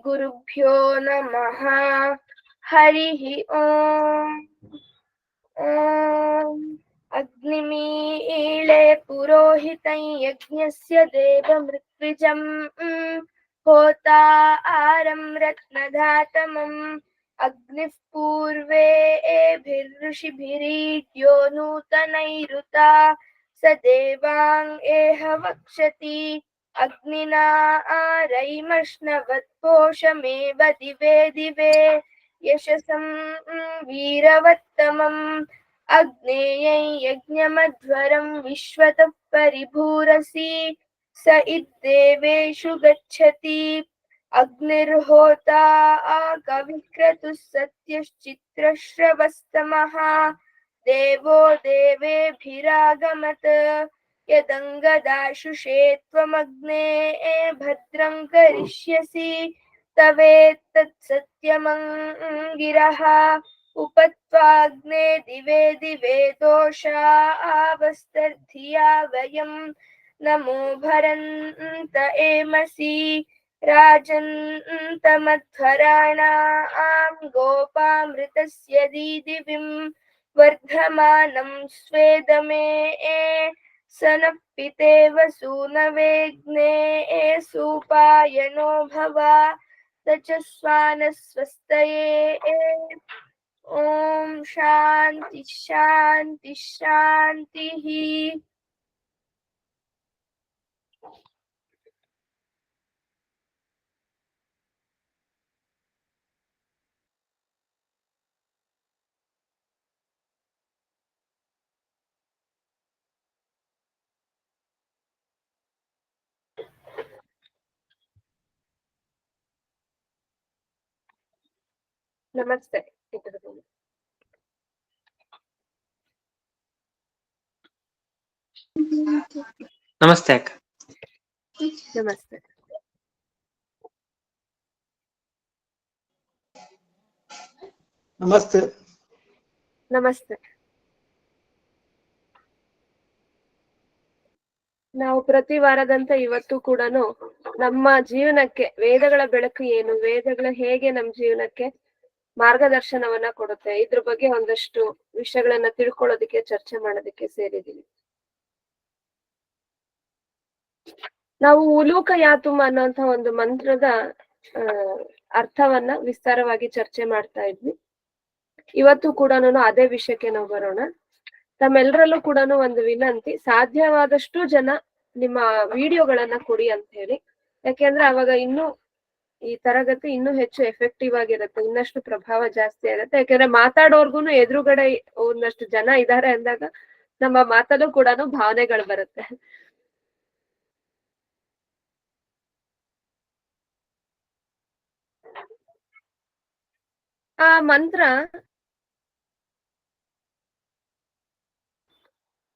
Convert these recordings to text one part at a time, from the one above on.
गुरुभ्यो नमः। हरिः ओम्। अग्निमीळे पुरोहितं यज्ञस्य देवमृत्विजम् होता आरं रत्नधातमम् अग्निः पूर्वेभिर्ऋषिभिरीड्यो नूतनैरुता स देवाङ् एह वक्षति अग्निना आरैमश्नवत्पोषमेव दिवे दिवे यशसं वीरवत्तमम् अग्नेयं यज्ञमध्वरं विश्वतः परिभूरसि स इद्देवेषु गच्छति अग्निर्होता कविक्रतुः सत्यश्चित्रश्रवस्तमः देवो देवेभिरागमत् यदङ्गदाशुषे त्वमग्ने भद्रं करिष्यसि तवेत्तत्सत्यमङ्गिरः उपत्वाग्ने दिवे दिवे दोषावस्तर्धिया वयं नमो भरन्त एमसि राजन्तमध्वराणां गोपामृतस्य दीदिविं वर्धमानं स्वेदमे स नः पितेव सूनवेग्ने सुपायनो भव स च स्वानस्वस्तये ॐ शान्ति शान्ति शान्तिः। ನಮಸ್ತೆ. ನಮಸ್ತೆ ಅಕ್ಕ. ನಮಸ್ತೆ. ನಮಸ್ತೆ. ನಮಸ್ತೆ. ನಾವು ಪ್ರತಿ ವಾರದಂತೆ ಇವತ್ತು ಕೂಡ ನಮ್ಮ ಜೀವನಕ್ಕೆ ವೇದಗಳ ಬೆಳಕು ಏನು, ವೇದಗಳ ಹೇಗೆ ನಮ್ಮ ಜೀವನಕ್ಕೆ ಮಾರ್ಗದರ್ಶನವನ್ನ ಕೊಡುತ್ತೆ, ಇದ್ರ ಬಗ್ಗೆ ಒಂದಷ್ಟು ವಿಷಯಗಳನ್ನ ತಿಳ್ಕೊಳ್ಳೋದಕ್ಕೆ ಚರ್ಚೆ ಮಾಡೋದಕ್ಕೆ ಸೇರಿದೀವಿ. ನಾವು ಉಲೂಕ ಯಾತುಮ ಅನ್ನುವಂತ ಒಂದು ಮಂತ್ರದ ಅರ್ಥವನ್ನ ವಿಸ್ತಾರವಾಗಿ ಚರ್ಚೆ ಮಾಡ್ತಾ ಇದ್ವಿ. ಇವತ್ತು ಕೂಡ ಅದೇ ವಿಷಯಕ್ಕೆ ನಾವು ಬರೋಣ. ತಮ್ಮೆಲ್ಲರಲ್ಲೂ ಕೂಡ ಒಂದು ವಿನಂತಿ, ಸಾಧ್ಯವಾದಷ್ಟು ಜನ ನಿಮ್ಮ ವಿಡಿಯೋಗಳನ್ನ ಕೊಡಿ ಅಂತ ಹೇಳಿ. ಯಾಕೆಂದ್ರೆ ಅವಾಗ ಇನ್ನೂ ಈ ತರಗತಿ ಇನ್ನೂ ಹೆಚ್ಚು ಎಫೆಕ್ಟಿವ್ ಆಗಿರುತ್ತೆ, ಇನ್ನಷ್ಟು ಪ್ರಭಾವ ಜಾಸ್ತಿ ಆಗುತ್ತೆ. ಯಾಕೆಂದ್ರೆ ಮಾತಾಡೋರ್ಗು ಎದುರುಗಡೆ ಒಂದಷ್ಟು ಜನ ಇದ್ದಾರೆ ಅಂದಾಗ ನಮ್ಮ ಮಾತಲ್ಲೂ ಕೂಡ ಭಾವನೆಗಳು ಬರುತ್ತೆ. ಆ ಮಂತ್ರ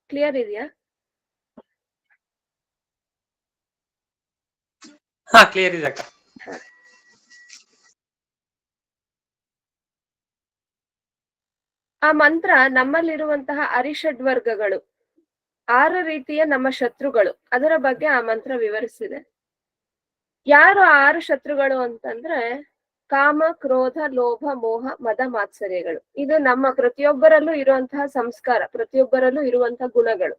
ಕ್ಲಿಯರ್ ಇದೆಯಾ? ಹಾ, ಕ್ಲಿಯರ್ ಇದೆ ಅಕ್ಕ. ಆ ಮಂತ್ರ ನಮ್ಮಲ್ಲಿರುವಂತಹ ಅರಿಷಡ್ವರ್ಗಗಳು, 6 ರೀತಿಯ ನಮ್ಮ ಶತ್ರುಗಳು, ಅದರ ಬಗ್ಗೆ ಆ ಮಂತ್ರ ವಿವರಿಸಿದೆ. ಯಾರು 6 ಶತ್ರುಗಳು ಅಂತಂದ್ರೆ ಕಾಮ, ಕ್ರೋಧ, ಲೋಭ, ಮೋಹ, ಮದ, ಮಾತ್ಸರ್ಯಗಳು. ಇದು ನಮ್ಮ ಪ್ರತಿಯೊಬ್ಬರಲ್ಲೂ ಇರುವಂತಹ ಸಂಸ್ಕಾರ, ಪ್ರತಿಯೊಬ್ಬರಲ್ಲೂ ಇರುವಂತಹ ಗುಣಗಳು.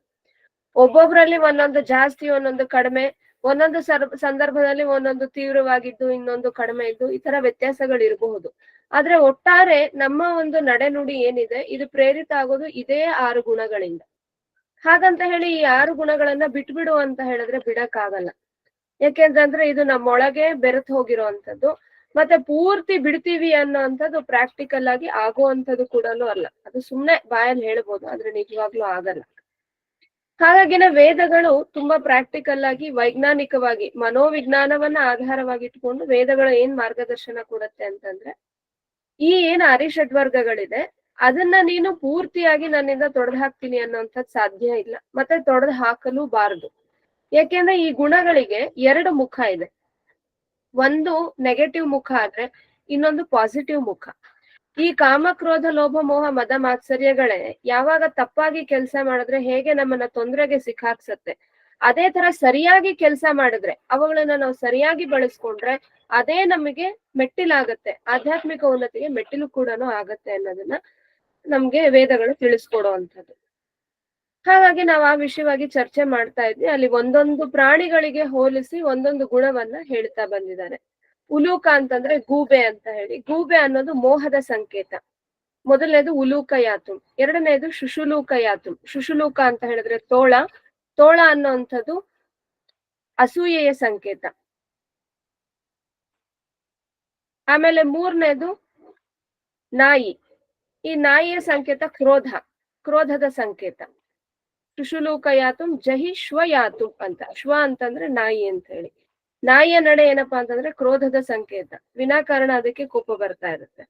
ಒಬ್ಬೊಬ್ಬರಲ್ಲಿ ಒಂದೊಂದು ಜಾಸ್ತಿ, ಒಂದೊಂದು ಕಡಿಮೆ, ಒಂದೊಂದು ಸಂದರ್ಭದಲ್ಲಿ ಒಂದೊಂದು ತೀವ್ರವಾಗಿದ್ದು, ಇನ್ನೊಂದು ಕಡಿಮೆ ಇದ್ದು, ಈ ತರ ವ್ಯತ್ಯಾಸಗಳು ಇರಬಹುದು. ಆದ್ರೆ ಒಟ್ಟಾರೆ ನಮ್ಮ ಒಂದು ನಡೆನುಡಿ ಏನಿದೆ, ಇದು ಪ್ರೇರಿತ ಆಗೋದು ಇದೇ 6 ಗುಣಗಳಿಂದ. ಹಾಗಂತ ಹೇಳಿ ಈ 6 ಗುಣಗಳನ್ನ ಬಿಟ್ಬಿಡು ಅಂತ ಹೇಳಿದ್ರೆ ಬಿಡಕ್ಕಾಗಲ್ಲ. ಯಾಕೆಂತಂದ್ರೆ ಇದು ನಮ್ಮೊಳಗೆ ಬೆರೆತು ಹೋಗಿರೋವಂಥದ್ದು. ಮತ್ತೆ ಪೂರ್ತಿ ಬಿಡ್ತೀವಿ ಅನ್ನೋಂಥದ್ದು ಪ್ರಾಕ್ಟಿಕಲ್ ಆಗಿ ಆಗುವಂಥದ್ದು ಕೂಡ ಅಲ್ಲ. ಅದು ಸುಮ್ನೆ ಬಾಯಲ್ಲಿ ಹೇಳ್ಬೋದು, ಆದ್ರೆ ನಿಜವಾಗ್ಲೂ ಆಗಲ್ಲ. ಹಾಗಾಗಿನ ವೇದಗಳು ತುಂಬಾ ಪ್ರಾಕ್ಟಿಕಲ್ ಆಗಿ, ವೈಜ್ಞಾನಿಕವಾಗಿ, ಮನೋವಿಜ್ಞಾನವನ್ನ ಆಧಾರವಾಗಿಟ್ಕೊಂಡು ವೇದಗಳು ಏನ್ ಮಾರ್ಗದರ್ಶನ ಕೊಡುತ್ತೆ ಅಂತಂದ್ರೆ, ಈ ಏನ್ ಅರಿಷಡ್ವರ್ಗಗಳಿದೆ ಅದನ್ನ ನೀನು ಪೂರ್ತಿಯಾಗಿ ನನ್ನಿಂದ ತೊಡೆದು ಹಾಕ್ತೀನಿ ಅನ್ನೋಂಥದ್ದು ಸಾಧ್ಯ ಇಲ್ಲ, ಮತ್ತೆ ತೊಡೆದು ಹಾಕಲು ಬಾರದು. ಯಾಕೆಂದ್ರೆ ಈ ಗುಣಗಳಿಗೆ 2 ಮುಖ ಇದೆ. ಒಂದು ನೆಗೆಟಿವ್ ಮುಖ ಆದ್ರೆ ಇನ್ನೊಂದು ಪಾಸಿಟಿವ್ ಮುಖ. ಈ ಕಾಮ, ಕ್ರೋಧ, ಲೋಭ, ಮೋಹ, ಮದ, ಮಾತ್ಸರ್ಯಗಳೇ ಯಾವಾಗ ತಪ್ಪಾಗಿ ಕೆಲಸ ಮಾಡಿದ್ರೆ ಹೇಗೆ ನಮ್ಮನ್ನ ತೊಂದರೆಗೆ ಸಿಕ್ಕಾಕ್ಸತ್ತೆ, ಅದೇ ತರ ಸರಿಯಾಗಿ ಕೆಲಸ ಮಾಡಿದ್ರೆ, ಅವುಗಳನ್ನ ನಾವು ಸರಿಯಾಗಿ ಬಳಸ್ಕೊಂಡ್ರೆ ಅದೇ ನಮಗೆ ಮೆಟ್ಟಿಲಾಗತ್ತೆ, ಆಧ್ಯಾತ್ಮಿಕ ಉನ್ನತಿಗೆ ಮೆಟ್ಟಿಲು ಕೂಡ ಆಗತ್ತೆ ಅನ್ನೋದನ್ನ ನಮ್ಗೆ ವೇದಗಳು ತಿಳಿಸ್ಕೊಡುವಂಥದ್ದು. ಹಾಗಾಗಿ ನಾವು ಆ ವಿಷಯವಾಗಿ ಚರ್ಚೆ ಮಾಡ್ತಾ ಇದ್ವಿ. ಅಲ್ಲಿ ಒಂದೊಂದು ಪ್ರಾಣಿಗಳಿಗೆ ಹೋಲಿಸಿ ಒಂದೊಂದು ಗುಣವನ್ನ ಹೇಳ್ತಾ ಬಂದಿದ್ದಾರೆ. ಉಲೂಕ ಅಂತಂದ್ರೆ ಗೂಬೆ ಅಂತ ಹೇಳಿ. ಗೂಬೆ ಅನ್ನೋದು ಮೋಹದ ಸಂಕೇತ. ಮೊದಲನೇದು ಉಲೂಕ ಯಾತು, ಎರಡನೇದು ಶುಶುಲೂಕ ಯಾತು. ಶುಶುಲೂಕ ಅಂತ ಹೇಳಿದ್ರೆ ತೋಳ. ತೋಳ ಅನ್ನೋಂಥದ್ದು ಅಸೂಯೆಯ ಸಂಕೇತ. ಆಮೇಲೆ ಮೂರನೇದು ನಾಯಿ. ಈ ನಾಯಿಯ ಸಂಕೇತ ಕ್ರೋಧ, ಕ್ರೋಧದ ಸಂಕೇತ. ಶುಶುಲೂಕ ಯಾತು ಜಹಿ ಶ್ವ ಯಾತು ಅಂತ. ಶ್ವ ಅಂತಂದ್ರೆ ನಾಯಿ ಅಂತ ಹೇಳಿ. ನಾಯಿಯ ನಡೆ ಏನಪ್ಪಾ ಅಂತಂದ್ರೆ ಕ್ರೋಧದ ಸಂಕೇತ, ವಿನಾಕಾರಣ ಅದಕ್ಕೆ ಕೋಪ ಬರ್ತಾ ಇರುತ್ತೆ.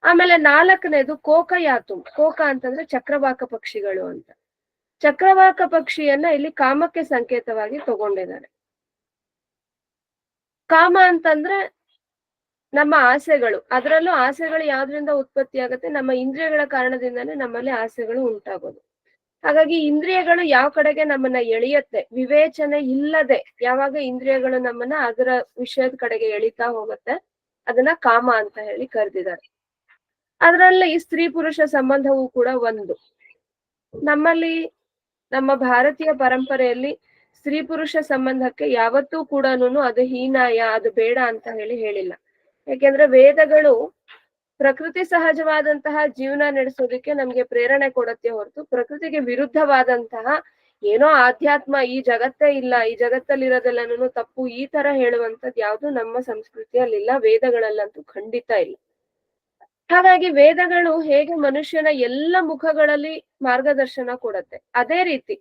ಆಮೇಲೆ ನಾಲ್ಕನೇದು ಕೋಕ ಯಾತು. ಕೋಕ ಅಂತಂದ್ರೆ ಚಕ್ರವಾಕ ಪಕ್ಷಿಗಳು ಅಂತ. ಚಕ್ರವಾಕ ಪಕ್ಷಿಯನ್ನ ಇಲ್ಲಿ ಕಾಮಕ್ಕೆ ಸಂಕೇತವಾಗಿ ತಗೊಂಡಿದ್ದಾರೆ. ಕಾಮ ಅಂತಂದ್ರೆ ನಮ್ಮ ಆಸೆಗಳು. ಅದರಲ್ಲೂ ಆಸೆಗಳು ಯಾವ್ದ್ರಿಂದ ಉತ್ಪತ್ತಿ ಆಗುತ್ತೆ? ನಮ್ಮ ಇಂದ್ರಿಯಗಳ ಕಾರಣದಿಂದಾನೇ ನಮ್ಮಲ್ಲಿ ಆಸೆಗಳು ಉಂಟಾಗೋದು. ಹಾಗಾಗಿ ಇಂದ್ರಿಯಗಳು ಯಾವ ಕಡೆಗೆ ನಮ್ಮನ್ನ ಎಳೆಯತ್ತೆ, ವಿವೇಚನೆ ಇಲ್ಲದೆ ಯಾವಾಗ ಇಂದ್ರಿಯಗಳು ನಮ್ಮನ್ನ ಅದರ ವಿಷಯದ ಕಡೆಗೆ ಎಳಿತಾ ಹೋಗುತ್ತೆ, ಅದನ್ನ ಕಾಮ ಅಂತ ಹೇಳಿ ಕರೆದಿದ್ದಾರೆ. ಅದರಲ್ಲಿ ಸ್ತ್ರೀ ಪುರುಷ ಸಂಬಂಧವೂ ಕೂಡ ಒಂದು. ನಮ್ಮಲ್ಲಿ ನಮ್ಮ ಭಾರತೀಯ ಪರಂಪರೆಯಲ್ಲಿ ಸ್ತ್ರೀ ಪುರುಷ ಸಂಬಂಧಕ್ಕೆ ಯಾವತ್ತೂ ಕೂಡ ಅದು ಹೀನಾಯ, ಅದು ಬೇಡ ಅಂತ ಹೇಳಿಲ್ಲ. ಯಾಕೆಂದ್ರೆ ವೇದಗಳು ಪ್ರಕೃತಿ ಸಹಜವಾದಂತಹ ಜೀವನ ನಡೆಸೋದಕ್ಕೆ ನಮ್ಗೆ ಪ್ರೇರಣೆ ಕೊಡತ್ತೆ ಹೊರತು ಪ್ರಕೃತಿಗೆ ವಿರುದ್ಧವಾದಂತಹ ಏನೋ ಆಧ್ಯಾತ್ಮ, ಈ ಜಗತ್ತೇ ಇಲ್ಲ, ಈ ಜಗತ್ತಲ್ಲಿರೋದೆಲ್ಲನೂ ತಪ್ಪು, ಈ ತರ ಹೇಳುವಂಥದ್ದು ಯಾವುದು ನಮ್ಮ ಸಂಸ್ಕೃತಿಯಲ್ಲಿಲ್ಲ, ವೇದಗಳಲ್ಲಂತೂ ಖಂಡಿತ ಇಲ್ಲ. ಹಾಗಾಗಿ ವೇದಗಳು ಹೇಗೆ ಮನುಷ್ಯನ ಎಲ್ಲ ಮುಖಗಳಲ್ಲಿ ಮಾರ್ಗದರ್ಶನ ಕೊಡತ್ತೆ, ಅದೇ ರೀತಿ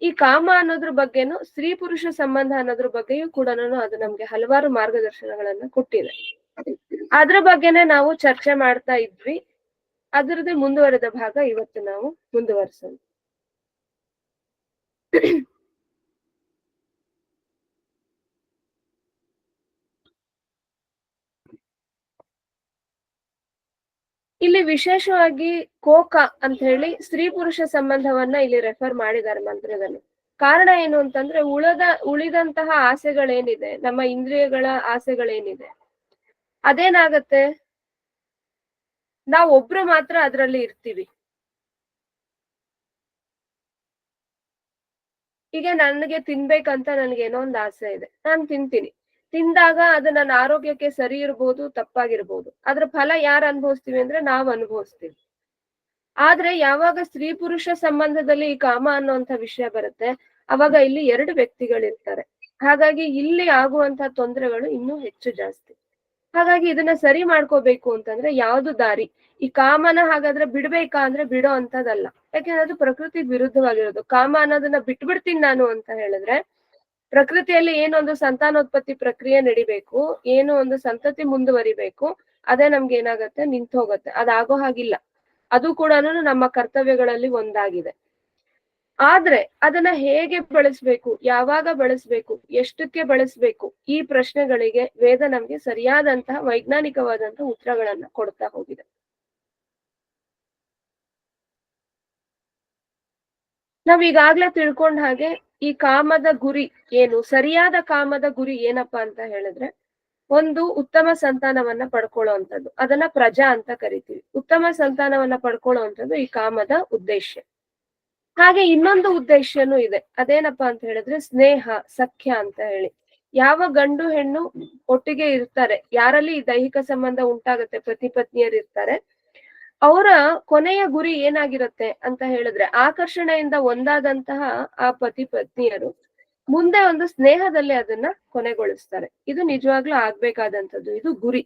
ಈ ಕಾಮ ಅನ್ನೋದ್ರ ಬಗ್ಗೆನು ಸ್ತ್ರೀ ಪುರುಷ ಸಂಬಂಧ ಅನ್ನೋದ್ರ ಬಗ್ಗೆಯೂ ಕೂಡ ಅದು ನಮ್ಗೆ ಹಲವಾರು ಮಾರ್ಗದರ್ಶನಗಳನ್ನ ಕೊಟ್ಟಿದೆ. ಅದ್ರ ಬಗ್ಗೆನೆ ನಾವು ಚರ್ಚೆ ಮಾಡ್ತಾ ಇದ್ವಿ. ಅದರದ್ದೇ ಮುಂದುವರೆದ ಭಾಗ ಇವತ್ತು ನಾವು ಮುಂದುವರಿಸೋಣ. ಇಲ್ಲಿ ವಿಶೇಷವಾಗಿ ಕೋಕ ಅಂತ ಹೇಳಿ ಸ್ತ್ರೀ ಪುರುಷ ಸಂಬಂಧವನ್ನ ಇಲ್ಲಿ ರೆಫರ್ ಮಾಡಿದ್ದಾರೆ ಮಂತ್ರದಲ್ಲಿ. ಕಾರಣ ಏನು ಅಂತಂದ್ರೆ ಉಳಿದಂತಹ ಆಸೆಗಳೇನಿದೆ, ನಮ್ಮ ಇಂದ್ರಿಯಗಳ ಆಸೆಗಳೇನಿದೆ, ಅದೇನಾಗತ್ತೆ, ನಾವು ಒಬ್ರು ಮಾತ್ರ ಅದರಲ್ಲಿ ಇರ್ತೀವಿ. ಈಗ ನನಗೆ ತಿನ್ಬೇಕಂತ ನನ್ಗೇನೋ ಒಂದು ಆಸೆ ಇದೆ, ನಾನು ತಿಂತೀನಿ. ತಿಂದಾಗ ಅದು ನನ್ನ ಆರೋಗ್ಯಕ್ಕೆ ಸರಿ ಇರ್ಬೋದು, ತಪ್ಪಾಗಿರ್ಬೋದು. ಅದ್ರ ಫಲ ಯಾರು ಅನುಭವಿಸ್ತೀವಿ ಅಂದ್ರೆ ನಾವು ಅನುಭವಿಸ್ತೀವಿ. ಆದ್ರೆ ಯಾವಾಗ ಸ್ತ್ರೀ ಪುರುಷ ಸಂಬಂಧದಲ್ಲಿ ಈ ಕಾಮ ಅನ್ನುವಂಥ ವಿಷಯ ಬರುತ್ತೆ, ಅವಾಗ ಇಲ್ಲಿ ಎರಡು ವ್ಯಕ್ತಿಗಳಿರ್ತಾರೆ. ಹಾಗಾಗಿ ಇಲ್ಲಿ ಆಗುವಂತ ತೊಂದರೆಗಳು ಇನ್ನೂ ಹೆಚ್ಚು ಜಾಸ್ತಿ. ಹಾಗಾಗಿ ಇದನ್ನ ಸರಿ ಮಾಡ್ಕೋಬೇಕು ಅಂತಂದ್ರೆ ಯಾವ್ದು ದಾರಿ? ಈ ಕಾಮನ ಹಾಗಾದ್ರೆ ಬಿಡ್ಬೇಕಾ ಅಂದ್ರೆ ಬಿಡೋ ಅಂತದಲ್ಲ. ಯಾಕೆಂದ್ರೆ ಅದು ಪ್ರಕೃತಿ ವಿರುದ್ಧವಾಗಿರೋದು. ಕಾಮ ಅನ್ನೋದನ್ನ ಬಿಟ್ಬಿಡ್ತೀನಿ ನಾನು ಅಂತ ಹೇಳಿದ್ರೆ, ಪ್ರಕೃತಿಯಲ್ಲಿ ಏನೊಂದು ಸಂತಾನೋತ್ಪತ್ತಿ ಪ್ರಕ್ರಿಯೆ ನಡಿಬೇಕು, ಏನೋ ಒಂದು ಸಂತತಿ ಮುಂದುವರಿಬೇಕು, ಅದೇ ನಮ್ಗೆ ಏನಾಗತ್ತೆ, ನಿಂತು ಹೋಗುತ್ತೆ. ಅದಾಗೋ ಹಾಗಿಲ್ಲ. ಅದು ಕೂಡ ನಮ್ಮ ಕರ್ತವ್ಯಗಳಲ್ಲಿ ಒಂದಾಗಿದೆ. ಆದ್ರೆ ಅದನ್ನ ಹೇಗೆ ಬಳಸ್ಬೇಕು, ಯಾವಾಗ ಬಳಸ್ಬೇಕು, ಎಷ್ಟಕ್ಕೆ ಬಳಸ್ಬೇಕು, ಈ ಪ್ರಶ್ನೆಗಳಿಗೆ ವೇದ ನಮ್ಗೆ ಸರಿಯಾದಂತಹ ವೈಜ್ಞಾನಿಕವಾದಂತಹ ಉತ್ತರಗಳನ್ನ ಕೊಡ್ತಾ ಹೋಗಿದೆ. ನಾವ್ ಈಗಾಗ್ಲೇ ತಿಳ್ಕೊಂಡ ಹಾಗೆ ಈ ಕಾಮದ ಗುರಿ ಏನು, ಸರಿಯಾದ ಕಾಮದ ಗುರಿ ಏನಪ್ಪಾ ಅಂತ ಹೇಳಿದ್ರೆ, ಒಂದು ಉತ್ತಮ ಸಂತಾನವನ್ನ ಪಡ್ಕೊಳ್ಳುವಂಥದ್ದು, ಅದನ್ನ ಪ್ರಜಾ ಅಂತ ಕರಿತೀವಿ. ಉತ್ತಮ ಸಂತಾನವನ್ನ ಪಡ್ಕೊಳ್ಳುವಂಥದ್ದು ಈ ಕಾಮದ ಉದ್ದೇಶ. ಹಾಗೆ ಇನ್ನೊಂದು ಉದ್ದೇಶನೂ ಇದೆ. ಅದೇನಪ್ಪಾ ಅಂತ ಹೇಳಿದ್ರೆ ಸ್ನೇಹ, ಸಖ್ಯ ಅಂತ ಹೇಳಿ. ಯಾವ ಗಂಡು ಹೆಣ್ಣು ಒಟ್ಟಿಗೆ ಇರ್ತಾರೆ, ಯಾರಲ್ಲಿ ಈ ದೈಹಿಕ ಸಂಬಂಧ ಉಂಟಾಗತ್ತೆ, ಪತಿ ಪತ್ನಿಯರು ಇರ್ತಾರೆ, ಅವರ ಕೊನೆಯ ಗುರಿ ಏನಾಗಿರುತ್ತೆ ಅಂತ ಹೇಳಿದ್ರೆ, ಆಕರ್ಷಣೆಯಿಂದ ಒಂದಾದಂತಹ ಆ ಪತಿ ಪತ್ನಿಯರು ಮುಂದೆ ಒಂದು ಸ್ನೇಹದಲ್ಲಿ ಅದನ್ನ ಕೊನೆಗೊಳಿಸ್ತಾರೆ. ಇದು ನಿಜವಾಗ್ಲೂ ಆಗ್ಬೇಕಾದಂಥದ್ದು, ಇದು ಗುರಿ.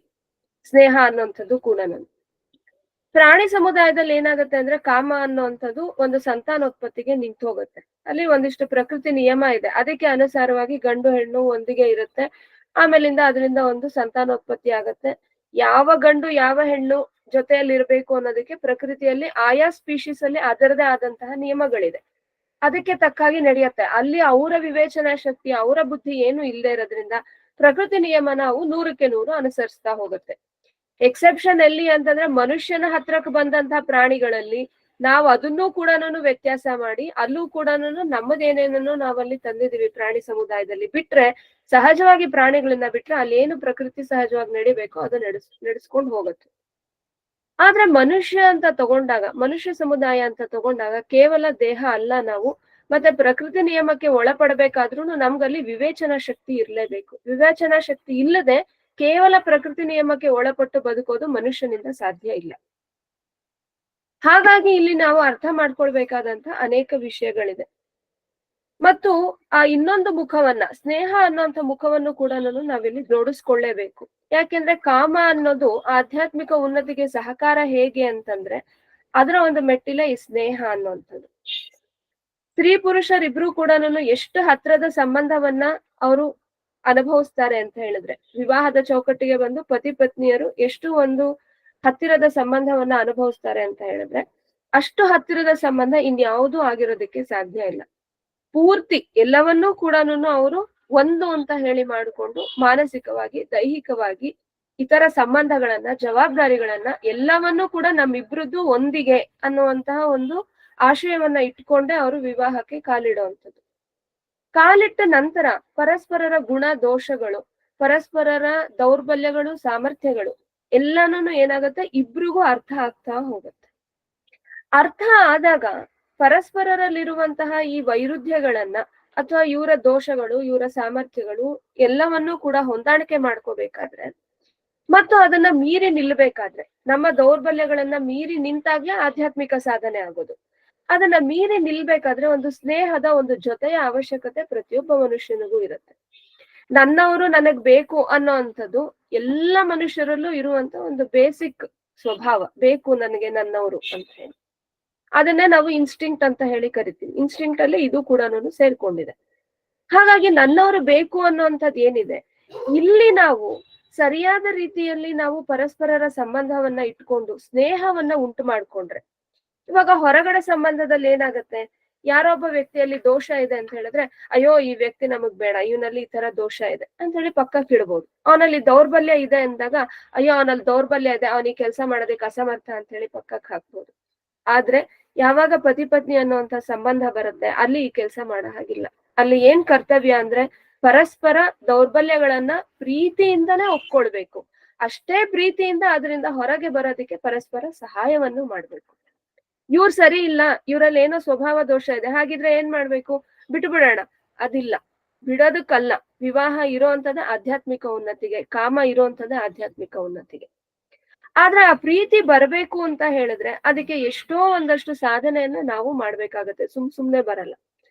ಸ್ನೇಹ ಅನ್ನುವಂಥದ್ದು ಕೂಡ ಪ್ರಾಣಿ ಸಮುದಾಯದಲ್ಲಿ ಏನಾಗುತ್ತೆ ಅಂದ್ರೆ, ಕಾಮ ಅನ್ನುವಂಥದ್ದು ಒಂದು ಸಂತಾನೋತ್ಪತ್ತಿಗೆ ನಿಂತು ಹೋಗುತ್ತೆ. ಅಲ್ಲಿ ಒಂದಿಷ್ಟು ಪ್ರಕೃತಿ ನಿಯಮ ಇದೆ, ಅದಕ್ಕೆ ಅನುಸಾರವಾಗಿ ಗಂಡು ಹೆಣ್ಣು ಒಂದಿಗೆ ಇರುತ್ತೆ. ಆಮೇಲಿಂದ ಅದರಿಂದ ಒಂದು ಸಂತಾನೋತ್ಪತ್ತಿ ಆಗತ್ತೆ. ಯಾವ ಗಂಡು ಯಾವ ಹೆಣ್ಣು ಜೊತೆಯಲ್ಲಿ ಇರ್ಬೇಕು ಅನ್ನೋದಕ್ಕೆ ಪ್ರಕೃತಿಯಲ್ಲಿ ಆಯಾ ಸ್ಪೀಶೀಸ್ ಅಲ್ಲಿ ಅದರದೇ ಆದಂತಹ ನಿಯಮಗಳಿದೆ. ಅದಕ್ಕೆ ತಕ್ಕಾಗಿ ನಡೆಯುತ್ತೆ. ಅಲ್ಲಿ ಅವರ ವಿವೇಚನಾ ಶಕ್ತಿ, ಅವರ ಬುದ್ಧಿ ಏನು ಇಲ್ಲದೆ ಇರೋದ್ರಿಂದ ಪ್ರಕೃತಿ ನಿಯಮ ನಾವು 100ಕ್ಕೆ 100 ಅನುಸರಿಸ್ತಾ ಹೋಗುತ್ತೆ. ಎಕ್ಸೆಪ್ಷನ್ ಎಲ್ಲಿ ಅಂತಂದ್ರೆ, ಮನುಷ್ಯನ ಹತ್ರಕ್ಕೆ ಬಂದಂತಹ ಪ್ರಾಣಿಗಳಲ್ಲಿ ನಾವು ಅದನ್ನೂ ಕೂಡ ವ್ಯತ್ಯಾಸ ಮಾಡಿ ಅಲ್ಲೂ ಕೂಡ ನಮ್ಮದೇನೇನನ್ನು ನಾವಲ್ಲಿ ತಂದಿದೀವಿ ಪ್ರಾಣಿ ಸಮುದಾಯದಲ್ಲಿ ಬಿಟ್ರೆ, ಸಹಜವಾಗಿ ಪ್ರಾಣಿಗಳನ್ನ ಬಿಟ್ರೆ ಅಲ್ಲಿ ಏನು ಪ್ರಕೃತಿ ಸಹಜವಾಗಿ ನಡಿಬೇಕೋ ಅದು ನಡೆಸ್ಕೊಂಡು ಹೋಗುತ್ತೆ. ಆದ್ರೆ ಮನುಷ್ಯ ಅಂತ ತಗೊಂಡಾಗ, ಮನುಷ್ಯ ಸಮುದಾಯ ಅಂತ ತಗೊಂಡಾಗ ಕೇವಲ ದೇಹ ಅಲ್ಲ ನಾವು, ಮತ್ತೆ ಪ್ರಕೃತಿ ನಿಯಮಕ್ಕೆ ಒಳಪಡಬೇಕಾದ್ರೂ ನಮ್ಗಲ್ಲಿ ವಿವೇಚನಾ ಶಕ್ತಿ ಇರ್ಲೇಬೇಕು. ವಿವೇಚನಾ ಶಕ್ತಿ ಇಲ್ಲದೆ ಕೇವಲ ಪ್ರಕೃತಿ ನಿಯಮಕ್ಕೆ ಒಳಪಟ್ಟು ಬದುಕೋದು ಮನುಷ್ಯನಿಂದ ಸಾಧ್ಯ ಇಲ್ಲ. ಹಾಗಾಗಿ ಇಲ್ಲಿ ನಾವು ಅರ್ಥ ಮಾಡ್ಕೊಳ್ಬೇಕಾದಂತ ಅನೇಕ ವಿಷಯಗಳಿದೆ. ಮತ್ತು ಆ ಇನ್ನೊಂದು ಮುಖವನ್ನ, ಸ್ನೇಹ ಅನ್ನೋಂಥ ಮುಖವನ್ನು ಕೂಡ ನಾವಿಲ್ಲಿ ಜೋಡಿಸ್ಕೊಳ್ಳೇಬೇಕು. ಯಾಕೆಂದ್ರೆ ಕಾಮ ಅನ್ನೋದು ಆಧ್ಯಾತ್ಮಿಕ ಉನ್ನತಿಗೆ ಸಹಕಾರ ಹೇಗೆ ಅಂತಂದ್ರೆ ಅದರ ಒಂದು ಮೆಟ್ಟಿಲ ಈ ಸ್ನೇಹ ಅನ್ನುವಂಥದ್ದು. ಸ್ತ್ರೀ ಪುರುಷರಿಬ್ರು ಕೂಡ ಎಷ್ಟು ಹತ್ರದ ಸಂಬಂಧವನ್ನ ಅವರು ಅನುಭವಿಸ್ತಾರೆ ಅಂತ ಹೇಳಿದ್ರೆ, ವಿವಾಹದ ಚೌಕಟ್ಟಿಗೆ ಬಂದು ಪತಿ ಪತ್ನಿಯರು ಎಷ್ಟು ಒಂದು ಹತ್ತಿರದ ಸಂಬಂಧವನ್ನ ಅನುಭವಿಸ್ತಾರೆ ಅಂತ ಹೇಳಿದ್ರೆ, ಅಷ್ಟು ಹತ್ತಿರದ ಸಂಬಂಧ ಇನ್ಯಾವುದೂ ಆಗಿರೋದಕ್ಕೆ ಸಾಧ್ಯ ಇಲ್ಲ. ಪೂರ್ತಿ ಎಲ್ಲವನ್ನೂ ಕೂಡ ಅವರು ಒಂದು ಅಂತ ಹೇಳಿ ಮಾಡಿಕೊಂಡು ಮಾನಸಿಕವಾಗಿ, ದೈಹಿಕವಾಗಿ, ಇತರ ಸಂಬಂಧಗಳನ್ನ, ಜವಾಬ್ದಾರಿಗಳನ್ನ ಎಲ್ಲವನ್ನೂ ಕೂಡ ನಮ್ಮಿಬ್ರದ್ದು ಒಂದಿಗೆ ಅನ್ನುವಂತಹ ಒಂದು ಆಶಯವನ್ನ ಇಟ್ಕೊಂಡೆ ಅವರು ವಿವಾಹಕ್ಕೆ ಕಾಲಿಡುವಂಥದ್ದು. ಕಾಲಿಟ್ಟ ನಂತರ ಪರಸ್ಪರರ ಗುಣ ದೋಷಗಳು, ಪರಸ್ಪರರ ದೌರ್ಬಲ್ಯಗಳು, ಸಾಮರ್ಥ್ಯಗಳು ಎಲ್ಲಾನು ಏನಾಗುತ್ತೆ, ಇಬ್ರಿಗೂ ಅರ್ಥ ಆಗ್ತಾ ಹೋಗುತ್ತೆ. ಅರ್ಥ ಆದಾಗ ಪರಸ್ಪರರಲ್ಲಿರುವಂತಹ ಈ ವೈರುಧ್ಯಗಳನ್ನ ಅಥವಾ ಇವರ ದೋಷಗಳು, ಇವರ ಸಾಮರ್ಥ್ಯಗಳು ಎಲ್ಲವನ್ನೂ ಕೂಡ ಹೊಂದಾಣಿಕೆ ಮಾಡ್ಕೋಬೇಕಾದ್ರೆ ಮತ್ತು ಅದನ್ನ ಮೀರಿ ನಿಲ್ಬೇಕಾದ್ರೆ, ನಮ್ಮ ದೌರ್ಬಲ್ಯಗಳನ್ನ ಮೀರಿ ನಿಂತಾಗ್ಲೇ ಆಧ್ಯಾತ್ಮಿಕ ಸಾಧನೆ ಆಗೋದು. ಅದನ್ನ ಮೀರಿ ನಿಲ್ಬೇಕಾದ್ರೆ ಒಂದು ಸ್ನೇಹದ ಒಂದು ಜೊತೆಯ ಅವಶ್ಯಕತೆ ಪ್ರತಿಯೊಬ್ಬ ಮನುಷ್ಯನಿಗೂ ಇರುತ್ತೆ. ನನ್ನವರು ನನಗ್ ಬೇಕು ಅನ್ನೋ ಅಂಥದ್ದು ಎಲ್ಲ ಮನುಷ್ಯರಲ್ಲೂ ಇರುವಂತ ಒಂದು ಬೇಸಿಕ್ ಸ್ವಭಾವ. ಬೇಕು ನನಗೆ ನನ್ನವರು ಅಂತ ಹೇಳಿ, ಅದನ್ನೇ ನಾವು ಇನ್ಸ್ಟಿಂಕ್ಟ್ ಅಂತ ಹೇಳಿ ಕರಿತೀವಿ. ಇನ್ಸ್ಟಿಂಕ್ಟ್ ಅಲ್ಲಿ ಇದು ಕೂಡ ಸೇರ್ಕೊಂಡಿದೆ. ಹಾಗಾಗಿ ನನ್ನವರು ಬೇಕು ಅನ್ನುವಂಥದ್ದು ಏನಿದೆ, ಇಲ್ಲಿ ನಾವು ಸರಿಯಾದ ರೀತಿಯಲ್ಲಿ ನಾವು ಪರಸ್ಪರರ ಸಂಬಂಧವನ್ನ ಇಟ್ಕೊಂಡು ಸ್ನೇಹವನ್ನ ಉಂಟು ಮಾಡ್ಕೊಂಡ್ರೆ, ಇವಾಗ ಹೊರಗಡೆ ಸಂಬಂಧದಲ್ಲಿ ಏನಾಗತ್ತೆ, ಯಾರೋ ಒಬ್ಬ ವ್ಯಕ್ತಿಯಲ್ಲಿ ದೋಷ ಇದೆ ಅಂತ ಹೇಳಿದ್ರೆ, ಅಯ್ಯೋ ಈ ವ್ಯಕ್ತಿ ನಮಗ್ ಬೇಡ, ಇವನಲ್ಲಿ ಈ ತರ ದೋಷ ಇದೆ ಅಂತ ಹೇಳಿ ಪಕ್ಕಕ್ಕೆ ಇಡ್ಬೋದು. ಅವನಲ್ಲಿ ದೌರ್ಬಲ್ಯ ಇದೆ ಅಂದಾಗ, ಅಯ್ಯೋ ಅವನಲ್ಲಿ ದೌರ್ಬಲ್ಯ ಇದೆ, ಅವನಿಗೆ ಕೆಲಸ ಮಾಡೋದಕ್ಕೆ ಅಸಮರ್ಥ ಅಂತ ಹೇಳಿ ಪಕ್ಕಕ್ಕೆ ಹಾಕ್ಬೋದು. ಆದ್ರೆ ಯಾವಾಗ ಪತಿ ಪತ್ನಿ ಅನ್ನುವಂತ ಸಂಬಂಧ ಬರುತ್ತೆ, ಅಲ್ಲಿ ಈ ಕೆಲಸ ಮಾಡೋ ಹಾಗಿಲ್ಲ. ಅಲ್ಲಿ ಏನ್ ಕರ್ತವ್ಯ ಅಂದ್ರೆ ಪರಸ್ಪರ ದೌರ್ಬಲ್ಯಗಳನ್ನ ಪ್ರೀತಿಯಿಂದನೇ ಒಪ್ಕೊಳ್ಬೇಕು. ಅಷ್ಟೇ ಪ್ರೀತಿಯಿಂದ ಅದರಿಂದ ಹೊರಗೆ ಬರೋದಕ್ಕೆ ಪರಸ್ಪರ ಸಹಾಯವನ್ನು ಮಾಡ್ಬೇಕು. ಇವ್ರು ಸರಿ ಇಲ್ಲ, ಇವ್ರಲ್ಲಿ ಏನೋ ಸ್ವಭಾವ ದೋಷ ಇದೆ, ಹಾಗಿದ್ರೆ ಏನ್ ಮಾಡ್ಬೇಕು, ಬಿಟ್ಟು ಬಿಡೋಣ. ಅದಿಲ್ಲ, ಬಿಡೋದಕ್ಕಲ್ಲ. ವಿವಾಹ ಇರೋಂಥದ್ದೇ ಆಧ್ಯಾತ್ಮಿಕ ಉನ್ನತಿಗೆ, ಕಾಮ ಇರೋಂಥದ್ದೇ ಆಧ್ಯಾತ್ಮಿಕ ಉನ್ನತಿಗೆ. ಆದ್ರೆ ಆ ಪ್ರೀತಿ ಬರ್ಬೇಕು ಅಂತ ಹೇಳಿದ್ರೆ ಅದಕ್ಕೆ ಎಷ್ಟೋ ಒಂದಷ್ಟು ಸಾಧನೆಯನ್ನ ನಾವು ಮಾಡ್ಬೇಕಾಗತ್ತೆ, ಸುಮ್ನೆ ಬರಲ್ಲ.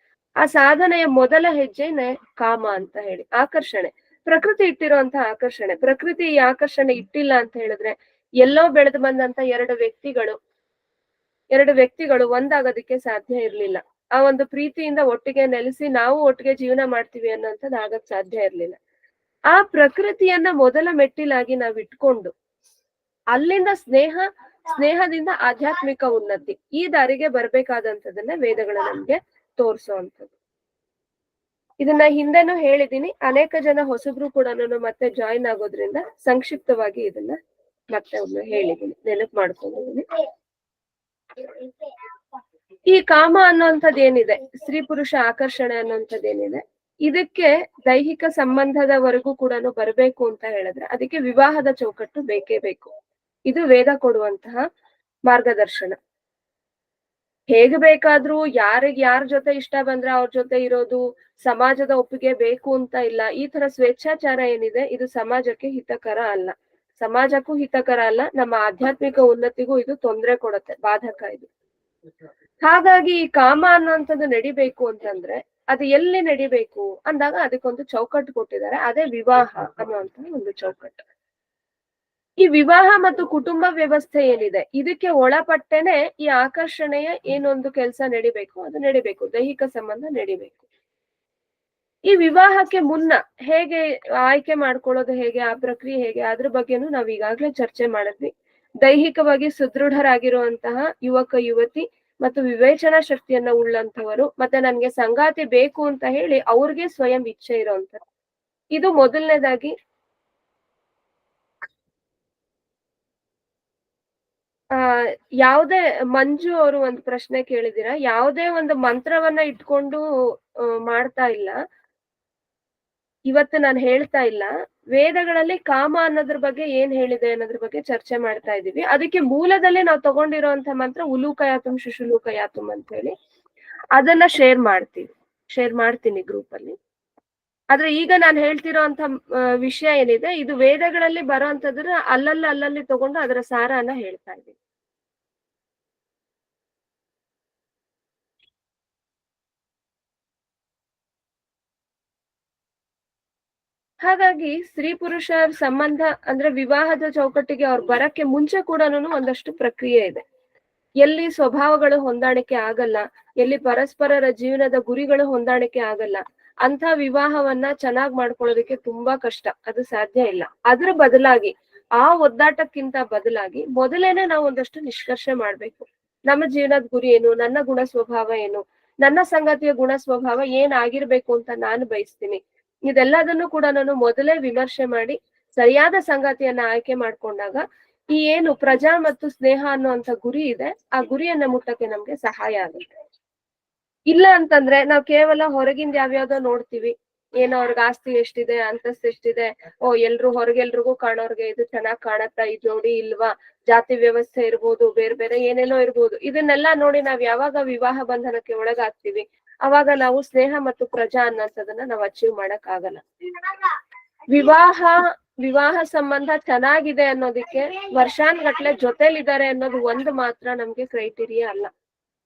ಆ ಸಾಧನೆಯ ಮೊದಲ ಹೆಜ್ಜೆನೆ ಕಾಮ ಅಂತ ಹೇಳಿ, ಆಕರ್ಷಣೆ. ಪ್ರಕೃತಿ ಇಟ್ಟಿರುವಂತ ಆಕರ್ಷಣೆ. ಪ್ರಕೃತಿ ಈ ಆಕರ್ಷಣೆ ಇಟ್ಟಿಲ್ಲ ಅಂತ ಹೇಳಿದ್ರೆ ಎಲ್ಲೋ ಬೆಳೆದು ಬಂದಂತ ಎರಡು ವ್ಯಕ್ತಿಗಳು ಒಂದಾಗೋದಕ್ಕೆ ಸಾಧ್ಯ ಇರ್ಲಿಲ್ಲ. ಆ ಒಂದು ಪ್ರೀತಿಯಿಂದ ಒಟ್ಟಿಗೆ ನೆಲೆಸಿ ನಾವು ಒಟ್ಟಿಗೆ ಜೀವನ ಮಾಡ್ತೀವಿ ಅನ್ನೋಂಥದ್ದು ಆಗಕ್ ಸಾಧ್ಯ ಇರ್ಲಿಲ್ಲ. ಆ ಪ್ರಕೃತಿಯನ್ನ ಮೊದಲ ಮೆಟ್ಟಿಲಾಗಿ ನಾವ್ ಇಟ್ಕೊಂಡು ಅಲ್ಲಿಂದ ಸ್ನೇಹದಿಂದ ಆಧ್ಯಾತ್ಮಿಕ ಉನ್ನತಿ, ಈ ದಾರಿಗೆ ಬರ್ಬೇಕಾದಂಥದನ್ನ ವೇದಗಳು ನಮ್ಗೆ ತೋರಿಸುವಂಥದ್ದು. ಇದನ್ನ ಹಿಂದೆನೂ ಹೇಳಿದೀನಿ, ಅನೇಕ ಜನ ಹೊಸಬ್ರು ಕೂಡ ಮತ್ತೆ ಜಾಯಿನ್ ಆಗೋದ್ರಿಂದ ಸಂಕ್ಷಿಪ್ತವಾಗಿ ಇದನ್ನ ಮತ್ತೆ ಒಮ್ಮೆ ಹೇಳಿದೀನಿ, ನೆನಪು ಮಾಡ್ಕೊಂಡಿದೀನಿ. ಈ ಕಾಮ ಅನ್ನುವಂಥದ್ದು ಏನಿದೆ, ಸ್ತ್ರೀ ಪುರುಷ ಆಕರ್ಷಣೆ ಅನ್ನುವಂಥದ್ದು ಏನಿದೆ, ಇದಕ್ಕೆ ದೈಹಿಕ ಸಂಬಂಧದವರೆಗೂ ಕೂಡ ಬರ್ಬೇಕು ಅಂತ ಹೇಳಿದ್ರೆ ಅದಕ್ಕೆ ವಿವಾಹದ ಚೌಕಟ್ಟು ಬೇಕೇ ಬೇಕು. ಇದು ವೇದ ಕೊಡುವಂತಹ ಮಾರ್ಗದರ್ಶನ. ಹೇಗೆ ಬೇಕಾದ್ರೂ ಯಾರ ಜೊತೆ ಇಷ್ಟ ಬಂದ್ರೆ ಅವ್ರ ಜೊತೆ ಇರೋದು, ಸಮಾಜದ ಒಪ್ಪಿಗೆ ಬೇಕು ಅಂತ ಇಲ್ಲ. ಈ ತರ ಸ್ವೇಚ್ಛಾಚಾರ ಏನಿದೆ ಇದು ಸಮಾಜಕ್ಕೆ ಹಿತಕರ ಅಲ್ಲ, ಸಮಾಜಕ್ಕೂ ಹಿತಕರ ಅಲ್ಲ, ನಮ್ಮ ಆಧ್ಯಾತ್ಮಿಕ ಉನ್ನತಿಗೂ ಇದು ತೊಂದರೆ ಕೊಡುತ್ತೆ, ಬಾಧಕ ಇದು. ಹಾಗಾಗಿ ಈ ಕಾಮ ಅನ್ನುವಂಥದ್ದು ನಡಿಬೇಕು ಅಂತಂದ್ರೆ ಅದು ಎಲ್ಲಿ ನಡಿಬೇಕು ಅಂದಾಗ ಅದಕ್ಕೊಂದು ಚೌಕಟ್ಟು ಕೊಟ್ಟಿದ್ದಾರೆ, ಅದೇ ವಿವಾಹ ಅನ್ನುವಂತ ಒಂದು ಚೌಕಟ್ಟು. ಈ ವಿವಾಹ ಮತ್ತು ಕುಟುಂಬ ವ್ಯವಸ್ಥೆ ಏನಿದೆ ಇದಕ್ಕೆ ಒಳಪಟ್ಟೆನೆ ಈ ಆಕರ್ಷಣೆಯ ಏನೊಂದು ಕೆಲಸ ನಡಿಬೇಕು, ಅದು ನಡಿಬೇಕು, ದೈಹಿಕ ಸಂಬಂಧ ನಡಿಬೇಕು. ಈ ವಿವಾಹಕ್ಕೆ ಮುನ್ನ ಹೇಗೆ ಆಯ್ಕೆ ಮಾಡ್ಕೊಳ್ಳೋದು, ಹೇಗೆ ಆ ಪ್ರಕ್ರಿಯೆ ಹೇಗೆ, ಅದ್ರ ಬಗ್ಗೆನೂ ನಾವ್ ಈಗಾಗ್ಲೇ ಚರ್ಚೆ ಮಾಡಿದ್ವಿ. ದೈಹಿಕವಾಗಿ ಸುದೃಢರಾಗಿರುವಂತಹ ಯುವಕ ಯುವತಿ ಮತ್ತು ವಿವೇಚನಾ ಶಕ್ತಿಯನ್ನ ಉಳ್ಳಂತವರು, ಮತ್ತೆ ನನ್ಗೆ ಸಂಗಾತಿ ಬೇಕು ಅಂತ ಹೇಳಿ ಅವ್ರಿಗೆ ಸ್ವಯಂ ಇಚ್ಛೆ ಇರೋಂತ, ಇದು ಮೊದಲನೇದಾಗಿ. ಯಾವುದೇ ಮಂಜು ಅವರು ಒಂದು ಪ್ರಶ್ನೆ ಕೇಳಿದೀರಾ, ಯಾವುದೇ ಒಂದು ಮಂತ್ರವನ್ನ ಇಟ್ಕೊಂಡು ಮಾಡ್ತಾ ಇಲ್ಲ. ಇವತ್ತು ನಾನು ಹೇಳ್ತಾ ಇಲ್ಲ. ವೇದಗಳಲ್ಲಿ ಕಾಮ ಅನ್ನೋದ್ರ ಬಗ್ಗೆ ಏನ್ ಹೇಳಿದೆ ಅನ್ನೋದ್ರ ಬಗ್ಗೆ ಚರ್ಚೆ ಮಾಡ್ತಾ ಇದೀವಿ. ಅದಕ್ಕೆ ಮೂಲದಲ್ಲಿ ನಾವು ತಗೊಂಡಿರುವಂತ ಮಂತ್ರ ಉಲೂಕಯಾತುಂ ಶುಶುಲೂಕಯಾತುಂ ಅಂತ ಹೇಳಿ ಅದನ್ನ ಶೇರ್ ಮಾಡ್ತೀನಿ ಗ್ರೂಪ್ ಅಲ್ಲಿ. ಆದ್ರೆ ಈಗ ನಾನು ಹೇಳ್ತಿರೋ ಅಂತ ವಿಷಯ ಏನಿದೆ, ಇದು ವೇದಗಳಲ್ಲಿ ಬರೋಂಥದ್ರ ಅಲ್ಲಲ್ಲಿ ತಗೊಂಡು ಅದರ ಸಾರನ ಹೇಳ್ತಾ ಇದ್ದೀನಿ. ಹಾಗಾಗಿ ಸ್ತ್ರೀ ಪುರುಷರ ಸಂಬಂಧ ಅಂದ್ರೆ ವಿವಾಹದ ಚೌಕಟ್ಟಿಗೆ ಅವ್ರು ಬರಕ್ಕೆ ಮುಂಚೆ ಕೂಡ ಒಂದಷ್ಟು ಪ್ರಕ್ರಿಯೆ ಇದೆ. ಎಲ್ಲಿ ಸ್ವಭಾವಗಳು ಹೊಂದಾಣಿಕೆ ಆಗಲ್ಲ, ಎಲ್ಲಿ ಪರಸ್ಪರರ ಜೀವನದ ಗುರಿಗಳು ಹೊಂದಾಣಿಕೆ ಆಗಲ್ಲ, ಅಂತ ವಿವಾಹವನ್ನ ಚೆನ್ನಾಗ್ ಮಾಡ್ಕೊಳ್ಳೋದಕ್ಕೆ ತುಂಬಾ ಕಷ್ಟ, ಅದು ಸಾಧ್ಯ ಇಲ್ಲ. ಅದ್ರ ಬದಲಾಗಿ ಆ ಒದ್ದಾಟಕ್ಕಿಂತ ಬದಲಾಗಿ ಮೊದಲೇನೆ ನಾವು ಒಂದಷ್ಟು ನಿಷ್ಕರ್ಷೆ ಮಾಡ್ಬೇಕು. ನಮ್ಮ ಜೀವನದ ಗುರಿ ಏನು, ನನ್ನ ಗುಣ ಸ್ವಭಾವ ಏನು, ನನ್ನ ಸಂಗತಿಯ ಗುಣ ಸ್ವಭಾವ ಏನಾಗಿರ್ಬೇಕು ಅಂತ ನಾನು ಬಯಸ್ತೀನಿ. ಇದೆಲ್ಲದನ್ನು ಕೂಡ ನಾನು ಮೊದಲೇ ವಿಮರ್ಶೆ ಮಾಡಿ ಸರಿಯಾದ ಸಂಗತಿಯನ್ನ ಆಯ್ಕೆ ಮಾಡ್ಕೊಂಡಾಗ ಈ ಏನು ಪ್ರಜಾ ಮತ್ತು ಸ್ನೇಹ ಅನ್ನುವಂತ ಗುರಿ ಇದೆ, ಆ ಗುರಿಯನ್ನ ಮುಟ್ಟಕ್ಕೆ ನಮ್ಗೆ ಸಹಾಯ ಆಗುತ್ತೆ. ಇಲ್ಲ ಅಂತಂದ್ರೆ ನಾವ್ ಕೇವಲ ಹೊರಗಿಂದ ಯಾವ್ಯಾವ್ದೋ ನೋಡ್ತೀವಿ, ಏನೋ ಅವ್ರಿಗೆ ಆಸ್ತಿ ಎಷ್ಟಿದೆ, ಅಂತಸ್ತು ಎಷ್ಟಿದೆ, ಎಲ್ರು ಹೊರಗೆಲ್ರಿಗೂ ಕಾಣೋರ್ಗೆ ಇದು ಚೆನ್ನಾಗ್ ಕಾಣತ್ತಾ, ಈ ಜೋಡಿ ಇಲ್ವಾ, ಜಾತಿ ವ್ಯವಸ್ಥೆ ಇರ್ಬೋದು, ಬೇರೆ ಏನೇನೋ ಇರ್ಬೋದು. ಇದನ್ನೆಲ್ಲ ನೋಡಿ ನಾವ್ ಯಾವಾಗ ವಿವಾಹ ಬಂಧನಕ್ಕೆ ಒಳಗಾಗ್ತೀವಿ, ಅವಾಗ ನಾವು ಸ್ನೇಹ ಮತ್ತು ಪ್ರಜಾ ಅನ್ನೋಂಥದನ್ನ ನಾವು ಅಚೀವ್ ಮಾಡಕ್ ಆಗಲ್ಲ. ವಿವಾಹ ಸಂಬಂಧ ಚೆನ್ನಾಗಿದೆ ಅನ್ನೋದಕ್ಕೆ ವರ್ಷಾನ್ಗಟ್ಲೆ ಜೊತೆಲಿದ್ದಾರೆ ಅನ್ನೋದು ಒಂದು ಮಾತ್ರ ನಮ್ಗೆ ಕ್ರೈಟೀರಿಯಾ ಅಲ್ಲ.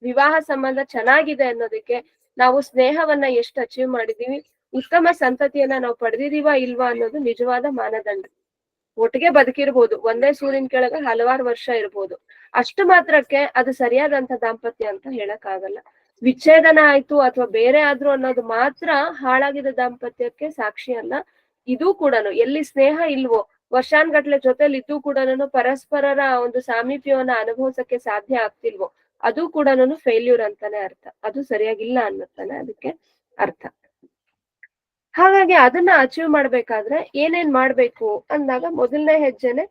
ವಿವಾಹ ಸಂಬಂಧ ಚೆನ್ನಾಗಿದೆ ಅನ್ನೋದಕ್ಕೆ ನಾವು ಸ್ನೇಹವನ್ನ ಎಷ್ಟು ಅಚೀವ್ ಮಾಡಿದೀವಿ, ಉತ್ತಮ ಸಂತತಿಯನ್ನ ನಾವು ಪಡೆದಿದೀವಾ ಇಲ್ವಾ ಅನ್ನೋದು ನಿಜವಾದ ಮಾನದಂಡ. ಒಟ್ಟಿಗೆ ಬದುಕಿರ್ಬೋದು, ಒಂದೇ ಸೂರಿನ ಕೆಳಗೆ ಹಲವಾರು ವರ್ಷ ಇರ್ಬೋದು, ಅಷ್ಟು ಮಾತ್ರಕ್ಕೆ ಅದು ಸರಿಯಾದಂತ ದಾಂಪತ್ಯ ಅಂತ ಹೇಳಕ್ ಆಗಲ್ಲ. ವಿಚ್ಛೇದನ ಆಯ್ತು ಅಥವಾ ಬೇರೆ ಆದ್ರೂ ಅನ್ನೋದು ಮಾತ್ರ ಹಾಳಾಗಿದ ದಾಂಪತ್ಯಕ್ಕೆ ಸಾಕ್ಷಿ ಅಲ್ಲ. ಇದು ಕೂಡ ಎಲ್ಲಿ ಸ್ನೇಹ ಇಲ್ವೋ, ವರ್ಷಾನ್ಗಟ್ಲೆ ಜೊತೆಲಿ ಇದ್ದು ಕೂಡ ಪರಸ್ಪರರ ಒಂದು ಸಾಮೀಪ್ಯವನ್ನ ಅನುಭವಿಸಕ್ಕೆ ಸಾಧ್ಯ ಆಗ್ತಿಲ್ವೋ, ಅದು ಕೂಡ ಫೇಲ್ಯೂರ್ ಅಂತಾನೆ ಅರ್ಥ, ಅದು ಸರಿಯಾಗಿಲ್ಲ ಅನ್ನುತ್ತಾನೆ ಅದಕ್ಕೆ ಅರ್ಥ. ಹಾಗಾಗಿ ಅದನ್ನ ಅಚೀವ್ ಮಾಡ್ಬೇಕಾದ್ರೆ ಏನೇನ್ ಮಾಡ್ಬೇಕು ಅಂದಾಗ ಮೊದಲನೇ ಹೆಜ್ಜೆನೆ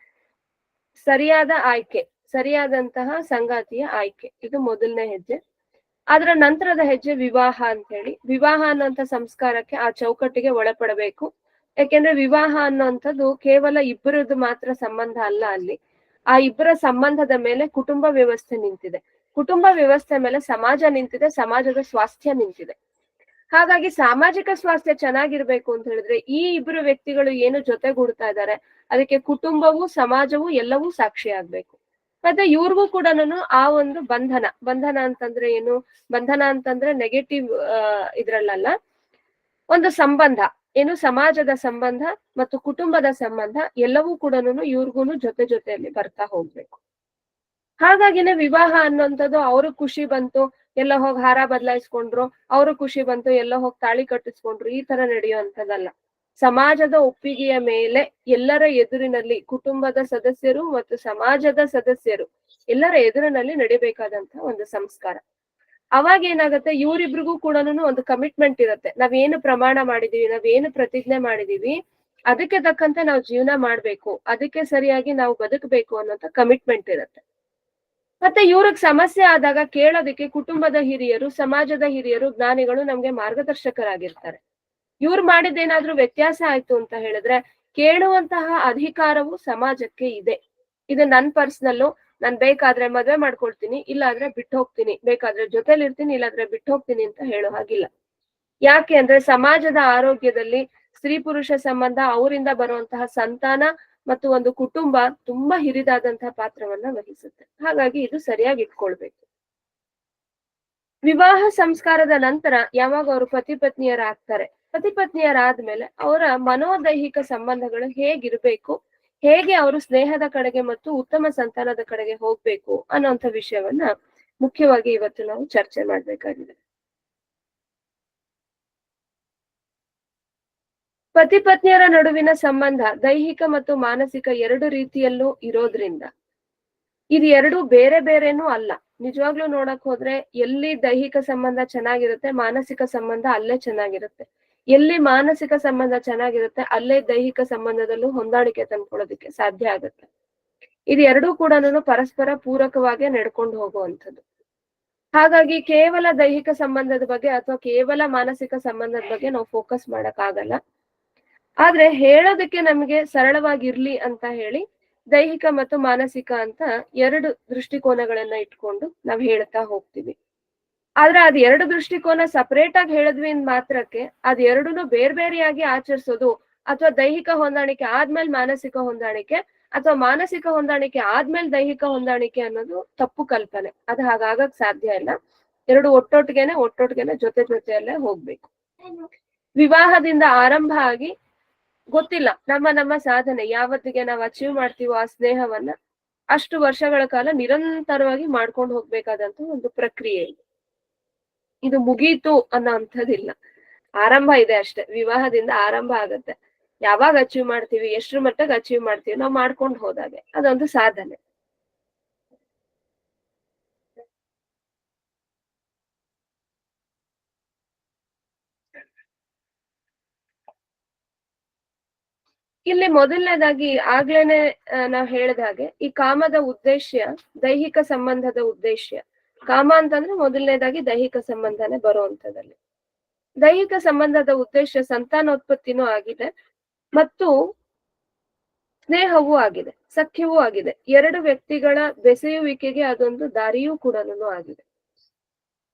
ಸರಿಯಾದ ಆಯ್ಕೆ, ಸರಿಯಾದಂತಹ ಸಂಗಾತಿಯ ಆಯ್ಕೆ, ಇದು ಮೊದಲನೇ ಹೆಜ್ಜೆ. ಅದರ ನಂತರದ ಹೆಜ್ಜೆ ವಿವಾಹ ಅಂತ ಹೇಳಿ. ವಿವಾಹ ಅನ್ನುವಂಥ ಸಂಸ್ಕಾರಕ್ಕೆ, ಆ ಚೌಕಟ್ಟಿಗೆ ಒಳಪಡಬೇಕು. ಯಾಕೆಂದ್ರೆ ವಿವಾಹ ಅನ್ನುವಂಥದ್ದು ಕೇವಲ ಇಬ್ಬರದ್ದು ಮಾತ್ರ ಸಂಬಂಧ ಅಲ್ಲ. ಅಲ್ಲಿ ಆ ಇಬ್ಬರ ಸಂಬಂಧದ ಮೇಲೆ ಕುಟುಂಬ ವ್ಯವಸ್ಥೆ ನಿಂತಿದೆ, ಕುಟುಂಬ ವ್ಯವಸ್ಥೆ ಮೇಲೆ ಸಮಾಜ ನಿಂತಿದೆ, ಸಮಾಜದ ಸ್ವಾಸ್ಥ್ಯ ನಿಂತಿದೆ. ಹಾಗಾಗಿ ಸಾಮಾಜಿಕ ಸ್ವಾಸ್ಥ್ಯ ಚೆನ್ನಾಗಿರ್ಬೇಕು ಅಂತ ಹೇಳಿದ್ರೆ ಈ ಇಬ್ಬರು ವ್ಯಕ್ತಿಗಳು ಏನು ಜೊತೆಗೂಡ್ತಾ ಇದ್ದಾರೆ, ಅದಕ್ಕೆ ಕುಟುಂಬವು ಸಮಾಜವು ಎಲ್ಲವೂ ಸಾಕ್ಷಿ ಆಗ್ಬೇಕು. ಮತ್ತೆ ಇವ್ರಿಗೂ ಕೂಡ ಆ ಒಂದು ಬಂಧನ ಅಂತಂದ್ರೆ ಏನು, ಬಂಧನ ಅಂತಂದ್ರೆ ನೆಗೆಟಿವ್ ಇದ್ರಲ್ಲ, ಒಂದು ಸಂಬಂಧ ಏನು, ಸಮಾಜದ ಸಂಬಂಧ ಮತ್ತು ಕುಟುಂಬದ ಸಂಬಂಧ ಎಲ್ಲವೂ ಕೂಡ ಇವ್ರಿಗೂನು ಜೊತೆಯಲ್ಲಿ ಬರ್ತಾ ಹೋಗ್ಬೇಕು. ಹಾಗಾಗಿನೇ ವಿವಾಹ ಅನ್ನುವಂಥದ್ದು ಅವ್ರು ಖುಷಿ ಬಂತು ಎಲ್ಲ ಹೋಗಿ ಹಾರ ಬದಲಾಯಿಸ್ಕೊಂಡ್ರು, ಅವ್ರು ಖುಷಿ ಬಂತು ಎಲ್ಲ ಹೋಗಿ ತಾಳಿ ಕಟ್ಟಿಸ್ಕೊಂಡ್ರು, ಈ ತರ ನಡೆಯುವಂಥದ್ದಲ್ಲ. ಸಮಾಜದ ಒಪ್ಪಿಗೆಯ ಮೇಲೆ ಎಲ್ಲರ ಎದುರಿನಲ್ಲಿ, ಕುಟುಂಬದ ಸದಸ್ಯರು ಮತ್ತು ಸಮಾಜದ ಸದಸ್ಯರು ಎಲ್ಲರ ಎದುರಿನಲ್ಲಿ ನಡಿಬೇಕಾದಂತ ಒಂದು ಸಂಸ್ಕಾರ. ಅವಾಗ ಏನಾಗತ್ತೆ, ಇವ್ರಿಬ್ರಿಗೂ ಕೂಡ ಒಂದು ಕಮಿಟ್ಮೆಂಟ್ ಇರುತ್ತೆ. ನಾವೇನು ಪ್ರಮಾಣ ಮಾಡಿದೀವಿ, ನಾವೇನು ಪ್ರತಿಜ್ಞೆ ಮಾಡಿದೀವಿ, ಅದಕ್ಕೆ ತಕ್ಕಂತೆ ನಾವು ಜೀವನ ಮಾಡ್ಬೇಕು, ಅದಕ್ಕೆ ಸರಿಯಾಗಿ ನಾವು ಬದುಕಬೇಕು ಅನ್ನೋಂಥ ಕಮಿಟ್ಮೆಂಟ್ ಇರುತ್ತೆ. ಮತ್ತೆ ಇವ್ರಿಗೆ ಸಮಸ್ಯೆ ಆದಾಗ ಕೇಳೋದಕ್ಕೆ ಕುಟುಂಬದ ಹಿರಿಯರು, ಸಮಾಜದ ಹಿರಿಯರು, ಜ್ಞಾನಿಗಳು ನಮ್ಗೆ ಮಾರ್ಗದರ್ಶಕರಾಗಿರ್ತಾರೆ. ಇವ್ರು ಮಾಡಿದ್ದೇನಾದ್ರೂ ವ್ಯತ್ಯಾಸ ಆಯ್ತು ಅಂತ ಹೇಳಿದ್ರೆ ಕೇಳುವಂತಹ ಅಧಿಕಾರವು ಸಮಾಜಕ್ಕೆ ಇದೆ. ಇದು ನನ್ ಪರ್ಸನಲ್ಲು, ನಾನ್ ಬೇಕಾದ್ರೆ ಮದ್ವೆ ಮಾಡ್ಕೊಳ್ತೀನಿ, ಇಲ್ಲಾಂದ್ರೆ ಬಿಟ್ಟು ಹೋಗ್ತೀನಿ, ಬೇಕಾದ್ರೆ ಜೊತೆಲಿ ಇರ್ತೀನಿ, ಇಲ್ಲಾಂದ್ರೆ ಬಿಟ್ಟು ಹೋಗ್ತೀನಿ ಅಂತ ಹೇಳೋ ಹಾಗಿಲ್ಲ. ಯಾಕೆ ಅಂದ್ರೆ ಸಮಾಜದ ಆರೋಗ್ಯದಲ್ಲಿ ಸ್ತ್ರೀ ಪುರುಷ ಸಂಬಂಧ, ಅವರಿಂದ ಬರುವಂತಹ ಸಂತಾನ ಮತ್ತು ಒಂದು ಕುಟುಂಬ ತುಂಬಾ ಹಿರಿದಾದಂತಹ ಪಾತ್ರವನ್ನ ವಹಿಸುತ್ತೆ. ಹಾಗಾಗಿ ಇದು ಸರಿಯಾಗಿ ಇಟ್ಕೊಳ್ಬೇಕು. ವಿವಾಹ ಸಂಸ್ಕಾರದ ನಂತರ ಯಾವಾಗ ಅವರು ಪತಿ ಪತ್ನಿಯರಾಗ್ತಾರೆ, ಪತಿ ಪತ್ನಿಯರಾದ್ಮೇಲೆ ಅವರ ಮನೋದೈಹಿಕ ಸಂಬಂಧಗಳು ಹೇಗಿರ್ಬೇಕು, ಹೇಗೆ ಅವರು ಸ್ನೇಹದ ಕಡೆಗೆ ಮತ್ತು ಉತ್ತಮ ಸಂತಾನದ ಕಡೆಗೆ ಹೋಗ್ಬೇಕು ಅನ್ನೋಂಥ ವಿಷಯವನ್ನ ಮುಖ್ಯವಾಗಿ ಇವತ್ತು ನಾವು ಚರ್ಚೆ ಮಾಡ್ಬೇಕಾಗಿದೆ. ಪತಿ ಪತ್ನಿಯರ ನಡುವಿನ ಸಂಬಂಧ ದೈಹಿಕ ಮತ್ತು ಮಾನಸಿಕ ಎರಡು ರೀತಿಯಲ್ಲೂ ಇರೋದ್ರಿಂದ ಇದು ಎರಡು ಬೇರೆ ಬೇರೆನೂ ಅಲ್ಲ. ನಿಜವಾಗ್ಲೂ ನೋಡಕ್ ಹೋದ್ರೆ ಎಲ್ಲಿ ದೈಹಿಕ ಸಂಬಂಧ ಚೆನ್ನಾಗಿರುತ್ತೆ, ಮಾನಸಿಕ ಸಂಬಂಧ ಅಲ್ಲೇ ಚೆನ್ನಾಗಿರುತ್ತೆ. ಎಲ್ಲಿ ಮಾನಸಿಕ ಸಂಬಂಧ ಚೆನ್ನಾಗಿರುತ್ತೆ, ಅಲ್ಲೇ ದೈಹಿಕ ಸಂಬಂಧದಲ್ಲೂ ಹೊಂದಾಣಿಕೆ ತಂದ್ಕೊಳ್ಳೋದಕ್ಕೆ ಸಾಧ್ಯ ಆಗುತ್ತೆ. ಇದು ಎರಡೂ ಕೂಡ ಪರಸ್ಪರ ಪೂರಕವಾಗಿ ನಡ್ಕೊಂಡು ಹೋಗುವಂಥದ್ದು. ಹಾಗಾಗಿ ಕೇವಲ ದೈಹಿಕ ಸಂಬಂಧದ ಬಗ್ಗೆ ಅಥವಾ ಕೇವಲ ಮಾನಸಿಕ ಸಂಬಂಧದ ಬಗ್ಗೆ ನಾವು ಫೋಕಸ್ ಮಾಡಕ್ ಆಗಲ್ಲ. ಆದ್ರೆ ಹೇಳೋದಕ್ಕೆ ನಮ್ಗೆ ಸರಳವಾಗಿರ್ಲಿ ಅಂತ ಹೇಳಿ ದೈಹಿಕ ಮತ್ತು ಮಾನಸಿಕ ಅಂತ ಎರಡು ದೃಷ್ಟಿಕೋನಗಳನ್ನ ಇಟ್ಕೊಂಡು ನಾವ್ ಹೇಳ್ತಾ ಹೋಗ್ತೀವಿ. ಆದ್ರೆ ಅದ್ ಎರಡು ದೃಷ್ಟಿಕೋನ ಸಪರೇಟ್ ಆಗಿ ಹೇಳಿದ್ವಿ ಮಾತ್ರಕ್ಕೆ ಅದ್ ಎರಡೂನು ಬೇರೆ ಬೇರೆಯಾಗಿ ಆಚರಿಸೋದು ಅಥವಾ ದೈಹಿಕ ಹೊಂದಾಣಿಕೆ ಆದ್ಮೇಲೆ ಮಾನಸಿಕ ಹೊಂದಾಣಿಕೆ ಅಥವಾ ಮಾನಸಿಕ ಹೊಂದಾಣಿಕೆ ಆದ್ಮೇಲೆ ದೈಹಿಕ ಹೊಂದಾಣಿಕೆ ಅನ್ನೋದು ತಪ್ಪು ಕಲ್ಪನೆ. ಅದು ಹಾಗಾಗಕ್ ಸಾಧ್ಯ ಇಲ್ಲ. ಎರಡು ಒಟ್ಟೊಟ್ಟಿಗೆನೆ ಜೊತೆ ಜೊತೆಯಲ್ಲೇ ಹೋಗ್ಬೇಕು. ವಿವಾಹದಿಂದ ಆರಂಭ ಆಗಿ ಗೊತ್ತಿಲ್ಲ ನಮ್ಮ ಸಾಧನೆ ಯಾವತ್ತಿಗೆ ನಾವು ಅಚೀವ್ ಮಾಡ್ತೀವೋ ಆ ಸ್ನೇಹವನ್ನ ಅಷ್ಟು ವರ್ಷಗಳ ಕಾಲ ನಿರಂತರವಾಗಿ ಮಾಡ್ಕೊಂಡು ಹೋಗ್ಬೇಕಾದಂತ ಒಂದು ಪ್ರಕ್ರಿಯೆ. ಇದು ಮುಗೀತು ಅನ್ನೋ ಅಂಥದ್ದಿಲ್ಲ. ಆರಂಭ ಇದೆ ಅಷ್ಟೇ. ವಿವಾಹದಿಂದ ಆರಂಭ ಆಗತ್ತೆ. ಯಾವಾಗ ಅಚೀವ್ ಮಾಡ್ತೀವಿ, ಎಷ್ಟ್ರ ಮಟ್ಟಿಗೆ ಅಚೀವ್ ಮಾಡ್ತೀವಿ ನಾವು ಮಾಡ್ಕೊಂಡು ಹೋದಾಗೆ ಅದೊಂದು ಸಾಧನೆ. ಇಲ್ಲಿ ಮೊದಲನೇದಾಗಿ ಆಗ್ಲೇನೆ ನಾವ್ ಹೇಳಿದ ಹಾಗೆ ಈ ಕಾಮದ ಉದ್ದೇಶ ದೈಹಿಕ ಸಂಬಂಧದ ಉದ್ದೇಶ. ಕಾಮ ಅಂತಂದ್ರೆ ಮೊದಲನೇದಾಗಿ ದೈಹಿಕ ಸಂಬಂಧನೇ ಬರುವಂತದಲ್ಲಿ. ದೈಹಿಕ ಸಂಬಂಧದ ಉದ್ದೇಶ ಸಂತಾನೋತ್ಪತ್ತಿನೂ ಆಗಿದೆ ಮತ್ತು ಸ್ನೇಹವೂ ಆಗಿದೆ, ಸಖ್ಯವೂ ಆಗಿದೆ. ಎರಡು ವ್ಯಕ್ತಿಗಳ ಬೆಸೆಯುವಿಕೆಗೆ ಅದೊಂದು ದಾರಿಯೂ ಕೂಡ ಆಗಿದೆ.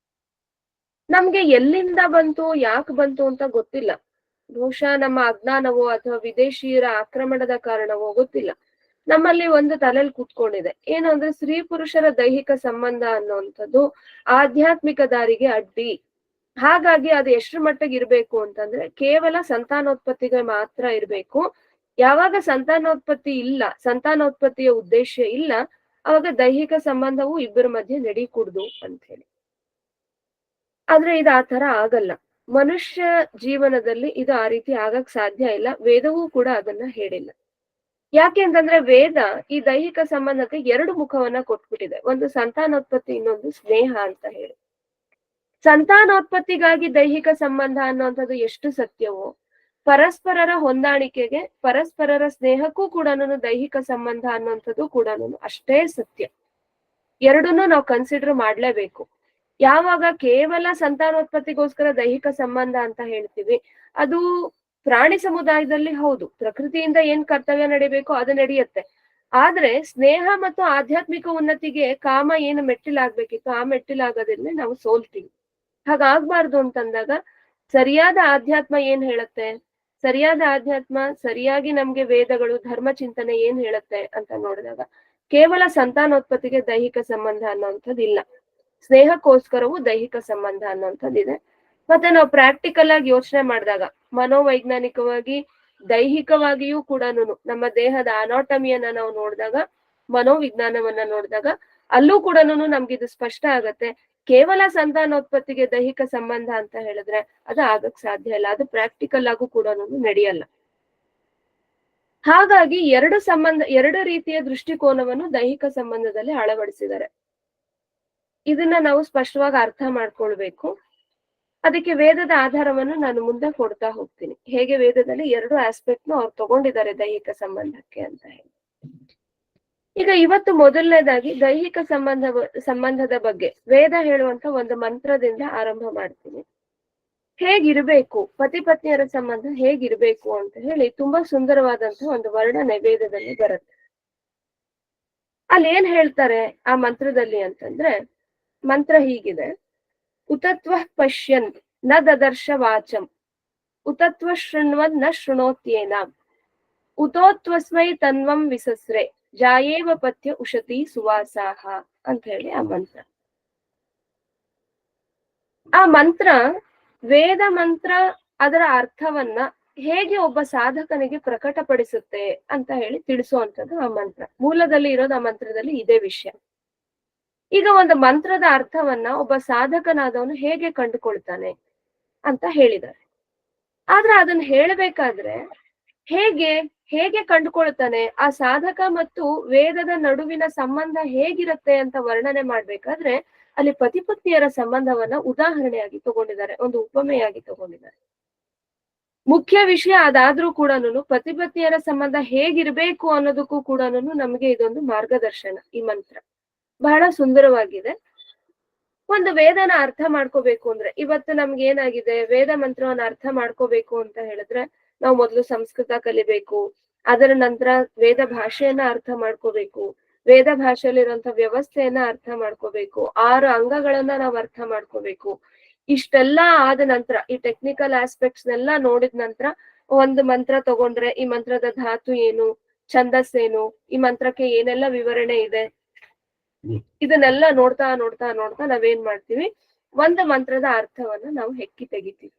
ನಮ್ಗೆ ಎಲ್ಲಿಂದ ಬಂತು ಯಾಕೆ ಬಂತು ಅಂತ ಗೊತ್ತಿಲ್ಲ. ಬಹುಶಃ ನಮ್ಮ ಅಜ್ಞಾನವೋ ಅಥವಾ ವಿದೇಶಿಯರ ಆಕ್ರಮಣದ ಕಾರಣವೋ ಗೊತ್ತಿಲ್ಲ. ನಮ್ಮಲ್ಲಿ ಒಂದು ತಲೆಯಲ್ಲಿ ಕೂತ್ಕೊಂಡಿದೆ. ಏನು ಅಂದ್ರೆ ಸ್ತ್ರೀ ಪುರುಷರ ದೈಹಿಕ ಸಂಬಂಧ ಅನ್ನುವಂಥದ್ದು ಆಧ್ಯಾತ್ಮಿಕ ದಾರಿಗೆ ಅಡ್ಡಿ. ಹಾಗಾಗಿ ಅದು ಎಷ್ಟ್ರ ಮಟ್ಟಿಗೆ ಇರ್ಬೇಕು ಅಂತಂದ್ರೆ ಕೇವಲ ಸಂತಾನೋತ್ಪತ್ತಿಗೆ ಮಾತ್ರ ಇರ್ಬೇಕು. ಯಾವಾಗ ಸಂತಾನೋತ್ಪತ್ತಿ ಇಲ್ಲ, ಸಂತಾನೋತ್ಪತ್ತಿಯ ಉದ್ದೇಶ ಇಲ್ಲ, ಅವಾಗ ದೈಹಿಕ ಸಂಬಂಧವು ಇಬ್ಬರ ಮಧ್ಯೆ ನಡೀಕೂಡ್ದು ಅಂತ ಹೇಳಿ. ಆದ್ರೆ ಇದು ಆ ತರ ಆಗಲ್ಲ. ಮನುಷ್ಯ ಜೀವನದಲ್ಲಿ ಇದು ಆ ರೀತಿ ಆಗಕ್ ಸಾಧ್ಯ ಇಲ್ಲ. ವೇದವೂ ಕೂಡ ಅದನ್ನ ಹೇಳಿಲ್ಲ. ಯಾಕೆ ಅಂತಂದ್ರೆ ವೇದ ಈ ದೈಹಿಕ ಸಂಬಂಧಕ್ಕೆ ಎರಡು ಮುಖವನ್ನ ಕೊಟ್ಬಿಟ್ಟಿದೆ. ಒಂದು ಸಂತಾನೋತ್ಪತ್ತಿ, ಇನ್ನೊಂದು ಸ್ನೇಹ ಅಂತ ಹೇಳಿ. ಸಂತಾನೋತ್ಪತ್ತಿಗಾಗಿ ದೈಹಿಕ ಸಂಬಂಧ ಅನ್ನುವಂಥದ್ದು ಎಷ್ಟು ಸತ್ಯವೋ, ಪರಸ್ಪರರ ಹೊಂದಾಣಿಕೆಗೆ ಪರಸ್ಪರರ ಸ್ನೇಹಕ್ಕೂ ಕೂಡ ದೈಹಿಕ ಸಂಬಂಧ ಅನ್ನುವಂಥದ್ದು ಕೂಡ ಅಷ್ಟೇ ಸತ್ಯ. ಎರಡನ್ನೂ ನಾವು ಕನ್ಸಿಡರ್ ಮಾಡ್ಲೇಬೇಕು. ಯಾವಾಗ ಕೇವಲ ಸಂತಾನೋತ್ಪತ್ತಿಗೋಸ್ಕರ ದೈಹಿಕ ಸಂಬಂಧ ಅಂತ ಹೇಳ್ತೀವಿ, ಅದು ಪ್ರಾಣಿ ಸಮುದಾಯದಲ್ಲಿ ಹೌದು, ಪ್ರಕೃತಿಯಿಂದ ಏನ್ ಕರ್ತವ್ಯ ನಡಿಬೇಕೋ ಅದು ನಡೆಯುತ್ತೆ. ಆದ್ರೆ ಸ್ನೇಹ ಮತ್ತು ಆಧ್ಯಾತ್ಮಿಕ ಉನ್ನತಿಗೆ ಕಾಮ ಏನು ಮೆಟ್ಟಿಲಾಗ್ಬೇಕಿತ್ತು ಆ ಮೆಟ್ಟಿಲಾಗೋದ್ರಿಂದ ನಾವು ಸೋಲ್ತೀವಿ. ಹಾಗಾಗ್ಬಾರ್ದು ಅಂತಂದಾಗ ಸರಿಯಾದ ಆಧ್ಯಾತ್ಮ ಏನ್ ಹೇಳುತ್ತೆ, ಸರಿಯಾದ ಆಧ್ಯಾತ್ಮ ಸರಿಯಾಗಿ ನಮ್ಗೆ ವೇದಗಳು ಧರ್ಮ ಚಿಂತನೆ ಏನ್ ಹೇಳುತ್ತೆ ಅಂತ ನೋಡಿದಾಗ ಕೇವಲ ಸಂತಾನೋತ್ಪತ್ತಿಗೆ ದೈಹಿಕ ಸಂಬಂಧ ಅನ್ನೋಂಥದ್ದು ಇಲ್ಲ. ಸ್ನೇಹಕ್ಕೋಸ್ಕರವೂ ದೈಹಿಕ ಸಂಬಂಧ ಅನ್ನೋಂಥದ್ದಿದೆ. ಮತ್ತೆ ನಾವು ಪ್ರಾಕ್ಟಿಕಲ್ ಆಗಿ ಯೋಚನೆ ಮಾಡಿದಾಗ ಮನೋವೈಜ್ಞಾನಿಕವಾಗಿ ದೈಹಿಕವಾಗಿಯೂ ಕೂಡ ನಮ್ಮ ದೇಹದ ಅನಾಟಮಿಯನ್ನ ನಾವು ನೋಡಿದಾಗ, ಮನೋವಿಜ್ಞಾನವನ್ನ ನೋಡಿದಾಗ ಅಲ್ಲೂ ಕೂಡ ನಮ್ಗೆ ಇದು ಸ್ಪಷ್ಟ ಆಗತ್ತೆ. ಕೇವಲ ಸಂತಾನೋತ್ಪತ್ತಿಗೆ ದೈಹಿಕ ಸಂಬಂಧ ಅಂತ ಹೇಳಿದ್ರೆ ಅದು ಆಗಕ್ ಸಾಧ್ಯ ಇಲ್ಲ. ಅದು ಪ್ರಾಕ್ಟಿಕಲ್ ಆಗು ಕೂಡ ನಡೆಯಲ್ಲ. ಹಾಗಾಗಿ ಎರಡು ರೀತಿಯ ದೃಷ್ಟಿಕೋನವನ್ನು ದೈಹಿಕ ಸಂಬಂಧದಲ್ಲಿ ಅಳವಡಿಸಿದ್ದಾರೆ. ಇದನ್ನ ನಾವು ಸ್ಪಷ್ಟವಾಗಿ ಅರ್ಥ ಮಾಡ್ಕೊಳ್ಬೇಕು. ಅದಕ್ಕೆ ವೇದದ ಆಧಾರವನ್ನು ನಾನು ಮುಂದೆ ಕೊಡ್ತಾ ಹೋಗ್ತೀನಿ. ಹೇಗೆ ವೇದದಲ್ಲಿ ಎರಡು ಆಸ್ಪೆಕ್ಟ್ನು ಅವ್ರು ತಗೊಂಡಿದ್ದಾರೆ ದೈಹಿಕ ಸಂಬಂಧಕ್ಕೆ ಅಂತ ಹೇಳಿ. ಈಗ ಇವತ್ತು ಮೊದಲನೇದಾಗಿ ದೈಹಿಕ ಸಂಬಂಧದ ಬಗ್ಗೆ ವೇದ ಹೇಳುವಂತ ಒಂದು ಮಂತ್ರದಿಂದ ಆರಂಭ ಮಾಡ್ತೀನಿ. ಹೇಗಿರ್ಬೇಕು, ಪತಿ ಪತ್ನಿಯರ ಸಂಬಂಧ ಹೇಗಿರ್ಬೇಕು ಅಂತ ಹೇಳಿ ತುಂಬಾ ಸುಂದರವಾದಂತಹ ಒಂದು ವರ್ಣನೆ ವೇದದಲ್ಲಿ ಬರುತ್ತೆ. ಅಲ್ಲಿ ಏನ್ ಹೇಳ್ತಾರೆ ಆ ಮಂತ್ರದಲ್ಲಿ ಅಂತಂದ್ರೆ, ಮಂತ್ರ ಹೀಗಿದೆ: ಉತತ್ವ ಪಶ್ಯನ್ ನ ದದರ್ಶ ವಾಚಂ, ಉತತ್ವ ಶೃಣ್ವನ್ ನ ಶೃಣೋತ್ಯೇನ, ಉತೋತ್ವಸ್ಮೈ ತನ್ವಂ ವಿಸಸ್ರೆ, ಜಾಯೇವ ಪಥ್ಯ ಉಷತಿ ಸುವಾಸಾಹ ಅಂತ ಹೇಳಿ ಆ ಮಂತ್ರ. ಆ ಮಂತ್ರ ವೇದ ಮಂತ್ರ ಅದರ ಅರ್ಥವನ್ನ ಹೇಗೆ ಒಬ್ಬ ಸಾಧಕನಿಗೆ ಪ್ರಕಟಪಡಿಸುತ್ತೆ ಅಂತ ಹೇಳಿ ತಿಳಿಸುವಂಥದ್ದು ಆ ಮಂತ್ರ. ಮೂಲದಲ್ಲಿ ಇರೋದು ಆ ಮಂತ್ರದಲ್ಲಿ ಇದೇ ವಿಷಯ. ಈಗ ಒಂದು ಮಂತ್ರದ ಅರ್ಥವನ್ನ ಒಬ್ಬ ಸಾಧಕನಾದವನು ಹೇಗೆ ಕಂಡುಕೊಳ್ತಾನೆ ಅಂತ ಹೇಳಿದ್ದಾರೆ. ಆದ್ರೆ ಅದನ್ನ ಹೇಳಬೇಕಾದ್ರೆ ಹೇಗೆ ಕಂಡುಕೊಳ್ತಾನೆ, ಆ ಸಾಧಕ ಮತ್ತು ವೇದದ ನಡುವಿನ ಸಂಬಂಧ ಹೇಗಿರುತ್ತೆ ಅಂತ ವರ್ಣನೆ ಮಾಡ್ಬೇಕಾದ್ರೆ ಅಲ್ಲಿ ಪತಿಪತ್ನಿಯರ ಸಂಬಂಧವನ್ನ ಉದಾಹರಣೆಯಾಗಿ ತಗೊಂಡಿದ್ದಾರೆ, ಒಂದು ಉಪಮೆಯಾಗಿ ತಗೊಂಡಿದ್ದಾರೆ. ಮುಖ್ಯ ವಿಷಯ ಅದಾದ್ರೂ ಕೂಡ ಪತಿಪತ್ನಿಯರ ಸಂಬಂಧ ಹೇಗಿರ್ಬೇಕು ಅನ್ನೋದಕ್ಕೂ ಕೂಡ ನಮಗೆ ಇದೊಂದು ಮಾರ್ಗದರ್ಶನ. ಈ ಮಂತ್ರ ಬಹಳ ಸುಂದರವಾಗಿದೆ. ಒಂದು ವೇದನ ಅರ್ಥ ಮಾಡ್ಕೋಬೇಕು ಅಂದ್ರೆ, ಇವತ್ತು ನಮ್ಗೆ ಏನಾಗಿದೆ, ವೇದ ಮಂತ್ರವನ್ನ ಅರ್ಥ ಮಾಡ್ಕೋಬೇಕು ಅಂತ ಹೇಳಿದ್ರೆ ನಾವು ಮೊದಲು ಸಂಸ್ಕೃತ ಕಲಿಬೇಕು, ಅದರ ನಂತರ ವೇದ ಭಾಷೆಯನ್ನ ಅರ್ಥ ಮಾಡ್ಕೋಬೇಕು, ವೇದ ಭಾಷೆಯಲ್ಲಿರುವಂತ ವ್ಯವಸ್ಥೆಯನ್ನ ಅರ್ಥ ಮಾಡ್ಕೋಬೇಕು, 6 ಅಂಗಗಳನ್ನ ನಾವು ಅರ್ಥ ಮಾಡ್ಕೋಬೇಕು. ಇಷ್ಟೆಲ್ಲಾ ಆದ ನಂತರ ಈ ಟೆಕ್ನಿಕಲ್ ಆಸ್ಪೆಕ್ಟ್ಸ್ ನೆಲ್ಲ ನೋಡಿದ ನಂತರ ಒಂದು ಮಂತ್ರ ತಗೊಂಡ್ರೆ ಈ ಮಂತ್ರದ ಧಾತು ಏನು, ಛಂದಸ್ ಏನು, ಈ ಮಂತ್ರಕ್ಕೆ ಏನೆಲ್ಲ ವಿವರಣೆ ಇದೆ, ಇದನ್ನೆಲ್ಲ ನೋಡ್ತಾ ನೋಡ್ತಾ ನೋಡ್ತಾ ನಾವೇನ್ ಮಾಡ್ತೀವಿ, ಒಂದು ಮಂತ್ರದ ಅರ್ಥವನ್ನ ನಾವು ಹೆಕ್ಕಿ ತೆಗಿತೀವಿ.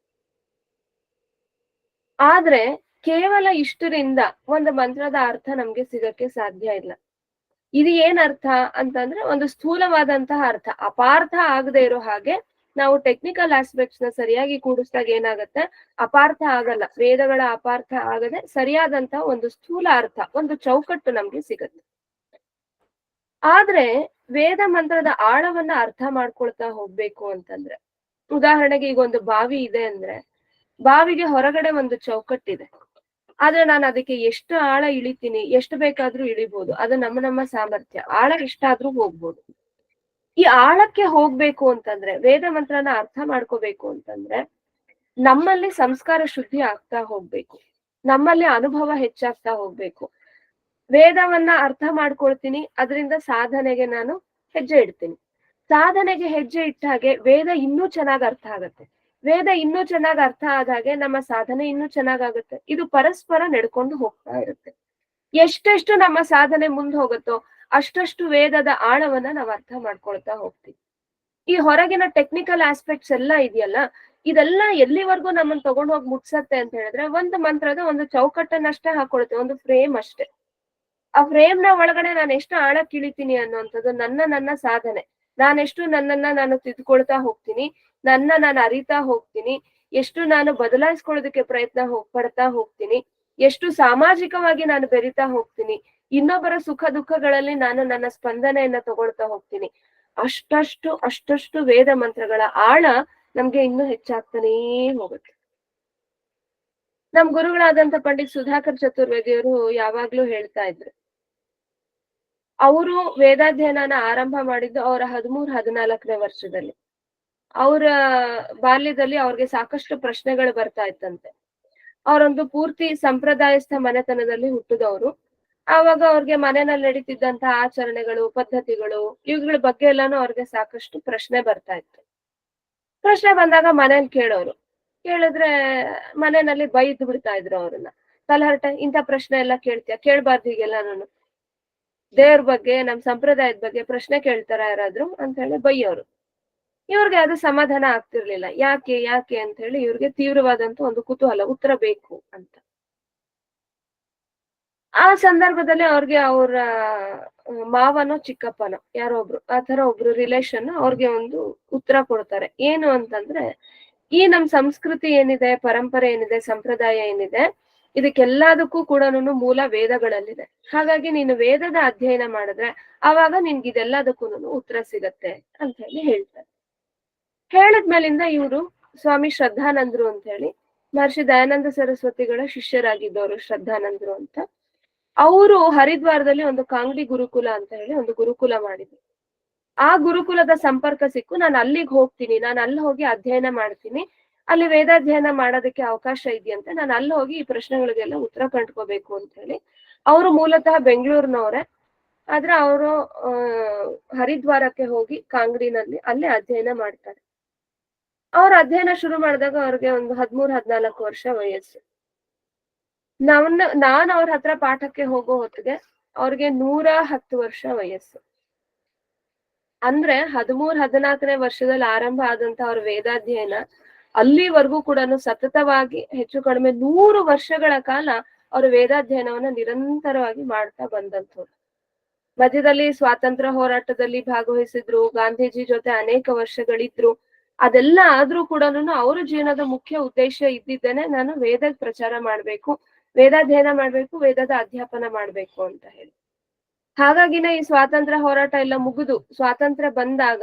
ಆದ್ರೆ ಕೇವಲ ಇಷ್ಟರಿಂದ ಒಂದು ಮಂತ್ರದ ಅರ್ಥ ನಮ್ಗೆ ಸಿಗಕ್ಕೆ ಸಾಧ್ಯ ಇಲ್ಲ. ಇದು ಏನ್ ಅರ್ಥ ಅಂತಂದ್ರೆ ಒಂದು ಸ್ಥೂಲವಾದಂತಹ ಅರ್ಥ, ಅಪಾರ್ಥ ಆಗದೆ ಇರೋ ಹಾಗೆ ನಾವು ಟೆಕ್ನಿಕಲ್ ಆಸ್ಪೆಕ್ಟ್ಸ್ ನ ಸರಿಯಾಗಿ ಕೂಡಿಸಿದಾಗ ಏನಾಗತ್ತೆ, ಅಪಾರ್ಥ ಆಗಲ್ಲ, ವೇದಗಳ ಅಪಾರ್ಥ ಆಗದೆ ಸರಿಯಾದಂತಹ ಒಂದು ಸ್ಥೂಲ ಅರ್ಥ, ಒಂದು ಚೌಕಟ್ಟು ನಮ್ಗೆ ಸಿಗತ್ತೆ. ಆದ್ರೆ ವೇದ ಮಂತ್ರದ ಆಳವನ್ನ ಅರ್ಥ ಮಾಡ್ಕೊಳ್ತಾ ಹೋಗ್ಬೇಕು ಅಂತಂದ್ರೆ, ಉದಾಹರಣೆಗೆ ಈಗ ಒಂದು ಬಾವಿ ಇದೆ ಅಂದ್ರೆ ಬಾವಿಗೆ ಹೊರಗಡೆ ಒಂದು ಚೌಕಟ್ಟಿದೆ, ಆದ್ರೆ ನಾನು ಅದಕ್ಕೆ ಎಷ್ಟು ಆಳ ಇಳಿತೀನಿ, ಎಷ್ಟು ಬೇಕಾದ್ರೂ ಇಳಿಬಹುದು, ಅದು ನಮ್ಮ ಸಾಮರ್ಥ್ಯ, ಆಳ ಎಷ್ಟಾದ್ರೂ ಹೋಗ್ಬೋದು. ಈ ಆಳಕ್ಕೆ ಹೋಗ್ಬೇಕು ಅಂತಂದ್ರೆ, ವೇದ ಮಂತ್ರನ ಅರ್ಥ ಮಾಡ್ಕೋಬೇಕು ಅಂತಂದ್ರೆ ನಮ್ಮಲ್ಲಿ ಸಂಸ್ಕಾರ ಶುದ್ಧಿ ಆಗ್ತಾ ಹೋಗ್ಬೇಕು, ನಮ್ಮಲ್ಲಿ ಅನುಭವ ಹೆಚ್ಚಾಗ್ತಾ ಹೋಗ್ಬೇಕು. ವೇದವನ್ನ ಅರ್ಥ ಮಾಡ್ಕೊಳ್ತೀನಿ, ಅದರಿಂದ ಸಾಧನೆಗೆ ನಾನು ಹೆಜ್ಜೆ ಇಡ್ತೀನಿ. ಸಾಧನೆಗೆ ಹೆಜ್ಜೆ ಇಟ್ಟ ಹಾಗೆ ವೇದ ಇನ್ನೂ ಚೆನ್ನಾಗಿ ಅರ್ಥ ಆಗತ್ತೆ, ವೇದ ಇನ್ನೂ ಚೆನ್ನಾಗಿ ಅರ್ಥ ಆದ ಹಾಗೆ ನಮ್ಮ ಸಾಧನೆ ಇನ್ನೂ ಚೆನ್ನಾಗಾಗುತ್ತೆ. ಇದು ಪರಸ್ಪರ ನಡ್ಕೊಂಡು ಹೋಗ್ತಾ ಇರುತ್ತೆ. ಎಷ್ಟೆಷ್ಟು ನಮ್ಮ ಸಾಧನೆ ಮುಂದೆ ಹೋಗುತ್ತೋ ಅಷ್ಟಷ್ಟು ವೇದದ ಆಳವನ್ನ ನಾವು ಅರ್ಥ ಮಾಡ್ಕೊಳ್ತಾ ಹೋಗ್ತೀವಿ. ಈ ಹೊರಗಿನ ಟೆಕ್ನಿಕಲ್ ಆಸ್ಪೆಕ್ಟ್ಸ್ ಎಲ್ಲ ಇದೆಯಲ್ಲ, ಇದೆಲ್ಲ ಎಲ್ಲಿವರೆಗೂ ನಮ್ಮನ್ನ ತಗೊಂಡು ಹೋಗಿ ಮುಟ್ಸತ್ತೆ ಅಂತ ಹೇಳಿದ್ರೆ, ಒಂದು ಮಂತ್ರದ ಒಂದು ಚೌಕಟ್ಟನ್ನಷ್ಟೇ ಹಾಕೊಳುತ್ತೆ, ಒಂದು ಫ್ರೇಮ್ ಅಷ್ಟೇ. ಆ ಫ್ರೇಮ್ ನ ಒಳಗಡೆ ನಾನು ಎಷ್ಟು ಆಳಕ್ಕೆ ಇಳಿತೀನಿ ಅನ್ನುವಂಥದ್ದು ನನ್ನ ಸಾಧನೆ, ನಾನೆಷ್ಟು ನನ್ನನ್ನ ನಾನು ತಿದ್ಕೊಳ್ತಾ ಹೋಗ್ತೀನಿ, ನಾನು ಅರಿತಾ ಹೋಗ್ತೀನಿ, ಎಷ್ಟು ನಾನು ಬದಲಾಯಿಸ್ಕೊಳ್ಳೋದಕ್ಕೆ ಪ್ರಯತ್ನ ಪಡ್ತಾ ಹೋಗ್ತೀನಿ, ಎಷ್ಟು ಸಾಮಾಜಿಕವಾಗಿ ನಾನು ಬೆರಿತಾ ಹೋಗ್ತೀನಿ, ಇನ್ನೊಬ್ಬರ ಸುಖ ದುಃಖಗಳಲ್ಲಿ ನಾನು ನನ್ನ ಸ್ಪಂದನೆಯನ್ನ ತಗೊಳ್ತಾ ಹೋಗ್ತೀನಿ. ಅಷ್ಟಷ್ಟು ವೇದ ಮಂತ್ರಗಳ ಆಳ ನಮ್ಗೆ ಇನ್ನೂ ಹೆಚ್ಚಾಗ್ತಾನೇ ಹೋಗುತ್ತೆ. ನಮ್ ಗುರುಗಳಾದಂತ ಪಂಡಿತ್ ಸುಧಾಕರ್ ಚತುರ್ವೇದಿಯವರು ಯಾವಾಗ್ಲೂ ಹೇಳ್ತಾ ಇದ್ರು, ಅವರು ವೇದಾಧ್ಯಯನನ ಆರಂಭ ಮಾಡಿದ್ದು ಅವರ 13-14ನೇ ವರ್ಷದಲ್ಲಿ. ಅವರ ಬಾಲ್ಯದಲ್ಲಿ ಅವ್ರಿಗೆ ಸಾಕಷ್ಟು ಪ್ರಶ್ನೆಗಳು ಬರ್ತಾ ಇತ್ತಂತೆ. ಅವರೊಂದು ಪೂರ್ತಿ ಸಂಪ್ರದಾಯಸ್ಥ ಮನೆತನದಲ್ಲಿ ಹುಟ್ಟಿದವರು. ಆವಾಗ ಅವ್ರಿಗೆ ಮನೆಯಲ್ಲಿ ನಡೀತಿದ್ದಂತಹ ಆಚರಣೆಗಳು, ಪದ್ಧತಿಗಳು, ಇವುಗಳ ಬಗ್ಗೆ ಎಲ್ಲಾನು ಅವ್ರಿಗೆ ಸಾಕಷ್ಟು ಪ್ರಶ್ನೆ ಬರ್ತಾ ಇತ್ತು. ಪ್ರಶ್ನೆ ಬಂದಾಗ ಮನೇಲಿ ಕೇಳಿದ್ರೆ ಮನೆಯಲ್ಲಿ ಬೈದು ಬಿಡ್ತಾ ಇದ್ರು ಅವ್ರನ್ನ. ತಲಹರಟೆ, ಇಂಥ ಪ್ರಶ್ನೆ ಎಲ್ಲ ಕೇಳ್ತೀಯ, ಕೇಳ್ಬಾರ್ದು ಹೀಗೆಲ್ಲಾನು, ದೇವ್ರ ಬಗ್ಗೆ ನಮ್ ಸಂಪ್ರದಾಯದ ಬಗ್ಗೆ ಪ್ರಶ್ನೆ ಕೇಳ್ತಾರ ಯಾರಾದ್ರು ಅಂತ ಹೇಳಿ ಬೈಯೋರು. ಇವ್ರಿಗೆ ಅದು ಸಮಾಧಾನ ಆಗ್ತಿರ್ಲಿಲ್ಲ. ಯಾಕೆ ಅಂತ ಹೇಳಿ ಇವ್ರಿಗೆ ತೀವ್ರವಾದಂತ ಒಂದು ಕುತೂಹಲ, ಉತ್ತರ ಬೇಕು ಅಂತ. ಆ ಸಂದರ್ಭದಲ್ಲಿ ಅವ್ರಿಗೆ ಅವ್ರ ಮಾವನೋ ಚಿಕ್ಕಪ್ಪನೋ ಯಾರೋ ಒಬ್ರು, ಆ ತರ ಒಬ್ರು ರಿಲೇಷನ್ ಅವ್ರಿಗೆ ಒಂದು ಉತ್ತರ ಕೊಡ್ತಾರೆ. ಏನು ಅಂತಂದ್ರೆ, ಈ ನಮ್ ಸಂಸ್ಕೃತಿ ಏನಿದೆ, ಪರಂಪರೆ ಏನಿದೆ, ಸಂಪ್ರದಾಯ ಏನಿದೆ, ಇದಕ್ಕೆಲ್ಲದಕ್ಕೂ ಕೂಡ ಮೂಲ ವೇದಗಳಲ್ಲಿದೆ. ಹಾಗಾಗಿ ನೀನು ವೇದದ ಅಧ್ಯಯನ ಮಾಡಿದ್ರೆ ಆವಾಗ ನಿನ್ಗೆ ಇದೆಲ್ಲದಕ್ಕೂ ಉತ್ತರ ಸಿಗತ್ತೆ ಅಂತ ಹೇಳಿ ಹೇಳ್ತಾರೆ. ಹೇಳಿದ್ಮೇಲಿಂದ ಇವರು ಸ್ವಾಮಿ ಶ್ರದ್ಧಾನಂದ್ರು ಅಂತ ಹೇಳಿ ಮಹರ್ಷಿ ದಯಾನಂದ ಸರಸ್ವತಿಗಳ ಶಿಷ್ಯರಾಗಿದ್ದವರು, ಶ್ರದ್ಧಾನಂದ್ರು ಅಂತ. ಅವರು ಹರಿದ್ವಾರದಲ್ಲಿ ಒಂದು ಕಾಂಗಡಿ ಗುರುಕುಲ ಅಂತ ಹೇಳಿ ಒಂದು ಗುರುಕುಲ ಮಾಡಿದ್ರು. ಆ ಗುರುಕುಲದ ಸಂಪರ್ಕ ಸಿಕ್ಕು ನಾನು ಅಲ್ಲಿಗೆ ಹೋಗ್ತೀನಿ, ನಾನು ಅಲ್ಲಿ ಹೋಗಿ ಅಧ್ಯಯನ ಮಾಡ್ತೀನಿ, ಅಲ್ಲಿ ವೇದಾಧ್ಯಯನ ಮಾಡೋದಕ್ಕೆ ಅವಕಾಶ ಇದೆಯಂತೆ, ನಾನು ಅಲ್ಲಿ ಹೋಗಿ ಈ ಪ್ರಶ್ನೆಗಳಿಗೆಲ್ಲ ಉತ್ತರ ಕಂಡ್ಕೋಬೇಕು ಅಂತ ಹೇಳಿ. ಅವರು ಮೂಲತಃ ಬೆಂಗಳೂರಿನವರೇ, ಆದ್ರೆ ಅವರು ಹರಿದ್ವಾರಕ್ಕೆ ಹೋಗಿ ಕಾಂಗಡಿನಲ್ಲಿ ಅಲ್ಲೇ ಅಧ್ಯಯನ ಮಾಡ್ತಾರೆ. ಅವ್ರ ಅಧ್ಯಯನ ಶುರು ಮಾಡಿದಾಗ ಅವ್ರಿಗೆ ಒಂದು 13-14 ವರ್ಷ ವಯಸ್ಸು. ನಾನು ಅವ್ರ ಹತ್ರ ಪಾಠಕ್ಕೆ ಹೋಗೋ ಹೊತ್ತಿಗೆ ಅವ್ರಿಗೆ 110 ವರ್ಷ ವಯಸ್ಸು. ಅಂದ್ರೆ 13-14ನೇ ವರ್ಷದಲ್ಲಿ ಆರಂಭ ಆದಂತ ಅವ್ರ ವೇದಾಧ್ಯಯನ ಅಲ್ಲಿವರೆಗೂ ಕೂಡ ಸತತವಾಗಿ ಹೆಚ್ಚು ಕಡಿಮೆ 100 ವರ್ಷಗಳ ಕಾಲ ಅವರು ವೇದಾಧ್ಯಯನವನ್ನ ನಿರಂತರವಾಗಿ ಮಾಡ್ತಾ ಬಂದಂಥವ್ರು. ಮಧ್ಯದಲ್ಲಿ ಸ್ವಾತಂತ್ರ್ಯ ಹೋರಾಟದಲ್ಲಿ ಭಾಗವಹಿಸಿದ್ರು, ಗಾಂಧೀಜಿ ಜೊತೆ ಅನೇಕ ವರ್ಷಗಳಿದ್ರು. ಅದೆಲ್ಲ ಆದ್ರೂ ಕೂಡ ಅವರ ಜೀವನದ ಮುಖ್ಯ ಉದ್ದೇಶ ಇದ್ದಿದ್ದೇನೆ, ನಾನು ವೇದ ಪ್ರಚಾರ ಮಾಡ್ಬೇಕು, ವೇದಾಧ್ಯಯನ ಮಾಡ್ಬೇಕು, ವೇದದ ಅಧ್ಯಾಪನ ಮಾಡ್ಬೇಕು ಅಂತ ಹೇಳಿ. ಹಾಗಾಗಿನೇ ಈ ಸ್ವಾತಂತ್ರ್ಯ ಹೋರಾಟ ಎಲ್ಲ ಮುಗಿದು ಸ್ವಾತಂತ್ರ್ಯ ಬಂದಾಗ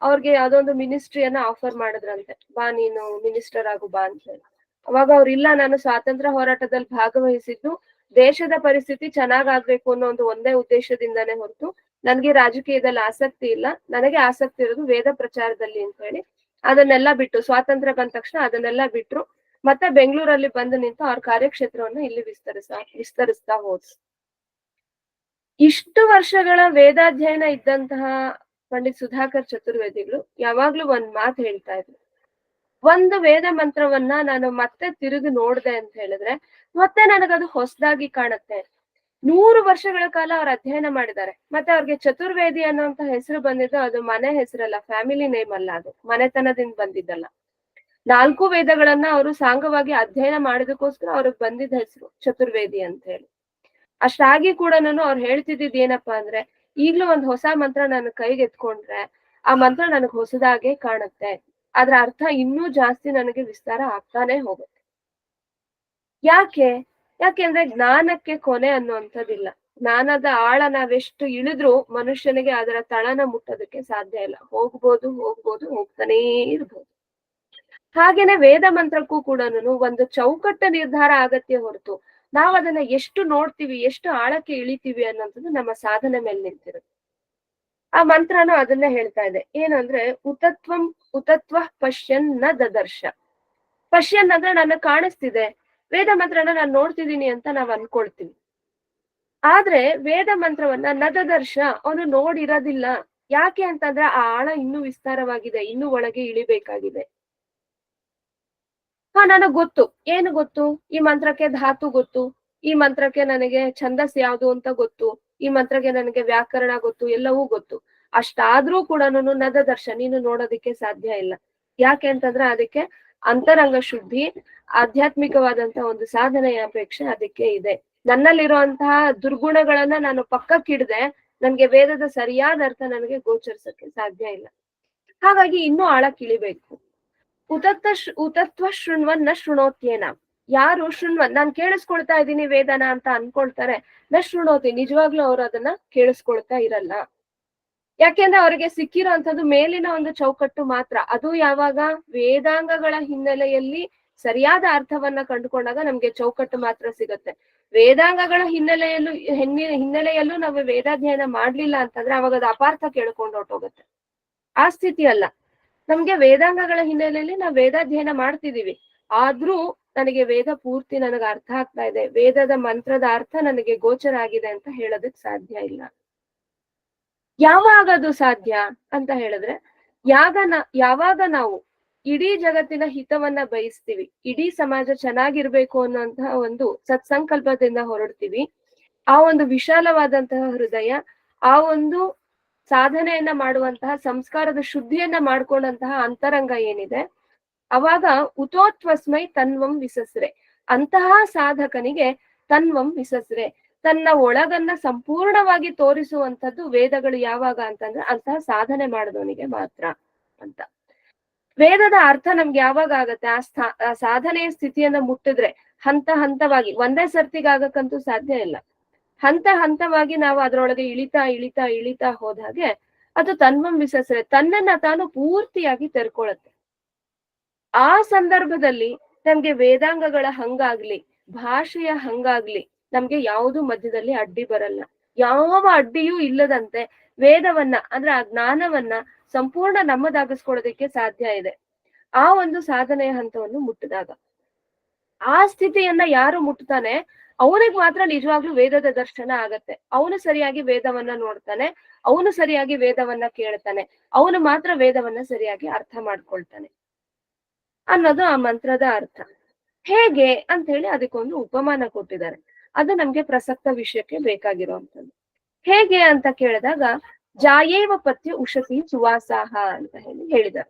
ಅವ್ರಿಗೆ ಯಾವ್ದೊಂದು ಮಿನಿಸ್ಟ್ರಿಯನ್ನ ಆಫರ್ ಮಾಡಿದ್ರಂತೆ, ಬಾ ನೀನು ಮಿನಿಸ್ಟರ್ ಆಗು ಬಾ ಅಂತ ಹೇಳಿ. ಅವಾಗ ಅವ್ರಿಲ್ಲ, ನಾನು ಸ್ವಾತಂತ್ರ್ಯ ಹೋರಾಟದಲ್ಲಿ ಭಾಗವಹಿಸಿದ್ದು ದೇಶದ ಪರಿಸ್ಥಿತಿ ಚೆನ್ನಾಗಾಗ್ಬೇಕು ಅನ್ನೋ ಒಂದೇ ಉದ್ದೇಶದಿಂದಾನೇ ಹೊರತು ನನ್ಗೆ ರಾಜಕೀಯದಲ್ಲಿ ಆಸಕ್ತಿ ಇಲ್ಲ, ನನಗೆ ಆಸಕ್ತಿ ಇರೋದು ವೇದ ಪ್ರಚಾರದಲ್ಲಿ ಅಂತ ಹೇಳಿ ಅದನ್ನೆಲ್ಲ ಬಿಟ್ಟು, ಸ್ವಾತಂತ್ರ್ಯ ಬಂದ ತಕ್ಷಣ ಅದನ್ನೆಲ್ಲ ಬಿಟ್ರು. ಮತ್ತೆ ಬೆಂಗಳೂರಲ್ಲಿ ಬಂದು ನಿಂತು ಅವ್ರ ಕಾರ್ಯಕ್ಷೇತ್ರವನ್ನು ಇಲ್ಲಿ ವಿಸ್ತರಿಸ್ತಾ ಹೋದ್ರು. ಇಷ್ಟು ವರ್ಷಗಳ ವೇದಾಧ್ಯಯನ ಇದ್ದಂತಹ ಪಂಡಿತ್ ಸುಧಾಕರ್ ಚತುರ್ವೇದಿಗಳು ಯಾವಾಗ್ಲೂ ಒಂದ್ ಮಾತು ಹೇಳ್ತಾ ಇದ್ರು, ಒಂದು ವೇದ ಮಂತ್ರವನ್ನ ನಾನು ಮತ್ತೆ ತಿರುಗಿ ನೋಡ್ದೆ ಅಂತ ಹೇಳಿದ್ರೆ ಮತ್ತೆ ನನಗದು ಹೊಸದಾಗಿ ಕಾಣುತ್ತೆ. 100 ವರ್ಷಗಳ ಕಾಲ ಅವ್ರು ಅಧ್ಯಯನ ಮಾಡಿದ್ದಾರೆ. ಮತ್ತೆ ಅವ್ರಿಗೆ ಚತುರ್ವೇದಿ ಅನ್ನುವಂತ ಹೆಸರು ಬಂದಿದ್ದು ಅದು ಮನೆ ಹೆಸರಲ್ಲ, ಫ್ಯಾಮಿಲಿ ನೇಮ್ ಅಲ್ಲ, ಅದು ಮನೆತನದಿಂದ ಬಂದಿದ್ದಲ್ಲ. 4 ವೇದಗಳನ್ನ ಅವರು ಸಾಂಗವಾಗಿ ಅಧ್ಯಯನ ಮಾಡಿದಕ್ಕೋಸ್ಕರ ಅವ್ರಿಗೆ ಬಂದಿದ್ದ ಹೆಸರು ಚತುರ್ವೇದಿ ಅಂತ ಹೇಳಿ. ಅಷ್ಟಾಗಿ ಕೂಡ ಅವ್ರು ಹೇಳ್ತಿದ್ದಿದ್ ಏನಪ್ಪಾ ಅಂದ್ರೆ, ಈಗ್ಲೂ ಒಂದ್ ಹೊಸ ಮಂತ್ರ ನನ್ನ ಕೈಗೆ ಎತ್ಕೊಂಡ್ರೆ ಆ ಮಂತ್ರ ನನಗ್ ಹೊಸದಾಗೆ ಕಾಣುತ್ತೆ, ಅದ್ರ ಅರ್ಥ ಇನ್ನೂ ಜಾಸ್ತಿ ನನಗೆ ವಿಸ್ತಾರ ಆಗ್ತಾನೆ ಹೋಗುತ್ತೆ. ಯಾಕೆಂದ್ರೆ ಜ್ಞಾನಕ್ಕೆ ಕೊನೆ ಅನ್ನುವಂಥದ್ದಿಲ್ಲ. ಜ್ಞಾನದ ಆಳ ನಾವೆಷ್ಟು ಇಳಿದ್ರೂ ಮನುಷ್ಯನಿಗೆ ಅದರ ತಳನ ಮುಟ್ಟೋದಕ್ಕೆ ಸಾಧ್ಯ ಇಲ್ಲ. ಹೋಗ್ಬೋದು ಹೋಗ್ತಾನೇ ಇರ್ಬೋದು. ಹಾಗೇನೆ ವೇದ ಮಂತ್ರಕ್ಕೂ ಕೂಡ ಒಂದು ಚೌಕಟ್ಟ ನಿರ್ಧಾರ ಆಗತ್ತೆ ಹೊರತು ನಾವ್ ಅದನ್ನ ಎಷ್ಟು ನೋಡ್ತೀವಿ, ಎಷ್ಟು ಆಳಕ್ಕೆ ಇಳಿತೀವಿ ಅನ್ನೋಂಥದ್ದು ನಮ್ಮ ಸಾಧನೆ ಮೇಲೆ ನಿಂತಿರುತ್ತೆ. ಆ ಮಂತ್ರನು ಅದನ್ನೇ ಹೇಳ್ತಾ ಇದೆ. ಏನಂದ್ರೆ ಉತತ್ವ ಪಶ್ಯನ್ ನ ದದರ್ಶ. ಪಶ್ಯನ್ ಅಂದ್ರೆ ನನಗ್ ಕಾಣಿಸ್ತಿದೆ, ವೇದ ಮಂತ್ರನ ನಾನು ನೋಡ್ತಿದ್ದೀನಿ ಅಂತ ನಾವ್ ಅನ್ಕೊಳ್ತೀವಿ. ಆದ್ರೆ ವೇದ ಮಂತ್ರವನ್ನ ನದದರ್ಶ ಅವನು ನೋಡಿರೋದಿಲ್ಲ. ಯಾಕೆ ಅಂತಂದ್ರೆ ಆ ಆಳ ಇನ್ನೂ ವಿಸ್ತಾರವಾಗಿದೆ, ಇನ್ನೂ ಒಳಗೆ ಇಳಿಬೇಕಾಗಿದೆ. ನನಗ್ ಗೊತ್ತು, ಏನು ಗೊತ್ತು, ಈ ಮಂತ್ರಕ್ಕೆ ಧಾತು ಗೊತ್ತು, ಈ ಮಂತ್ರಕ್ಕೆ ನನಗೆ ಛಂದಸ್ ಯಾವುದು ಅಂತ ಗೊತ್ತು, ಈ ಮಂತ್ರಕ್ಕೆ ನನಗೆ ವ್ಯಾಕರಣ ಗೊತ್ತು, ಎಲ್ಲವೂ ಗೊತ್ತು. ಅಷ್ಟಾದ್ರೂ ಕೂಡ ನದದರ್ಶ ನೀನು ನೋಡೋದಿಕ್ಕೆ ಸಾಧ್ಯ ಇಲ್ಲ. ಯಾಕೆ ಅಂತಂದ್ರೆ ಅದಕ್ಕೆ ಅಂತರಂಗ ಶುದ್ಧಿ, ಆಧ್ಯಾತ್ಮಿಕವಾದಂತ ಒಂದು ಸಾಧನೆಯ ಅಪೇಕ್ಷೆ ಅದಕ್ಕೆ ಇದೆ. ನನ್ನಲ್ಲಿರುವಂತಹ ದುರ್ಗುಣಗಳನ್ನ ನಾನು ಪಕ್ಕಕ್ಕಿಡದೆ ನನ್ಗೆ ವೇದದ ಸರಿಯಾದ ಅರ್ಥ ನನಗೆ ಗೋಚರಿಸಕ್ಕೆ ಸಾಧ್ಯ ಇಲ್ಲ. ಹಾಗಾಗಿ ಇನ್ನೂ ಆಳಕ್ಕಿಳಿಬೇಕು. ಉತತ್ವ ಶೃಣ್ವನ್ ನ ಶೃಣೋತ್ಯೇನ. ಯಾರು ಶೃಣ್ವನ್, ನಾನ್ ಕೇಳಿಸ್ಕೊಳ್ತಾ ಇದ್ದೀನಿ ವೇದನ ಅಂತ ಅನ್ಕೊಳ್ತಾರೆ, ನ ಶೃಣೋತಿ, ನಿಜವಾಗ್ಲೂ ಅವ್ರು ಅದನ್ನ ಕೇಳಿಸ್ಕೊಳ್ತಾ ಇರಲ್ಲ. ಯಾಕೆಂದ್ರೆ ಅವ್ರಿಗೆ ಸಿಕ್ಕಿರೋ ಅಂತದ್ದು ಮೇಲಿನ ಒಂದು ಚೌಕಟ್ಟು ಮಾತ್ರ. ಅದು ಯಾವಾಗ ವೇದಾಂಗಗಳ ಹಿನ್ನೆಲೆಯಲ್ಲಿ ಸರಿಯಾದ ಅರ್ಥವನ್ನ ಕಂಡುಕೊಂಡಾಗ ನಮ್ಗೆ ಚೌಕಟ್ಟು ಮಾತ್ರ ಸಿಗತ್ತೆ. ವೇದಾಂಗಗಳ ಹಿನ್ನೆಲೆಯಲ್ಲೂ ನಾವು ವೇದಾಧ್ಯಯನ ಮಾಡ್ಲಿಲ್ಲ ಅಂತಂದ್ರೆ ಅವಾಗ ಅದು ಅಪಾರ್ಥ ಕೇಳ್ಕೊಂಡು ಹೊರಟೋಗತ್ತೆ. ಆ ಸ್ಥಿತಿ ಅಲ್ಲ. ನಮ್ಗೆ ವೇದಾಂಗಗಳ ಹಿನ್ನೆಲೆಯಲ್ಲಿ ನಾವು ವೇದಾಧ್ಯಯನ ಮಾಡ್ತಿದೀವಿ, ಆದ್ರೂ ನನಗೆ ವೇದ ಪೂರ್ತಿ ನನಗೆ ಅರ್ಥ ಆಗ್ತಾ ಇದೆ, ವೇದದ ಮಂತ್ರದ ಅರ್ಥ ನನಗೆ ಗೋಚರ ಆಗಿದೆ ಅಂತ ಹೇಳೋದಕ್ ಸಾಧ್ಯ ಇಲ್ಲ. ಯಾವಾಗ ಅದು ಸಾಧ್ಯ ಅಂತ ಹೇಳಿದ್ರೆ, ಯಾವಾಗ ನಾವು ಇಡೀ ಜಗತ್ತಿನ ಹಿತವನ್ನ ಬಯಸ್ತೀವಿ, ಇಡೀ ಸಮಾಜ ಚೆನ್ನಾಗಿರ್ಬೇಕು ಅನ್ನುವಂತಹ ಒಂದು ಸತ್ಸಂಕಲ್ಪದಿಂದ ಹೊರಡ್ತೀವಿ, ಆ ಒಂದು ವಿಶಾಲವಾದಂತಹ ಹೃದಯ, ಆ ಒಂದು ಸಾಧನೆಯನ್ನ ಮಾಡುವಂತಹ ಸಂಸ್ಕಾರದ ಶುದ್ಧಿಯನ್ನ ಮಾಡ್ಕೊಂಡಂತಹ ಅಂತರಂಗ ಏನಿದೆ, ಅವಾಗ ಉತೋತ್ವಸ್ಮೈ ತನ್ವಂ ವಿಸಸ್ರೆ, ಅಂತಹ ಸಾಧಕನಿಗೆ ತನ್ವಂ ವಿಸಸ್ರೆ, ತನ್ನ ಒಳಗನ್ನ ಸಂಪೂರ್ಣವಾಗಿ ತೋರಿಸುವಂತದ್ದು ವೇದಗಳು ಯಾವಾಗ ಅಂತಂದ್ರೆ ಅಂತಹ ಸಾಧನೆ ಮಾಡಿದವನಿಗೆ ಮಾತ್ರ ಅಂತ. ವೇದದ ಅರ್ಥ ನಮ್ಗೆ ಯಾವಾಗ ಆಗತ್ತೆ, ಆ ಸಾಧನೆಯ ಸ್ಥಿತಿಯನ್ನ ಮುಟ್ಟಿದ್ರೆ ಹಂತ ಹಂತವಾಗಿ, ಒಂದೇ ಸರ್ತಿಗಾಗಕ್ಕಂತೂ ಸಾಧ್ಯ ಇಲ್ಲ. ಹಂತ ಹಂತವಾಗಿ ನಾವು ಅದರೊಳಗೆ ಇಳಿತಾ ಹೋದ ಹಾಗೆ ಅದು ತನ್ವಂ ವಿಸಸ್ರೆ, ತನ್ನನ್ನ ತಾನು ಪೂರ್ತಿಯಾಗಿ ತೆರ್ಕೊಳ್ಳುತ್ತೆ. ಆ ಸಂದರ್ಭದಲ್ಲಿ ನಮ್ಗೆ ವೇದಾಂಗಗಳ ಹಂಗಾಗ್ಲಿ, ಭಾಷೆಯ ಹಂಗಾಗ್ಲಿ ನಮ್ಗೆ ಯಾವುದು ಮಧ್ಯದಲ್ಲಿ ಅಡ್ಡಿ ಬರಲ್ಲ. ಯಾವ ಅಡ್ಡಿಯೂ ಇಲ್ಲದಂತೆ ವೇದವನ್ನ ಅಂದ್ರೆ ಆ ಜ್ಞಾನವನ್ನ ಸಂಪೂರ್ಣ ನಮ್ಮದಾಗಿಸ್ಕೊಳ್ಳೋದಕ್ಕೆ ಸಾಧ್ಯ ಇದೆ, ಆ ಒಂದು ಸಾಧನೆಯ ಹಂತವನ್ನು ಮುಟ್ಟಿದಾಗ. ಆ ಸ್ಥಿತಿಯನ್ನ ಯಾರು ಮುಟ್ತಾನೆ ಅವನಿಗೆ ಮಾತ್ರ ನಿಜವಾಗ್ಲೂ ವೇದದ ದರ್ಶನ ಆಗತ್ತೆ. ಅವನು ಸರಿಯಾಗಿ ವೇದವನ್ನ ನೋಡ್ತಾನೆ, ಅವನು ಸರಿಯಾಗಿ ವೇದವನ್ನ ಕೇಳ್ತಾನೆ, ಅವನು ಮಾತ್ರ ವೇದವನ್ನ ಸರಿಯಾಗಿ ಅರ್ಥ ಮಾಡ್ಕೊಳ್ತಾನೆ ಅನ್ನೋದು ಆ ಮಂತ್ರದ ಅರ್ಥ. ಹೇಗೆ ಅಂತ ಹೇಳಿ ಅದಕ್ಕೊಂದು ಉಪಮಾನ ಕೊಟ್ಟಿದ್ದಾರೆ. ಅದು ನಮ್ಗೆ ಪ್ರಸಕ್ತ ವಿಷಯಕ್ಕೆ ಬೇಕಾಗಿರುವಂತದ್ದು. ಹೇಗೆ ಅಂತ ಕೇಳಿದಾಗ ಜಾಯೇವ ಪತ್ಯ ಉಷತಿ ಸುವಾಸಾಹ ಅಂತ ಹೇಳಿದ್ದಾರೆ.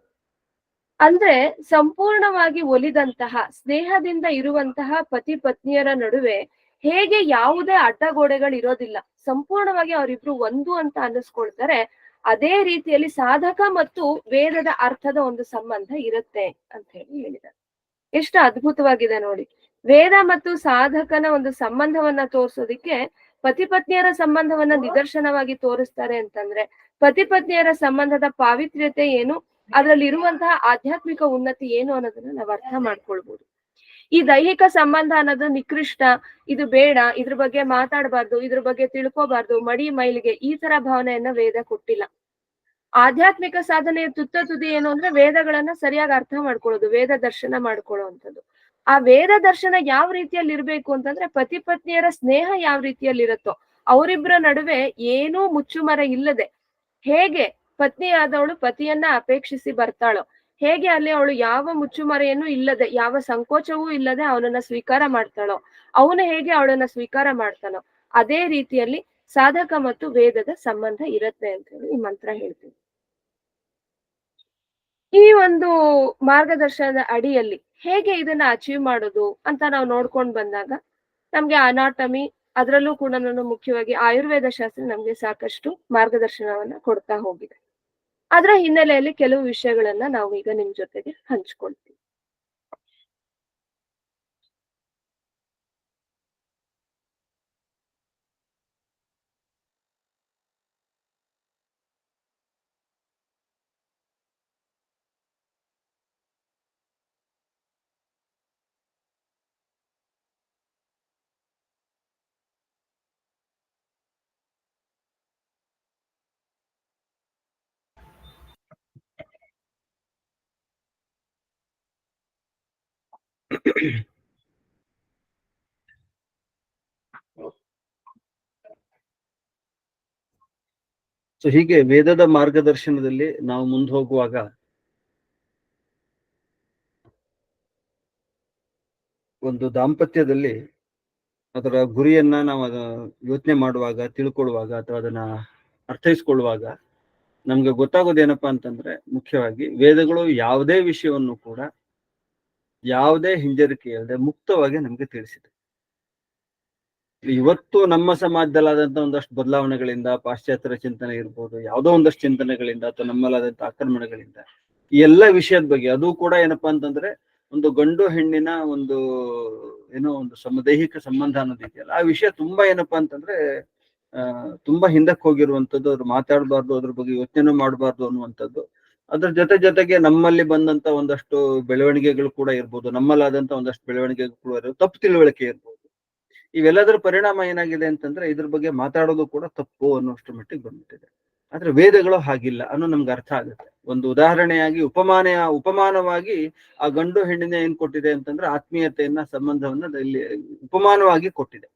ಅಂದ್ರೆ ಸಂಪೂರ್ಣವಾಗಿ ಒಲಿದಂತಹ ಸ್ನೇಹದಿಂದ ಇರುವಂತಹ ಪತಿ ಪತ್ನಿಯರ ನಡುವೆ ಹೇಗೆ ಯಾವುದೇ ಅಡ್ಡಗೋಡೆಗಳು ಇರೋದಿಲ್ಲ, ಸಂಪೂರ್ಣವಾಗಿ ಅವರಿಬ್ರು ಒಂದು ಅಂತ ಅನ್ನಿಸ್ಕೊಳ್ತಾರೆ, ಅದೇ ರೀತಿಯಲ್ಲಿ ಸಾಧಕ ಮತ್ತು ವೇದದ ಅರ್ಥದ ಒಂದು ಸಂಬಂಧ ಇರುತ್ತೆ ಅಂತ ಹೇಳಿದ್ದಾರೆ. ಎಷ್ಟು ಅದ್ಭುತವಾಗಿದೆ ನೋಡಿ. ವೇದ ಮತ್ತು ಸಾಧಕನ ಒಂದು ಸಂಬಂಧವನ್ನ ತೋರ್ಸೋದಿಕ್ಕೆ ಪತಿ ಪತ್ನಿಯರ ಸಂಬಂಧವನ್ನ ನಿದರ್ಶನವಾಗಿ ತೋರಿಸ್ತಾರೆ ಅಂತಂದ್ರೆ ಪತಿ ಪತ್ನಿಯರ ಸಂಬಂಧದ ಪಾವಿತ್ರ್ಯತೆ ಏನು, ಅದ್ರಲ್ಲಿ ಇರುವಂತಹ ಆಧ್ಯಾತ್ಮಿಕ ಉನ್ನತಿ ಏನು ಅನ್ನೋದನ್ನ ನಾವು ಅರ್ಥ ಮಾಡ್ಕೊಳ್ಬಹುದು. ಈ ದೈಹಿಕ ಸಂಬಂಧ ಅನ್ನೋದು ನಿಕೃಷ್ಟ, ಇದು ಬೇಡ, ಇದ್ರ ಬಗ್ಗೆ ಮಾತಾಡಬಾರ್ದು, ಇದ್ರ ಬಗ್ಗೆ ತಿಳ್ಕೋಬಾರ್ದು, ಮಡಿ ಮೈಲಿಗೆ ಈ ತರ ಭಾವನೆಯನ್ನ ವೇದ ಕೊಟ್ಟಿಲ್ಲ. ಆಧ್ಯಾತ್ಮಿಕ ಸಾಧನೆಯ ತುದಿ ಏನು ಅಂದ್ರೆ ವೇದಗಳನ್ನ ಸರಿಯಾಗಿ ಅರ್ಥ ಮಾಡ್ಕೊಳ್ಳೋದು, ವೇದ ದರ್ಶನ ಮಾಡ್ಕೊಳ್ಳುವಂಥದ್ದು. ಆ ವೇದ ದರ್ಶನ ಯಾವ ರೀತಿಯಲ್ಲಿ ಇರ್ಬೇಕು ಅಂತಂದ್ರೆ ಪತಿ ಪತ್ನಿಯರ ಸ್ನೇಹ ಯಾವ ರೀತಿಯಲ್ಲಿ ಇರುತ್ತೋ, ಅವರಿಬ್ಬರ ನಡುವೆ ಏನೂ ಮುಚ್ಚುಮರೆ ಇಲ್ಲದೆ ಹೇಗೆ ಪತ್ನಿಯಾದವಳು ಪತಿಯನ್ನ ಅಪೇಕ್ಷಿಸಿ ಬರ್ತಾಳೋ, ಹೇಗೆ ಅಲ್ಲಿ ಅವಳು ಯಾವ ಮುಚ್ಚುಮರೆಯನ್ನು ಇಲ್ಲದೆ, ಯಾವ ಸಂಕೋಚವೂ ಇಲ್ಲದೆ ಅವನನ್ನ ಸ್ವೀಕಾರ ಮಾಡ್ತಾಳೋ, ಅವನು ಹೇಗೆ ಅವಳನ್ನ ಸ್ವೀಕಾರ ಮಾಡ್ತಾನೋ ಅದೇ ರೀತಿಯಲ್ಲಿ ಸಾಧಕ ಮತ್ತು ವೇದದ ಸಂಬಂಧ ಇರತ್ತೆ ಅಂತ ಹೇಳಿ ಈ ಮಂತ್ರ ಹೇಳ್ತೀವಿ. ಈ ಒಂದು ಮಾರ್ಗದರ್ಶನದ ಅಡಿಯಲ್ಲಿ ಹೇಗೆ ಇದನ್ನ ಅಚೀವ್ ಮಾಡೋದು ಅಂತ ನಾವು ನೋಡ್ಕೊಂಡು ಬಂದಾಗ ನಮ್ಗೆ ಅನಾಟಮಿ, ಅದರಲ್ಲೂ ಕೂಡ ನಾನು ಮುಖ್ಯವಾಗಿ ಆಯುರ್ವೇದ ಶಾಸ್ತ್ರ ನಮ್ಗೆ ಸಾಕಷ್ಟು ಮಾರ್ಗದರ್ಶನವನ್ನ ಕೊಡ್ತಾ ಹೋಗಿದೆ. ಅದರ ಹಿನ್ನೆಲೆಯಲ್ಲಿ ಕೆಲವು ವಿಷಯಗಳನ್ನ ನಾವು ಈಗ ನಿಮ್ ಜೊತೆಗೆ ಹಂಚ್ಕೊಳ್ತೀವಿ. ಸೊ ಹೀಗೆ ವೇದದ ಮಾರ್ಗದರ್ಶನದಲ್ಲಿ ನಾವು ಮುಂದೆ ಹೋಗುವಾಗ ಒಂದು ದಾಂಪತ್ಯದಲ್ಲಿ ಅದರ ಗುರಿಯನ್ನ ನಾವು ಯೋಚನೆ ಮಾಡುವಾಗ, ತಿಳ್ಕೊಳ್ಳುವಾಗ ಅಥವಾ ಅದನ್ನ ಅರ್ಥೈಸ್ಕೊಳ್ಳುವಾಗ ನಮ್ಗೆ ಗೊತ್ತಾಗೋದೇನಪ್ಪಾ ಅಂತಂದ್ರೆ, ಮುಖ್ಯವಾಗಿ ವೇದಗಳು ಯಾವುದೇ ವಿಷಯವನ್ನು ಕೂಡ ಯಾವುದೇ ಹಿಂಜರಿಕೆ ಇಲ್ಲದೆ ಮುಕ್ತವಾಗಿ ನಮ್ಗೆ ತಿಳಿಸಿದೆ. ಇವತ್ತು ನಮ್ಮ ಸಮಾಜದಲ್ಲಾದಂತ ಒಂದಷ್ಟು ಬದಲಾವಣೆಗಳಿಂದ, ಪಾಶ್ಚಾತ್ಯರ ಚಿಂತನೆ ಇರ್ಬೋದು, ಯಾವುದೋ ಒಂದಷ್ಟು ಚಿಂತನೆಗಳಿಂದ ಅಥವಾ ನಮ್ಮಲ್ಲಾದಂತ ಆಕ್ರಮಣಗಳಿಂದ ಈ ಎಲ್ಲ ವಿಷಯದ ಬಗ್ಗೆ, ಅದು ಕೂಡ ಏನಪ್ಪಾ ಅಂತಂದ್ರೆ ಒಂದು ಗಂಡು ಹೆಣ್ಣಿನ ಒಂದು ಏನೋ ಒಂದು ದೈಹಿಕ ಸಂಬಂಧ ಅನ್ನೋದಿದೆಯಲ್ಲ, ಆ ವಿಷಯ ತುಂಬಾ ಏನಪ್ಪಾ ಅಂತಂದ್ರೆ ತುಂಬಾ ಹಿಂದಕ್ಕೆ ಹೋಗಿರುವಂತದ್ದು. ಅವ್ರು ಮಾತಾಡಬಾರ್ದು, ಅದ್ರ ಬಗ್ಗೆ ಯೋಚನೆ ಮಾಡಬಾರ್ದು ಅನ್ನುವಂಥದ್ದು. ಅದ್ರ ಜೊತೆಗೆ ನಮ್ಮಲ್ಲಿ ಬಂದಂತ ಒಂದಷ್ಟು ಬೆಳವಣಿಗೆಗಳು ಕೂಡ ಇರ್ಬೋದು, ನಮ್ಮಲ್ಲಾದಂತ ಒಂದಷ್ಟು ಬೆಳವಣಿಗೆಗಳು ಕೂಡ ಇರ್ಬೋದು, ತಪ್ಪು ತಿಳುವಳಿಕೆ ಇರ್ಬೋದು. ಇವೆಲ್ಲದರ ಪರಿಣಾಮ ಏನಾಗಿದೆ ಅಂತಂದ್ರೆ ಇದ್ರ ಬಗ್ಗೆ ಮಾತಾಡೋದು ಕೂಡ ತಪ್ಪು ಅನ್ನೋಷ್ಟು ಮಟ್ಟಿಗೆ ಬಂದ್ಬಿಟ್ಟಿದೆ. ಆದ್ರೆ ವೇದಗಳು ಹಾಗಿಲ್ಲ ಅನ್ನೋ ನಮ್ಗೆ ಅರ್ಥ ಆಗುತ್ತೆ. ಒಂದು ಉದಾಹರಣೆಯಾಗಿ ಉಪಮಾನವಾಗಿ ಆ ಗಂಡು ಹೆಣ್ಣಿನ ಏನ್ ಕೊಟ್ಟಿದೆ ಅಂತಂದ್ರೆ ಆತ್ಮೀಯತೆಯನ್ನ, ಸಂಬಂಧವನ್ನ ಇಲ್ಲಿ ಉಪಮಾನವಾಗಿ ಕೊಟ್ಟಿದೆ.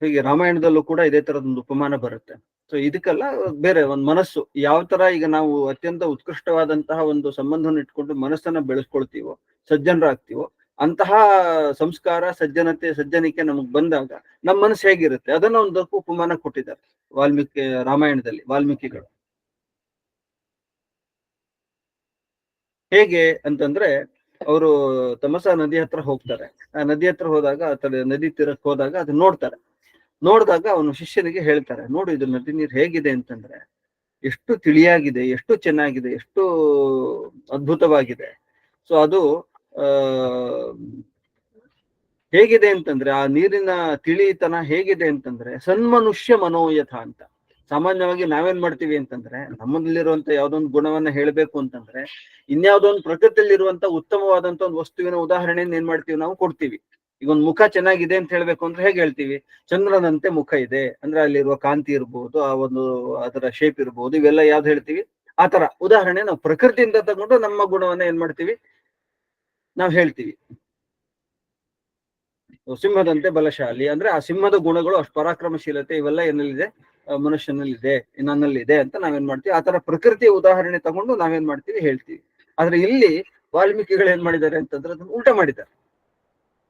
ಹೀಗೆ ರಾಮಾಯಣದಲ್ಲೂ ಕೂಡ ಇದೇ ತರದೊಂದು ಉಪಮಾನ ಬರುತ್ತೆ. ಸೊ ಇದಕ್ಕೆಲ್ಲ ಬೇರೆ ಒಂದು ಮನಸ್ಸು ಯಾವ ತರ ಈಗ ನಾವು ಅತ್ಯಂತ ಉತ್ಕೃಷ್ಟವಾದಂತಹ ಒಂದು ಸಂಬಂಧವನ್ನು ಇಟ್ಕೊಂಡು ಮನಸ್ಸನ್ನ ಬೆಳೆಸ್ಕೊಳ್ತೀವೋ, ಸಜ್ಜನರಾಗ್ತೀವೋ, ಅಂತಹ ಸಂಸ್ಕಾರ, ಸಜ್ಜನಿಕೆ ನಮಗ್ ಬಂದಾಗ ನಮ್ಮ ಮನಸ್ಸು ಹೇಗಿರುತ್ತೆ ಅದನ್ನ ಒಂದು ಉಪಮಾನ ಕೊಟ್ಟಿದ್ದಾರೆ ರಾಮಾಯಣದಲ್ಲಿ ವಾಲ್ಮೀಕಿಗಳು. ಹೇಗೆ ಅಂತಂದ್ರೆ, ಅವರು ತಮಸಾ ನದಿ ಹತ್ರ ಹೋಗ್ತಾರೆ. ಆ ನದಿ ಹತ್ರ ಹೋದಾಗ, ನದಿ ತೀರಕ್ಕೆ ಹೋದಾಗ ಅದನ್ನ ನೋಡಿದಾಗ ಅವನು ಶಿಷ್ಯನಿಗೆ ಹೇಳ್ತಾರೆ, ನೋಡು ಇದು ನದಿ ನೀರು ಹೇಗಿದೆ ಅಂತಂದ್ರೆ ಎಷ್ಟು ತಿಳಿಯಾಗಿದೆ, ಎಷ್ಟು ಚೆನ್ನಾಗಿದೆ, ಎಷ್ಟು ಅದ್ಭುತವಾಗಿದೆ. ಸೊ ಅದು ಹೇಗಿದೆ ಅಂತಂದ್ರೆ ಆ ನೀರಿನ ತಿಳಿತನ ಹೇಗಿದೆ ಅಂತಂದ್ರೆ ಸನ್ಮನುಷ್ಯ ಮನೋಯಥ ಅಂತ. ಸಾಮಾನ್ಯವಾಗಿ ನಾವೇನ್ ಮಾಡ್ತೀವಿ ಅಂತಂದ್ರೆ, ನಮ್ಮಲ್ಲಿರುವಂತ ಯಾವ್ದೊಂದು ಗುಣವನ್ನ ಹೇಳ್ಬೇಕು ಅಂತಂದ್ರೆ ಇನ್ಯಾವುದೋ ಒಂದು ಪ್ರಕೃತಿಯಲ್ಲಿರುವಂತ ಉತ್ತಮವಾದಂತ ಒಂದು ವಸ್ತುವಿನ ಉದಾಹರಣೆಯನ್ನು ಏನ್ ಮಾಡ್ತೀವಿ, ನಾವು ಕೊಡ್ತೀವಿ. ಈಗ ಒಂದು ಮುಖ ಚೆನ್ನಾಗಿದೆ ಅಂತ ಹೇಳ್ಬೇಕು ಅಂದ್ರೆ ಹೇಗೆ ಹೇಳ್ತೀವಿ? ಚಂದ್ರನಂತೆ ಮುಖ ಇದೆ ಅಂದ್ರೆ ಅಲ್ಲಿರುವ ಕಾಂತಿ ಇರ್ಬೋದು, ಆ ಒಂದು ಅದರ ಶೇಪ್ ಇರ್ಬೋದು, ಇವೆಲ್ಲ ಯಾವ್ದು ಹೇಳ್ತೀವಿ ಆ ತರ ಉದಾಹರಣೆ ನಾವು ಪ್ರಕೃತಿಯಿಂದ ತಗೊಂಡು ನಮ್ಮ ಗುಣವನ್ನ ಏನ್ ಮಾಡ್ತೀವಿ, ನಾವು ಹೇಳ್ತೀವಿ. ಸಿಂಹದಂತೆ ಬಲಶಾಲಿ ಅಂದ್ರೆ ಆ ಸಿಂಹದ ಗುಣಗಳು, ಅಷ್ಟು ಪರಾಕ್ರಮಶೀಲತೆ ಇವೆಲ್ಲ ಏನ್ನಲ್ಲಿದೆ, ಮನುಷ್ಯನಲ್ಲಿದೆ, ನನ್ನಲ್ಲಿದೆ ಅಂತ ನಾವೇನ್ ಮಾಡ್ತೀವಿ. ಆ ತರ ಪ್ರಕೃತಿಯ ಉದಾಹರಣೆ ತಗೊಂಡು ನಾವೇನ್ ಮಾಡ್ತೀವಿ, ಹೇಳ್ತೀವಿ. ಆದ್ರೆ ಇಲ್ಲಿ ವಾಲ್ಮೀಕಿಗಳು ಏನ್ ಮಾಡಿದ್ದಾರೆ ಅಂತಂದ್ರೆ ಅದನ್ನ ಉಲ್ಟಾ ಮಾಡಿದ್ದಾರೆ.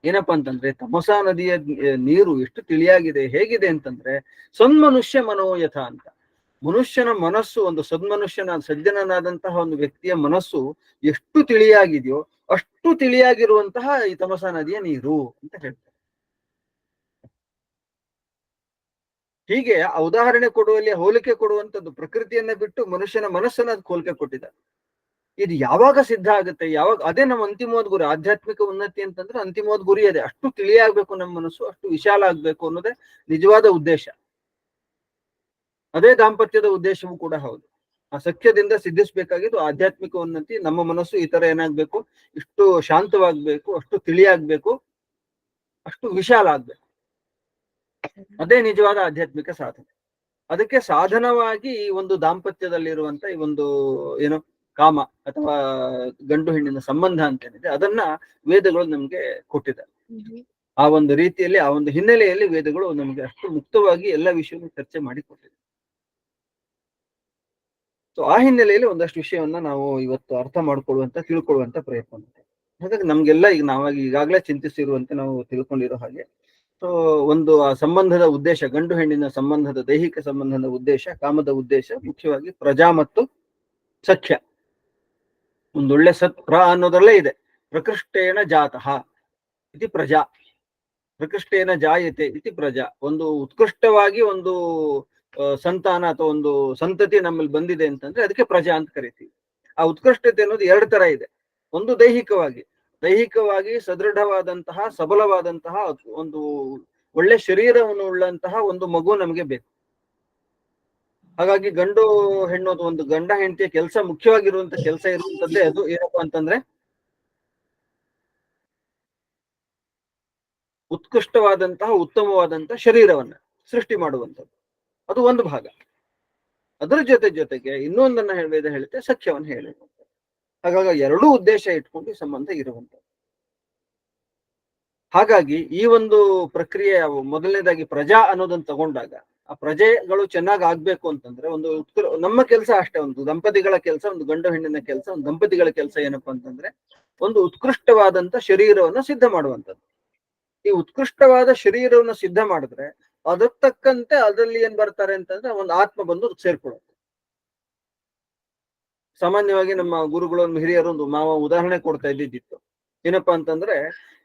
ಏನಪ್ಪಾ ಅಂತಂದ್ರೆ ತಮಸಾ ನದಿಯ ನೀರು ಎಷ್ಟು ತಿಳಿಯಾಗಿದೆ, ಹೇಗಿದೆ ಅಂತಂದ್ರೆ ಸನ್ಮನುಷ್ಯ ಮನೋಯಥ ಅಂತ. ಮನುಷ್ಯನ ಮನಸ್ಸು, ಒಂದು ಸಜ್ಜನನಾದಂತಹ ಒಂದು ವ್ಯಕ್ತಿಯ ಮನಸ್ಸು ಎಷ್ಟು ತಿಳಿಯಾಗಿದೆಯೋ ಅಷ್ಟು ತಿಳಿಯಾಗಿರುವಂತಹ ಈ ತಮಸಾ ನದಿಯ ನೀರು ಅಂತ ಹೇಳ್ತಾರೆ. ಹೀಗೆ ಆ ಉದಾಹರಣೆ ಕೊಡುವಲ್ಲಿ, ಹೋಲಿಕೆ ಕೊಡುವಂಥದ್ದು ಪ್ರಕೃತಿಯನ್ನ ಬಿಟ್ಟು ಮನುಷ್ಯನ ಮನಸ್ಸನ್ನ ಅದಕ್ಕೆ ಹೋಲಿಕೆ ಕೊಟ್ಟಿದ್ದಾರೆ. ಇದು ಯಾವಾಗ ಸಿದ್ಧ ಆಗುತ್ತೆ, ಯಾವಾಗ, ಅದೇ ನಮ್ಮ ಅಂತಿಮವಾದ ಗುರಿ. ಆಧ್ಯಾತ್ಮಿಕ ಉನ್ನತಿ ಅಂತಂದ್ರೆ ಅಂತಿಮವಾದ ಗುರಿ ಅದೇ. ಅಷ್ಟು ತಿಳಿಯಾಗಬೇಕು ನಮ್ಮ ಮನಸ್ಸು, ಅಷ್ಟು ವಿಶಾಲ ಆಗ್ಬೇಕು ಅನ್ನೋದೇ ನಿಜವಾದ ಉದ್ದೇಶ. ಅದೇ ದಾಂಪತ್ಯದ ಉದ್ದೇಶವೂ ಕೂಡ ಹೌದು. ಆ ಸಖ್ಯದಿಂದ ಸಿದ್ಧಿಸ್ಬೇಕಾಗಿದ್ದು ಆಧ್ಯಾತ್ಮಿಕ ಉನ್ನತಿ. ನಮ್ಮ ಮನಸ್ಸು ಈ ತರ ಏನಾಗ್ಬೇಕು, ಇಷ್ಟು ಶಾಂತವಾಗ್ಬೇಕು, ಅಷ್ಟು ತಿಳಿಯಾಗ್ಬೇಕು, ಅಷ್ಟು ವಿಶಾಲ ಆಗ್ಬೇಕು. ಅದೇ ನಿಜವಾದ ಆಧ್ಯಾತ್ಮಿಕ ಸಾಧನೆ. ಅದಕ್ಕೆ ಸಾಧನವಾಗಿ ಈ ಒಂದು ದಾಂಪತ್ಯದಲ್ಲಿರುವಂತ ಈ ಒಂದು ಏನು ಕಾಮ ಅಥವಾ ಗಂಡು ಹೆಣ್ಣಿನ ಸಂಬಂಧ ಅಂತ ಏನಿದೆ ಅದನ್ನ ವೇದಗಳು ನಮ್ಗೆ ಕೊಟ್ಟಿದ್ದಾರೆ. ಆ ಒಂದು ರೀತಿಯಲ್ಲಿ, ಆ ಒಂದು ಹಿನ್ನೆಲೆಯಲ್ಲಿ ವೇದಗಳು ನಮ್ಗೆ ಅಷ್ಟು ಮುಕ್ತವಾಗಿ ಎಲ್ಲ ವಿಷಯವನ್ನು ಚರ್ಚೆ ಮಾಡಿ ಕೊಟ್ಟಿದೆ. ಸೊ ಆ ಹಿನ್ನೆಲೆಯಲ್ಲಿ ಒಂದಷ್ಟು ವಿಷಯವನ್ನ ನಾವು ಇವತ್ತು ಅರ್ಥ ಮಾಡ್ಕೊಳ್ಳುವಂತ, ತಿಳ್ಕೊಳ್ಳುವಂತ ಪ್ರಯತ್ನ ಮಾಡ್ತೇವೆ. ಹಾಗಾಗಿ ನಮ್ಗೆಲ್ಲ ಈಗ ನಾವಾಗಿ ಈಗಾಗಲೇ ಚಿಂತಿಸಿರುವಂತೆ ನಾವು ತಿಳ್ಕೊಂಡಿರೋ ಹಾಗೆ, ಸೊ ಒಂದು ಆ ಸಂಬಂಧದ ಉದ್ದೇಶ, ಗಂಡು ಹೆಣ್ಣಿನ ಸಂಬಂಧದ, ದೈಹಿಕ ಸಂಬಂಧದ ಉದ್ದೇಶ, ಕಾಮದ ಉದ್ದೇಶ ಮುಖ್ಯವಾಗಿ ಪ್ರಜಾ ಮತ್ತು ಸಖ್ಯ. ಒಂದೊಳ್ಳೆ ಪ್ರ ಅನ್ನೋದ್ರಲ್ಲೇ ಇದೆ. ಪ್ರಕೃಷ್ಟೇನ ಜಾತಃ ಇತಿ ಪ್ರಜಾ, ಪ್ರಕೃಷ್ಟೇನ ಜಾಯತೆ ಇತಿ ಪ್ರಜಾ. ಒಂದು ಉತ್ಕೃಷ್ಟವಾಗಿ ಒಂದು ಸಂತಾನ ಅಥವಾ ಒಂದು ಸಂತತಿ ನಮ್ಮಲ್ಲಿ ಬಂದಿದೆ ಅಂತಂದ್ರೆ ಅದಕ್ಕೆ ಪ್ರಜಾ ಅಂತ ಕರಿತೀವಿ. ಆ ಉತ್ಕೃಷ್ಟತೆ ಅನ್ನೋದು ಎರಡು ತರ ಇದೆ. ಒಂದು ದೈಹಿಕವಾಗಿ ಸದೃಢವಾದಂತಹ, ಸಬಲವಾದಂತಹ ಒಂದು ಒಳ್ಳೆ ಶರೀರವನ್ನು ಉಳ್ಳಂತಹ ಒಂದು ಮಗು ನಮಗೆ ಬೇಕು. ಹಾಗಾಗಿ ಗಂಡು ಹೆಣ್ಣು ಅಥವಾ ಒಂದು ಗಂಡ ಹೆಂಡತಿಯ ಕೆಲಸ, ಮುಖ್ಯವಾಗಿರುವಂತ ಕೆಲಸ ಇರುವಂತದ್ದೇ ಅದು ಏನಪ್ಪಾ ಅಂತಂದ್ರೆ ಉತ್ಕೃಷ್ಟವಾದಂತಹ, ಉತ್ತಮವಾದಂತಹ ಶರೀರವನ್ನ ಸೃಷ್ಟಿ ಮಾಡುವಂಥದ್ದು. ಅದು ಒಂದು ಭಾಗ. ಅದರ ಜೊತೆಗೆ ಇನ್ನೊಂದನ್ನ ವೇದ ಹೇಳುತ್ತೆ, ಸಖ್ಯವನ್ನು ಹೇಳುವಂಥದ್ದು. ಹಾಗಾಗಿ ಎರಡೂ ಉದ್ದೇಶ ಇಟ್ಕೊಂಡು ಈ ಸಂಬಂಧ ಇರುವಂಥದ್ದು. ಹಾಗಾಗಿ ಈ ಒಂದು ಪ್ರಕ್ರಿಯೆ ಮೊದಲನೇದಾಗಿ ಪ್ರಜಾ ಅನ್ನೋದನ್ನ ತಗೊಂಡಾಗ, ಆ ಪ್ರಜೆಗಳು ಚೆನ್ನಾಗಿ ಆಗ್ಬೇಕು ಅಂತಂದ್ರೆ ಒಂದು ನಮ್ಮ ಕೆಲಸ ಅಷ್ಟೇ, ಒಂದು ದಂಪತಿಗಳ ಕೆಲಸ, ಒಂದು ಗಂಡು ಹೆಣ್ಣಿನ ಕೆಲಸ, ಒಂದು ದಂಪತಿಗಳ ಕೆಲಸ ಏನಪ್ಪಾ ಅಂತಂದ್ರೆ ಒಂದು ಉತ್ಕೃಷ್ಟವಾದಂತ ಶರೀರವನ್ನ ಸಿದ್ಧ ಮಾಡುವಂಥದ್ದು. ಈ ಉತ್ಕೃಷ್ಟವಾದ ಶರೀರವನ್ನು ಸಿದ್ಧ ಮಾಡಿದ್ರೆ ಅದಕ್ಕೆ ತಕ್ಕಂತೆ ಅದರಲ್ಲಿ ಏನ್ ಬರ್ತಾರೆ ಅಂತಂದ್ರೆ ಒಂದು ಆತ್ಮ ಬಂದು ಸೇರ್ಕೊಳ್ಳುತ್ತೆ. ಸಾಮಾನ್ಯವಾಗಿ ನಮ್ಮ ಗುರುಗಳು, ಹಿರಿಯರು ಒಂದು ಉದಾಹರಣೆ ಕೊಡ್ತಾ ಇದ್ದಿತ್ತು. ಏನಪ್ಪಾ ಅಂತಂದ್ರೆ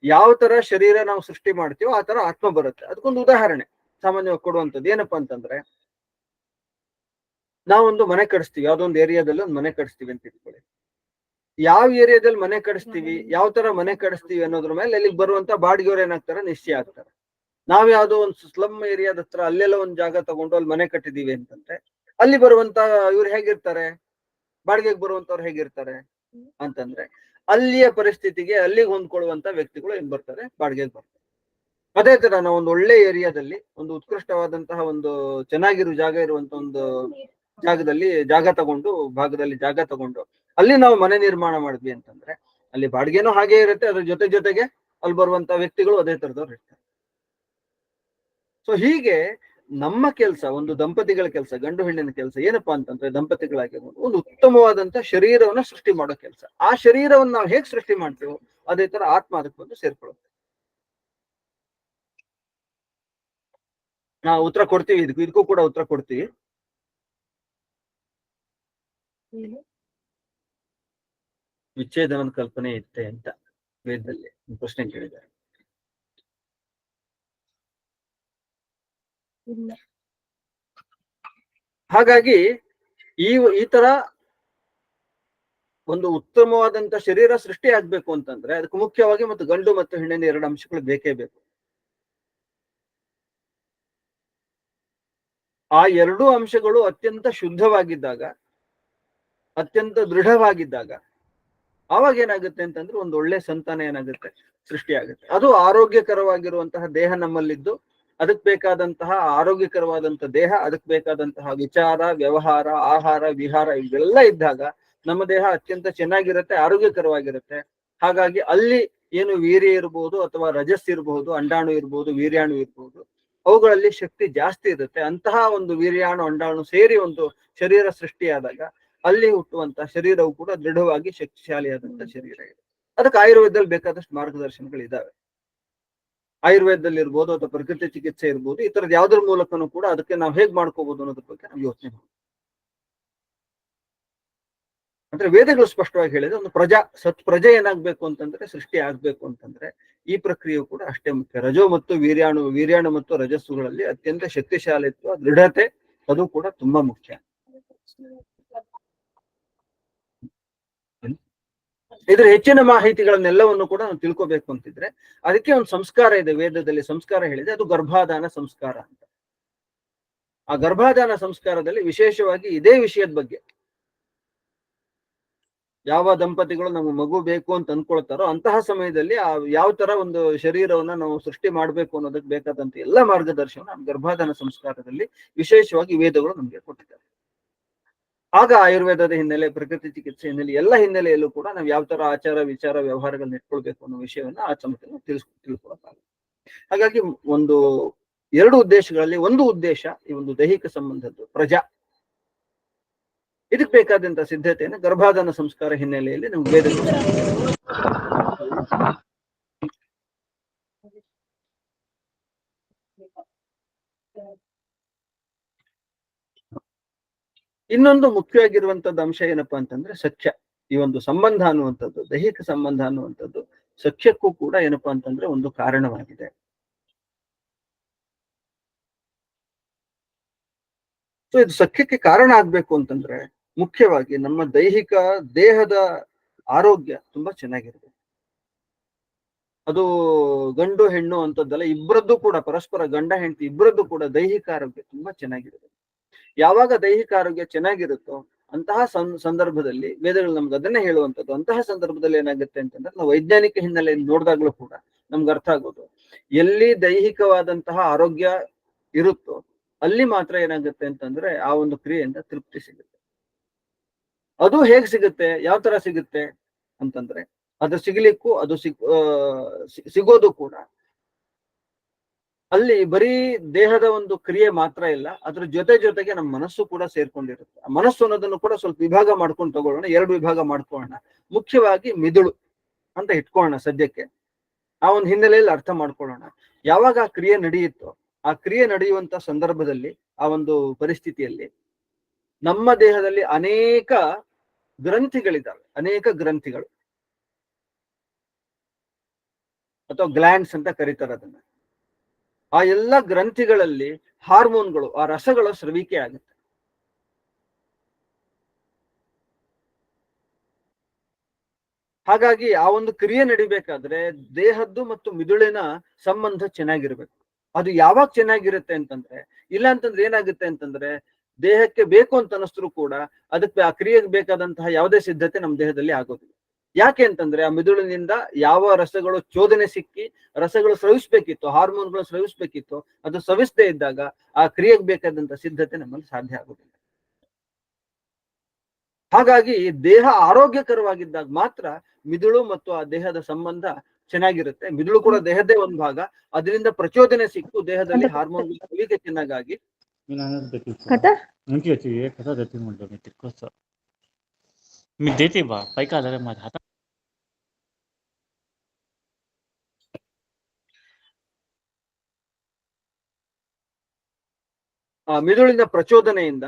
ಯಾವ ತರ ಶರೀರ ನಾವು ಸೃಷ್ಟಿ ಮಾಡ್ತೀವೋ ಆ ತರ ಆತ್ಮ ಬರುತ್ತೆ. ಅದಕ್ಕೊಂದು ಉದಾಹರಣೆ ಸಾಮಾನ್ಯವಾಗಿ ಕೊಡುವಂಥದ್ದು ಏನಪ್ಪಾ ಅಂತಂದ್ರೆ, ನಾವೊಂದು ಮನೆ ಕಟ್ಸ್ತೀವಿ, ಯಾವ್ದೊಂದು ಏರಿಯಾದಲ್ಲಿ ಒಂದು ಮನೆ ಕಟ್ಸ್ತೀವಿ ಅಂತ ಇಟ್ಕೊಳ್ಳಿ. ಯಾವ ಏರಿಯಾದಲ್ಲಿ ಮನೆ ಕಟ್ಸ್ತೀವಿ, ಯಾವ ತರ ಮನೆ ಕಟ್ಸ್ತೀವಿ ಅನ್ನೋದ್ರ ಮೇಲೆ ಅಲ್ಲಿಗೆ ಬರುವಂತ ಬಾಡಿಗೆಯವ್ರು ಏನಾಗ್ತಾರೆ, ನಿಶ್ಚಯ ಆಗ್ತಾರೆ. ನಾವ್ ಯಾವ್ದೋ ಒಂದು ಸ್ಲಮ್ ಏರಿಯಾದ ಹತ್ರ ಅಲ್ಲೆಲ್ಲ ಒಂದು ಜಾಗ ತಗೊಂಡು ಅಲ್ಲಿ ಮನೆ ಕಟ್ಟಿದೀವಿ ಅಂತಂದ್ರೆ ಅಲ್ಲಿ ಬರುವಂತ ಇವ್ರು ಹೇಗಿರ್ತಾರೆ, ಬಾಡಿಗೆಗೆ ಬರುವಂತವ್ರು ಹೇಗಿರ್ತಾರೆ ಅಂತಂದ್ರೆ ಅಲ್ಲಿಯ ಪರಿಸ್ಥಿತಿಗೆ ಅಲ್ಲಿಗೆ ಹೊಂದ್ಕೊಳ್ಳುವಂತ ವ್ಯಕ್ತಿಗಳು ಏನ್ ಬರ್ತಾರೆ, ಬಾಡಿಗೆಗೆ ಬರ್ತಾರೆ. ಅದೇ ತರ ನಾವು ಒಂದು ಒಳ್ಳೆ ಏರಿಯಾದಲ್ಲಿ, ಒಂದು ಉತ್ಕೃಷ್ಟವಾದಂತಹ ಒಂದು ಚೆನ್ನಾಗಿರೋ ಜಾಗ ಇರುವಂತ ಒಂದು ಭಾಗದಲ್ಲಿ ಜಾಗ ತಗೊಂಡು ಅಲ್ಲಿ ನಾವು ಮನೆ ನಿರ್ಮಾಣ ಮಾಡಿದ್ವಿ ಅಂತಂದ್ರೆ ಅಲ್ಲಿ ಬಾಡಿಗೆನೂ ಹಾಗೆ ಇರುತ್ತೆ. ಅದ್ರ ಜೊತೆಗೆ ಅಲ್ಲಿ ಬರುವಂತ ವ್ಯಕ್ತಿಗಳು ಅದೇ ತರದವ್ರು ಇರ್ತಾರೆ. ಸೊ ಹೀಗೆ ನಮ್ಮ ಕೆಲಸ, ಒಂದು ದಂಪತಿಗಳ ಕೆಲಸ, ಗಂಡು ಹೆಣ್ಣಿನ ಕೆಲಸ ಏನಪ್ಪಾ ಅಂತಂದ್ರೆ ದಂಪತಿಗಳಾಗಿರ್ಬೋದು ಒಂದು ಉತ್ತಮವಾದಂತ ಶರೀರವನ್ನ ಸೃಷ್ಟಿ ಮಾಡೋ ಕೆಲಸ. ಆ ಶರೀರವನ್ನು ನಾವು ಹೇಗ್ ಸೃಷ್ಟಿ ಮಾಡ್ತೀವೋ ಅದೇ ತರ ಆತ್ಮ ಅದಕ್ಕೆ ಬಂದು ಸೇರ್ಕೊಳ್ಳುತ್ತೆ. ನಾವು ಉತ್ತರ ಕೊಡ್ತೀವಿ, ಇದಕ್ಕೂ ಕೂಡ ಉತ್ತರ ಕೊಡ್ತೀವಿ. ವಿಚ್ಛೇದನದ ಕಲ್ಪನೆ ಇತ್ತೆ ಅಂತ ವೇದದಲ್ಲಿ ಪ್ರಶ್ನೆ ಕೇಳಿದ್ದಾರೆ. ಹಾಗಾಗಿ ಈ ತರ ಒಂದು ಉತ್ತಮವಾದಂತ ಶರೀರ ಸೃಷ್ಟಿ ಆಗ್ಬೇಕು ಅಂತಂದ್ರೆ ಅದಕ್ಕೆ ಮುಖ್ಯವಾಗಿ ಮತ್ತು ಗಂಡು ಮತ್ತು ಹೆಣ್ಣಿನ ಎರಡು ಅಂಶಗಳು ಬೇಕೇ ಬೇಕು. ಆ ಎರಡೂ ಅಂಶಗಳು ಅತ್ಯಂತ ಶುದ್ಧವಾಗಿದ್ದಾಗ, ಅತ್ಯಂತ ದೃಢವಾಗಿದ್ದಾಗ ಆವಾಗ ಏನಾಗುತ್ತೆ ಅಂತಂದ್ರೆ ಒಂದು ಒಳ್ಳೆ ಸಂತಾನ ಏನಾಗುತ್ತೆ, ಸೃಷ್ಟಿ ಆಗುತ್ತೆ. ಅದು ಆರೋಗ್ಯಕರವಾಗಿರುವಂತಹ ದೇಹ ನಮ್ಮಲ್ಲಿದ್ದು, ಅದಕ್ಕೆ ಬೇಕಾದಂತಹ ಆರೋಗ್ಯಕರವಾದಂತಹ ದೇಹ, ಅದಕ್ಕೆ ಬೇಕಾದಂತಹ ವಿಚಾರ, ವ್ಯವಹಾರ, ಆಹಾರ, ವಿಹಾರ ಇವೆಲ್ಲ ಇದ್ದಾಗ ನಮ್ಮ ದೇಹ ಅತ್ಯಂತ ಚೆನ್ನಾಗಿರುತ್ತೆ, ಆರೋಗ್ಯಕರವಾಗಿರುತ್ತೆ. ಹಾಗಾಗಿ ಅಲ್ಲಿ ಏನು ವೀರ್ಯ ಇರ್ಬೋದು ಅಥವಾ ರಜಸ್ ಇರಬಹುದು, ಅಂಡಾಣು ಇರ್ಬೋದು, ವೀರ್ಯಾಣು ಇರ್ಬೋದು, ಅವುಗಳಲ್ಲಿ ಶಕ್ತಿ ಜಾಸ್ತಿ ಇರುತ್ತೆ. ಅಂತಹ ಒಂದು ವೀರ್ಯಾಣು, ಅಂಡಾಣು ಸೇರಿ ಒಂದು ಶರೀರ ಸೃಷ್ಟಿಯಾದಾಗ ಅಲ್ಲಿ ಹುಟ್ಟುವಂತ ಶರೀರವು ಕೂಡ ದೃಢವಾಗಿ ಶಕ್ತಿಶಾಲಿಯಾದಂತ ಶರೀರ ಇದೆ. ಅದಕ್ಕೆ ಆಯುರ್ವೇದದಲ್ಲಿ ಬೇಕಾದಷ್ಟು ಮಾರ್ಗದರ್ಶನಗಳಿದಾವೆ. ಆಯುರ್ವೇದದಲ್ಲಿ ಇರ್ಬೋದು ಅಥವಾ ಪ್ರಕೃತಿ ಚಿಕಿತ್ಸೆ ಇರ್ಬೋದು, ಈ ತರದ ಯಾವ್ದ್ರ ಮೂಲಕನೂ ಕೂಡ ಅದಕ್ಕೆ ನಾವು ಹೇಗ್ ಮಾಡ್ಕೋಬಹುದು ಅನ್ನೋದ್ರ ಬಗ್ಗೆ ನಾವು ಯೋಚನೆ ಮಾಡ್ತೀವಿ. ಅಂದ್ರೆ ವೇದಗಳು ಸ್ಪಷ್ಟವಾಗಿ ಹೇಳಿದ್ರೆ ಒಂದು ಪ್ರಜೆ ಏನಾಗ್ಬೇಕು ಅಂತಂದ್ರೆ, ಸೃಷ್ಟಿ ಆಗ್ಬೇಕು ಅಂತಂದ್ರೆ ಈ ಪ್ರಕ್ರಿಯೆಯು ಕೂಡ ಅಷ್ಟೇ ಮುಖ್ಯ. ರಜೋ ಮತ್ತು ವೀರ್ಯಾಣು ಮತ್ತು ರಜಸ್ಸುಗಳಲ್ಲಿ ಅತ್ಯಂತ ಶಕ್ತಿಶಾಲಿತ್ವ, ದೃಢತೆ ಅದು ಕೂಡ ತುಂಬಾ ಮುಖ್ಯ. ಇದ್ರ ಹೆಚ್ಚಿನ ಮಾಹಿತಿಗಳನ್ನೆಲ್ಲವನ್ನು ಕೂಡ ನಾವು ತಿಳ್ಕೊಬೇಕು ಅಂತಿದ್ರೆ ಅದಕ್ಕೆ ಒಂದು ಸಂಸ್ಕಾರ ಇದೆ, ವೇದದಲ್ಲಿ ಸಂಸ್ಕಾರ ಹೇಳಿದೆ, ಅದು ಗರ್ಭಾಧಾನ ಸಂಸ್ಕಾರ ಅಂತ. ಆ ಗರ್ಭಾಧಾನ ಸಂಸ್ಕಾರದಲ್ಲಿ ವಿಶೇಷವಾಗಿ ಇದೇ ವಿಷಯದ ಬಗ್ಗೆ, ಯಾವ ದಂಪತಿಗಳು ನಮ್ಗೆ ಮಗು ಬೇಕು ಅಂತ ಅನ್ಕೊಳ್ತಾರೋ ಅಂತಹ ಸಮಯದಲ್ಲಿ ಆ ಯಾವ ತರ ಒಂದು ಶರೀರವನ್ನ ನಾವು ಸೃಷ್ಟಿ ಮಾಡ್ಬೇಕು ಅನ್ನೋದಕ್ಕೆ ಬೇಕಾದಂತ ಎಲ್ಲ ಮಾರ್ಗದರ್ಶನ ಗರ್ಭಾಧಾನ ಸಂಸ್ಕಾರದಲ್ಲಿ ವಿಶೇಷವಾಗಿ ವೇದಗಳು ನಮ್ಗೆ ಕೊಟ್ಟಿದ್ದಾರೆ. ಆಗ ಆಯುರ್ವೇದದ ಹಿನ್ನೆಲೆ, ಪ್ರಕೃತಿ ಚಿಕಿತ್ಸೆ ಹಿನ್ನೆಲೆ, ಎಲ್ಲ ಹಿನ್ನೆಲೆಯಲ್ಲೂ ಕೂಡ ನಾವು ಯಾವ ತರ ಆಚಾರ ವಿಚಾರ ವ್ಯವಹಾರಗಳನ್ನ ಇಟ್ಕೊಳ್ಬೇಕು ಅನ್ನೋ ವಿಷಯವನ್ನ ಆ ಸಮಯದಲ್ಲಿ ತಿಳ್ಕೊಳಕ್ಕಾಗುತ್ತೆ. ಹಾಗಾಗಿ ಒಂದು 2 ಉದ್ದೇಶಗಳಲ್ಲಿ ಒಂದು ಉದ್ದೇಶ ಈ ಒಂದು ದೈಹಿಕ ಸಂಬಂಧದ್ದು ಪ್ರಜಾ. ಇದಕ್ಕೆ ಬೇಕಾದಂತ ಸಿದ್ಧತೆಯನ್ನು ಗರ್ಭಾಧಾನ ಸಂಸ್ಕಾರ ಹಿನ್ನೆಲೆಯಲ್ಲಿ ನಾವು ವೇದ ಇನ್ನೊಂದು ಮುಖ್ಯವಾಗಿರುವಂತದ್ದು ಅಂಶ ಏನಪ್ಪಾ ಅಂತಂದ್ರೆ ಸಖ್ಯ. ಈ ಒಂದು ಸಂಬಂಧ ಅನ್ನುವಂಥದ್ದು, ದೈಹಿಕ ಸಂಬಂಧ ಅನ್ನುವಂಥದ್ದು ಸಖ್ಯಕ್ಕೂ ಕೂಡ ಏನಪ್ಪಾ ಅಂತಂದ್ರೆ ಒಂದು ಕಾರಣವಾಗಿದೆ. ಸೊ ಇದು ಸಖ್ಯಕ್ಕೆ ಕಾರಣ ಆಗ್ಬೇಕು ಅಂತಂದ್ರೆ ಮುಖ್ಯವಾಗಿ ನಮ್ಮ ದೇಹದ ಆರೋಗ್ಯ ತುಂಬಾ ಚೆನ್ನಾಗಿರ್ಬೇಕು. ಅದು ಗಂಡು ಹೆಣ್ಣು ಅಂತದ್ದಲ್ಲ, ಇಬ್ಬರದ್ದು ಕೂಡ ಪರಸ್ಪರ ಗಂಡ ಹೆಂಡತಿ ಇಬ್ಬರದ್ದು ಕೂಡ ದೈಹಿಕ ಆರೋಗ್ಯ ತುಂಬಾ ಚೆನ್ನಾಗಿರುತ್ತೆ. ಯಾವಾಗ ದೈಹಿಕ ಆರೋಗ್ಯ ಚೆನ್ನಾಗಿರುತ್ತೋ ಅಂತಹ ಸಂದರ್ಭದಲ್ಲಿ ವೇದಗಳು ನಮ್ಗೆ ಅದನ್ನೇ ಹೇಳುವಂಥದ್ದು. ಅಂತಹ ಸಂದರ್ಭದಲ್ಲಿ ಏನಾಗುತ್ತೆ ಅಂತಂದ್ರೆ ನಾವು ವೈಜ್ಞಾನಿಕ ಹಿನ್ನೆಲೆಯಲ್ಲಿ ನೋಡಿದಾಗ್ಲೂ ಕೂಡ ನಮ್ಗೆ ಅರ್ಥ ಆಗೋದು, ಎಲ್ಲಿ ದೈಹಿಕವಾದಂತಹ ಆರೋಗ್ಯ ಇರುತ್ತೋ ಅಲ್ಲಿ ಮಾತ್ರ ಏನಾಗುತ್ತೆ ಅಂತಂದ್ರೆ ಆ ಒಂದು ಕ್ರಿಯೆಯಿಂದ ತೃಪ್ತಿ ಸಿಗುತ್ತೆ. ಅದು ಹೇಗ್ ಸಿಗುತ್ತೆ, ಯಾವ ತರ ಸಿಗುತ್ತೆ ಅಂತಂದ್ರೆ ಅದು ಸಿಗ್ಲಿಕ್ಕೂ ಅದು ಸಿಗೋದು ಕೂಡ ಅಲ್ಲಿ ಬರೀ ದೇಹದ ಒಂದು ಕ್ರಿಯೆ ಮಾತ್ರ ಇಲ್ಲ, ಅದ್ರ ಜೊತೆಗೆ ನಮ್ಮ ಮನಸ್ಸು ಕೂಡ ಸೇರ್ಕೊಂಡಿರುತ್ತೆ. ಆ ಮನಸ್ಸು ಅನ್ನೋದನ್ನು ಕೂಡ ಸ್ವಲ್ಪ ವಿಭಾಗ ಮಾಡ್ಕೊಂಡು ತಗೊಳ್ಳೋಣ, 2 ವಿಭಾಗ ಮಾಡ್ಕೊಳ್ಳೋಣ. ಮುಖ್ಯವಾಗಿ ಮಿದುಳು ಅಂತ ಇಟ್ಕೊಳ್ಳೋಣ ಸದ್ಯಕ್ಕೆ, ಆ ಒಂದು ಹಿನ್ನೆಲೆಯಲ್ಲಿ ಅರ್ಥ ಮಾಡ್ಕೊಳ್ಳೋಣ. ಯಾವಾಗ ಆ ಕ್ರಿಯೆ ನಡೆಯುತ್ತೋ ಆ ಕ್ರಿಯೆ ನಡೆಯುವಂತ ಸಂದರ್ಭದಲ್ಲಿ ಆ ಒಂದು ಪರಿಸ್ಥಿತಿಯಲ್ಲಿ ನಮ್ಮ ದೇಹದಲ್ಲಿ ಅನೇಕ ಗ್ರಂಥಿಗಳಿದ್ದಾವೆ, ಅನೇಕ ಗ್ರಂಥಿಗಳು ಅಥವಾ ಗ್ಲ್ಯಾಂಡ್ಸ್ ಅಂತ ಕರೀತಾರೆ ಅದನ್ನ. ಆ ಎಲ್ಲ ಗ್ರಂಥಿಗಳಲ್ಲಿ ಹಾರ್ಮೋನ್ಗಳು, ಆ ರಸಗಳ ಸ್ರವಿಕೆ ಆಗುತ್ತೆ. ಹಾಗಾಗಿ ಆ ಒಂದು ಕ್ರಿಯೆ ನಡಿಬೇಕಾದ್ರೆ ದೇಹದ್ದು ಮತ್ತು ಮಿದುಳಿನ ಸಂಬಂಧ ಚೆನ್ನಾಗಿರ್ಬೇಕು. ಅದು ಯಾವಾಗ ಚೆನ್ನಾಗಿರುತ್ತೆ ಅಂತಂದ್ರೆ, ಇಲ್ಲ ಅಂತಂದ್ರೆ ಏನಾಗುತ್ತೆ ಅಂತಂದ್ರೆ ದೇಹಕ್ಕೆ ಬೇಕು ಅಂತ ಅನಿಸ್ತರೂ ಕೂಡ ಅದಕ್ಕೆ ಆ ಕ್ರಿಯೆಗೆ ಬೇಕಾದಂತಹ ಯಾವುದೇ ಸಿದ್ಧತೆ ನಮ್ಮ ದೇಹದಲ್ಲಿ ಆಗೋದಿಲ್ಲ. ಯಾಕೆ ಅಂತಂದ್ರೆ ಆ ಮಿದುಳಿನಿಂದ ಯಾವ ರಸಗಳು ಚೋದನೆ ಸಿಕ್ಕಿ ರಸಗಳು ಸ್ರವಿಸ್ಬೇಕಿತ್ತು, ಹಾರ್ಮೋನ್ಗಳು ಸ್ರವಿಸ್ಬೇಕಿತ್ತು, ಅದು ಸ್ರವಿಸದೇ ಇದ್ದಾಗ ಆ ಕ್ರಿಯೆಗೆ ಬೇಕಾದಂತ ಸಿದ್ಧತೆ ನಮ್ಮಲ್ಲಿ ಸಾಧ್ಯ ಆಗೋದಿಲ್ಲ. ಹಾಗಾಗಿ ದೇಹ ಆರೋಗ್ಯಕರವಾಗಿದ್ದಾಗ ಮಾತ್ರ ಮಿದುಳು ಮತ್ತು ಆ ದೇಹದ ಸಂಬಂಧ ಚೆನ್ನಾಗಿರುತ್ತೆ. ಮಿದುಳು ಕೂಡ ದೇಹದೇ ಒಂದು ಭಾಗ, ಅದರಿಂದ ಪ್ರಚೋದನೆ ಸಿಕ್ಕು ದೇಹದಲ್ಲಿ ಹಾರ್ಮೋನ್ ಸ್ರವಿಕೆ ಚೆನ್ನಾಗಾಗಿ ಆ ಮಿದುಳಿನ ಪ್ರಚೋದನೆಯಿಂದ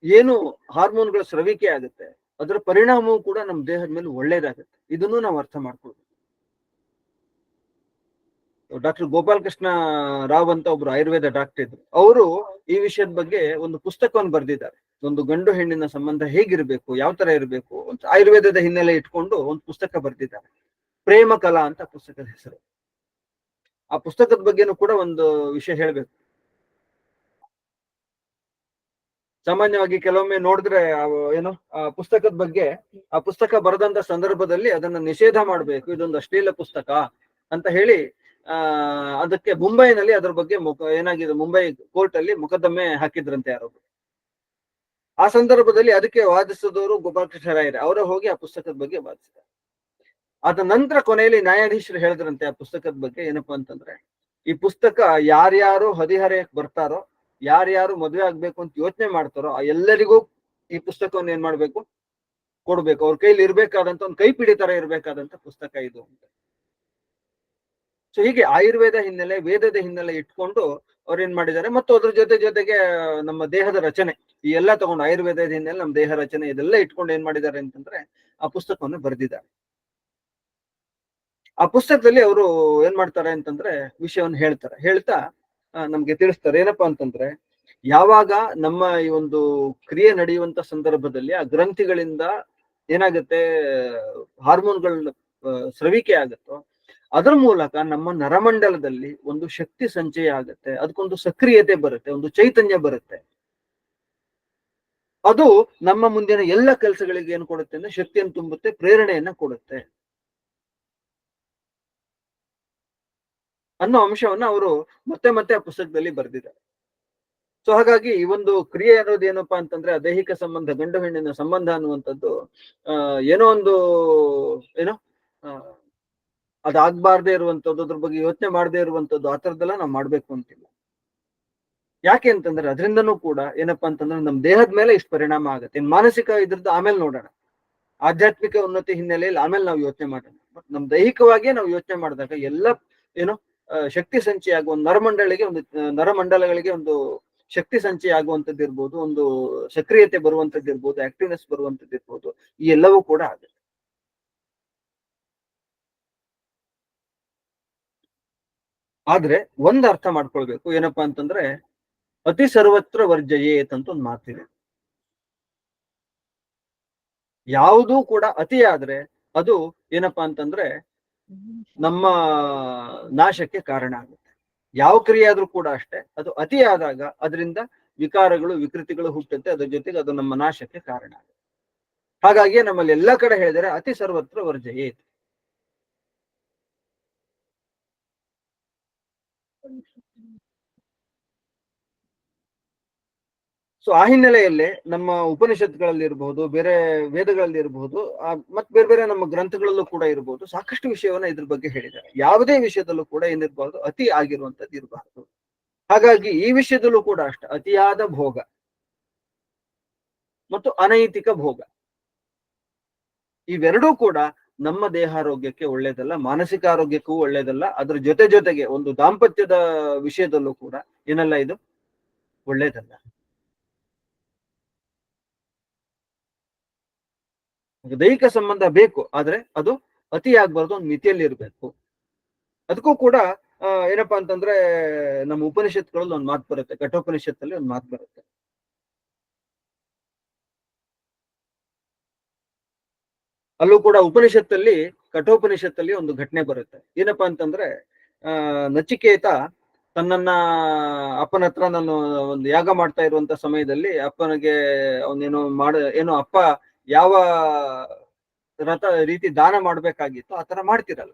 ಏನು ಹಾರ್ಮೋನ್ಗಳ ಸ್ರವಿಕೆ ಆಗುತ್ತೆ ಅದರ ಪರಿಣಾಮವೂ ಕೂಡ ನಮ್ಮ ದೇಹದ ಮೇಲೆ ಒಳ್ಳೇದಾಗುತ್ತೆ. ಇದನ್ನು ನಾವು ಅರ್ಥ ಮಾಡ್ಕೊಳ್ಬೇಕು. ಡಾಕ್ಟರ್ ಗೋಪಾಲ್ ಕೃಷ್ಣ ರಾವ್ ಅಂತ ಒಬ್ರು ಆಯುರ್ವೇದ ಡಾಕ್ಟರ್ ಇದ್ರು. ಅವರು ಈ ವಿಷಯದ ಬಗ್ಗೆ ಒಂದು ಪುಸ್ತಕವನ್ನು ಬರೆದಿದ್ದಾರೆ. ಒಂದು ಗಂಡು ಹೆಣ್ಣಿನ ಸಂಬಂಧ ಹೇಗಿರ್ಬೇಕು, ಯಾವ ತರ ಇರಬೇಕು ಅಂತ ಆಯುರ್ವೇದದ ಹಿನ್ನೆಲೆ ಇಟ್ಕೊಂಡು ಒಂದು ಪುಸ್ತಕ ಬರೆದಿದ್ದಾರೆ. ಪ್ರೇಮ ಕಲಾ ಅಂತ ಪುಸ್ತಕದ ಹೆಸರು. ಆ ಪುಸ್ತಕದ ಬಗ್ಗೆನೂ ಕೂಡ ಒಂದು ವಿಷಯ ಹೇಳ್ಬೇಕು. ಸಾಮಾನ್ಯವಾಗಿ ಕೆಲವೊಮ್ಮೆ ನೋಡಿದ್ರೆ ಏನು ಆ ಪುಸ್ತಕದ ಬಗ್ಗೆ, ಆ ಪುಸ್ತಕ ಬರೆದಂತ ಸಂದರ್ಭದಲ್ಲಿ ಅದನ್ನ ನಿಷೇಧ ಮಾಡ್ಬೇಕು, ಇದೊಂದು ಅಶ್ಲೀಲ ಪುಸ್ತಕ ಅಂತ ಹೇಳಿ ಅದಕ್ಕೆ ಮುಂಬೈನಲ್ಲಿ ಅದ್ರ ಬಗ್ಗೆ ಏನಾಗಿದೆ, ಮುಂಬೈ ಕೋರ್ಟ್ ಅಲ್ಲಿ ಮೊಕದ್ದಮೆ ಹಾಕಿದ್ರಂತೆ ಯಾರೊಬ್ರು. ಆ ಸಂದರ್ಭದಲ್ಲಿ ಅದಕ್ಕೆ ವಾದಿಸಿದವರು ಗೋಪಾಲಕೃಷ್ಣ ರಾಯರೇ, ಅವರ ಹೋಗಿ ಆ ಪುಸ್ತಕದ ಬಗ್ಗೆ ವಾದಿಸಿದ್ದಾರೆ. ಅದ ನಂತರ ಕೊನೆಯಲ್ಲಿ ನ್ಯಾಯಾಧೀಶರು ಹೇಳಿದ್ರಂತೆ ಆ ಪುಸ್ತಕದ ಬಗ್ಗೆ ಏನಪ್ಪಾ ಅಂತಂದ್ರೆ, ಈ ಪುಸ್ತಕ ಯಾರ್ಯಾರು ಹದಿಹರೆಯಕ್ ಬರ್ತಾರೋ, ಯಾರ್ಯಾರು ಮದುವೆ ಆಗ್ಬೇಕು ಅಂತ ಯೋಚನೆ ಮಾಡ್ತಾರೋ ಆ ಎಲ್ಲರಿಗೂ ಈ ಪುಸ್ತಕವನ್ನು ಏನ್ ಮಾಡ್ಬೇಕು, ಕೊಡ್ಬೇಕು. ಅವ್ರ ಕೈಲಿ ಇರ್ಬೇಕಾದಂತ ಒಂದು ಕೈ ಪಿಡಿತರ ಇರ್ಬೇಕಾದಂತ ಪುಸ್ತಕ ಇದು ಅಂತ. ಸೊ ಹೀಗೆ ಆಯುರ್ವೇದ ಹಿನ್ನೆಲೆ, ವೇದದ ಹಿನ್ನೆಲೆ ಇಟ್ಕೊಂಡು ಅವ್ರು ಏನ್ ಮಾಡಿದ್ದಾರೆ, ಮತ್ತು ಅದ್ರ ಜೊತೆಗೆ ನಮ್ಮ ದೇಹದ ರಚನೆ ಈ ಎಲ್ಲ ತಗೊಂಡು ಆಯುರ್ವೇದದ ಹಿನ್ನೆಲೆ ನಮ್ಮ ದೇಹ ರಚನೆ ಇದೆಲ್ಲ ಇಟ್ಕೊಂಡು ಏನ್ ಮಾಡಿದ್ದಾರೆ ಅಂತಂದ್ರೆ ಆ ಪುಸ್ತಕವನ್ನು ಬರೆದಿದ್ದಾರೆ. ಆ ಪುಸ್ತಕದಲ್ಲಿ ಅವರು ಏನ್ ಮಾಡ್ತಾರೆ ಅಂತಂದ್ರೆ ವಿಷಯವನ್ನು ಹೇಳ್ತಾ ನಮ್ಗೆ ತಿಳಿಸ್ತಾರೆ. ಏನಪ್ಪಾ ಅಂತಂದ್ರೆ, ಯಾವಾಗ ನಮ್ಮ ಈ ಒಂದು ಕ್ರಿಯೆ ನಡೆಯುವಂತ ಸಂದರ್ಭದಲ್ಲಿ ಆ ಗ್ರಂಥಿಗಳಿಂದ ಏನಾಗುತ್ತೆ, ಹಾರ್ಮೋನ್ಗಳ ಸ್ರವಿಕೆ ಆಗುತ್ತೋ ಅದ್ರ ಮೂಲಕ ನಮ್ಮ ನರಮಂಡಲದಲ್ಲಿ ಒಂದು ಶಕ್ತಿ ಸಂಚಯ ಆಗುತ್ತೆ, ಅದಕ್ಕೊಂದು ಸಕ್ರಿಯತೆ ಬರುತ್ತೆ, ಒಂದು ಚೈತನ್ಯ ಬರುತ್ತೆ. ಅದು ನಮ್ಮ ಮುಂದಿನ ಎಲ್ಲ ಕೆಲಸಗಳಿಗೆ ಏನು ಕೊಡುತ್ತೆ ಅಂದ್ರೆ ಶಕ್ತಿಯನ್ನು ತುಂಬುತ್ತೆ, ಪ್ರೇರಣೆಯನ್ನ ಕೊಡುತ್ತೆ ಅನ್ನೋ ಅಂಶವನ್ನ ಅವರು ಮತ್ತೆ ಮತ್ತೆ ಆ ಪುಸ್ತಕದಲ್ಲಿ ಬರೆದಿದ್ದಾರೆ. ಸೊ ಹಾಗಾಗಿ ಈ ಒಂದು ಕ್ರಿಯೆ ಅನ್ನೋದು ಏನಪ್ಪಾ ಅಂತಂದ್ರೆ ದೈಹಿಕ ಸಂಬಂಧ, ಗಂಡು ಹೆಣ್ಣಿನ ಸಂಬಂಧ ಅನ್ನುವಂಥದ್ದು ಏನೋ ಒಂದು ಏನೋ ಅದಾಗ್ಬಾರ್ದೇ ಇರುವಂತದ್ದು, ಅದ್ರ ಬಗ್ಗೆ ಯೋಚನೆ ಮಾಡದೇ ಇರುವಂತದ್ದು, ಆ ಥರದ್ದೆಲ್ಲ ನಾವು ಮಾಡ್ಬೇಕು ಅಂತಿಲ್ಲ. ಯಾಕೆ ಅಂತಂದ್ರೆ ಅದರಿಂದನೂ ಕೂಡ ಏನಪ್ಪಾ ಅಂತಂದ್ರೆ ನಮ್ಮ ದೇಹದ ಮೇಲೆ ಇಷ್ಟು ಪರಿಣಾಮ ಆಗುತ್ತೆ. ಇನ್ ಮಾನಸಿಕ ಇದ್ರದ್ದು ಆಮೇಲೆ ನೋಡೋಣ, ಆಧ್ಯಾತ್ಮಿಕ ಉನ್ನತಿ ಹಿನ್ನೆಲೆಯಲ್ಲಿ ಆಮೇಲೆ ನಾವು ಯೋಚನೆ ಮಾಡೋಣ. ನಮ್ ದೈಹಿಕವಾಗಿಯೇ ನಾವು ಯೋಚನೆ ಮಾಡಿದಾಗ ಎಲ್ಲ ಏನೋ ಶಕ್ತಿ ಸಂಚಯ ಆಗುವ ನರಮಂಡಲಗಳಿಗೆ ಒಂದು ಶಕ್ತಿ ಸಂಚಯ ಆಗುವಂತದ್ದು ಇರ್ಬೋದು, ಒಂದು ಸಕ್ರಿಯತೆ ಬರುವಂತದ್ದು ಇರ್ಬೋದು, ಆಕ್ಟಿವ್ನೆಸ್ ಬರುವಂತದ್ದು ಇರ್ಬೋದು, ಈ ಎಲ್ಲವೂ ಕೂಡ ಆಗುತ್ತೆ. ಆದ್ರೆ ಒಂದ್ ಅರ್ಥ ಮಾಡ್ಕೊಳ್ಬೇಕು, ಏನಪ್ಪಾ ಅಂತಂದ್ರೆ ಅತಿ ಸರ್ವತ್ರ ವರ್ಜಯೇತ್ ಅಂತ ಒಂದು ಮಾತಿದೆ. ಯಾವುದೂ ಕೂಡ ಅತಿ ಆದ್ರೆ ಅದು ಏನಪ್ಪಾ ಅಂತಂದ್ರೆ ನಮ್ಮ ನಾಶಕ್ಕೆ ಕಾರಣ ಆಗುತ್ತೆ. ಯಾವ ಕ್ರಿಯೆ ಆದ್ರೂ ಕೂಡ ಅಷ್ಟೇ, ಅದು ಅತಿ ಆದಾಗ ಅದರಿಂದ ವಿಕಾರಗಳು, ವಿಕೃತಿಗಳು ಹುಟ್ಟುತ್ತೆ, ಅದ್ರ ಜೊತೆಗೆ ಅದು ನಮ್ಮ ನಾಶಕ್ಕೆ ಕಾರಣ ಆಗುತ್ತೆ. ಹಾಗಾಗಿ ನಮ್ಮಲ್ಲಿ ಎಲ್ಲ ಕಡೆ ಹೇಳಿದರೆ ಅತಿ ಸರ್ವತ್ರ ವರ್ಜಯೇತ್. ಸೊ ಆ ಹಿನ್ನೆಲೆಯಲ್ಲಿ ನಮ್ಮ ಉಪನಿಷತ್ಗಳಲ್ಲಿ ಇರಬಹುದು, ಬೇರೆ ವೇದಗಳಲ್ಲಿ ಇರಬಹುದು, ಮತ್ತೆ ಬೇರೆ ಬೇರೆ ನಮ್ಮ ಗ್ರಂಥಗಳಲ್ಲೂ ಕೂಡ ಇರಬಹುದು, ಸಾಕಷ್ಟು ವಿಷಯವನ್ನ ಇದ್ರ ಬಗ್ಗೆ ಹೇಳಿದ್ದಾರೆ. ಯಾವುದೇ ವಿಷಯದಲ್ಲೂ ಕೂಡ ಏನಿರಬಾರ್ದು, ಅತಿ ಆಗಿರುವಂತದ್ದು ಇರಬಾರ್ದು. ಹಾಗಾಗಿ ಈ ವಿಷಯದಲ್ಲೂ ಕೂಡ ಅಷ್ಟೇ, ಅತಿಯಾದ ಭೋಗ ಮತ್ತು ಅನೈತಿಕ ಭೋಗ ಇವೆರಡೂ ಕೂಡ ನಮ್ಮ ದೇಹಾರೋಗ್ಯಕ್ಕೆ ಒಳ್ಳೇದಲ್ಲ, ಮಾನಸಿಕ ಆರೋಗ್ಯಕ್ಕೂ ಒಳ್ಳೇದಲ್ಲ. ಅದ್ರ ಜೊತೆಗೆ ಒಂದು ದಾಂಪತ್ಯದ ವಿಷಯದಲ್ಲೂ ಕೂಡ ಏನಲ್ಲ, ಇದು ಒಳ್ಳೇದಲ್ಲ. ದೈಹಿಕ ಸಂಬಂಧ ಬೇಕು, ಆದ್ರೆ ಅದು ಅತಿ ಆಗ್ಬಾರ್ದು, ಒಂದು ಮಿತಿಯಲ್ಲಿ ಇರ್ಬೇಕು. ಅದಕ್ಕೂ ಕೂಡ ಏನಪ್ಪಾ ಅಂತಂದ್ರೆ ನಮ್ಮ ಉಪನಿಷತ್ಗಳಲ್ಲಿ ಒಂದು ಮಾತು ಬರುತ್ತೆ, ಕಠೋಪನಿಷತ್ತಲ್ಲಿ ಒಂದು ಮಾತು ಬರುತ್ತೆ. ಅಲ್ಲೂ ಕೂಡ ಉಪನಿಷತ್ತಲ್ಲಿ, ಕಠೋಪನಿಷತ್ತಲ್ಲಿ ಒಂದು ಘಟನೆ ಬರುತ್ತೆ. ಏನಪ್ಪಾ ಅಂತಂದ್ರೆ ನಚಿಕೇತ ತನ್ನನ್ನ ಅಪ್ಪನ ಹತ್ರ, ನಾನು ಒಂದು ಯಾಗ ಮಾಡ್ತಾ ಇರುವಂತ ಸಮಯದಲ್ಲಿ ಅಪ್ಪನಿಗೆ ಅವನೇನೋ ಅಪ್ಪ ಯಾವ ರೀತಿ ದಾನ ಮಾಡ್ಬೇಕಾಗಿತ್ತು ಆ ತರ ಮಾಡ್ತಿರಲ್ಲ.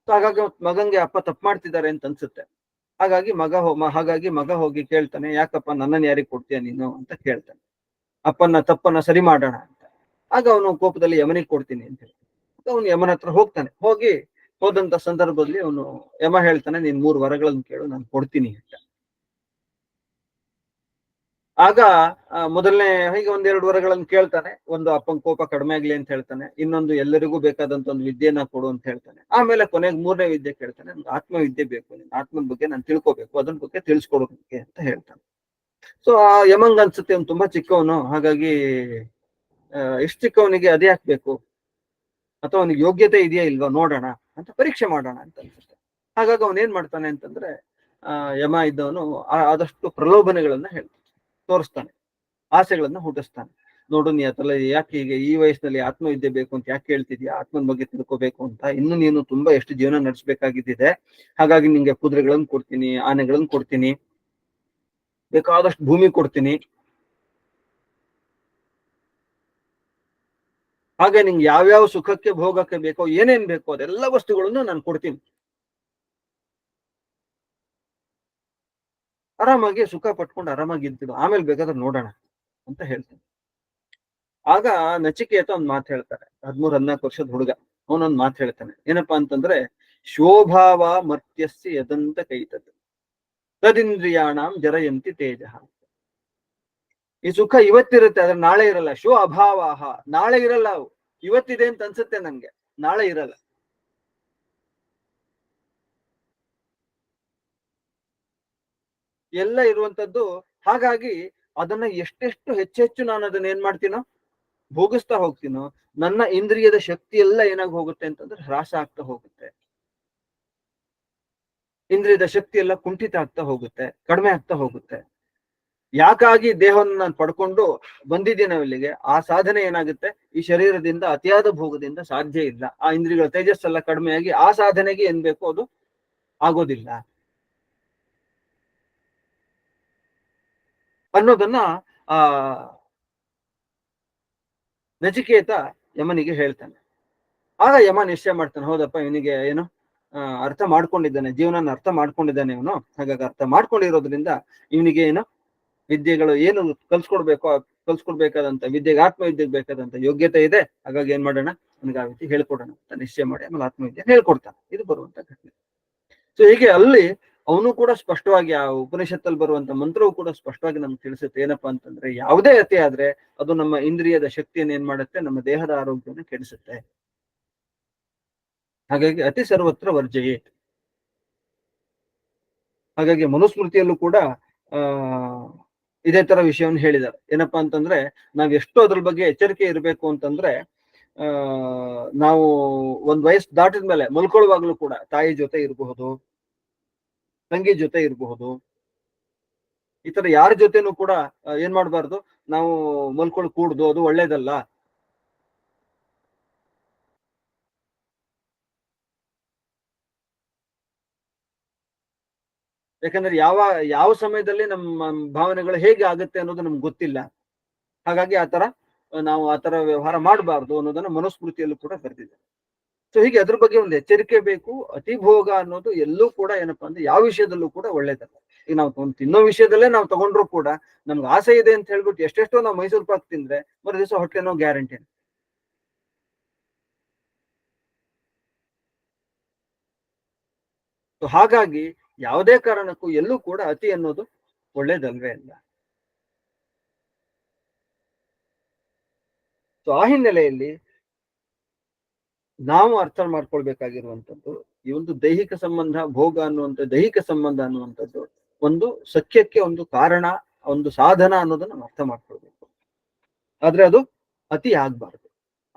ಸೊ ಹಾಗಾಗಿ ಮಗಂಗೆ ಅಪ್ಪ ತಪ್ಪು ಮಾಡ್ತಿದ್ದಾರೆ ಅಂತ ಅನ್ಸುತ್ತೆ. ಹಾಗಾಗಿ ಮಗ ಹೋಗಿ ಕೇಳ್ತಾನೆ, ಯಾಕಪ್ಪ ನನ್ನನ್ನು ಯಾರಿಗೆ ಕೊಡ್ತೀಯ ನೀನು ಅಂತ ಕೇಳ್ತಾನೆ, ಅಪ್ಪನ ತಪ್ಪನ್ನ ಸರಿ ಮಾಡೋಣ ಅಂತ. ಆಗ ಅವನು ಕೋಪದಲ್ಲಿ ಯಮನಿಗೆ ಕೊಡ್ತೀನಿ ಅಂತ ಹೇಳಿ ಅವನು ಯಮನ ಹತ್ರ ಹೋಗ್ತಾನೆ. ಹೋದಂತ ಸಂದರ್ಭದಲ್ಲಿ ಅವನು ಯಮ ಹೇಳ್ತಾನೆ, ನೀನ್ 3 ವರಗಳನ್ನು ಕೇಳು, ನಾನು ಕೊಡ್ತೀನಿ ಅಂತ. ಆಗ ಮೊದಲನೇ ಹೀಗೆ 1-2 ವರಗಳನ್ನು ಕೇಳ್ತಾನೆ. ಒಂದು ಅಪ್ಪನ ಕೋಪ ಕಡಿಮೆ ಆಗ್ಲಿ ಅಂತ ಹೇಳ್ತಾನೆ, ಇನ್ನೊಂದು ಎಲ್ಲರಿಗೂ ಬೇಕಾದಂತ ಒಂದು ವಿದ್ಯೆನ ಕೊಡು ಅಂತ ಹೇಳ್ತಾನೆ. ಆಮೇಲೆ ಕೊನೆಗೆ 3ನೇ ವಿದ್ಯೆ ಕೇಳ್ತಾನೆ, ನನ್ಗೆ ಆತ್ಮವಿದ್ಯೆ ಬೇಕು, ನಿನ್ ಆತ್ಮನ ಬಗ್ಗೆ ನಾನು ತಿಳ್ಕೊಬೇಕು, ಅದನ್ನ ಬಗ್ಗೆ ತಿಳಿಸ್ಕೊಡೋದಕ್ಕೆ ಅಂತ ಹೇಳ್ತಾನೆ. ಸೊ ಆ ಯಮಂಗ್ ಅನ್ಸುತ್ತೆ ಅವ್ನು ತುಂಬಾ ಚಿಕ್ಕವನು, ಹಾಗಾಗಿ ಎಷ್ಟು ಚಿಕ್ಕವನಿಗೆ ಅದೇ ಹಾಕ್ಬೇಕು, ಅಥವಾ ಅವನಿಗೆ ಯೋಗ್ಯತೆ ಇದೆಯಾ ಇಲ್ವಾ ನೋಡೋಣ ಅಂತ, ಪರೀಕ್ಷೆ ಮಾಡೋಣ ಅಂತ ಅನ್ಸುತ್ತೆ. ಹಾಗಾಗಿ ಅವನ್ ಏನ್ ಮಾಡ್ತಾನೆ ಅಂತಂದ್ರೆ ಯಮ ಇದ್ದವನು ಆದಷ್ಟು ಪ್ರಲೋಭನೆಗಳನ್ನ ತೋರಿಸ್ತಾನೆ, ಆಸೆಗಳನ್ನ ಹುಟ್ಟಿಸ್ತಾನೆ. ನೋಡು, ನೀ ಅದೆಲ್ಲ ಯಾಕೆ ಹೀಗೆ ಈ ವಯಸ್ಸಿನಲ್ಲಿ ಆತ್ಮವಿದ್ಯೆ ಬೇಕು ಅಂತ ಯಾಕೆ ಹೇಳ್ತಿದ್ಯಾ, ಆತ್ಮನ ಬಗ್ಗೆ ತಿಳ್ಕೊಬೇಕು ಅಂತ, ಇನ್ನು ನೀನು ತುಂಬಾ ಎಷ್ಟು ಜೀವನ ನಡೆಸಬೇಕಾಗಿದ್ದಿದೆ. ಹಾಗಾಗಿ ನಿಂಗೆ ಕುದುರೆಗಳನ್ನು ಕೊಡ್ತೀನಿ, ಆನೆಗಳನ್ನು ಕೊಡ್ತೀನಿ, ಬೇಕಾದಷ್ಟು ಭೂಮಿ ಕೊಡ್ತೀನಿ, ಹಾಗೆ ನಿಂಗೆ ಯಾವ್ಯಾವ ಸುಖಕ್ಕೆ ಭೋಗಕ್ಕೆ ಬೇಕೋ, ಏನೇನ್ ಬೇಕೋ ಅದೆಲ್ಲ ವಸ್ತುಗಳನ್ನು ನಾನು ಕೊಡ್ತೀನಿ, ಆರಾಮಾಗಿ ಸುಖ ಪಟ್ಕೊಂಡು ಆರಾಮಾಗಿ ಇದ್ದಿದ್ದು, ಆಮೇಲೆ ಬೇಕಾದ್ರೆ ನೋಡೋಣ ಅಂತ ಹೇಳ್ತಾನೆ. ಆಗ ನಚಿಕೇತ ಒಂದ್ ಮಾತು ಹೇಳ್ತಾರೆ, 13-14 ವರ್ಷದ ಹುಡುಗ, ಅವನೊಂದ್ ಮಾತು ಹೇಳ್ತಾನೆ. ಏನಪ್ಪಾ ಅಂತಂದ್ರೆ, ಶೋಭಾವ ಮರ್ತ್ಯಸ್ಯ ಯದಂತ ಕೈತದ್ ತದಿಂದ್ರಿಯಾಣಂ ಜರಯಂತಿ ತೇಜ. ಈ ಸುಖ ಇವತ್ತಿರುತ್ತೆ, ಆದ್ರೆ ನಾಳೆ ಇರಲ್ಲ. ಶೋ ಅಭಾವಾಹ, ನಾಳೆ ಇರಲ್ಲ. ಅವು ಇವತ್ತಿದೆ ಅಂತ ಅನ್ಸುತ್ತೆ ನಂಗೆ, ನಾಳೆ ಇರಲ್ಲ. ಎಲ್ಲ ಇರುವಂತದ್ದು. ಹಾಗಾಗಿ ಅದನ್ನ ಎಷ್ಟೆಷ್ಟು ಹೆಚ್ಚೆಚ್ಚು ನಾನು ಅದನ್ನ ಏನ್ ಮಾಡ್ತೀನೋ, ಭೋಗಿಸ್ತಾ ಹೋಗ್ತೀನೋ, ನನ್ನ ಇಂದ್ರಿಯದ ಶಕ್ತಿ ಎಲ್ಲ ಏನಾಗಿ ಹೋಗುತ್ತೆ ಅಂತಂದ್ರೆ ಹ್ರಾಸ ಆಗ್ತಾ ಹೋಗುತ್ತೆ. ಇಂದ್ರಿಯದ ಶಕ್ತಿ ಎಲ್ಲ ಕುಂಠಿತ ಆಗ್ತಾ ಹೋಗುತ್ತೆ, ಕಡಿಮೆ ಆಗ್ತಾ ಹೋಗುತ್ತೆ. ಯಾಕಾಗಿ ದೇಹವನ್ನು ನಾನು ಪಡ್ಕೊಂಡು ಬಂದಿದ್ದೀನೋ ಇಲ್ಲಿಗೆ, ಆ ಸಾಧನೆ ಏನಾಗುತ್ತೆ, ಈ ಶರೀರದಿಂದ ಅತಿಯಾದ ಭೋಗದಿಂದ ಸಾಧ್ಯ ಇಲ್ಲ. ಆ ಇಂದ್ರಿಯಗಳ ತೇಜಸ್ಸೆಲ್ಲ ಕಡಿಮೆಯಾಗಿ ಆ ಸಾಧನೆಗೆ ಏನ್ ಬೇಕೋ ಅದು ಆಗೋದಿಲ್ಲ ಅನ್ನೋದನ್ನ ನಚಿಕೇತ ಯಮನಿಗೆ ಹೇಳ್ತಾನೆ. ಆಗ ಯಮ ನಿಶ್ಚಯ ಮಾಡ್ತಾನೆ, ಹೌದಪ್ಪ ಇವನಿಗೆ ಏನು ಅರ್ಥ ಮಾಡ್ಕೊಂಡಿದ್ದಾನೆ, ಜೀವನ ಅರ್ಥ ಮಾಡ್ಕೊಂಡಿದ್ದಾನೆ ಇವನು. ಹಾಗಾಗಿ ಅರ್ಥ ಮಾಡ್ಕೊಂಡಿರೋದ್ರಿಂದ ಇವನಿಗೆ ಏನು ವಿದ್ಯೆಗಳು ಏನು ಕಲ್ಸ್ಕೊಡ್ಬೇಕಾದಂತ ವಿದ್ಯೆಗೆ ಆತ್ಮವಿದ್ಯೆಗೆ ಬೇಕಾದಂತ ಯೋಗ್ಯತೆ ಇದೆ. ಹಾಗಾಗಿ ಏನ್ ಮಾಡೋಣ, ನನಗೆ ಆ ರೀತಿ ಹೇಳ್ಕೊಡೋಣ ಅಂತ ನಿಶ್ಚಯ ಮಾಡಿ ಆಮೇಲೆ ಆತ್ಮವಿದ್ಯೆ ಹೇಳ್ಕೊಡ್ತಾನೆ. ಇದು ಬರುವಂತ ಘಟನೆ. ಸೊ ಹೀಗೆ ಅಲ್ಲಿ ಅವನು ಕೂಡ ಸ್ಪಷ್ಟವಾಗಿ ಆ ಉಪನಿಷತ್ತಲ್ಲಿ ಬರುವಂತ ಮಂತ್ರವು ಕೂಡ ಸ್ಪಷ್ಟವಾಗಿ ನಮ್ಗೆ ತಿಳಿಸುತ್ತೆ. ಏನಪ್ಪಾ ಅಂತಂದ್ರೆ ಯಾವುದೇ ಅತಿ ಆದ್ರೆ ಅದು ನಮ್ಮ ಇಂದ್ರಿಯದ ಶಕ್ತಿಯನ್ನು ಏನ್ ಮಾಡುತ್ತೆ, ನಮ್ಮ ದೇಹದ ಆರೋಗ್ಯವನ್ನು ಕೆಡಿಸುತ್ತೆ. ಹಾಗಾಗಿ ಅತಿ ಸರ್ವತ್ರ ವರ್ಜಯೇ. ಹಾಗಾಗಿ ಮನುಸ್ಮೃತಿಯಲ್ಲೂ ಕೂಡ ಇದೇ ತರ ವಿಷಯವನ್ನು ಹೇಳಿದ್ದಾರೆ. ಏನಪ್ಪಾ ಅಂತಂದ್ರೆ ನಾವ್ ಎಷ್ಟು ಅದ್ರ ಬಗ್ಗೆ ಎಚ್ಚರಿಕೆ ಇರಬೇಕು ಅಂತಂದ್ರೆ ನಾವು ಒಂದ್ ವಯಸ್ಸು ದಾಟಿದ್ಮೇಲೆ ಮಲ್ಕೊಳ್ಳುವಾಗ್ಲೂ ಕೂಡ ತಾಯಿ ಜೊತೆ ಇರಬಹುದು, ತಂಗಿ ಜೊತೆ ಇರಬಹುದು, ಈ ತರ ಯಾರ ಜೊತೆನೂ ಕೂಡ ಏನ್ ಮಾಡ್ಬಾರ್ದು, ನಾವು ಕೂಡುದು, ಅದು ಒಳ್ಳೇದಲ್ಲ. ಯಾಕಂದ್ರೆ ಯಾವ ಸಮಯದಲ್ಲಿ ನಮ್ಮ ಭಾವನೆಗಳು ಹೇಗೆ ಆಗುತ್ತೆ ಅನ್ನೋದು ನಮ್ಗೆ ಗೊತ್ತಿಲ್ಲ. ಹಾಗಾಗಿ ನಾವು ಆ ತರ ವ್ಯವಹಾರ ಮಾಡಬಾರ್ದು ಅನ್ನೋದನ್ನ ಮನುಸ್ಮೃತಿಯಲ್ಲೂ ಕೂಡ ಬರೆದಿದೆ. ಸೊ ಹೀಗೆ ಅದ್ರ ಬಗ್ಗೆ ಒಂದು ಎಚ್ಚರಿಕೆ ಬೇಕು. ಅತಿಭೋಗ ಅನ್ನೋದು ಎಲ್ಲೂ ಕೂಡ ಏನಪ್ಪಾ ಅಂದ್ರೆ ಯಾವ ವಿಷಯದಲ್ಲೂ ಕೂಡ ಒಳ್ಳೇದಲ್ಲ. ಈಗ ನಾವು ತಿನ್ನೋ ವಿಷಯದಲ್ಲೇ ನಾವು ತಗೊಂಡ್ರು ಕೂಡ ನಮ್ಗೆ ಆಸೆ ಇದೆ ಅಂತ ಹೇಳ್ಬಿಟ್ಟು ಎಷ್ಟೆಷ್ಟೋ ನಾವು ಮೈಸೂರು ಪಾಕ್ ತಿಂದ್ರೆ ಮರು ದಿವಸ ಹೊಟ್ಟೆನೋ ಗ್ಯಾರಂಟಿ. ಸೊ ಹಾಗಾಗಿ ಯಾವುದೇ ಕಾರಣಕ್ಕೂ ಎಲ್ಲೂ ಕೂಡ ಅತಿ ಅನ್ನೋದು ಒಳ್ಳೇದಲ್ವೇ ಅಲ್ಲ. ಸೊ ಆ ಹಿನ್ನೆಲೆಯಲ್ಲಿ ನಾವು ಅರ್ಥ ಮಾಡ್ಕೊಳ್ಬೇಕಾಗಿರುವಂಥದ್ದು ಈ ಒಂದು ದೈಹಿಕ ಸಂಬಂಧ, ಭೋಗ ಅನ್ನುವಂಥ ದೈಹಿಕ ಸಂಬಂಧ ಅನ್ನುವಂಥದ್ದು ಒಂದು ಸಖ್ಯಕ್ಕೆ ಒಂದು ಕಾರಣ, ಒಂದು ಸಾಧನ ಅನ್ನೋದನ್ನ ನಾವು ಅರ್ಥ ಮಾಡ್ಕೊಳ್ಬೇಕು. ಆದ್ರೆ ಅದು ಅತಿ ಆಗ್ಬಾರ್ದು.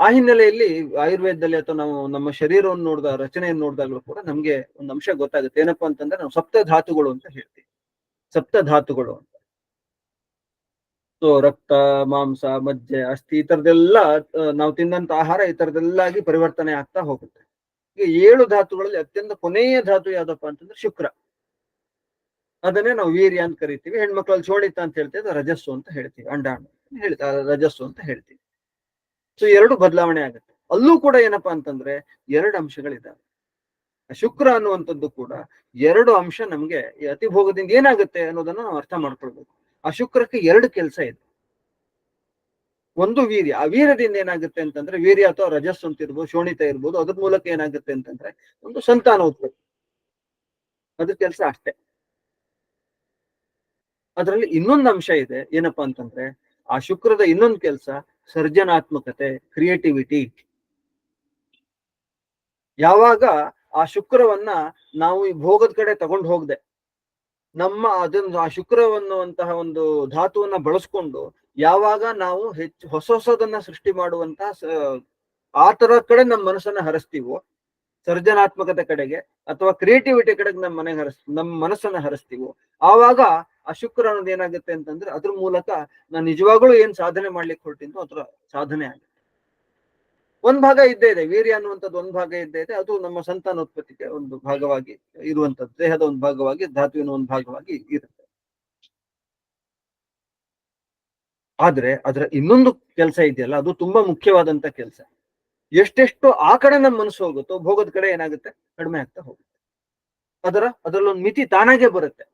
ಆ ಹಿನ್ನೆಲೆಯಲ್ಲಿ ಆಯುರ್ವೇದದಲ್ಲಿ ಅಥವಾ ನಾವು ನಮ್ಮ ಶರೀರವನ್ನು ರಚನೆಯನ್ನು ನೋಡಿದಾಗಲೂ ಕೂಡ ನಮ್ಗೆ ಒಂದು ಅಂಶ ಗೊತ್ತಾಗುತ್ತೆ. ಏನಪ್ಪಾ ಅಂತಂದ್ರೆ ನಾವು ಸಪ್ತ ಧಾತುಗಳು ಅಂತ ಹೇಳ್ತೀವಿ. ಸಪ್ತ ಧಾತುಗಳು ಅಂತ. ಸೊ ರಕ್ತ, ಮಾಂಸ, ಮಜ್ಜೆ, ಅಸ್ಥಿ, ಈ ತರದೆಲ್ಲ ನಾವು ತಿಂದಂತ ಆಹಾರ ಈ ತರದೆಲ್ಲಾಗಿ ಪರಿವರ್ತನೆ ಆಗ್ತಾ ಹೋಗುತ್ತೆ. ಈಗ 7 ಧಾತುಗಳಲ್ಲಿ ಅತ್ಯಂತ ಕೊನೆಯ ಧಾತು ಯಾವ್ದಪ್ಪ ಅಂತಂದ್ರೆ ಶುಕ್ರ. ಅದನ್ನೇ ನಾವು ವೀರ್ಯ ಅಂತ ಕರಿತೀವಿ. ಹೆಣ್ಮಕ್ಳಲ್ಲಿ ಶೋಣಿತ ಅಂತ ಹೇಳ್ತೀವಿ, ರಜಸ್ಸು ಅಂತ ಹೇಳ್ತೀವಿ. ಅಂಡಾಣು ರಜಸ್ಸು ಅಂತ ಹೇಳ್ತೀವಿ. ಸೊ 2 ಬದಲಾವಣೆ ಆಗುತ್ತೆ. ಅಲ್ಲೂ ಕೂಡ ಏನಪ್ಪಾ ಅಂತಂದ್ರೆ 2 ಅಂಶಗಳಿದ್ದಾವೆ. ಶುಕ್ರ ಅನ್ನುವಂಥದ್ದು ಕೂಡ 2 ಅಂಶ ನಮ್ಗೆ ಈ ಅತಿಭೋಗದಿಂದ ಏನಾಗುತ್ತೆ ಅನ್ನೋದನ್ನ ನಾವು ಅರ್ಥ ಮಾಡ್ಕೊಳ್ಬೇಕು. ಆ ಶುಕ್ರಕ್ಕೆ 2 ಕೆಲಸ ಇದೆ. ಒಂದು ವೀರ್ಯ. ಆ ವೀರ್ಯದಿಂದ ಏನಾಗುತ್ತೆ ಅಂತಂದ್ರೆ ವೀರ್ಯ ಅಥವಾ ರಜಸ್ಸು ಅಂತ ಇರ್ಬೋದು, ಶೋಣಿತ ಇರ್ಬೋದು, ಅದ್ರ ಮೂಲಕ ಏನಾಗುತ್ತೆ ಅಂತಂದ್ರೆ ಒಂದು ಸಂತಾನ ಉತ್ಪತ್ತಿ. ಅದ್ರ ಕೆಲಸ ಅಷ್ಟೇ. ಅದರಲ್ಲಿ ಇನ್ನೊಂದು ಅಂಶ ಇದೆ. ಏನಪ್ಪಾ ಅಂತಂದ್ರೆ ಆ ಶುಕ್ರದ ಇನ್ನೊಂದು ಕೆಲಸ ಸರ್ಜನಾತ್ಮಕತೆ, ಕ್ರಿಯೇಟಿವಿಟಿ. ಯಾವಾಗ ಆ ಶುಕ್ರವನ್ನ ನಾವು ಈ ಭೋಗದ ಕಡೆ ತಗೊಂಡು ಹೋಗದೆ ಆ ಶುಕ್ರವನ್ನುವಂತಹ ಒಂದು ಧಾತುವನ್ನ ಬಳಸ್ಕೊಂಡು ಯಾವಾಗ ನಾವು ಹೊಸದನ್ನ ಸೃಷ್ಟಿ ಮಾಡುವಂತಹ ಆ ತರ ಕಡೆ ನಮ್ಮ ಮನಸ್ಸನ್ನ ಹರಿಸ್ತೀವೋ, ಸರ್ಜನಾತ್ಮಕತೆ ಕಡೆಗೆ ಅಥವಾ ಕ್ರಿಯೇಟಿವಿಟಿ ಕಡೆಗೆ ನಮ್ಮ ಮನಸ್ಸನ್ನ ಹರಿಸ್ತೀವೋ, ಆವಾಗ ಆ ಶುಕ್ರ ಅನ್ನೋದು ಏನಾಗುತ್ತೆ ಅಂತಂದ್ರೆ ಅದ್ರ ಮೂಲಕ ನಾನು ನಿಜವಾಗ್ಲೂ ಏನ್ ಸಾಧನೆ ಮಾಡ್ಲಿಕ್ಕೆ ಹೊರಟಿದ್ದು ಅದ್ರ ಸಾಧನೆ ಆಗುತ್ತೆ. ಒಂದ್ ಭಾಗ ಇದ್ದೇ ಇದೆ, ವೀರ್ಯ ಅನ್ನುವಂಥದ್ದು ಒಂದ್ ಭಾಗ ಇದ್ದೇ ಇದೆ. ಅದು ನಮ್ಮ ಸಂತಾನೋತ್ಪತ್ತಿಗೆ ಒಂದು ಭಾಗವಾಗಿ ಇರುವಂತದ್ದು, ದೇಹದ ಒಂದು ಭಾಗವಾಗಿ, ಧಾತುವಿನ ಒಂದು ಭಾಗವಾಗಿ ಇರುತ್ತೆ. ಆದ್ರೆ ಅದರ ಇನ್ನೊಂದು ಕೆಲಸ ಇದೆಯಲ್ಲ, ಅದು ತುಂಬಾ ಮುಖ್ಯವಾದಂತ ಕೆಲಸ. ಎಷ್ಟೆಷ್ಟು ಆ ಕಡೆ ನಮ್ಮ ಮನಸ್ಸು ಹೋಗುತ್ತೋ ಭೋಗದ ಕಡೆ ಏನಾಗುತ್ತೆ, ಕಡಿಮೆ ಆಗ್ತಾ ಹೋಗುತ್ತೆ. ಅದರಲ್ಲೊಂದು ಮಿತಿ ತಾನಾಗೆ ಬರುತ್ತೆ.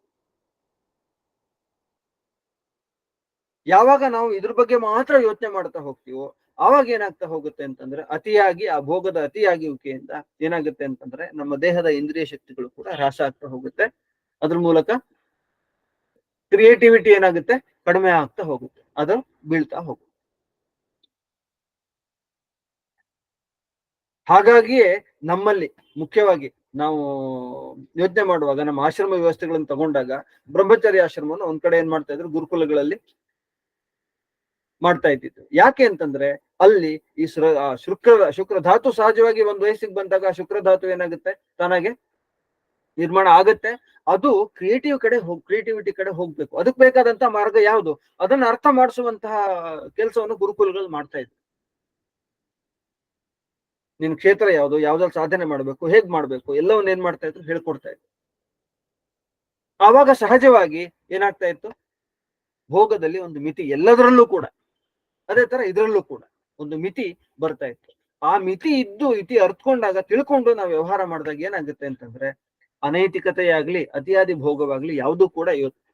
ಯಾವಾಗ ನಾವು ಇದ್ರ ಬಗ್ಗೆ ಮಾತ್ರ ಯೋಚನೆ ಮಾಡ್ತಾ ಹೋಗ್ತೀವೋ ಆವಾಗ ಏನಾಗ್ತಾ ಹೋಗುತ್ತೆ ಅಂತಂದ್ರೆ ಅತಿಯಾಗಿ ಆ ಭೋಗದ ಅತಿಯಾಗುವಿಕೆಯಿಂದ ಏನಾಗುತ್ತೆ ಅಂತಂದ್ರೆ ನಮ್ಮ ದೇಹದ ಇಂದ್ರಿಯ ಶಕ್ತಿಗಳು ಕೂಡ ಹ್ರಾಸ ಆಗ್ತಾ ಹೋಗುತ್ತೆ. ಅದ್ರ ಮೂಲಕ ಕ್ರಿಯೇಟಿವಿಟಿ ಏನಾಗುತ್ತೆ, ಕಡಿಮೆ ಆಗ್ತಾ ಹೋಗುತ್ತೆ, ಅದು ಬೀಳ್ತಾ ಹೋಗುತ್ತೆ. ಹಾಗಾಗಿಯೇ ನಮ್ಮಲ್ಲಿ ಮುಖ್ಯವಾಗಿ ನಾವು ಯೋಚನೆ ಮಾಡುವಾಗ ನಮ್ಮ ಆಶ್ರಮ ವ್ಯವಸ್ಥೆಗಳನ್ನು ತಗೊಂಡಾಗ ಬ್ರಹ್ಮಚರ್ಯ ಆಶ್ರಮವನ್ನು ಒಂದ್ ಕಡೆ ಏನ್ ಮಾಡ್ತಾ ಇದ್ರು, ಗುರುಕುಲಗಳಲ್ಲಿ ಮಾಡ್ತಾ ಇದ್ದಿದ್ದು. ಯಾಕೆ ಅಂತಂದ್ರೆ ಅಲ್ಲಿ ಈ ಶುಕ್ರ ಧಾತು ಸಹಜವಾಗಿ ಒಂದ್ ವಯಸ್ಸಿಗೆ ಬಂದಾಗ ಶುಕ್ರ ಧಾತು ಏನಾಗುತ್ತೆ, ತಾನಾಗೆ ನಿರ್ಮಾಣ ಆಗತ್ತೆ. ಅದು ಕ್ರಿಯೇಟಿವಿಟಿ ಕಡೆ ಹೋಗ್ಬೇಕು. ಅದಕ್ಕೆ ಬೇಕಾದಂತಹ ಮಾರ್ಗ ಯಾವುದು, ಅದನ್ನ ಅರ್ಥ ಮಾಡಿಸುವಂತಹ ಕೆಲಸವನ್ನು ಗುರುಕುಲಗಳು ಮಾಡ್ತಾ ಇದ್ರು. ನಿನ್ ಕ್ಷೇತ್ರ ಯಾವುದು, ಯಾವ್ದ್ರಲ್ಲಿ ಸಾಧನೆ ಮಾಡ್ಬೇಕು, ಹೇಗ್ ಮಾಡ್ಬೇಕು, ಎಲ್ಲವನ್ನ ಏನ್ ಮಾಡ್ತಾ ಇದ್ರು, ಹೇಳ್ಕೊಡ್ತಾ ಇದ್ರು. ಆವಾಗ ಸಹಜವಾಗಿ ಏನಾಗ್ತಾ ಇತ್ತು, ಭೋಗದಲ್ಲಿ ಒಂದು ಮಿತಿ ಎಲ್ಲದರಲ್ಲೂ ಕೂಡ. ಅದೇ ತರ ಇದರಲ್ಲೂ ಕೂಡ ಒಂದು ಮಿತಿ ಬರ್ತಾ ಇತ್ತು. ಆ ಮಿತಿ ಇತಿ ಅರ್ಥಕೊಂಡಾಗ ತಿಳ್ಕೊಂಡು ನಾವು ವ್ಯವಹಾರ ಮಾಡಿದಾಗ ಏನಾಗುತ್ತೆ ಅಂತಂದ್ರೆ ಅನೈತಿಕತೆಯಾಗ್ಲಿ ಅತಿಯಾದಿ ಭೋಗವಾಗ್ಲಿ ಯಾವುದು ಕೂಡ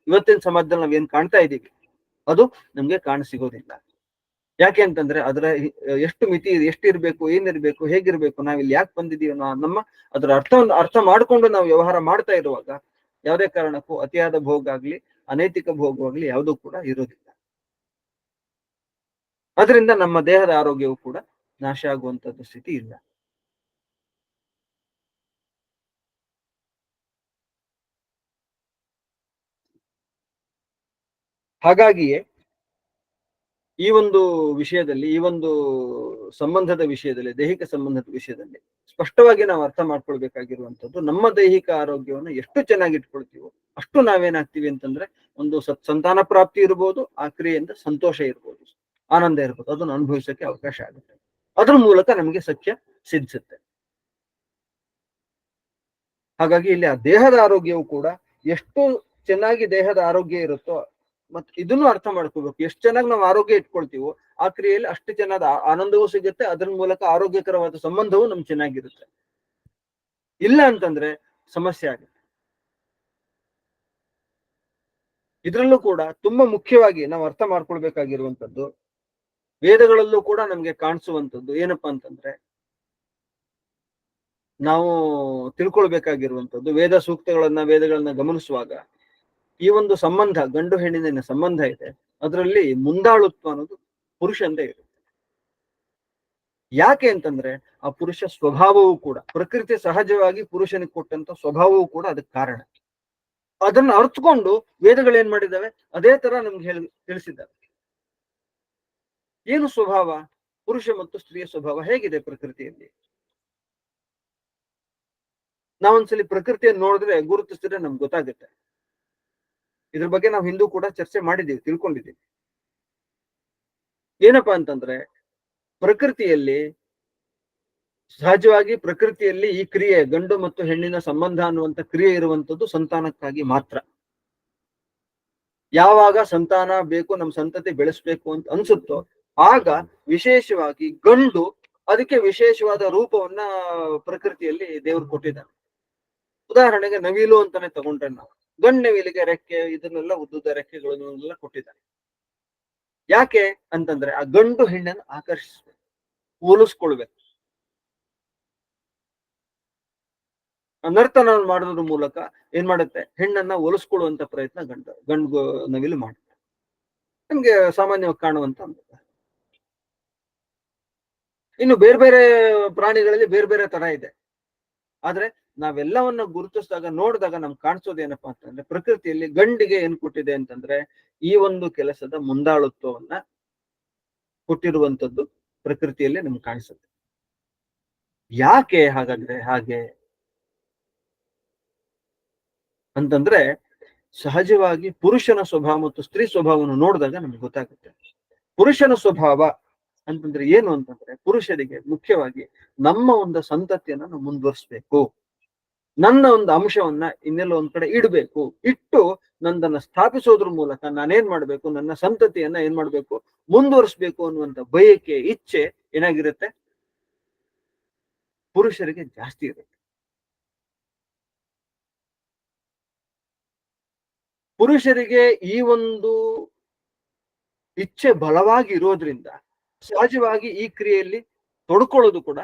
ಇವತ್ತಿನ ಸಮಾಜದಲ್ಲಿ ನಾವ್ ಏನ್ ಕಾಣ್ತಾ ಇದೀವಿ ಅದು ನಮ್ಗೆ ಕಾಣಸಿಗೋದಿಲ್ಲ. ಯಾಕೆ ಅಂತಂದ್ರೆ ಅದರ ಎಷ್ಟು ಮಿತಿ ಎಷ್ಟಿರ್ಬೇಕು, ಏನಿರ್ಬೇಕು, ಹೇಗಿರ್ಬೇಕು, ನಾವಿಲ್ಲಿ ಯಾಕೆ ಬಂದಿದೀವಿ ನಮ್ಮ ಅದರ ಅರ್ಥ ಮಾಡ್ಕೊಂಡು ನಾವು ವ್ಯವಹಾರ ಮಾಡ್ತಾ ಇರುವಾಗ ಯಾವುದೇ ಕಾರಣಕ್ಕೂ ಅತಿಯಾದ ಭೋಗ ಆಗ್ಲಿ ಅನೈತಿಕ ಭೋಗವಾಗ್ಲಿ ಯಾವುದೂ ಕೂಡ ಇರೋದಿಲ್ಲ. ಅದರಿಂದ ನಮ್ಮ ದೇಹದ ಆರೋಗ್ಯವು ಕೂಡ ನಾಶ ಆಗುವಂತದ್ದು ಸ್ಥಿತಿ ಇಲ್ಲ. ಹಾಗಾಗಿಯೇ ಈ ಒಂದು ವಿಷಯದಲ್ಲಿ, ಈ ಒಂದು ಸಂಬಂಧದ ವಿಷಯದಲ್ಲಿ, ದೈಹಿಕ ಸಂಬಂಧದ ವಿಷಯದಲ್ಲಿ ಸ್ಪಷ್ಟವಾಗಿ ನಾವು ಅರ್ಥ ಮಾಡ್ಕೊಳ್ಬೇಕಾಗಿರುವಂತದ್ದು, ನಮ್ಮ ದೈಹಿಕ ಆರೋಗ್ಯವನ್ನು ಎಷ್ಟು ಚೆನ್ನಾಗಿ ಇಟ್ಕೊಳ್ತೀವೋ ಅಷ್ಟು ನಾವೇನಾಗ್ತೀವಿ ಅಂತಂದ್ರೆ ಒಂದು ಸಂತಾನ ಪ್ರಾಪ್ತಿ ಇರ್ಬೋದು, ಆ ಕ್ರಿಯೆಯಿಂದ ಸಂತೋಷ ಇರ್ಬೋದು, ಆನಂದ ಇರ್ಬೋದು, ಅದನ್ನು ಅನುಭವಿಸಕ್ಕೆ ಅವಕಾಶ ಆಗುತ್ತೆ. ಅದ್ರ ಮೂಲಕ ನಮಗೆ ಸಖ್ಯ ಸಿದ್ಧಿಸುತ್ತೆ. ಹಾಗಾಗಿ ಇಲ್ಲಿ ಆ ದೇಹದ ಆರೋಗ್ಯವು ಕೂಡ ಎಷ್ಟು ಚೆನ್ನಾಗಿ ದೇಹದ ಆರೋಗ್ಯ ಇರುತ್ತೋ ಮತ್ತೆ ಇದನ್ನು ಅರ್ಥ ಮಾಡ್ಕೋಬೇಕು. ಎಷ್ಟು ಚೆನ್ನಾಗಿ ನಾವು ಆರೋಗ್ಯ ಇಟ್ಕೊಳ್ತೀವೋ ಆ ಕ್ರಿಯೆಯಲ್ಲಿ ಅಷ್ಟು ಚೆನ್ನಾದ ಆನಂದವೂ ಸಿಗುತ್ತೆ, ಅದರ ಮೂಲಕ ಆರೋಗ್ಯಕರವಾದ ಸಂಬಂಧವೂ ನಮ್ಗೆ ಚೆನ್ನಾಗಿರುತ್ತೆ. ಇಲ್ಲ ಅಂತಂದ್ರೆ ಸಮಸ್ಯೆ ಆಗುತ್ತೆ. ಇದ್ರಲ್ಲೂ ಕೂಡ ತುಂಬಾ ಮುಖ್ಯವಾಗಿ ನಾವು ಅರ್ಥ ಮಾಡ್ಕೊಳ್ಬೇಕಾಗಿರುವಂತದ್ದು, ವೇದಗಳಲ್ಲೂ ಕೂಡ ನಮ್ಗೆ ಕಾಣಿಸುವಂಥದ್ದು ಏನಪ್ಪಾ ಅಂತಂದ್ರೆ, ನಾವು ತಿಳ್ಕೊಳ್ಬೇಕಾಗಿರುವಂಥದ್ದು ವೇದಗಳನ್ನ ಗಮನಿಸುವಾಗ ಈ ಒಂದು ಸಂಬಂಧ, ಗಂಡು ಹೆಣ್ಣಿನ ಸಂಬಂಧ ಇದೆ, ಅದರಲ್ಲಿ ಮುಂದಾಳುತ್ವ ಅನ್ನೋದು ಪುರುಷಂದೇ ಇರುತ್ತೆ. ಯಾಕೆ ಅಂತಂದ್ರೆ ಆ ಪುರುಷ ಸ್ವಭಾವವೂ ಕೂಡ, ಪ್ರಕೃತಿ ಸಹಜವಾಗಿ ಪುರುಷನಿಗೆ ಕೊಟ್ಟಂತ ಸ್ವಭಾವವೂ ಕೂಡ ಅದಕ್ಕೆ ಕಾರಣ. ಅದನ್ನ ಅರ್ಥಕೊಂಡು ವೇದಗಳು ಏನ್ ಮಾಡಿದಾವೆ ಅದೇ ತರ ನಮ್ಗೆ ತಿಳಿಸಿದ್ದಾವೆ. ಏನು ಸ್ವಭಾವ, ಪುರುಷ ಮತ್ತು ಸ್ತ್ರೀಯ ಸ್ವಭಾವ ಹೇಗಿದೆ ಪ್ರಕೃತಿಯಲ್ಲಿ. ನಾವೊಂದ್ಸಲಿ ಪ್ರಕೃತಿಯನ್ನು ನೋಡಿದ್ರೆ, ಗುರುತಿಸಿದ್ರೆ ನಮ್ಗೆ ಗೊತ್ತಾಗುತ್ತೆ. ಇದ್ರ ಬಗ್ಗೆ ನಾವು ಹಿಂದೂ ಕೂಡ ಚರ್ಚೆ ಮಾಡಿದ್ದೀವಿ, ತಿಳ್ಕೊಂಡಿದ್ದೀವಿ. ಏನಪ್ಪಾ ಅಂತಂದ್ರೆ ಪ್ರಕೃತಿಯಲ್ಲಿ ಸಹಜವಾಗಿ ಪ್ರಕೃತಿಯಲ್ಲಿ ಈ ಕ್ರಿಯೆ, ಗಂಡು ಮತ್ತು ಹೆಣ್ಣಿನ ಸಂಬಂಧ ಅನ್ನುವಂಥ ಕ್ರಿಯೆ ಇರುವಂತದ್ದು ಸಂತಾನಕ್ಕಾಗಿ ಮಾತ್ರ. ಯಾವಾಗ ಸಂತಾನ ಬೇಕು, ನಮ್ಮ ಸಂತತಿ ಬೆಳೆಸ್ಬೇಕು ಅಂತ ಅನ್ಸುತ್ತೋ ಆಗ ವಿಶೇಷವಾಗಿ ಗಂಡು ಅದಕ್ಕೆ ವಿಶೇಷವಾದ ರೂಪವನ್ನ ಪ್ರಕೃತಿಯಲ್ಲಿ ದೇವರು ಕೊಟ್ಟಿದ್ದಾನೆ. ಉದಾಹರಣೆಗೆ ನವಿಲು ಅಂತಾನೆ ತಗೊಂಡ್ರೆ ನಾವು, ಗಂಡು ನವಿಲಿಗೆ ರೆಕ್ಕೆ ಇದನ್ನೆಲ್ಲ ಉದ್ದುದ ರೆಕ್ಕೆಗಳನ್ನೆಲ್ಲ ಕೊಟ್ಟಿದ್ದಾನೆ. ಯಾಕೆ ಅಂತಂದ್ರೆ ಆ ಗಂಡು ಹೆಣ್ಣನ್ನು ಆಕರ್ಷಿಸ್ಬೇಕು, ಹೋಲಿಸ್ಕೊಳ್ಬೇಕು. ನರ್ತನ ಮಾಡೋದ್ರ ಮೂಲಕ ಏನ್ ಮಾಡುತ್ತೆ, ಹೆಣ್ಣನ್ನ ಹೋಲಿಸ್ಕೊಳ್ಳುವಂತ ಪ್ರಯತ್ನ ಗಂಡು ನವಿಲು ಮಾಡುತ್ತೆ. ನಮ್ಗೆ ಸಾಮಾನ್ಯವಾಗಿ ಕಾಣುವಂತ. ಇನ್ನು ಬೇರೆ ಬೇರೆ ಪ್ರಾಣಿಗಳಲ್ಲಿ ಬೇರೆ ಬೇರೆ ತರ ಇದೆ. ಆದ್ರೆ ನಾವೆಲ್ಲವನ್ನ ಗುರುತಿಸಿದಾಗ, ನೋಡಿದಾಗ ನಮ್ಗೆ ಕಾಣಿಸೋದು ಏನಪ್ಪಾ ಅಂತಂದ್ರೆ, ಪ್ರಕೃತಿಯಲ್ಲಿ ಗಂಡಿಗೆ ಏನ್ ಕೊಟ್ಟಿದೆ ಅಂತಂದ್ರೆ ಈ ಒಂದು ಕೆಲಸದ ಮುಂದಾಳುತ್ವವನ್ನ ಕೊಟ್ಟಿರುವಂತದ್ದು ಪ್ರಕೃತಿಯಲ್ಲಿ ನಮ್ಗೆ ಕಾಣಿಸುತ್ತೆ. ಯಾಕೆ ಹಾಗಾದ್ರೆ ಹಾಗೆ ಅಂತಂದ್ರೆ, ಸಹಜವಾಗಿ ಪುರುಷನ ಸ್ವಭಾವ ಮತ್ತು ಸ್ತ್ರೀ ಸ್ವಭಾವವನ್ನು ನೋಡಿದಾಗ ನಮ್ಗೆ ಗೊತ್ತಾಗುತ್ತೆ. ಪುರುಷನ ಸ್ವಭಾವ ಅಂತಂದ್ರೆ ಏನು ಅಂತಂದ್ರೆ, ಪುರುಷರಿಗೆ ಮುಖ್ಯವಾಗಿ ನಮ್ಮ ಒಂದು ಸಂತತಿಯನ್ನ ನಾವು ಮುಂದುವರಿಸ್ಬೇಕು, ನನ್ನ ಒಂದು ಅಂಶವನ್ನ ಇನ್ನೆಲ್ಲ ಒಂದ್ ಕಡೆ ಇಡಬೇಕು, ಇಟ್ಟು ನಂದನ್ನ ಸ್ಥಾಪಿಸೋದ್ರ ಮೂಲಕ ನಾನೇನ್ ಮಾಡ್ಬೇಕು, ನನ್ನ ಸಂತತಿಯನ್ನ ಏನ್ ಮಾಡ್ಬೇಕು, ಮುಂದುವರಿಸ್ಬೇಕು ಅನ್ನುವಂತ ಬಯಕೆ, ಇಚ್ಛೆ ಏನಾಗಿರುತ್ತೆ, ಪುರುಷರಿಗೆ ಜಾಸ್ತಿ ಇರುತ್ತೆ. ಪುರುಷರಿಗೆ ಈ ಒಂದು ಇಚ್ಛೆ ಬಲವಾಗಿ ಇರೋದ್ರಿಂದ ಸಹಜವಾಗಿ ಈ ಕ್ರಿಯೆಯಲ್ಲಿ ತೊಡ್ಕೊಳ್ಳೋದು ಕೂಡ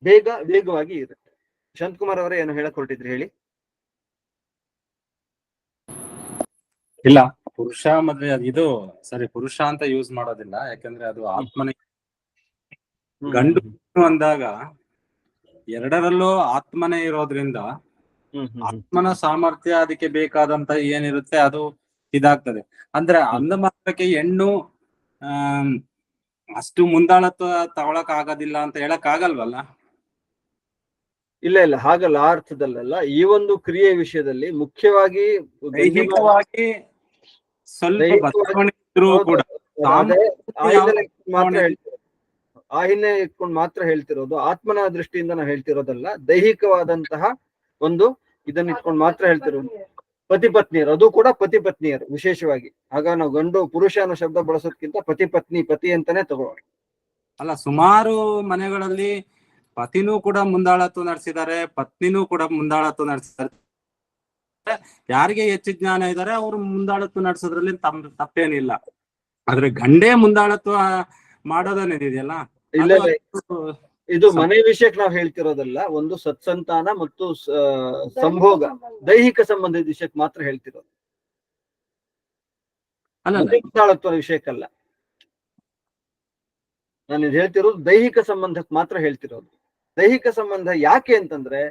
ವೇಗವಾಗಿ ಇರುತ್ತೆ. ಶಾಂತಕುಮಾರ್ ಅವರೇ ಏನೋ ಹೇಳಕ್ ಹೊರಟಿದ್ರಿ, ಹೇಳಿ. ಇಲ್ಲ, ಪುರುಷ ಮತ್ತೆ ಇದು ಸರಿ, ಪುರುಷ ಅಂತ ಯೂಸ್ ಮಾಡೋದಿಲ್ಲ, ಯಾಕಂದ್ರೆ ಅದು ಆತ್ಮನ ಗಂಡು ಅಂದಾಗ ಎರಡರಲ್ಲೂ ಆತ್ಮನೇ ಇರೋದ್ರಿಂದ ಆತ್ಮನ ಸಾಮರ್ಥ್ಯ ಅದಕ್ಕೆ ಬೇಕಾದಂತ ಏನಿರುತ್ತೆ ಅದು ಇದಾಗ್ತದೆ. ಅಂದ್ರೆ ಅಂದ ಮಾತ್ರಕ್ಕೆ ಹೆಣ್ಣು ಅಷ್ಟು ಮುಂದಾಳತ್ವ ತಗೊಳಕ್ ಆಗೋದಿಲ್ಲ ಅಂತ ಹೇಳಕ್ ಆಗಲ್ವಲ್ಲ. ಇಲ್ಲ ಇಲ್ಲ, ಹಾಗಲ್ಲ, ಆ ಅರ್ಥದಲ್ಲ. ಈ ಒಂದು ಕ್ರಿಯೆ ವಿಷಯದಲ್ಲಿ ಮುಖ್ಯವಾಗಿ ದೈಹಿಕವಾಗಿ ಸ್ವಲ್ಪ ಬದಲಾವಣೆ ಇದ್ರೂ ಕೂಡ ಆ ಹಿನ್ನೆ ಇಟ್ಕೊಂಡು ಮಾತ್ರ ಹೇಳ್ತಿರೋದು, ಆತ್ಮನ ದೃಷ್ಟಿಯಿಂದ ನಾವು ಹೇಳ್ತಿರೋದಲ್ಲ, ದೈಹಿಕವಾದಂತಹ ಒಂದು ಇದನ್ನ ಇಟ್ಕೊಂಡು ಮಾತ್ರ ಹೇಳ್ತಿರೋದು. ಪತಿ ಪತ್ನಿಯರು, ಅದು ಕೂಡ ಪತಿ ಪತ್ನಿಯರು ವಿಶೇಷವಾಗಿ. ಆಗ ನಾವು ಗಂಡು ಪುರುಷ ಅನ್ನೋ ಶಬ್ದ ಬಳಸೋದ್ಕಿಂತ ಪತಿ ಪತ್ನಿ, ಪತಿ ಅಂತಾನೆ ತಗೊಳ್ಳೋಣ. ಅಲ್ಲ, ಸುಮಾರು ಮನೆಗಳಲ್ಲಿ ಪತಿನೂ ಕೂಡ ಮುಂದಾಳತ್ವ ನಡೆಸಿದ್ದಾರೆ, ಪತ್ನಿನೂ ಕೂಡ ಮುಂದಾಳತ್ವ ನಡೆಸಿದ್ದಾರೆ. ಯಾರಿಗೆ ಹೆಚ್ಚು ಜ್ಞಾನ ಇದ್ದಾರೆ ಅವರು ಮುಂದಾಳತ್ವ ನಡೆಸೋದ್ರಲ್ಲಿ ತಪ್ಪೇನಿಲ್ಲ. ಆದ್ರೆ ಗಂಡೇ ಮುಂದಾಳತ್ವ ಮಾಡೋದನ್ನಿದೆಯಲ್ಲ, ಇಲ್ಲ ಇದು ಮನೆ ವಿಷಯಕ್ಕೆ ನಾವು ಹೇಳ್ತಿರೋದಲ್ಲ, ಒಂದು ಸತ್ಸಂತಾನ ಮತ್ತು ಸಂಭೋಗ ದೈಹಿಕ ಸಂಬಂಧದ ವಿಷಯಕ್ಕೆ ಮಾತ್ರ ಹೇಳ್ತಿರೋದು, ಮುಂದಾಳತ್ವ ವಿಷಯಕ್ಕಲ್ಲ. ನಾನು ಇದು ಹೇಳ್ತಿರೋದು ದೈಹಿಕ ಸಂಬಂಧಕ್ಕೆ ಮಾತ್ರ ಹೇಳ್ತಿರೋದು. ದೈಹಿಕ ಸಂಬಂಧ ಯಾಕೆ ಅಂತಂದ್ರೆ,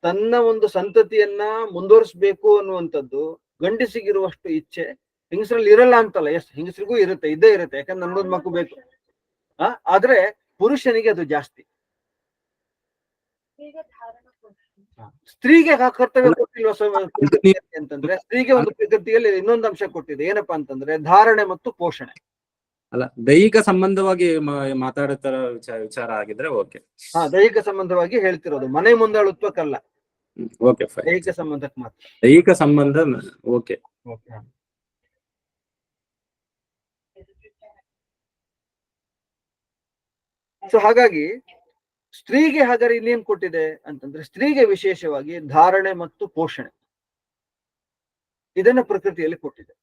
ತನ್ನ ಒಂದು ಸಂತತಿಯನ್ನ ಮುಂದುವರಿಸಬೇಕು ಅನ್ನುವಂಥದ್ದು ಗಂಡಸಿಗಿರುವಷ್ಟು ಇಚ್ಛೆ ಹೆಂಗಸರಲ್ಲಿ ಇರಲ್ಲ ಅಂತಲ್ಲ. ಎಸ್, ಹೆಂಗಸರಿಗೂ ಇರುತ್ತೆ, ಇದ್ದೇ ಇರುತ್ತೆ, ಯಾಕಂದ್ರೆ ನನ್ನೊಂದು ಮಗು ಬೇಕು. ಆದ್ರೆ ಪುರುಷನಿಗೆ ಅದು ಜಾಸ್ತಿ. ಸ್ತ್ರೀಗೆ ಕರ್ತವ್ಯ ಕೊಟ್ಟಿಲ್ವ ಅಂತಂದ್ರೆ, ಸ್ತ್ರೀಗೆ ಒಂದು ಪ್ರಕೃತಿಯಲ್ಲಿ ಇನ್ನೊಂದು ಅಂಶ ಕೊಟ್ಟಿದೆ, ಏನಪ್ಪಾ ಅಂತಂದ್ರೆ ಧಾರಣೆ ಮತ್ತು ಪೋಷಣೆ. ಅಲ್ಲ, ದೈಹಿಕ ಸಂಬಂಧವಾಗಿ ಮಾತಾಡುತ್ತಾರ ವಿಚಾರ ಆಗಿದ್ರೆ ಓಕೆ. ದೈಹಿಕ ಸಂಬಂಧವಾಗಿ ಹೇಳ್ತಿರೋದು, ಮನೆ ಮುಂದಾಳುತ್ವಕ್ಕಲ್ಲ. ಓಕೆ, ದೈಹಿಕ ಸಂಬಂಧಕ್ಕೆ ಮಾತ್ರ. ದೈಹಿಕ ಸಂಬಂಧ ಓಕೆ. ಸೊ ಹಾಗಾಗಿ ಸ್ತ್ರೀಗೆ ಹಾಗಾದ್ರೆ ಇನ್ನೇನ್ ಕೊಟ್ಟಿದೆ ಅಂತಂದ್ರೆ, ಸ್ತ್ರೀಗೆ ವಿಶೇಷವಾಗಿ ಧಾರಣೆ ಮತ್ತು ಪೋಷಣೆ ಇದನ್ನ ಪ್ರಕೃತಿಯಲ್ಲಿ ಕೊಟ್ಟಿದೆ.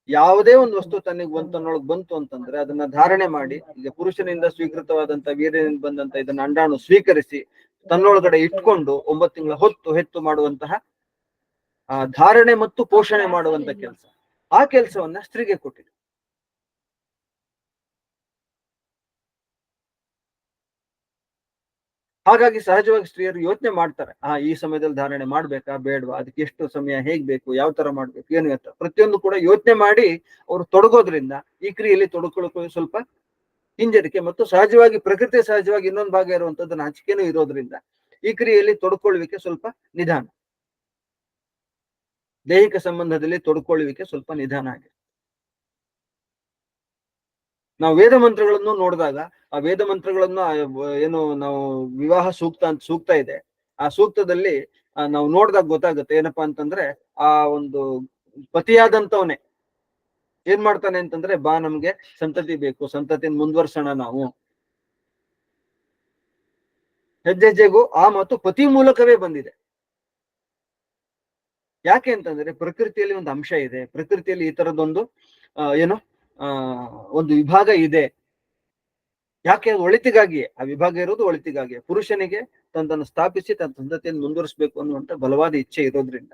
ಯಾವುದೇ ಒಂದು ವಸ್ತು ತನ್ನೊಳಗೆ ಬಂತು ಅಂತಂದ್ರೆ ಅದನ್ನ ಧಾರಣೆ ಮಾಡಿ, ಈಗ ಪುರುಷನಿಂದ ಸ್ವೀಕೃತವಾದಂತ ವೀರ್ಯದಿಂದ ಬಂದಂತ ಇದನ್ನ ಅಂಡಾಣು ಸ್ವೀಕರಿಸಿ ತನ್ನೊಳಗಡೆ ಇಟ್ಕೊಂಡು 9 ತಿಂಗಳ ಹೊತ್ತು ಹೆತ್ತು ಮಾಡುವಂತಹ ಧಾರಣೆ ಮತ್ತು ಪೋಷಣೆ ಮಾಡುವಂತ ಕೆಲಸ, ಆ ಕೆಲಸವನ್ನ ಸ್ತ್ರೀಗೆ ಕೊಟ್ಟಿದೆ. ಹಾಗಾಗಿ ಸಹಜವಾಗಿ ಸ್ತ್ರೀಯರು ಯೋಚನೆ ಮಾಡ್ತಾರೆ, ಈ ಸಮಯದಲ್ಲಿ ಧಾರಣೆ ಮಾಡ್ಬೇಕಾ ಬೇಡವಾ, ಅದಕ್ಕೆ ಎಷ್ಟು ಸಮಯ, ಹೇಗ್ ಬೇಕು, ಯಾವ ತರ ಮಾಡ್ಬೇಕು, ಏನು ಅಂತ ಪ್ರತಿಯೊಂದು ಕೂಡ ಯೋಚನೆ ಮಾಡಿ ಅವರು ತೊಡಗೋದ್ರಿಂದ ಈ ಕ್ರಿಯೆಯಲ್ಲಿ ತೊಡಕೊಳ್ಳೋಕೆ ಸ್ವಲ್ಪ ಹಿಂಜರಿಕೆ, ಮತ್ತು ಸಹಜವಾಗಿ ಪ್ರಕೃತಿ ಸಹಜವಾಗಿ ಇನ್ನೊಂದು ಭಾಗ ಇರುವಂತದ್ದು ನಾಚಿಕೆನೂ ಇರೋದ್ರಿಂದ ಈ ಕ್ರಿಯೆಯಲ್ಲಿ ತೊಡ್ಕೊಳ್ಳುವಿಕೆ ಸ್ವಲ್ಪ ನಿಧಾನ. ದೈಹಿಕ ಸಂಬಂಧದಲ್ಲಿ ತೊಡ್ಕೊಳ್ಳುವಿಕೆ ಸ್ವಲ್ಪ ನಿಧಾನ ಆಗಿದೆ. ನಾವು ವೇದ ಮಂತ್ರಗಳನ್ನು ನೋಡಿದಾಗ, ಆ ವೇದ ಮಂತ್ರಗಳನ್ನು ಏನು ನಾವು ವಿವಾಹ ಸೂಕ್ತ ಅಂತ ಸೂಕ್ತ ಇದೆ, ಆ ಸೂಕ್ತದಲ್ಲಿ ನಾವು ನೋಡಿದಾಗ ಗೊತ್ತಾಗುತ್ತೆ ಏನಪ್ಪಾ ಅಂತಂದ್ರೆ, ಆ ಒಂದು ಪತಿಯಾದಂತವನೇ ಏನ್ ಮಾಡ್ತಾನೆ ಅಂತಂದ್ರೆ, ನಮ್ಗೆ ಸಂತತಿ ಬೇಕು, ಸಂತತಿನ ಮುಂದುವರ್ಸೋಣ ನಾವು. ಹೆಜ್ಜೆಗೂ ಆ ಮಾತು ಪತಿ ಮೂಲಕವೇ ಬಂದಿದೆ. ಯಾಕೆ ಅಂತಂದ್ರೆ ಪ್ರಕೃತಿಯಲ್ಲಿ ಒಂದು ಅಂಶ ಇದೆ, ಪ್ರಕೃತಿಯಲ್ಲಿ ಈ ತರದೊಂದು ಏನು ಒಂದು ವಿಭಾಗ ಇದೆ. ಯಾಕೆ? ಅದು ಒಳಿತಿಗಾಗಿಯೇ ಆ ವಿಭಾಗ ಇರೋದು, ಒಳಿತಿಗಾಗಿಯೇ. ಪುರುಷನಿಗೆ ತನ್ನನ್ನು ಸ್ಥಾಪಿಸಿ ತನ್ನ ಸಂತತಿಯನ್ನು ಮುಂದುವರಿಸಬೇಕು ಅನ್ನುವಂತ ಬಲವಾದ ಇಚ್ಛೆ ಇರೋದ್ರಿಂದ.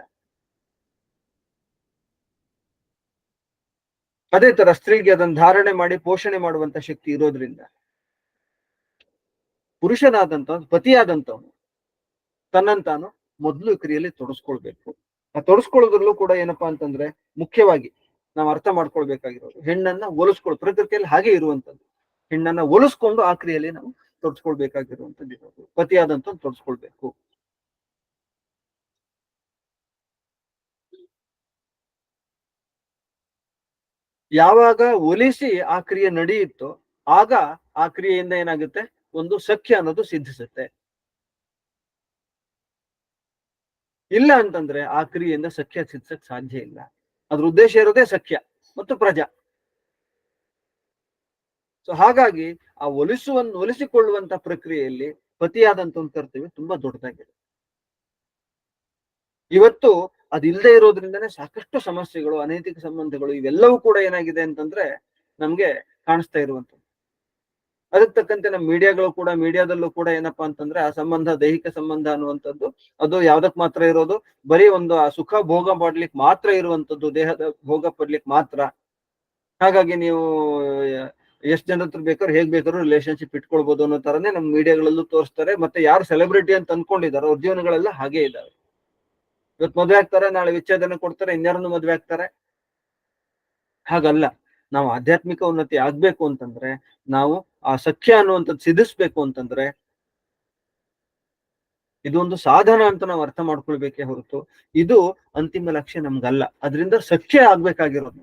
ಅದೇ ತರ ಸ್ತ್ರೀಗೆ ಅದನ್ನು ಧಾರಣೆ ಮಾಡಿ ಪೋಷಣೆ ಮಾಡುವಂತ ಶಕ್ತಿ ಇರೋದ್ರಿಂದ ಪುರುಷನಾದಂತ ಪತಿಯಾದಂತವನು ತನ್ನಂತಾನು ಮೊದಲು ಕ್ರಿಯೆಯಲ್ಲಿ ತೊಡಸ್ಕೊಳ್ಬೇಕು. ಆ ತೊಡಸ್ಕೊಳ್ಳೋದ್ರಲ್ಲೂ ಕೂಡ ಏನಪ್ಪಾ ಅಂತಂದ್ರೆ, ಮುಖ್ಯವಾಗಿ ನಾವು ಅರ್ಥ ಮಾಡ್ಕೊಳ್ಬೇಕಾಗಿರೋದು, ಹೆಣ್ಣನ್ನ ಒಲಿಸ್ಕೊಳ್ಳೋ ಪ್ರಕೃತಿಯಲ್ಲಿ ಹಾಗೆ ಇರುವಂತದ್ದು, ಹೆಣ್ಣನ್ನ ಒಲಿಸ್ಕೊಂಡು ಆ ಕ್ರಿಯೆಯಲ್ಲಿ ನಾವು ತೊಡಸ್ಕೊಳ್ಬೇಕಾಗಿರುವಂತದ್ದು ಇರೋದು. ಪತಿಯಾದಂತ ತೊಡಸ್ಕೊಳ್ಬೇಕು. ಯಾವಾಗ ಒಲಿಸಿ ಆ ಕ್ರಿಯೆ ನಡೆಯುತ್ತೋ ಆಗ ಆ ಕ್ರಿಯೆಯಿಂದ ಏನಾಗುತ್ತೆ, ಒಂದು ಸಖ್ಯ ಅನ್ನೋದು ಸಿದ್ಧಿಸುತ್ತೆ. ಇಲ್ಲ ಅಂತಂದ್ರೆ ಆ ಕ್ರಿಯೆಯಿಂದ ಸಖ್ಯ ಸಿದ್ಧಸಕ್ ಸಾಧ್ಯ ಇಲ್ಲ. ಅದ್ರ ಉದ್ದೇಶ ಇರೋದೇ ಸಖ್ಯ ಮತ್ತು ಪ್ರಜಾ. ಸೊ ಹಾಗಾಗಿ ಆ ಒಲಿಸಿಕೊಳ್ಳುವಂತ ಪ್ರಕ್ರಿಯೆಯಲ್ಲಿ ಪತಿಯಾದಂತ ಒಂದು ಕರ್ತವ್ಯ ತುಂಬಾ ದೊಡ್ಡದಾಗಿದೆ. ಇವತ್ತು ಅದಿಲ್ಲದೆ ಇರೋದ್ರಿಂದನೇ ಸಾಕಷ್ಟು ಸಮಸ್ಯೆಗಳು, ಅನೈತಿಕ ಸಂಬಂಧಗಳು ಇವೆಲ್ಲವೂ ಕೂಡ ಏನಾಗಿದೆ ಅಂತಂದ್ರೆ ನಮ್ಗೆ ಕಾಣಿಸ್ತಾ ಇರುವಂತದ್ದು. ಅದಕ್ಕೆ ತಕ್ಕಂತೆ ನಮ್ಮ ಮೀಡಿಯಾದಲ್ಲೂ ಕೂಡ ಏನಪ್ಪಾ ಅಂತಂದ್ರೆ ಆ ಸಂಬಂಧ, ದೈಹಿಕ ಸಂಬಂಧ ಅನ್ನುವಂಥದ್ದು ಅದು ಯಾವ್ದಕ್ ಮಾತ್ರ ಇರೋದು, ಬರೀ ಒಂದು ಆ ಸುಖ ಭೋಗ ಮಾಡ್ಲಿಕ್ಕೆ ಮಾತ್ರ ಇರುವಂತದ್ದು, ದೇಹದ ಭೋಗ ಪಡ್ಲಿಕ್ಕೆ ಮಾತ್ರ. ಹಾಗಾಗಿ ನೀವು ಎಷ್ಟ್ ಜನ ಹತ್ರ ಬೇಕಾದ್ರೂ ಹೇಗ್ ಬೇಕಾದ್ರೂ ರಿಲೇಶನ್ಶಿಪ್ ಇಟ್ಕೊಳ್ಬಹುದು ಅನ್ನೋ ತರನೇ ನಮ್ಮ ಮೀಡಿಯಾಗಳಲ್ಲೂ ತೋರಿಸ್ತಾರೆ. ಮತ್ತೆ ಯಾರು ಸೆಲೆಬ್ರಿಟಿ ಅಂತ ಅನ್ಕೊಂಡಿದಾರೋ ಅವ್ರ ಜೀವನಗಳೆಲ್ಲ ಹಾಗೆ ಇದಾವೆ. ಇವತ್ತು ಮದ್ವೆ ಆಗ್ತಾರೆ, ನಾಳೆ ವಿಚ್ಛೇದನ ಕೊಡ್ತಾರೆ, ಇನ್ಯಾರನ್ನು ಮದ್ವೆ ಆಗ್ತಾರೆ. ಹಾಗಲ್ಲ. ನಾವು ಆಧ್ಯಾತ್ಮಿಕ ಉನ್ನತಿ ಆಗ್ಬೇಕು ಅಂತಂದ್ರೆ, ನಾವು ಆ ಸಖ್ಯ ಅನ್ನುವಂಥದ್ದು ಸಿದ್ಧಿಸ್ಬೇಕು ಅಂತಂದ್ರೆ ಇದೊಂದು ಸಾಧನ ಅಂತ ನಾವು ಅರ್ಥ ಮಾಡ್ಕೊಳ್ಬೇಕೇ ಹೊರತು ಇದು ಅಂತಿಮ ಲಕ್ಷ್ಯ ನಮ್ಗಲ್ಲ. ಅದರಿಂದ ಸಖ್ಯ ಆಗ್ಬೇಕಾಗಿರೋದು.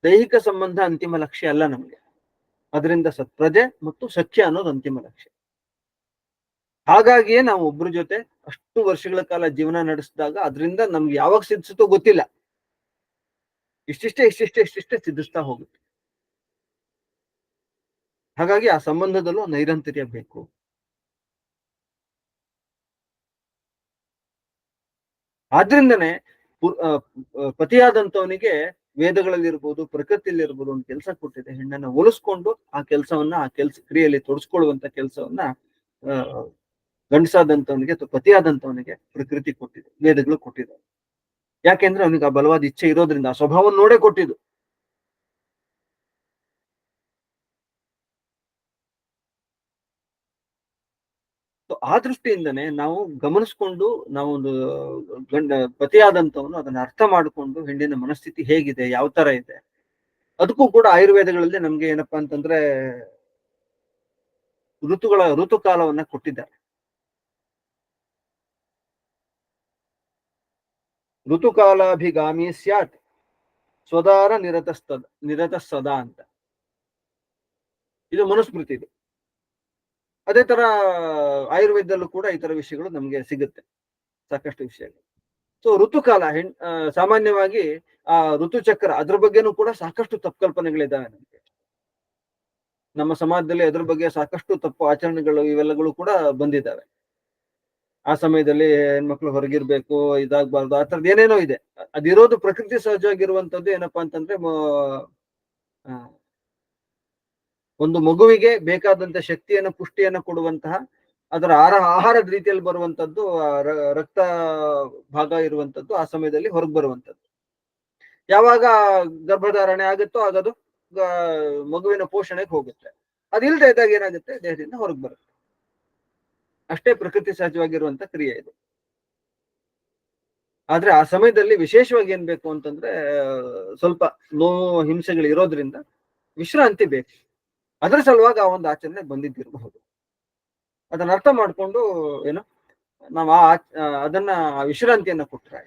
ದೈಹಿಕ ಸಂಬಂಧ ಅಂತಿಮ ಲಕ್ಷ್ಯ ಅಲ್ಲ ನಮ್ಗೆ. ಅದರಿಂದ ಸತ್ಪ್ರಜೆ ಮತ್ತು ಸಖ್ಯ ಅನ್ನೋದು ಅಂತಿಮ ಲಕ್ಷ್ಯ. ಹಾಗಾಗಿಯೇ ನಾವು ಒಬ್ರ ಜೊತೆ ಅಷ್ಟು ವರ್ಷಗಳ ಕಾಲ ಜೀವನ ನಡೆಸಿದಾಗ ಅದರಿಂದ ನಮ್ಗೆ ಯಾವಾಗ ಸಿದ್ಧಿಸುತ್ತೋ ಗೊತ್ತಿಲ್ಲ, ಇಷ್ಟಿಷ್ಟೇ ಸಿದ್ಧಿಸ್ತಾ ಹೋಗುತ್ತೆ. ಹಾಗಾಗಿ ಆ ಸಂಬಂಧದಲ್ಲೂ ನೈರಂತರ್ಯ ಬೇಕು. ಆದ್ರಿಂದನೇ ಪತಿಯಾದಂತವನಿಗೆ ವೇದಗಳಲ್ಲಿರ್ಬೋದು, ಪ್ರಕೃತಿಯಲ್ಲಿರ್ಬೋದು ಒಂದು ಕೆಲಸ ಕೊಟ್ಟಿದೆ. ಹೆಣ್ಣನ್ನ ಹೋಲಿಸ್ಕೊಂಡು ಆ ಕೆಲಸ ಕ್ರಿಯೆಯಲ್ಲಿ ತೊಡಸ್ಕೊಳ್ಳುವಂತ ಕೆಲಸವನ್ನ ಗಂಡಸಾದಂತವನಿಗೆ ಅಥವಾ ಪತಿಯಾದಂತವನಿಗೆ ಪ್ರಕೃತಿ ಕೊಟ್ಟಿದೆ, ವೇದಗಳು ಕೊಟ್ಟಿದೆ. ಯಾಕೆಂದ್ರೆ ಅವನಿಗೆ ಆ ಬಲವಾದ ಇಚ್ಛೆ ಇರೋದ್ರಿಂದ, ಆ ಸ್ವಭಾವವನ್ನು ನೋಡೇ ಕೊಟ್ಟಿದ್ದು. ಆ ದೃಷ್ಟಿಯಿಂದನೇ ನಾವು ಗಮನಿಸ್ಕೊಂಡು, ನಾವೊಂದು ಪತಿಯಾದಂತವನು ಅದನ್ನ ಅರ್ಥ ಮಾಡಿಕೊಂಡು ಹೆಣ್ಣಿನ ಮನಸ್ಥಿತಿ ಹೇಗಿದೆ, ಯಾವ ತರ ಇದೆ, ಅದಕ್ಕೂ ಕೂಡ ಆಯುರ್ವೇದಗಳಲ್ಲಿ ನಮ್ಗೆ ಏನಪ್ಪಾ ಅಂತಂದ್ರೆ ಋತುಕಾಲವನ್ನ ಕೊಟ್ಟಿದ್ದಾರೆ. ಋತುಕಾಲಾಭಿಗಾಮಿ ಸ್ಯಾತ್ ಸ್ವದಾರ ನಿರತ ಸದಾ ಅಂತ, ಇದು ಮನುಸ್ಮೃತಿ. ಇದು ಅದೇ ತರ ಆಯುರ್ವೇದದಲ್ಲೂ ಕೂಡ ಈ ತರ ವಿಷಯಗಳು ನಮ್ಗೆ ಸಿಗುತ್ತೆ, ಸಾಕಷ್ಟು ವಿಷಯಗಳು. ಸೊ ಋತುಕಾಲ ಸಾಮಾನ್ಯವಾಗಿ ಆ ಋತುಚಕ್ರ, ಅದ್ರ ಬಗ್ಗೆನೂ ಕೂಡ ಸಾಕಷ್ಟು ತಪ್ಪು ಕಲ್ಪನೆಗಳಿದ್ದಾವೆ ನಮ್ಗೆ. ನಮ್ಮ ಸಮಾಜದಲ್ಲಿ ಅದ್ರ ಬಗ್ಗೆ ಸಾಕಷ್ಟು ತಪ್ಪು ಆಚರಣೆಗಳು ಇವೆಲ್ಲಗಳು ಕೂಡ ಬಂದಿದ್ದಾವೆ. ಆ ಸಮಯದಲ್ಲಿ ಹೆಣ್ಮಕ್ಳು ಹೊರಗಿರ್ಬೇಕು, ಇದಾಗಬಾರ್ದು, ಆ ತರದ್ ಏನೇನೋ ಇದೆ. ಅದಿರೋದು ಪ್ರಕೃತಿ ಸಹಜವಾಗಿರುವಂತದ್ದು. ಏನಪ್ಪಾ ಅಂತಂದ್ರೆ ಒಂದು ಮಗುವಿಗೆ ಬೇಕಾದಂತ ಶಕ್ತಿಯನ್ನ, ಪುಷ್ಟಿಯನ್ನ ಕೊಡುವಂತಹ, ಅದರ ಆಹಾರದ ರೀತಿಯಲ್ಲಿ ಬರುವಂತದ್ದು, ರಕ್ತ ಭಾಗ ಇರುವಂತದ್ದು ಆ ಸಮಯದಲ್ಲಿ ಹೊರಗೆ ಬರುವಂತದ್ದು. ಯಾವಾಗ ಗರ್ಭಧಾರಣೆ ಆಗುತ್ತೋ ಆಗದು ಮಗುವಿನ ಪೋಷಣೆಗೆ ಹೋಗುತ್ತೆ. ಅದಿಲ್ದೇ ಇದ್ದಾಗ ಏನಾಗುತ್ತೆ, ದೇಹದಿಂದ ಹೊರಗೆ ಬರುತ್ತೆ. ಅಷ್ಟೇ ಪ್ರಕೃತಿ ಸಹಜವಾಗಿರುವಂತ ಕ್ರಿಯೆ ಇದು. ಆದ್ರೆ ಆ ಸಮಯದಲ್ಲಿ ವಿಶೇಷವಾಗಿ ಏನ್ ಬೇಕು ಅಂತಂದ್ರೆ, ಸ್ವಲ್ಪ ನೋವು ಹಿಂಸೆಗಳು ಇರೋದ್ರಿಂದ ವಿಶ್ರಾಂತಿ ಬೇಕು. ಅದರ ಸಲುವಾಗಿ ಆ ಒಂದು ಆಚರಣೆ ಬಂದಿದ್ದಿರಬಹುದು. ಅದನ್ನ ಅರ್ಥ ಮಾಡ್ಕೊಂಡು ಏನು ನಾವು ಅದನ್ನ ವಿಶ್ರಾಂತಿಯನ್ನ ಕೊಟ್ರೆ.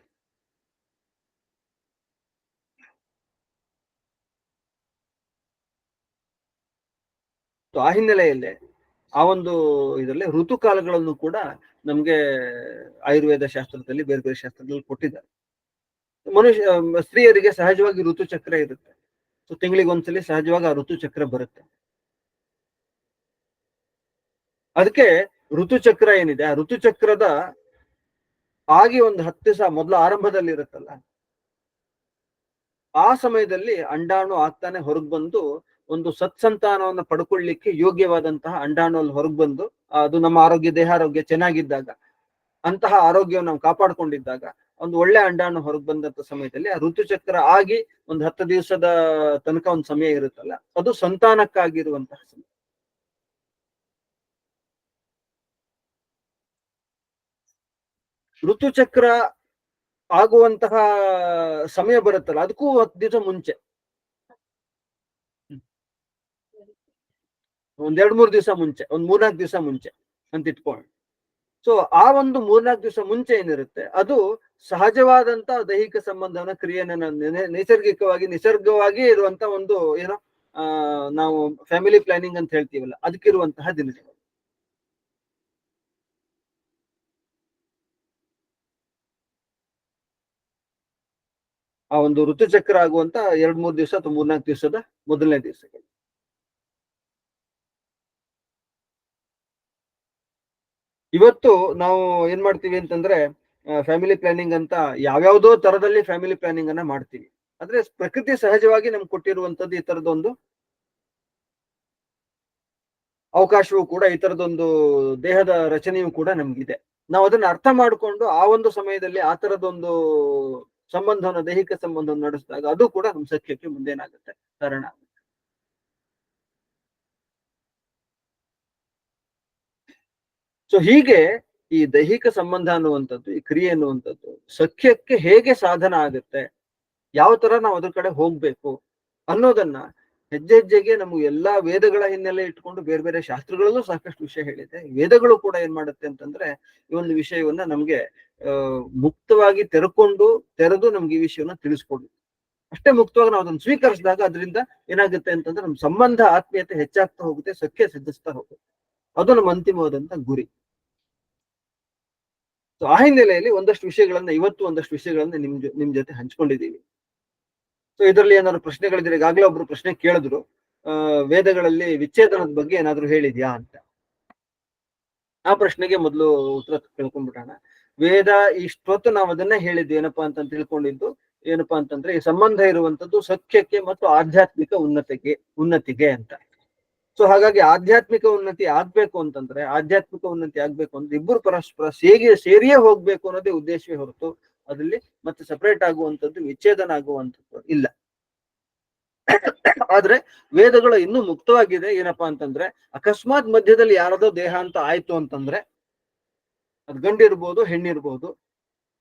ಆ ಹಿನ್ನೆಲೆಯಲ್ಲಿ ಆ ಒಂದು ಇದರಲ್ಲಿ ಋತುಕಾಲಗಳನ್ನು ಕೂಡ ನಮ್ಗೆ ಆಯುರ್ವೇದ ಶಾಸ್ತ್ರದಲ್ಲಿ, ಬೇರೆ ಬೇರೆ ಶಾಸ್ತ್ರದಲ್ಲಿ ಕೊಟ್ಟಿದ್ದಾರೆ. ಸ್ತ್ರೀಯರಿಗೆ ಸಹಜವಾಗಿ ಋತುಚಕ್ರ ಇರುತ್ತೆ. ಸೊ ತಿಂಗಳಿಗೊಂದ್ಸಲಿ ಸಹಜವಾಗಿ ಆ ಋತುಚಕ್ರ ಬರುತ್ತೆ. ಅದಕ್ಕೆ ಋತುಚಕ್ರ ಏನಿದೆ, ಆ ಋತುಚಕ್ರದ ಆಗಿ ಒಂದು 10 ದಿವಸ ಮೊದಲು ಆರಂಭದಲ್ಲಿ ಇರುತ್ತಲ್ಲ, ಆ ಸಮಯದಲ್ಲಿ ಅಂಡಾಣು ಆಗ್ತಾನೆ ಹೊರಗ್ ಬಂದು ಒಂದು ಸತ್ಸಂತಾನವನ್ನು ಪಡ್ಕೊಳ್ಳಿಕ್ಕೆ ಯೋಗ್ಯವಾದಂತಹ ಅಂಡಾಣು ಅಲ್ಲಿ ಹೊರಗ್ ಬಂದು, ಅದು ನಮ್ಮ ಆರೋಗ್ಯ, ದೇಹಾರೋಗ್ಯ ಚೆನ್ನಾಗಿದ್ದಾಗ, ಅಂತಹ ಆರೋಗ್ಯವನ್ನು ನಾವು ಕಾಪಾಡ್ಕೊಂಡಿದ್ದಾಗ ಒಂದು ಒಳ್ಳೆ ಅಂಡಾಣು ಹೊರಗ್ ಬಂದಂತ ಸಮಯದಲ್ಲಿ ಆ ಋತುಚಕ್ರ ಆಗಿ ಒಂದು 10 ದಿವಸದ ತನಕ ಒಂದು ಸಮಯ ಇರುತ್ತಲ್ಲ, ಅದು ಸಂತಾನಕ್ಕಾಗಿರುವಂತಹ ಸಮಯ. ಋತುಚಕ್ರ ಆಗುವಂತಹ ಸಮಯ ಬರುತ್ತಲ್ಲ, ಅದಕ್ಕೂ 10 ದಿವಸ ಮುಂಚೆ, ಒಂದ್ 2-3 ದಿವಸ ಮುಂಚೆ, ಒಂದ್ 3-4 ದಿವಸ ಮುಂಚೆ ಅಂತ ಇಟ್ಕೊಂಡು. ಸೊ ಆ ಒಂದು 3-4 ದಿವಸ ಮುಂಚೆ ಏನಿರುತ್ತೆ, ಅದು ಸಹಜವಾದಂತ ದೈಹಿಕ ಸಂಬಂಧವನ್ನ, ಕ್ರಿಯೆನ ನಿಸರ್ಗವಾಗಿ ಇರುವಂತ ಒಂದು ಏನೋ ನಾವು ಫ್ಯಾಮಿಲಿ ಪ್ಲಾನಿಂಗ್ ಅಂತ ಹೇಳ್ತೀವಲ್ಲ, ಅದಕ್ಕಿರುವಂತಹ ದಿನಗಳು. ಆ ಒಂದು ಋತುಚಕ್ರ ಆಗುವಂತ 2-3 ದಿವಸ ಅಥವಾ 3-4 ದಿವಸದ ಮೊದಲನೇ ದಿವಸಗಳು. ಇವತ್ತು ನಾವು ಏನ್ ಮಾಡ್ತೀವಿ ಅಂತಂದ್ರೆ, ಫ್ಯಾಮಿಲಿ ಪ್ಲಾನಿಂಗ್ ಅಂತ ಯಾವ್ಯಾವ್ದೋ ತರದಲ್ಲಿ ಫ್ಯಾಮಿಲಿ ಪ್ಲಾನಿಂಗ್ ಅನ್ನ ಮಾಡ್ತೀವಿ. ಆದ್ರೆ ಪ್ರಕೃತಿ ಸಹಜವಾಗಿ ನಮ್ಗೆ ಕೊಟ್ಟಿರುವಂತದ್ದು ಈ ತರದೊಂದು ಅವಕಾಶವೂ ಕೂಡ, ಈ ತರದೊಂದು ದೇಹದ ರಚನೆಯೂ ಕೂಡ ನಮ್ಗಿದೆ. ನಾವು ಅದನ್ನ ಅರ್ಥ ಮಾಡಿಕೊಂಡು ಆ ಒಂದು ಸಮಯದಲ್ಲಿ ಆ ತರದೊಂದು ಸಂಬಂಧವನ್ನ, ದೈಹಿಕ ಸಂಬಂಧವನ್ನು ನಡೆಸಿದಾಗ ಅದು ಕೂಡ ನಮ್ ಸಖ್ಯಕ್ಕೆ ಮುಂದೇನಾಗುತ್ತೆ, ಕಾರಣ. ಸೊ ಹೀಗೆ ಈ ದೈಹಿಕ ಸಂಬಂಧ ಅನ್ನುವಂಥದ್ದು, ಈ ಕ್ರಿಯೆ ಅನ್ನುವಂಥದ್ದು ಸಖ್ಯಕ್ಕೆ ಹೇಗೆ ಸಾಧನ ಆಗುತ್ತೆ, ಯಾವ ತರ ನಾವು ಅದ್ರ ಕಡೆ ಹೋಗ್ಬೇಕು ಅನ್ನೋದನ್ನ ಹೆಜ್ಜೆ ಹೆಜ್ಜೆಗೆ ನಮ್ಗೆ ಎಲ್ಲಾ ವೇದಗಳ ಹಿನ್ನೆಲೆ ಇಟ್ಕೊಂಡು ಬೇರೆ ಬೇರೆ ಶಾಸ್ತ್ರಗಳಲ್ಲೂ ಸಾಕಷ್ಟು ವಿಷಯ ಹೇಳಿದೆ. ವೇದಗಳು ಕೂಡ ಏನ್ ಮಾಡುತ್ತೆ ಅಂತಂದ್ರೆ, ಈ ಒಂದು ವಿಷಯವನ್ನ ನಮ್ಗೆ ಮುಕ್ತವಾಗಿ ತೆರೆದು ನಮ್ಗೆ ಈ ವಿಷಯವನ್ನ ತಿಳಿಸ್ಕೊಡುತ್ತೆ. ಅಷ್ಟೇ ಮುಕ್ತವಾಗಿ ನಾವು ಅದನ್ನ ಸ್ವೀಕರಿಸಿದಾಗ ಅದರಿಂದ ಏನಾಗುತ್ತೆ ಅಂತಂದ್ರೆ, ನಮ್ ಸಂಬಂಧ, ಆತ್ಮೀಯತೆ ಹೆಚ್ಚಾಗ್ತಾ ಹೋಗುತ್ತೆ, ಸಖ್ಯ ಸಿದ್ಧಿಸ್ತಾ ಹೋಗುತ್ತೆ. ಅದು ನಮ್ಮ ಅಂತಿಮವಾದಂತ ಗುರಿ. ಸೊ ಆ ಹಿನ್ನೆಲೆಯಲ್ಲಿ ಒಂದಷ್ಟು ವಿಷಯಗಳನ್ನ ನಿಮ್ ಜೊತೆ ಹಂಚ್ಕೊಂಡಿದ್ದೀವಿ. ಸೊ ಇದರಲ್ಲಿ ಏನಾದ್ರು ಪ್ರಶ್ನೆಗಳಿದ್ರೆ, ಈಗಾಗಲೇ ಒಬ್ರು ಪ್ರಶ್ನೆ ಕೇಳಿದ್ರು, ವೇದಗಳಲ್ಲಿ ವಿಚ್ಛೇದನದ ಬಗ್ಗೆ ಏನಾದ್ರು ಹೇಳಿದ್ಯಾ ಅಂತ. ಆ ಪ್ರಶ್ನೆಗೆ ಮೊದಲು ಉತ್ತರ ತಿಳ್ಕೊಂಡ್ಬಿಡೋಣ. ವೇದ ಇಷ್ಟೊತ್ತು ನಾವು ಅದನ್ನೇ ಹೇಳಿದ್ದು ಏನಪ್ಪಾ ಅಂತ ತಿಳ್ಕೊಂಡಿದ್ದು ಏನಪ್ಪಾ ಅಂತಂದ್ರೆ, ಈ ಸಂಬಂಧ ಇರುವಂತದ್ದು ಸತ್ಯಕ್ಕೆ ಮತ್ತು ಆಧ್ಯಾತ್ಮಿಕ ಉನ್ನತಿಗೆ ಅಂತ. ಸೊ ಹಾಗಾಗಿ ಆಧ್ಯಾತ್ಮಿಕ ಉನ್ನತಿ ಆಗ್ಬೇಕು ಅಂತಂದ್ರೆ ಇಬ್ಬರು ಪರಸ್ಪರ ಸೇರಿಯೇ ಹೋಗ್ಬೇಕು ಅನ್ನೋದೇ ಉದ್ದೇಶವೇ ಹೊರತು ಅದ್ರಲ್ಲಿ ಮತ್ತೆ ಸಪರೇಟ್ ಆಗುವಂತದ್ದು, ವಿಚ್ಛೇದನ ಆಗುವಂತದ್ದು ಇಲ್ಲ. ಆದ್ರೆ ವೇದಗಳು ಇನ್ನೂ ಮುಕ್ತವಾಗಿದೆ. ಏನಪ್ಪಾ ಅಂತಂದ್ರೆ, ಅಕಸ್ಮಾತ್ ಮಧ್ಯದಲ್ಲಿ ಯಾರದೋ ದೇಹ ಅಂತ ಆಯ್ತು ಅಂತಂದ್ರೆ, ಅದು ಗಂಡಿರ್ಬೋದು ಹೆಣ್ಣಿರ್ಬೋದು,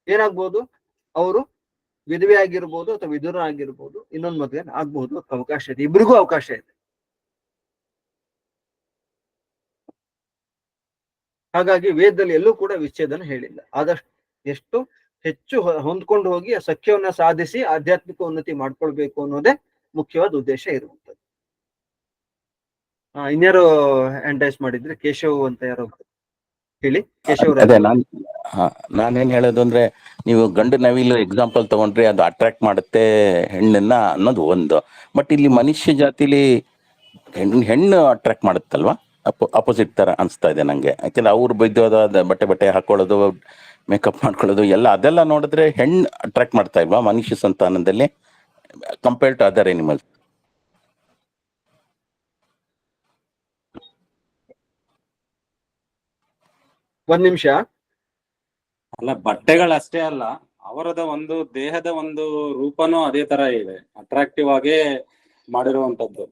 ಏನಾಗ್ಬೋದು, ಅವರು ವಿಧವೆ ಆಗಿರ್ಬೋದು ಅಥವಾ ವಿಧುರ ಆಗಿರ್ಬೋದು, ಇನ್ನೊಂದು ಮದುವೆ ಆಗ್ಬಹುದು, ಅವಕಾಶ ಇದೆ, ಇಬ್ರಿಗೂ ಅವಕಾಶ ಇದೆ. ಹಾಗಾಗಿ ವೇದದಲ್ಲಿ ಎಲ್ಲೂ ಕೂಡ ವಿಚ್ಛೇದನ ಹೇಳಿಲ್ಲ. ಆದಷ್ಟು ಎಷ್ಟು ಹೆಚ್ಚು ಹೊಂದ್ಕೊಂಡು ಹೋಗಿ ಆ ಸಖ್ಯವನ್ನ ಸಾಧಿಸಿ ಆಧ್ಯಾತ್ಮಿಕ ಉನ್ನತಿ ಮಾಡ್ಕೊಳ್ಬೇಕು ಅನ್ನೋದೇ ಮುಖ್ಯವಾದ ಉದ್ದೇಶ ಇರುವಂತದ್ದು. ಇನ್ಯಾರು ಹ್ಯಾಂಡ್ ಮಾಡಿದ್ರೆ, ಕೇಶವ್ ಅಂತ ಯಾರೋ ಹೇಳಿ. ಕೇಶವ್ ಅದೇ ನಾನೇನ್ ಹೇಳೋದು ಅಂದ್ರೆ, ನೀವು ಗಂಡು ನವಿಲು ಎಕ್ಸಾಂಪಲ್ ತಗೊಂಡ್ರೆ ಅದು ಅಟ್ರಾಕ್ಟ್ ಮಾಡುತ್ತೆ ಹೆಣ್ಣನ್ನ ಅನ್ನೋದು ಒಂದು. ಬಟ್ ಇಲ್ಲಿ ಮನುಷ್ಯ ಜಾತಿಲಿ ಹೆಣ್ಣು ಅಟ್ರಾಕ್ಟ್ ಮಾಡುತ್ತಲ್ವಾ, ಅಪೋಸಿಟ್ ತರ ಅನ್ಸ್ತಾ ಇದೆ ನಂಗೆ. ಯಾಕೆಂದ್ರೆ ಅವ್ರು ಬೈದೋದ ಬಟ್ಟೆ ಹಾಕೊಳ್ಳೋದು, ಮೇಕಪ್ ಮಾಡ್ಕೊಳ್ಳೋದು ಎಲ್ಲ ಅದೆಲ್ಲ ನೋಡಿದ್ರೆ ಹೆಣ್ಣು ಅಟ್ರಾಕ್ಟ್ ಮಾಡ್ತಾ ಇಲ್ವಾ ಮನುಷ್ಯ ಸಂತಾನದಲ್ಲಿ ಕಂಪೇರ್ಡ್ ಟು ಅದರ್ ಎನಿಮಲ್ಸ್? ಒಂದ್ ನಿಮಿಷ. ಅಲ್ಲ, ಬಟ್ಟೆಗಳಷ್ಟೇ ಅಲ್ಲ, ಅವರದ ಒಂದು ದೇಹದ ಒಂದು ರೂಪನೂ ಅದೇ ತರ ಇದೆ, ಅಟ್ರಾಕ್ಟಿವ್ ಆಗಿ ಮಾಡಿರುವಂತದ್ದು.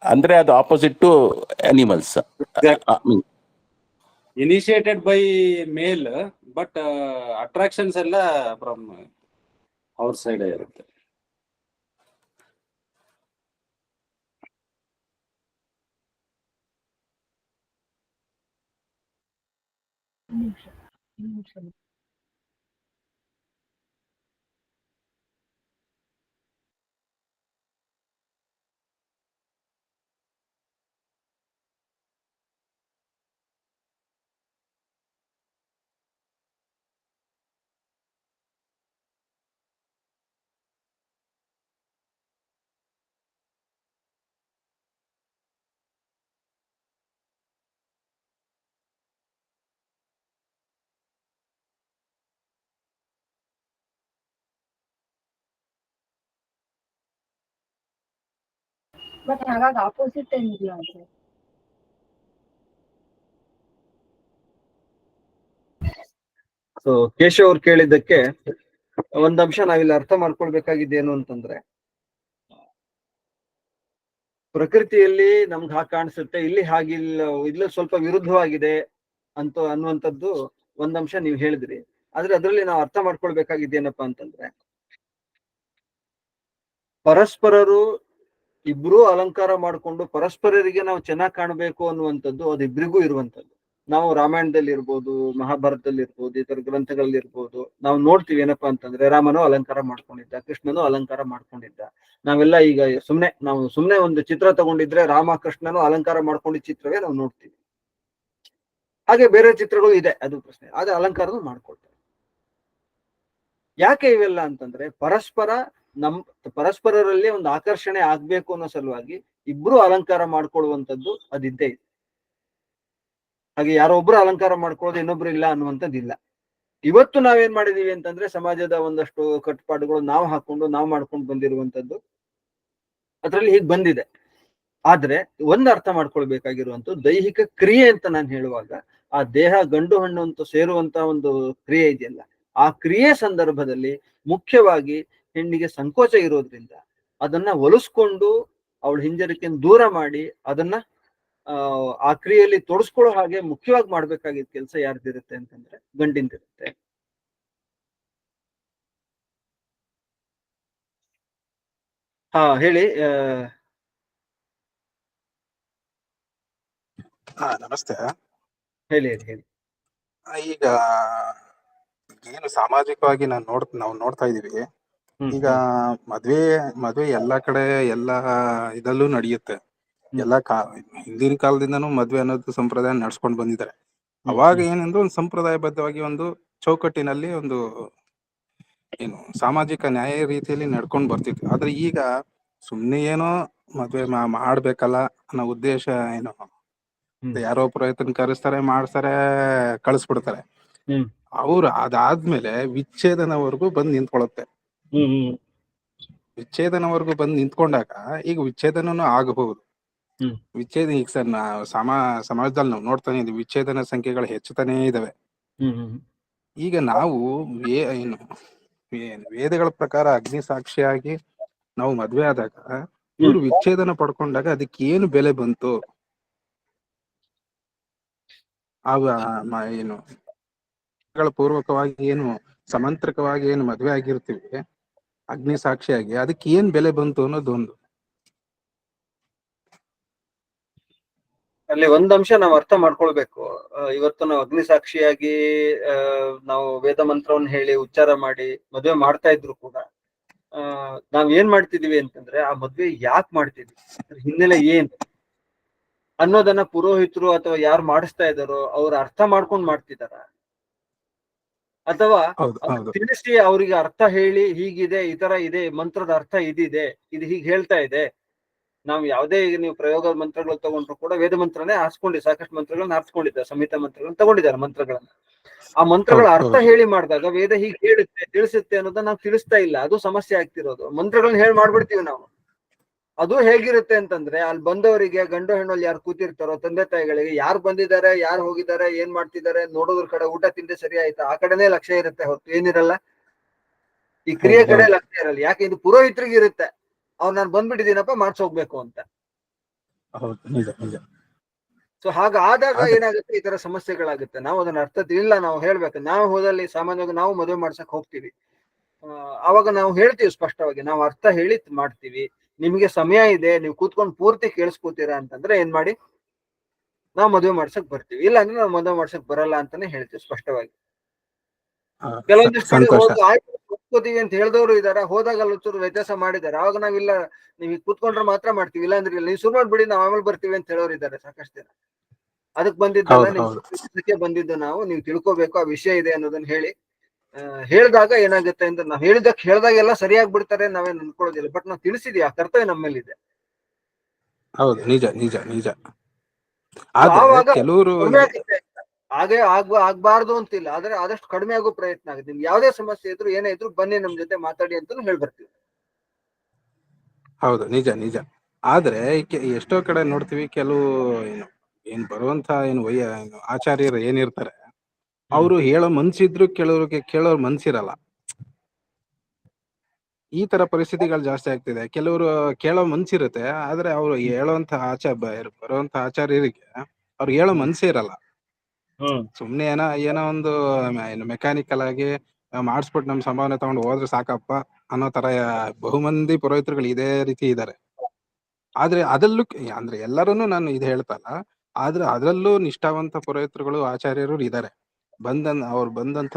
ಅಂದ್ರೆ ಅದು opposite to animals, initiated by male, but attractions ಎಲ್ಲ ಫ್ರಮ್ ಅವ್ರ ಸೈಡ್ ಇರುತ್ತೆ. ಬಟ್ ಹಾಗಾಗಿ ಆಪೋಸಿಟ್ ಏನಿಲ್ಲ ಅಂದ್ರೆ. ಸೊ ಕೇಶವ್ ಅವ್ರು ಕೇಳಿದ್ದಕ್ಕೆ ಒಂದ್ ಅಂಶ ನಾವಿಲ್ಲಿ ಅರ್ಥ ಮಾಡ್ಕೊಳ್ಬೇಕಾಗಿದ್ದೇನು ಅಂತಂದ್ರೆ, ಪ್ರಕೃತಿಯಲ್ಲಿ ನಮ್ಗೆ ಹಾಗೆ ಕಾಣಿಸುತ್ತೆ, ಇಲ್ಲಿ ಹಾಗಿಲ್ಲ, ಇಲ್ಲಿ ಸ್ವಲ್ಪ ವಿರುದ್ಧವಾಗಿದೆ ಅನ್ನುವಂಥದ್ದು ಒಂದ್ ಅಂಶ ನೀವು ಹೇಳಿದ್ರಿ. ಆದ್ರೆ ಅದರಲ್ಲಿ ನಾವು ಅರ್ಥ ಮಾಡ್ಕೊಳ್ಬೇಕಾಗಿದ್ದೇನಪ್ಪಾ ಅಂತಂದ್ರೆ, ಪರಸ್ಪರರು ಇಬ್ರು ಅಲಂಕಾರ ಮಾಡ್ಕೊಂಡು ಪರಸ್ಪರರಿಗೆ ನಾವು ಚೆನ್ನಾಗಿ ಕಾಣಬೇಕು ಅನ್ನುವಂಥದ್ದು ಅದಿಬ್ರಿಗೂ ಇರುವಂತದ್ದು. ನಾವು ರಾಮಾಯಣದಲ್ಲಿ ಇರ್ಬೋದು, ಮಹಾಭಾರತದಲ್ಲಿ ಇರ್ಬೋದು, ಇತರ ಗ್ರಂಥಗಳಲ್ಲಿ ಇರ್ಬೋದು, ನಾವು ನೋಡ್ತೀವಿ ಏನಪ್ಪಾ ಅಂತಂದ್ರೆ, ರಾಮನು ಅಲಂಕಾರ ಮಾಡ್ಕೊಂಡಿದ್ದ, ಕೃಷ್ಣನು ಅಲಂಕಾರ ಮಾಡ್ಕೊಂಡಿದ್ದ. ನಾವೆಲ್ಲ ಈಗ ಸುಮ್ನೆ ಒಂದು ಚಿತ್ರ ತಗೊಂಡಿದ್ರೆ ರಾಮ ಕೃಷ್ಣನು ಅಲಂಕಾರ ಮಾಡ್ಕೊಂಡಿದ್ದ ಚಿತ್ರವೇ ನಾವು ನೋಡ್ತೀವಿ. ಹಾಗೆ ಬೇರೆ ಚಿತ್ರಗಳು ಇದೆ, ಅದು ಪ್ರಶ್ನೆ. ಆದ್ರೆ ಅಲಂಕಾರನು ಮಾಡ್ಕೊಳ್ತಾರೆ. ಯಾಕೆ ಇವೆಲ್ಲ ಅಂತಂದ್ರೆ, ಪರಸ್ಪರರಲ್ಲಿ ಒಂದು ಆಕರ್ಷಣೆ ಆಗ್ಬೇಕು ಅನ್ನೋ ಸಲುವಾಗಿ ಇಬ್ರು ಅಲಂಕಾರ ಮಾಡ್ಕೊಳ್ಳುವಂಥದ್ದು ಅದಿದ್ದೇ ಇದೆ. ಹಾಗೆ ಯಾರೋ ಒಬ್ರು ಅಲಂಕಾರ ಮಾಡ್ಕೊಳ್ಳೋದು ಇನ್ನೊಬ್ರು ಇಲ್ಲ ಅನ್ನುವಂಥದ್ದು ಇಲ್ಲ. ಇವತ್ತು ನಾವೇನ್ ಮಾಡಿದೀವಿ ಅಂತಂದ್ರೆ, ಸಮಾಜದ ಒಂದಷ್ಟು ಕಟ್ಟುಪಾಡುಗಳು ನಾವು ಹಾಕೊಂಡು ನಾವು ಮಾಡ್ಕೊಂಡು ಬಂದಿರುವಂತದ್ದು ಅದ್ರಲ್ಲಿ ಹೀಗೆ ಬಂದಿದೆ. ಆದ್ರೆ ಒಂದ್ ಅರ್ಥ ಮಾಡ್ಕೊಳ್ಬೇಕಾಗಿರುವಂತದ್ದು, ದೈಹಿಕ ಕ್ರಿಯೆ ಅಂತ ನಾನು ಹೇಳುವಾಗ, ಆ ದೇಹ ಗಂಡು ಹೆಣ್ಣು ಅಂತ ಸೇರುವಂತ ಒಂದು ಕ್ರಿಯೆ ಇದೆಯಲ್ಲ, ಆ ಕ್ರಿಯೆ ಸಂದರ್ಭದಲ್ಲಿ ಮುಖ್ಯವಾಗಿ ಹೆಣ್ಣಿಗೆ ಸಂಕೋಚ ಇರೋದ್ರಿಂದ ಅದನ್ನ ಒಲಿಸ್ಕೊಂಡು ಅವಳ ಹಿಂಜರಿಕೆಯನ್ನು ದೂರ ಮಾಡಿ ಅದನ್ನ ಆ ಕ್ರಿಯೆಯಲ್ಲಿ ತೊಡಸ್ಕೊಳ್ಳೋ ಹಾಗೆ ಮುಖ್ಯವಾಗಿ ಮಾಡ್ಬೇಕಾಗಿದ್ದ ಕೆಲಸ ಯಾರ್ದಿರುತ್ತೆ ಅಂತಂದ್ರೆ ಗಂಡಿಂದಿರುತ್ತೆ. ಹೇಳಿ. ನಮಸ್ತೆ. ಹೇಳಿ. ಈಗ ಏನು ಸಾಮಾಜಿಕವಾಗಿ ನಾವು ನೋಡ್ತಾ ಇದೀವಿ. ಈಗ ಮದ್ವೆ ಎಲ್ಲಾ ಕಡೆ ಎಲ್ಲಾ ಇದಲ್ಲೂ ನಡೆಯುತ್ತೆ. ಹಿಂದಿನ ಕಾಲದಿಂದನೂ ಮದ್ವೆ ಅನ್ನೋದು ಸಂಪ್ರದಾಯ ನಡ್ಸ್ಕೊಂಡ್ ಬಂದಿದ್ದಾರೆ. ಅವಾಗ ಏನಂದ್ರೆ ಒಂದು ಸಂಪ್ರದಾಯಬದ್ಧವಾಗಿ ಒಂದು ಚೌಕಟ್ಟಿನಲ್ಲಿ ಒಂದು ಏನು ಸಾಮಾಜಿಕ ನ್ಯಾಯ ರೀತಿಯಲ್ಲಿ ನಡ್ಕೊಂಡು ಬರ್ತಿದ್ವಿ. ಆದ್ರೆ ಈಗ ಸುಮ್ನೆ ಏನೋ ಮದ್ವೆ ಮಾಡ್ಬೇಕಲ್ಲ ಅನ್ನೋ ಉದ್ದೇಶ ಏನೋ ಯಾರೋ ಪುರೋಹಿತನ ಕರೆಸ್ತಾರೆ, ಮಾಡ್ತಾರೆ, ಕಳಿಸ್ಬಿಡ್ತಾರೆ. ಅವ್ರು ಅದಾದ್ಮೇಲೆ ವಿಚ್ಛೇದನವರೆಗೂ ಬಂದ್ ನಿಂತ್ಕೊಳ್ಳುತ್ತೆ. ವಿಚ್ಛೇದನವರೆಗೂ ಬಂದ್ ನಿಂತ್ಕೊಂಡಾಗ ಈಗ ವಿಚ್ಛೇದನೂ ಆಗಬಹುದು. ವಿಚ್ಛೇದ ಈಗ ಸರ್ ಸಮಾಜದಲ್ಲಿ ನಾವು ನೋಡ್ತಾನೆ ಇದೀವಿ, ವಿಚ್ಛೇದನ ಸಂಖ್ಯೆಗಳು ಹೆಚ್ಚುತ್ತಾನೇ ಇದಾವೆ. ಈಗ ನಾವು ಏನು ವೇದಗಳ ಪ್ರಕಾರ ಅಗ್ನಿ ಸಾಕ್ಷಿಯಾಗಿ ನಾವು ಮದ್ವೆ ಆದಾಗ ಇವ್ರು ವಿಚ್ಛೇದನ ಪಡ್ಕೊಂಡಾಗ ಅದಕ್ಕೆ ಏನು ಬೆಲೆ ಬಂತು? ಏನು ಪೂರ್ವಕವಾಗಿ ಏನು ಸಮಂತ್ರಕವಾಗಿ ಏನು ಮದ್ವೆ ಆಗಿರ್ತೀವಿ ಅಗ್ನಿ ಸಾಕ್ಷಿಯಾಗಿ, ಅದಕ್ಕೆ ಏನ್ ಬೆಲೆ ಬಂತು ಅನ್ನೋದೊಂದು. ಅಲ್ಲಿ ಒಂದ್ ಅಂಶ ನಾವು ಅರ್ಥ ಮಾಡ್ಕೊಳ್ಬೇಕು. ಇವತ್ತು ನಾವು ಅಗ್ನಿ ಸಾಕ್ಷಿಯಾಗಿ ನಾವು ವೇದ ಮಂತ್ರವನ್ನು ಹೇಳಿ ಉಚ್ಚಾರ ಮಾಡಿ ಮದ್ವೆ ಮಾಡ್ತಾ ಇದ್ರು ಕೂಡ ನಾವ್ ಏನ್ ಮಾಡ್ತಿದೀವಿ ಅಂತಂದ್ರೆ ಆ ಮದ್ವೆ ಯಾಕೆ ಮಾಡ್ತಿದ್ವಿ, ಹಿನ್ನೆಲೆ ಏನ್ ಅನ್ನೋದನ್ನ ಪುರೋಹಿತರು ಅಥವಾ ಯಾರು ಮಾಡಿಸ್ತಾ ಇದಾರೋ ಅವ್ರ ಅರ್ಥ ಮಾಡ್ಕೊಂಡ್ ಮಾಡ್ತಿದಾರ, ಅಥವಾ ತಿಳಿಸಿ ಅವ್ರಿಗೆ ಅರ್ಥ ಹೇಳಿ ಹೀಗಿದೆ, ಈ ತರ ಇದೆ, ಮಂತ್ರದ ಅರ್ಥ ಇದಿದೆ, ಇದು ಹೀಗೆ ಹೇಳ್ತಾ ಇದೆ. ನಾವು ಯಾವುದೇ ಈಗ ನೀವು ಪ್ರಯೋಗ ಮಂತ್ರಗಳು ತಗೊಂಡ್ರು ಕೂಡ ವೇದ ಮಂತ್ರನೇ ಆರಿಸ್ಕೊಂಡಿದ್ದಾರೆ, ಸಾಕಷ್ಟು ಮಂತ್ರಗಳನ್ನ ಆರಿಸ್ಕೊಂಡಿದ್ದಾರೆ, ಸಂಹಿತಾ ಮಂತ್ರಗಳನ್ನ ತಗೊಂಡಿದ್ದಾರೆ ಮಂತ್ರಗಳನ್ನ. ಆ ಮಂತ್ರಗಳ ಅರ್ಥ ಹೇಳಿ ಮಾಡಿದಾಗ ವೇದ ಹೀಗೆ ಹೇಳುತ್ತೆ, ತಿಳಿಸುತ್ತೆ ಅನ್ನೋದನ್ನ ನಾವು ತಿಳಿಸ್ತಾ ಇಲ್ಲ. ಅದು ಸಮಸ್ಯೆ ಆಗ್ತಿರೋದು. ಮಂತ್ರಗಳನ್ನ ಹೇಳಿ ಮಾಡ್ಬಿಡ್ತೀವಿ ನಾವು. ಅದು ಹೇಗಿರುತ್ತೆ ಅಂತಂದ್ರೆ ಅಲ್ಲಿ ಬಂದವರಿಗೆ ಗಂಡು ಹೆಣ್ಣಲ್ಲಿ ಯಾರು ಕೂತಿರ್ತಾರೋ ತಂದೆ ತಾಯಿಗಳಿಗೆ ಯಾರು ಬಂದಿದ್ದಾರೆ, ಯಾರು ಹೋಗಿದ್ದಾರೆ, ಏನ್ ಮಾಡ್ತಿದ್ದಾರೆ ನೋಡೋದ್ರ ಕಡೆ, ಊಟ ತಿಂಡಿ ಸರಿ ಆಯ್ತಾ ಆ ಕಡೆನೇ ಲಕ್ಷ್ಯ ಇರುತ್ತೆ ಹೊರತು ಏನಿರಲ್ಲ ಈ ಕ್ರಿಯೆ ಕಡೆ ಲಕ್ಷ್ಯ ಇರಲ್ಲ. ಯಾಕೆ ಇದು ಪುರೋಹಿತರಿಗೆ ಇರುತ್ತೆ, ಅವ್ರು ನಾನು ಬಂದ್ಬಿಟ್ಟಿದ್ದೀನಪ್ಪ ಮಾಡ್ಸೋಗ್ಬೇಕು ಅಂತ. ಸೊ ಹಾಗಾದಾಗ ಏನಾಗುತ್ತೆ, ಈ ತರ ಸಮಸ್ಯೆಗಳಾಗುತ್ತೆ. ನಾವು ಅದನ್ನ ಅರ್ಥ ಇಲ್ಲ, ನಾವು ಹೇಳ್ಬೇಕು. ನಾವು ಹೋದಲ್ಲಿ ಸಾಮಾನ್ಯವಾಗಿ ನಾವು ಮದುವೆ ಮಾಡ್ಸಕ್ ಹೋಗ್ತೀವಿ, ಅವಾಗ ನಾವು ಹೇಳ್ತೀವಿ ಸ್ಪಷ್ಟವಾಗಿ, ನಾವು ಅರ್ಥ ಹೇಳಿ ಮಾಡ್ತೀವಿ. ನಿಮ್ಗೆ ಸಮಯ ಇದೆ, ನೀವು ಕೂತ್ಕೊಂಡು ಪೂರ್ತಿ ಕೇಳಿಸ್ಕೊತೀರಾ ಅಂತಂದ್ರೆ ಏನ್ ಮಾಡಿ, ನಾವು ಮದುವೆ ಮಾಡ್ಸಕ್ ಬರ್ತೀವಿ. ಇಲ್ಲ ಅಂದ್ರೆ ನಾವು ಮದುವೆ ಮಾಡ್ಸಕ್ ಬರಲ್ಲ ಅಂತಾನೆ ಹೇಳ್ತೀವಿ ಸ್ಪಷ್ಟವಾಗಿ. ಕೆಲವೊಂದಿಷ್ಟು ಕೂತ್ಕೋತೀವಿ ಅಂತ ಹೇಳ್ದವ್ರು ಇದಾರೆ, ಹೋದಾಗ ಅಲ್ಲಿ ವ್ಯತ್ಯಾಸ ಮಾಡಿದ್ದಾರೆ. ಅವಾಗ ನಾವಿಲ್ಲ, ನೀವು ಕೂತ್ಕೊಂಡ್ರೆ ಮಾತ್ರ ಮಾಡ್ತೀವಿ, ಇಲ್ಲ ಅಂದ್ರೆ ಇಲ್ಲ, ನೀವು ಶುರು ಮಾಡ್ಬಿಡಿ, ನಾವು ಆಮೇಲೆ ಬರ್ತೀವಿ ಅಂತ ಹೇಳೋರು ಇದ್ದಾರೆ ಸಾಕಷ್ಟು ಜನ. ಅದಕ್ಕೆ ಬಂದಿದ್ದಲ್ಲ, ನಿಮ್ಗೆ ಬಂದಿದ್ದು ನಾವು, ನೀವು ತಿಳ್ಕೊಬೇಕು ಆ ವಿಷಯ ಇದೆ ಅನ್ನೋದನ್ನ ಹೇಳಿ ಹೇಳಿದಾಗ ಏನಾಗುತ್ತೆ ಅಂದ್ರೆ, ನಾವ್ ಹೇಳ್ದಾಗ ಎಲ್ಲ ಸರಿಯಾಗಿ ಬಿಡ್ತಾರೆ ನಾವೇನ್ ಅನ್ಕೊಳ್ಳೋದಿಲ್ಲ. ಬಟ್ ನಾವು ತಿಳಿಸಿದೀವಿ, ಆ ಕರ್ತವ್ಯ ನಮ್ಮಲ್ಲಿದೆ. ಹೌದು, ನಿಜ ನಿಜ ನಿಜ. ಕೆಲವರು ಹಾಗೆ ಆಗ್ಬಾರ್ದು ಅಂತಿಲ್ಲ, ಆದ್ರೆ ಆದಷ್ಟು ಕಡಿಮೆ ಆಗೋ ಪ್ರಯತ್ನ ಆಗುತ್ತೆ. ನಿಮ್ಗೆ ಯಾವ್ದೇ ಸಮಸ್ಯೆ ಇದ್ರು ಏನೇ ಇದ್ರು ಬನ್ನಿ ನಮ್ ಜೊತೆ ಮಾತಾಡಿ ಅಂತಾನು ಹೇಳ್ಬರ್ತೀವಿ. ಹೌದು, ನಿಜ ನಿಜ. ಆದ್ರೆ ಎಷ್ಟೋ ಕಡೆ ನೋಡ್ತೀವಿ, ಕೆಲವು ಏನ್ ಬರುವಂತ ಆಚಾರ್ಯರು ಏನಿರ್ತಾರೆ, ಅವರು ಹೇಳೋ ಮನ್ಸಿದ್ರು ಕೆಲವ್ರಿಗೆ ಕೇಳೋರ್ ಮನ್ಸಿರಲ್ಲ. ಈ ತರ ಪರಿಸ್ಥಿತಿಗಳು ಜಾಸ್ತಿ ಆಗ್ತಿದೆ. ಕೆಲವರು ಕೇಳೋ ಮನ್ಸಿರುತ್ತೆ, ಆದ್ರೆ ಅವ್ರು ಹೇಳೋಂತ ಬರುವಂತ ಆಚಾರ್ಯರಿಗೆ ಅವ್ರು ಹೇಳೋ ಮನ್ಸೇ ಇರಲ್ಲ. ಸುಮ್ನೆ ಏನೋ ಒಂದು ಮೆಕ್ಯಾನಿಕಲ್ ಆಗಿ ಮಾಡಿಸ್ಬಿಟ್ಟು ನಮ್ ಸಂಭಾವನೆ ತಗೊಂಡು ಹೋದ್ರೆ ಸಾಕಪ್ಪ ಅನ್ನೋ ತರ ಬಹುಮಂದಿ ಪುರೋಹಿತರುಗಳು ಇದೇ ರೀತಿ ಇದ್ದಾರೆ. ಆದ್ರೆ ಅದರಲ್ಲೂ ಅಂದ್ರೆ ಎಲ್ಲರನ್ನೂ ನಾನು ಇದು ಹೇಳ್ತಲ್ಲ, ಆದ್ರೆ ಅದರಲ್ಲೂ ನಿಷ್ಠಾವಂತ ಪುರೋಹಿತರುಗಳು ಆಚಾರ್ಯರು ಇದ್ದಾರೆ. ಅವ್ರು ಬಂದಂತ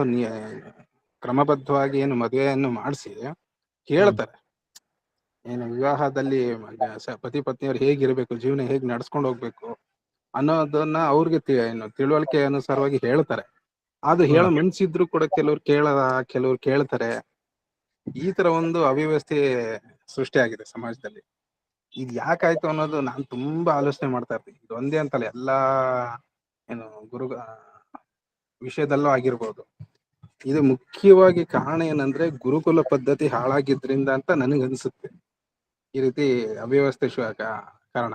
ಕ್ರಮಬದ್ಧವಾಗಿ ಏನು ಮದುವೆಯನ್ನು ಮಾಡಿಸಿ ಹೇಳ್ತಾರೆ, ಏನು ವಿವಾಹದಲ್ಲಿ ಪತಿ ಪತ್ನಿಯವ್ರು ಹೇಗಿರ್ಬೇಕು, ಜೀವನ ಹೇಗ್ ನಡ್ಸ್ಕೊಂಡು ಹೋಗ್ಬೇಕು ಅನ್ನೋದನ್ನ ಅವ್ರಿಗೆ ತಿಳುವಳಿಕೆ ಅನುಸಾರವಾಗಿ ಹೇಳ್ತಾರೆ. ಆದ್ರೆ ಹೇಳೋ ಮನ್ಸಿದ್ರು ಕೂಡ ಕೆಲವ್ರು ಕೆಲವ್ರು ಕೇಳ್ತಾರೆ. ಈ ತರ ಒಂದು ಅವ್ಯವಸ್ಥೆ ಸೃಷ್ಟಿಯಾಗಿದೆ ಸಮಾಜದಲ್ಲಿ. ಇದು ಯಾಕಾಯ್ತು ಅನ್ನೋದು ನಾನು ತುಂಬಾ ಆಲೋಚನೆ ಮಾಡ್ತಾ ಇರ್ತೀನಿ. ಇದು ಒಂದೇ ಅಂತಲ್ಲ, ಎಲ್ಲಾ ವಿಷಯದಲ್ಲೂ ಆಗಿರ್ಬೋದು. ಇದು ಮುಖ್ಯವಾಗಿ ಕಾರಣ ಏನಂದ್ರೆ ಗುರುಕುಲ ಪದ್ಧತಿ ಹಾಳಾಗಿದ್ರಿಂದ ಅಂತ ನನಗನ್ಸುತ್ತೆ ಈ ರೀತಿ ಅವ್ಯವಸ್ಥೆ ಕಾರಣ.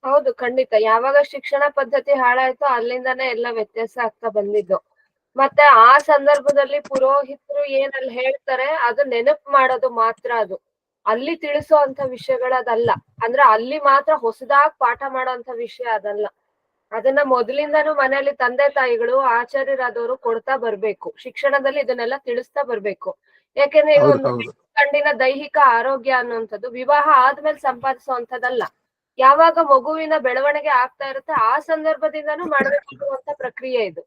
ಹೌದು, ಖಂಡಿತ. ಯಾವಾಗ ಶಿಕ್ಷಣ ಪದ್ಧತಿ ಹಾಳಾಯ್ತು ಅಲ್ಲಿಂದಾನೇ ಎಲ್ಲ ವ್ಯತ್ಯಾಸ ಆಗ್ತಾ ಬಂದಿದ್ದು. ಮತ್ತೆ ಆ ಸಂದರ್ಭದಲ್ಲಿ ಪುರೋಹಿತರು ಏನಲ್ಲಿ ಹೇಳ್ತಾರೆ ಅದು ನೆನಪು ಮಾಡೋದು ಮಾತ್ರ, ಅದು ಅಲ್ಲಿ ತಿಳಿಸೋ ಅಂತ ವಿಷಯಗಳು ಅದಲ್ಲ. ಅಂದ್ರೆ ಅಲ್ಲಿ ಮಾತ್ರ ಹೊಸದಾಗಿ ಪಾಠ ಮಾಡೋಂತ ವಿಷಯ ಅದಲ್ಲ. ಅದನ್ನ ಮೊದಲಿಂದಾನು ಮನೆಯಲ್ಲಿ ತಂದೆ ತಾಯಿಗಳು ಆಚಾರ್ಯರಾದವರು ಕೊಡ್ತಾ ಬರ್ಬೇಕು. ಶಿಕ್ಷಣದಲ್ಲಿ ಇದನ್ನೆಲ್ಲ ತಿಳಿಸ್ತಾ ಬರ್ಬೇಕು. ಯಾಕೆಂದ್ರೆ ಇದು ಒಂದು ಗಂಡಿನ ದೈಹಿಕ ಆರೋಗ್ಯ ಅನ್ನುವಂಥದ್ದು ವಿವಾಹ ಆದ್ಮೇಲೆ ಸಂಪಾದಿಸುವಂತದ್ದಲ್ಲ. ಯಾವಾಗ ಮಗುವಿನ ಬೆಳವಣಿಗೆ ಆಗ್ತಾ ಇರುತ್ತೆ ಆ ಸಂದರ್ಭದಿಂದಾನು ಮಾಡಬೇಕಾಗುವಂತ ಪ್ರಕ್ರಿಯೆ ಇದು.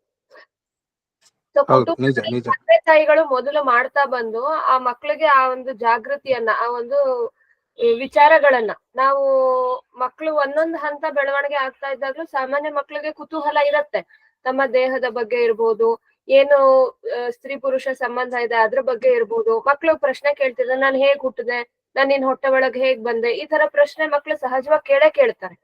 ಸೊ ಕುಟುಂಬದಲ್ಲಿ ತಂದೆ ತಾಯಿಗಳು ಮೊದಲು ಮಾಡ್ತಾ ಬಂದು ಆ ಮಕ್ಳಿಗೆ ಆ ಒಂದು ಜಾಗೃತಿಯನ್ನ, ಆ ಒಂದು ವಿಚಾರಗಳನ್ನ, ನಾವು ಮಕ್ಳು ಒಂದೊಂದು ಹಂತ ಬೆಳವಣಿಗೆ ಆಗ್ತಾ ಇದ್ದಾಗ್ಲೂ ಸಾಮಾನ್ಯ ಮಕ್ಳಿಗೆ ಕುತೂಹಲ ಇರತ್ತೆ. ನಮ್ಮ ದೇಹದ ಬಗ್ಗೆ ಇರ್ಬೋದು, ಏನು ಸ್ತ್ರೀ ಪುರುಷ ಸಂಬಂಧ ಇದೆ ಅದ್ರ ಬಗ್ಗೆ ಇರ್ಬೋದು. ಮಕ್ಳು ಪ್ರಶ್ನೆ ಕೇಳ್ತಿದ್ರೆ ನಾನು ಹೇಗ್ ಹುಟ್ಟಿದೆ, ನಾನ್ ನಿನ್ ಹೊಟ್ಟೆ ಒಳಗ್ ಹೇಗ್ ಬಂದೆ, ಈ ತರ ಪ್ರಶ್ನೆ ಮಕ್ಳು ಸಹಜವಾಗಿ ಕೇಳ್ತಾರೆ.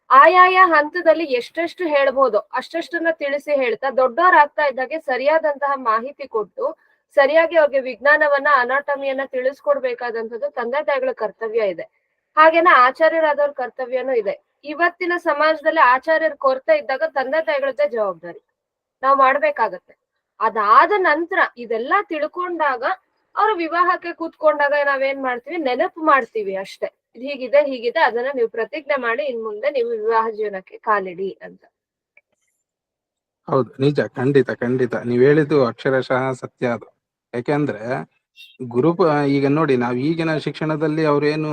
ಆಯಾಯ ಹಂತದಲ್ಲಿ ಎಷ್ಟೆಷ್ಟು ಹೇಳ್ಬೋದು ಅಷ್ಟಷ್ಟನ್ನ ತಿಳಿಸಿ ಹೇಳ್ತಾ ದೊಡ್ಡವರಾಗ್ತಾ ಇದ್ದಾಗೆ ಸರಿಯಾದಂತಹ ಮಾಹಿತಿ ಕೊಟ್ಟು ಸರಿಯಾಗಿ ಅವ್ರಿಗೆ ವಿಜ್ಞಾನವನ್ನ ಅನಾಟಮಿಯನ್ನ ತಿಳಿಸ್ಕೊಡ್ಬೇಕಾದಂಥದ್ದು ತಂದೆ ತಾಯಿಗಳ ಕರ್ತವ್ಯ ಇದೆ. ಹಾಗೇನೆ ಆಚಾರ್ಯರಾದವ್ರ ಕರ್ತವ್ಯನೂ ಇದೆ. ಇವತ್ತಿನ ಸಮಾಜದಲ್ಲಿ ಆಚಾರ್ಯರ ಕೊರತೆ ಇದ್ದಾಗ ತಂದೆ ತಾಯಿಗಳದ್ದೇ ಜವಾಬ್ದಾರಿ ನಾವ್ ಮಾಡ್ಬೇಕಾಗತ್ತೆ. ಅದಾದ ನಂತರ ಇದೆಲ್ಲಾ ತಿಳ್ಕೊಂಡಾಗ ಅವ್ರು ವಿವಾಹಕ್ಕೆ ಕೂತ್ಕೊಂಡಾಗ ನಾವೇನ್ ಮಾಡ್ತೀವಿ, ನೆನಪು ಮಾಡ್ತೀವಿ ಅಷ್ಟೇ. ಹೀಗಿದೆ ಅದನ್ನ ನೀವು ಪ್ರತಿಜ್ಞೆ ಮಾಡಿ ಇನ್ ಮುಂದೆ ನೀವು ವಿವಾಹ ಜೀವನಕ್ಕೆ ಕಾಲಿಡಿ ಅಂತ. ಹೌದು, ನಿಜ, ಖಂಡಿತ ನೀವ್ ಹೇಳಿದ್ದು ಅಕ್ಷರಶಃ ಸತ್ಯ ಅದು. ಯಾಕೆಂದ್ರೆ ಈಗ ನೋಡಿ, ನಾವ್ ಈಗಿನ ಶಿಕ್ಷಣದಲ್ಲಿ ಅವ್ರೇನು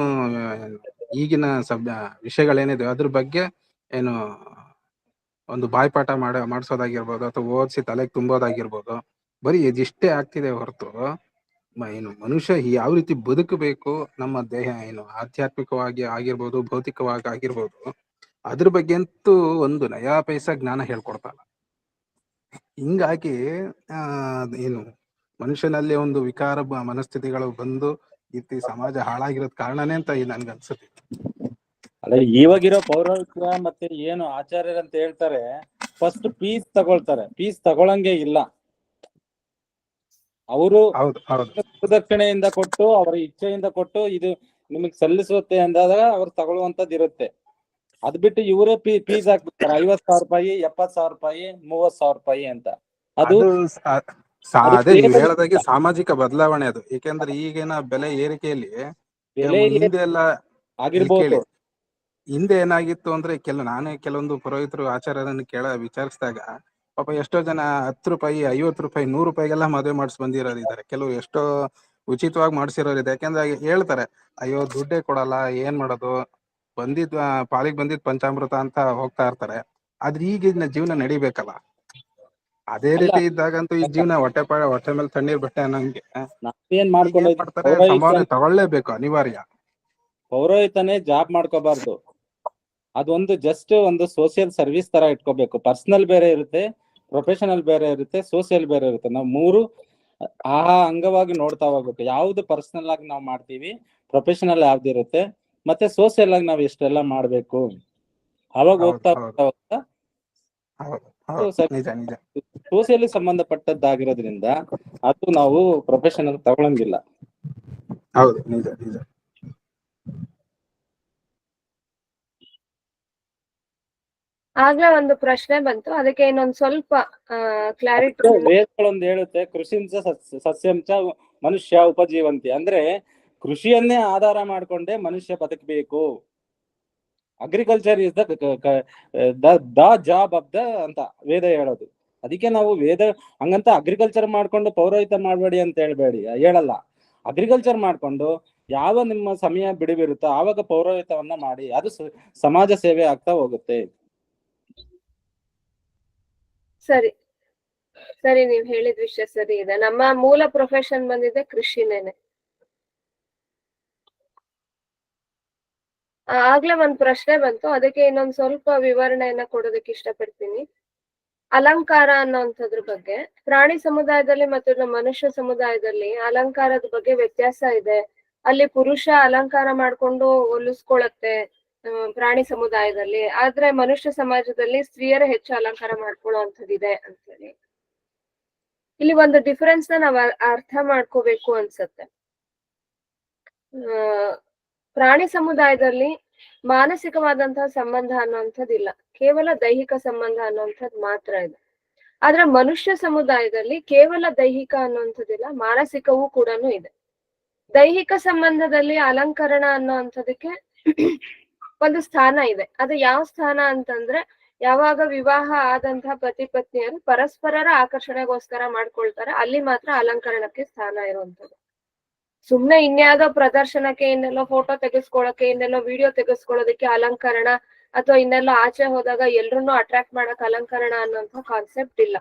ಈಗಿನ ವಿಷಯಗಳೇನಿದೆ ಅದ್ರ ಬಗ್ಗೆ ಏನು ಒಂದು ಬಾಯ್ಪಾಠ ಮಾಡಿಸೋದಾಗಿರ್ಬೋದು ಅಥವಾ ಓದಿಸಿ ತಲೆಗೆ ತುಂಬೋದಾಗಿರ್ಬೋದು, ಬರೀ ಇದಿಷ್ಟೇ ಆಗ್ತಿದೆ ಹೊರತು ಏನು ಮನುಷ್ಯ ಯಾವ ರೀತಿ ಬದುಕಬೇಕು, ನಮ್ಮ ದೇಹ ಏನು ಆಧ್ಯಾತ್ಮಿಕವಾಗಿ ಆಗಿರ್ಬೋದು, ಭೌತಿಕವಾಗಿ ಆಗಿರ್ಬೋದು, ಅದ್ರ ಬಗ್ಗೆ ಅಂತೂ ಒಂದು ನಯಾ ಪೈಸಾ ಜ್ಞಾನ ಹೇಳ್ಕೊಡ್ತಾರ. ಹಿಂಗಾಗಿ ಏನು ಮನುಷ್ಯನಲ್ಲಿ ಒಂದು ವಿಕಾರ ಮನಸ್ಥಿತಿಗಳು ಬಂದು ಈ ಸಮಾಜ ಹಾಳಾಗಿರೋದ್ ಕಾರಣನೇ ಅಂತ ನನ್ಗನ್ಸುತ್ತೆ. ಅಲ್ಲ, ಇವಾಗಿರೋ ಪೌರತ್ವ ಮತ್ತೆ ಏನು ಆಚಾರ್ಯರಂತ ಹೇಳ್ತಾರೆ, ಫಸ್ಟ್ ಫೀಸ್ ತಗೊಳ್ತಾರೆ. ಫೀಸ್ ತಗೊಳಂಗೆ ಇಲ್ಲ. ಅವರು ಪ್ರದಕ್ಷಿಣೆಯಿಂದ ಕೊಟ್ಟು ಅವರ ಇಚ್ಛೆಯಿಂದ ಕೊಟ್ಟು ಇದು ನಿಮಗ್ ಸಲ್ಲಿಸುತ್ತೆ ಅಂದಾಗ ಅವ್ರು ತಗೊಳ್ಳುವಂತದ್ದು ಇರುತ್ತೆ. ಅದ್ ಬಿಟ್ಟು ಇವರೇ ಫೀಸ್ ಹಾಕ್ಬಿಡ್ತಾರೆ 50,000 ರೂಪಾಯಿ, 70,000 ರೂಪಾಯಿ, 30,000 ರೂಪಾಯಿ ಅಂತ. ಅದು ಅದೇ ನೀವು ಹೇಳದಾಗೆ ಸಾಮಾಜಿಕ ಬದಲಾವಣೆ ಅದು. ಏಕೆಂದ್ರೆ ಈಗಿನ ಬೆಲೆ ಏರಿಕೆಯಲ್ಲಿ ಹಿಂದೆ ಎಲ್ಲ ಆಗಿರ್ಬೋದು. ಹಿಂದೆ ಏನಾಗಿತ್ತು ಅಂದ್ರೆ ನಾನೇ ಕೆಲವೊಂದು ಪುರೋಹಿತರು ಆಚಾರ್ಯರನ್ನು ವಿಚಾರಿಸಿದಾಗ ಪಾಪ ಎಷ್ಟೋ ಜನ 10 ರೂಪಾಯಿ, 50 ರೂಪಾಯಿ, 100 ರೂಪಾಯಿಗೆಲ್ಲ ಮದುವೆ ಮಾಡಿಸಿ ಬಂದಿರೋರು ಇದಾರೆ. ಕೆಲವು ಎಷ್ಟೋ ಉಚಿತವಾಗಿ ಮಾಡಿಸಿರೋರು ಇದೆ. ಯಾಕೆಂದ್ರೆ ಹೇಳ್ತಾರೆ, ಅಯ್ಯೋ ದುಡ್ಡೇ ಕೊಡಲ್ಲ, ಏನ್ ಮಾಡೋದು, ಪಾಲಿಗೆ ಬಂದಿದ್ ಪಂಚಾಮೃತ ಅಂತ ಹೋಗ್ತಾ ಇರ್ತಾರೆ. ಆದ್ರೆ ಈಗಿನ ಜೀವನ ನಡಿಬೇಕಲ್ಲ. ಅದೇ ರೀತಿ ಇದ್ದಾಗಂತೂ ಈ ಜೀವನ ಹೊಟ್ಟೆ ಮೇಲೆ ತಣ್ಣೀರ್ ಬಟ್ಟೆ ಅನ್ನಂಗೆ ಸಂಭಾವನೆ ತಗೊಳ್ಳೇಬೇಕು, ಅನಿವಾರ್ಯ. ಪೌರೋಹಿತನೇ ಜಾಬ್ ಮಾಡ್ಕೋಬಾರ್ದು. ಅದೊಂದು ಜಸ್ಟ್ ಒಂದು ಸೋಷಿಯಲ್ ಸರ್ವಿಸ್ ತರ ಇಟ್ಕೋಬೇಕು. ಪರ್ಸನಲ್ ಬೇರೆ ಇರುತ್ತೆ, ಪ್ರೊಫೆಷನಲ್ ಬೇರೆ ಇರುತ್ತೆ, ಸೋಷಿಯಲ್ ಬೇರೆ ಇರುತ್ತೆ. ನಾವು ಮೂರು ಅಂಗವಾಗಿ ನೋಡ್ತಾ ಹೋಗ್ಬೇಕು. ಯಾವ್ದು ಪರ್ಸನಲ್ ಆಗಿ ನಾವು ಮಾಡ್ತೀವಿ, ಪ್ರೊಫೆಷನಲ್ ಯಾವ್ದು ಇರುತ್ತೆ, ಮತ್ತೆ ಸೋಷಿಯಲ್ ಆಗಿ ನಾವು ಎಷ್ಟೆಲ್ಲ ಮಾಡ್ಬೇಕು. ಅವಾಗ ಹೋಗ್ತಾ ಸೋಷಿಯಲಿ ಸಂಬಂಧಪಟ್ಟದ್ದಾಗಿರೋದ್ರಿಂದ ಅದು ನಾವು ಪ್ರೊಫೆಷನಲ್ ತಗೊಳಂಗಿಲ್ಲ. ಹೌದು, ನಿಜ. ಆಗ್ಲೇ ಒಂದು ಪ್ರಶ್ನೆ ಬಂತು, ಅದಕ್ಕೆ ಇನ್ನೊಂದ್ ಸ್ವಲ್ಪ ಕ್ಲಾರಿಟಿ. ವೇದಗಳೊಂದು ಹೇಳುತ್ತೆ, ಕೃಷಿಂಚ ಸಸ್ಯಂಚ ಮನುಷ್ಯ ಉಪಜೀವಂತಿ. ಅಂದ್ರೆ ಕೃಷಿಯನ್ನೇ ಆಧಾರ ಮಾಡ್ಕೊಂಡೆ ಮನುಷ್ಯ ಬದುಕಬೇಕು. Agriculture is the job of the ಅಂತ ವೇದ ಹೇಳೋದು. ಅದಕ್ಕೆ ನಾವು ಹಂಗಂತ ಅಗ್ರಿಕಲ್ಚರ್ ಮಾಡ್ಕೊಂಡು ಪೌರೋಹಿತ ಮಾಡ್ಬೇಡಿ ಅಂತ ಹೇಳಲ್ಲ. ಅಗ್ರಿಕಲ್ಚರ್ ಮಾಡ್ಕೊಂಡು ಯಾವ ನಿಮ್ಮ ಸಮಯ ಬಿಡುವಿರುತ್ತೋ ಆವಾಗ ಪೌರೋಹಿತವನ್ನ ಮಾಡಿ, ಅದು ಸಮಾಜ ಸೇವೆ ಆಗ್ತಾ ಹೋಗುತ್ತೆ. ಸರಿ, ನೀವ್ ಹೇಳಿದ ವಿಷಯ ಸರಿ ಇದೆ. ನಮ್ಮ ಮೂಲ ಪ್ರೊಫೆಷನ್ ಬಂದಿದೆ ಕೃಷಿನೇನೆ. ಆಗ್ಲೇ ಒಂದ್ ಪ್ರಶ್ನೆ ಬಂತು, ಅದಕ್ಕೆ ಇನ್ನೊಂದ್ ಸ್ವಲ್ಪ ವಿವರಣೆಯನ್ನ ಕೊಡೋದಕ್ಕೆ ಇಷ್ಟಪಡ್ತೀನಿ. ಅಲಂಕಾರ ಅನ್ನೋಂಥದ್ರ ಬಗ್ಗೆ ಪ್ರಾಣಿ ಸಮುದಾಯದಲ್ಲಿ ಮತ್ತು ನಮ್ಮ ಮನುಷ್ಯ ಸಮುದಾಯದಲ್ಲಿ ಅಲಂಕಾರದ ಬಗ್ಗೆ ವ್ಯತ್ಯಾಸ ಇದೆ. ಅಲ್ಲಿ ಪುರುಷ ಅಲಂಕಾರ ಮಾಡ್ಕೊಂಡು ಹೊಲಿಸ್ಕೊಳತ್ತೆ ಪ್ರಾಣಿ ಸಮುದಾಯದಲ್ಲಿ, ಆದ್ರೆ ಮನುಷ್ಯ ಸಮಾಜದಲ್ಲಿ ಸ್ತ್ರೀಯರೇ ಹೆಚ್ಚು ಅಲಂಕಾರ ಮಾಡ್ಕೊಳ್ಳುವಂಥದ್ದಿದೆ ಅಂತೇಳಿ ಇಲ್ಲಿ ಒಂದು ಡಿಫರೆನ್ಸ್ ನ ನಾವ್ ಅರ್ಥ ಮಾಡ್ಕೋಬೇಕು ಅನ್ಸತ್ತೆ. ಪ್ರಾಣಿ ಸಮುದಾಯದಲ್ಲಿ ಮಾನಸಿಕವಾದಂತಹ ಸಂಬಂಧ ಅನ್ನುವಂಥದ್ದಿಲ್ಲ, ಕೇವಲ ದೈಹಿಕ ಸಂಬಂಧ ಅನ್ನುವಂಥದ್ದು ಮಾತ್ರ ಇದೆ. ಆದ್ರೆ ಮನುಷ್ಯ ಸಮುದಾಯದಲ್ಲಿ ಕೇವಲ ದೈಹಿಕ ಅನ್ನುವಂಥದ್ದಿಲ್ಲ, ಮಾನಸಿಕವೂ ಕೂಡ ಇದೆ. ದೈಹಿಕ ಸಂಬಂಧದಲ್ಲಿ ಅಲಂಕರಣ ಅನ್ನುವಂಥದಕ್ಕೆ ಒಂದು ಸ್ಥಾನ ಇದೆ. ಅದು ಯಾವ ಸ್ಥಾನ ಅಂತಂದ್ರೆ, ಯಾವಾಗ ವಿವಾಹ ಆದಂತಹ ಪತಿ ಪತ್ನಿಯರು ಪರಸ್ಪರರ ಆಕರ್ಷಣೆಗೋಸ್ಕರ ಮಾಡ್ಕೊಳ್ತಾರೆ, ಅಲ್ಲಿ ಮಾತ್ರ ಅಲಂಕರಣಕ್ಕೆ ಸ್ಥಾನ ಇರುವಂತದ್ದು. ಸುಮ್ನೆ ಇನ್ಯಾವುದೋ ಪ್ರದರ್ಶನಕ್ಕೆ, ಇನ್ನೆಲ್ಲೋ ಫೋಟೋ ತೆಗೆಸ್ಕೊಳಕ್ಕೆ, ಇನ್ನೆಲ್ಲೋ ವಿಡಿಯೋ ತೆಗೆಸ್ಕೊಳ್ಳೋದಕ್ಕೆ ಅಲಂಕರಣ, ಅಥವಾ ಇನ್ನೆಲ್ಲೋ ಆಚೆ ಹೋದಾಗ ಎಲ್ರನ್ನೂ ಅಟ್ರಾಕ್ಟ್ ಮಾಡಕ್ ಅಲಂಕರಣ ಅನ್ನುವಂಥ ಕಾನ್ಸೆಪ್ಟ್ ಇಲ್ಲ.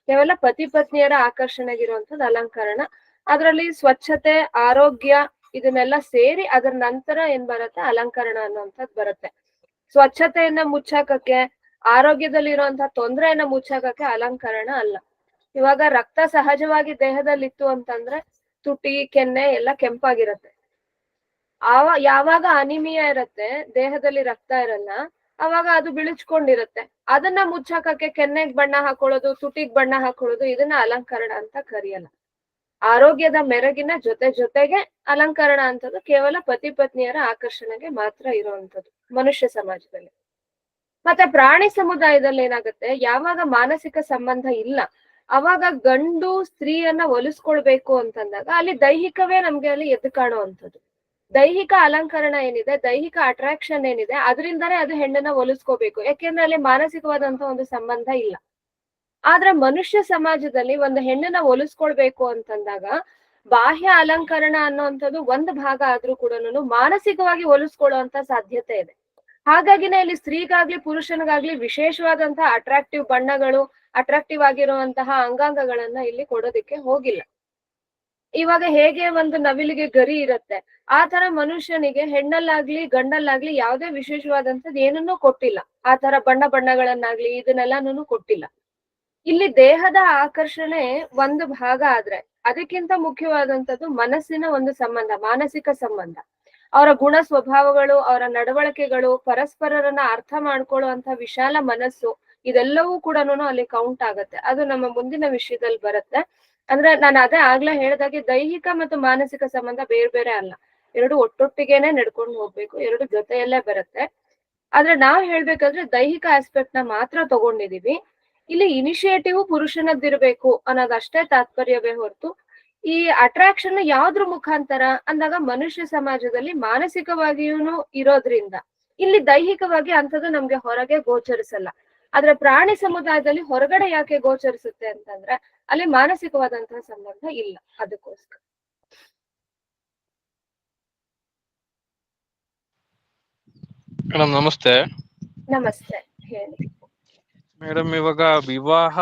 ಕೇವಲ ಪತಿ ಪತ್ನಿಯರ ಆಕರ್ಷಣೆಗಿರುವಂತದ್ದು ಅಲಂಕರಣ. ಅದರಲ್ಲಿ ಸ್ವಚ್ಛತೆ, ಆರೋಗ್ಯ ಇದನ್ನೆಲ್ಲ ಸೇರಿ ಅದರ ನಂತರ ಏನ್ ಬರುತ್ತೆ, ಅಲಂಕರಣ ಅನ್ನುವಂಥದ್ದು ಬರುತ್ತೆ. ಸ್ವಚ್ಛತೆಯನ್ನ ಮುಚ್ಚಾಕಕ್ಕೆ, ಆರೋಗ್ಯದಲ್ಲಿರುವಂತಹ ತೊಂದರೆಯನ್ನ ಮುಚ್ಚಾಕಕ್ಕೆ ಅಲಂಕರಣ ಅಲ್ಲ. ಇವಾಗ ರಕ್ತ ಸಹಜವಾಗಿ ದೇಹದಲ್ಲಿತ್ತು ಅಂತಂದ್ರೆ ತುಟಿ ಕೆನ್ನೆ ಎಲ್ಲ ಕೆಂಪಾಗಿರತ್ತೆ. ಯಾವಾಗ ಅನಿಮಿಯಾ ಇರತ್ತೆ, ದೇಹದಲ್ಲಿ ರಕ್ತ ಇರಲ್ಲ, ಅವಾಗ ಅದು ಬಿಳಿಚ್ಕೊಂಡಿರತ್ತೆ. ಅದನ್ನ ಮುಚ್ಚಾಕಕ್ಕೆ ಕೆನ್ನೆಗ್ ಬಣ್ಣ ಹಾಕೊಳ್ಳೋದು, ತುಟಿಗ್ ಬಣ್ಣ ಹಾಕೊಳ್ಳೋದು, ಇದನ್ನ ಅಲಂಕರಣ ಅಂತ ಕರೆಯಲ್ಲ. ಆರೋಗ್ಯದ ಮೆರಗಿನ ಜೊತೆಗೆ ಅಲಂಕರಣ ಅಂತದ್ದು ಕೇವಲ ಪತಿ ಪತ್ನಿಯರ ಆಕರ್ಷಣೆಗೆ ಮಾತ್ರ ಇರುವಂತದ್ದು ಮನುಷ್ಯ ಸಮಾಜದಲ್ಲಿ. ಮತ್ತೆ ಪ್ರಾಣಿ ಸಮುದಾಯದಲ್ಲಿ ಏನಾಗುತ್ತೆ, ಯಾವಾಗ ಮಾನಸಿಕ ಸಂಬಂಧ ಇಲ್ಲ ಅವಾಗ ಗಂಡು ಸ್ತ್ರೀಯನ್ನ ಒಲಿಸ್ಕೊಳ್ಬೇಕು ಅಂತಂದಾಗ ಅಲ್ಲಿ ದೈಹಿಕವೇ ನಮ್ಗೆ ಅಲ್ಲಿ ಎದ್ದು ಕಾಣುವಂಥದ್ದು. ದೈಹಿಕ ಅಲಂಕರಣ ಏನಿದೆ, ದೈಹಿಕ ಅಟ್ರಾಕ್ಷನ್ ಏನಿದೆ, ಅದರಿಂದಾನೇ ಅದು ಹೆಣ್ಣನ್ನ ಒಲಿಸ್ಕೋಬೇಕು. ಯಾಕೆಂದ್ರೆ ಅಲ್ಲಿ ಮಾನಸಿಕವಾದಂತ ಒಂದು ಸಂಬಂಧ ಇಲ್ಲ. ಆದ್ರೆ ಮನುಷ್ಯ ಸಮಾಜದಲ್ಲಿ ಒಂದು ಹೆಣ್ಣನ್ನ ಒಲಿಸ್ಕೊಳ್ಬೇಕು ಅಂತಂದಾಗ ಬಾಹ್ಯ ಅಲಂಕರಣ ಅನ್ನುವಂಥದ್ದು ಒಂದು ಭಾಗ ಆದ್ರೂ ಕೂಡ ಮಾನಸಿಕವಾಗಿ ಒಲಿಸ್ಕೊಳ್ಳುವಂತ ಸಾಧ್ಯತೆ ಇದೆ. ಹಾಗಾಗಿನೇ ಇಲ್ಲಿ ಸ್ತ್ರೀಗಾಗ್ಲಿ ಪುರುಷನಿಗಾಗ್ಲಿ ವಿಶೇಷವಾದಂತಹ ಅಟ್ರಾಕ್ಟಿವ್ ಬಣ್ಣಗಳು, ಅಟ್ರಾಕ್ಟಿವ್ ಆಗಿರುವಂತಹ ಅಂಗಾಂಗಗಳನ್ನ ಇಲ್ಲಿ ಕೊಡೋದಿಕ್ಕೆ ಹೋಗಿಲ್ಲ. ಇವಾಗ ಹೇಗೆ ಒಂದು ನವಿಲಿಗೆ ಗರಿ ಇರತ್ತೆ, ಆ ತರ ಮನುಷ್ಯನಿಗೆ ಹೆಣ್ಣಲ್ಲಾಗ್ಲಿ ಗಂಡಲ್ಲಾಗ್ಲಿ ಯಾವುದೇ ವಿಶೇಷವಾದಂತದ್ದು ಏನನ್ನೂ ಕೊಟ್ಟಿಲ್ಲ. ಆ ತರ ಬಣ್ಣಗಳನ್ನಾಗ್ಲಿ ಇದನ್ನೆಲ್ಲಾನು ಕೊಟ್ಟಿಲ್ಲ. ಇಲ್ಲಿ ದೇಹದ ಆಕರ್ಷಣೆ ಒಂದು ಭಾಗ ಆದ್ರೆ ಅದಕ್ಕಿಂತ ಮುಖ್ಯವಾದಂತದ್ದು ಮನಸ್ಸಿನ ಒಂದು ಸಂಬಂಧ, ಮಾನಸಿಕ ಸಂಬಂಧ. ಅವರ ಗುಣ ಸ್ವಭಾವಗಳು, ಅವರ ನಡವಳಿಕೆಗಳು, ಪರಸ್ಪರರನ್ನ ಅರ್ಥ ಮಾಡ್ಕೊಳ್ಳುವಂತ ವಿಶಾಲ ಮನಸ್ಸು, ಇದೆಲ್ಲವೂ ಕೂಡ ಅಲ್ಲಿ ಕೌಂಟ್ ಆಗತ್ತೆ. ಅದು ನಮ್ಮ ಮುಂದಿನ ವಿಷಯದಲ್ಲಿ ಬರುತ್ತೆ. ಅಂದ್ರೆ ನಾನು ಅದೇ ಆಗ್ಲೇ ಹೇಳ್ದಾಗೆ ದೈಹಿಕ ಮತ್ತು ಮಾನಸಿಕ ಸಂಬಂಧ ಬೇರೆ ಬೇರೆ ಅಲ್ಲ, ಎರಡು ಒಟ್ಟೊಟ್ಟಿಗೆನೆ ನಡ್ಕೊಂಡು ಹೋಗ್ಬೇಕು, ಎರಡು ಜೊತೆಯಲ್ಲೇ ಬರುತ್ತೆ. ಆದ್ರೆ ನಾವ್ ಹೇಳ್ಬೇಕಾದ್ರೆ ದೈಹಿಕ ಆಸ್ಪೆಕ್ಟ್ ನ ಮಾತ್ರ ತಗೊಂಡಿದೀವಿ. ಇಲ್ಲಿ ಇನಿಷಿಯೇಟಿವ್ ಪುರುಷನದ್ದಿರ್ಬೇಕು ಅನ್ನೋದಷ್ಟೇ ತಾತ್ಪರ್ಯವೇ ಹೊರತು ಈ ಅಟ್ರಾಕ್ಷನ್ ಯಾವ್ದ್ರ ಮುಖಾಂತರ ಅಂದಾಗ ಮನುಷ್ಯ ಸಮಾಜದಲ್ಲಿ ಮಾನಸಿಕವಾಗಿಯೂ ಇರೋದ್ರಿಂದ ಇಲ್ಲಿ ದೈಹಿಕವಾಗಿ ಅಂಥದ್ದು ನಮ್ಗೆ ಹೊರಗೆ ಗೋಚರಿಸಲ್ಲ. ಆದ್ರೆ ಪ್ರಾಣಿ ಸಮುದಾಯದಲ್ಲಿ ಹೊರಗಡೆ ಯಾಕೆ ಗೋಚರಿಸುತ್ತೆ ಅಂತಂದ್ರೆ ಅಲ್ಲಿ ಮಾನಸಿಕವಾದಂತಹ ಸಂಬಂಧ ಇಲ್ಲ, ಅದಕ್ಕೋಸ್ಕರ. ಮೇಡಮ್ ನಮಸ್ತೆ. ನಮಸ್ತೆ, ಹೇಳಿ. ಮೇಡಮ್, ಇವಾಗ ವಿವಾಹ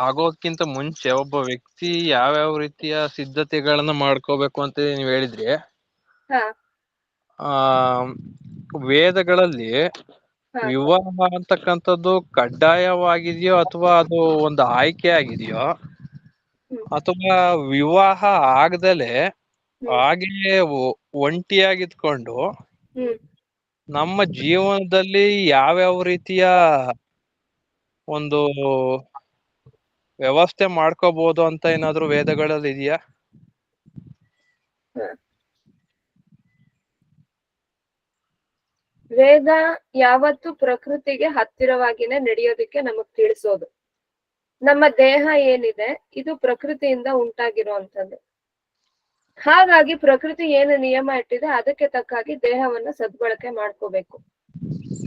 ಆಗೋಕ್ಕಿಂತ ಮುಂಚೆ ಒಬ್ಬ ವ್ಯಕ್ತಿ ಯಾವ್ಯಾವ ರೀತಿಯ ಸಿದ್ಧತೆಗಳನ್ನ ಮಾಡ್ಕೋಬೇಕು ಅಂತ ನೀವ್ ಹೇಳಿದ್ರಿ. ಹಾ ಆ ವೇದಗಳಲ್ಲಿ ವಿವಾಹ ಅಂತಕ್ಕಂಥದ್ದು ಕಡ್ಡಾಯವಾಗಿದೆಯೋ ಅಥವಾ ಅದು ಒಂದು ಆಯ್ಕೆ ಆಗಿದೆಯೋ, ಅಥವಾ ವಿವಾಹ ಆಗದಲೆ ಹಾಗೆಯೇ ಒಂಟಿಯಾಗಿದ್ಕೊಂಡು ನಮ್ಮ ಜೀವನದಲ್ಲಿ ಯಾವ್ಯಾವ ರೀತಿಯ ಒಂದು ವ್ಯವಸ್ಥೆ ಮಾಡ್ಕೋಬಹುದು ಅಂತ ಏನಾದ್ರು ವೇದಗಳಲ್ಲಿ ಇದೆಯಾ? ವೇದ ಯಾವತ್ತು ಪ್ರಕೃತಿಗೆ ಹತ್ತಿರವಾಗಿನೇ ನಡೆಯೋದಕ್ಕೆ ನಮಗ್ ತಿಳಿಸೋದು. ನಮ್ಮ ದೇಹ ಏನಿದೆ ಇದು ಪ್ರಕೃತಿಯಿಂದ ಉಂಟಾಗಿರುವಂತದ್ದು. ಹಾಗಾಗಿ ಪ್ರಕೃತಿ ಏನು ನಿಯಮ ಇಟ್ಟಿದೆ ಅದಕ್ಕೆ ತಕ್ಕಾಗಿ ದೇಹವನ್ನ ಸದ್ಬಳಕೆ ಮಾಡ್ಕೋಬೇಕು.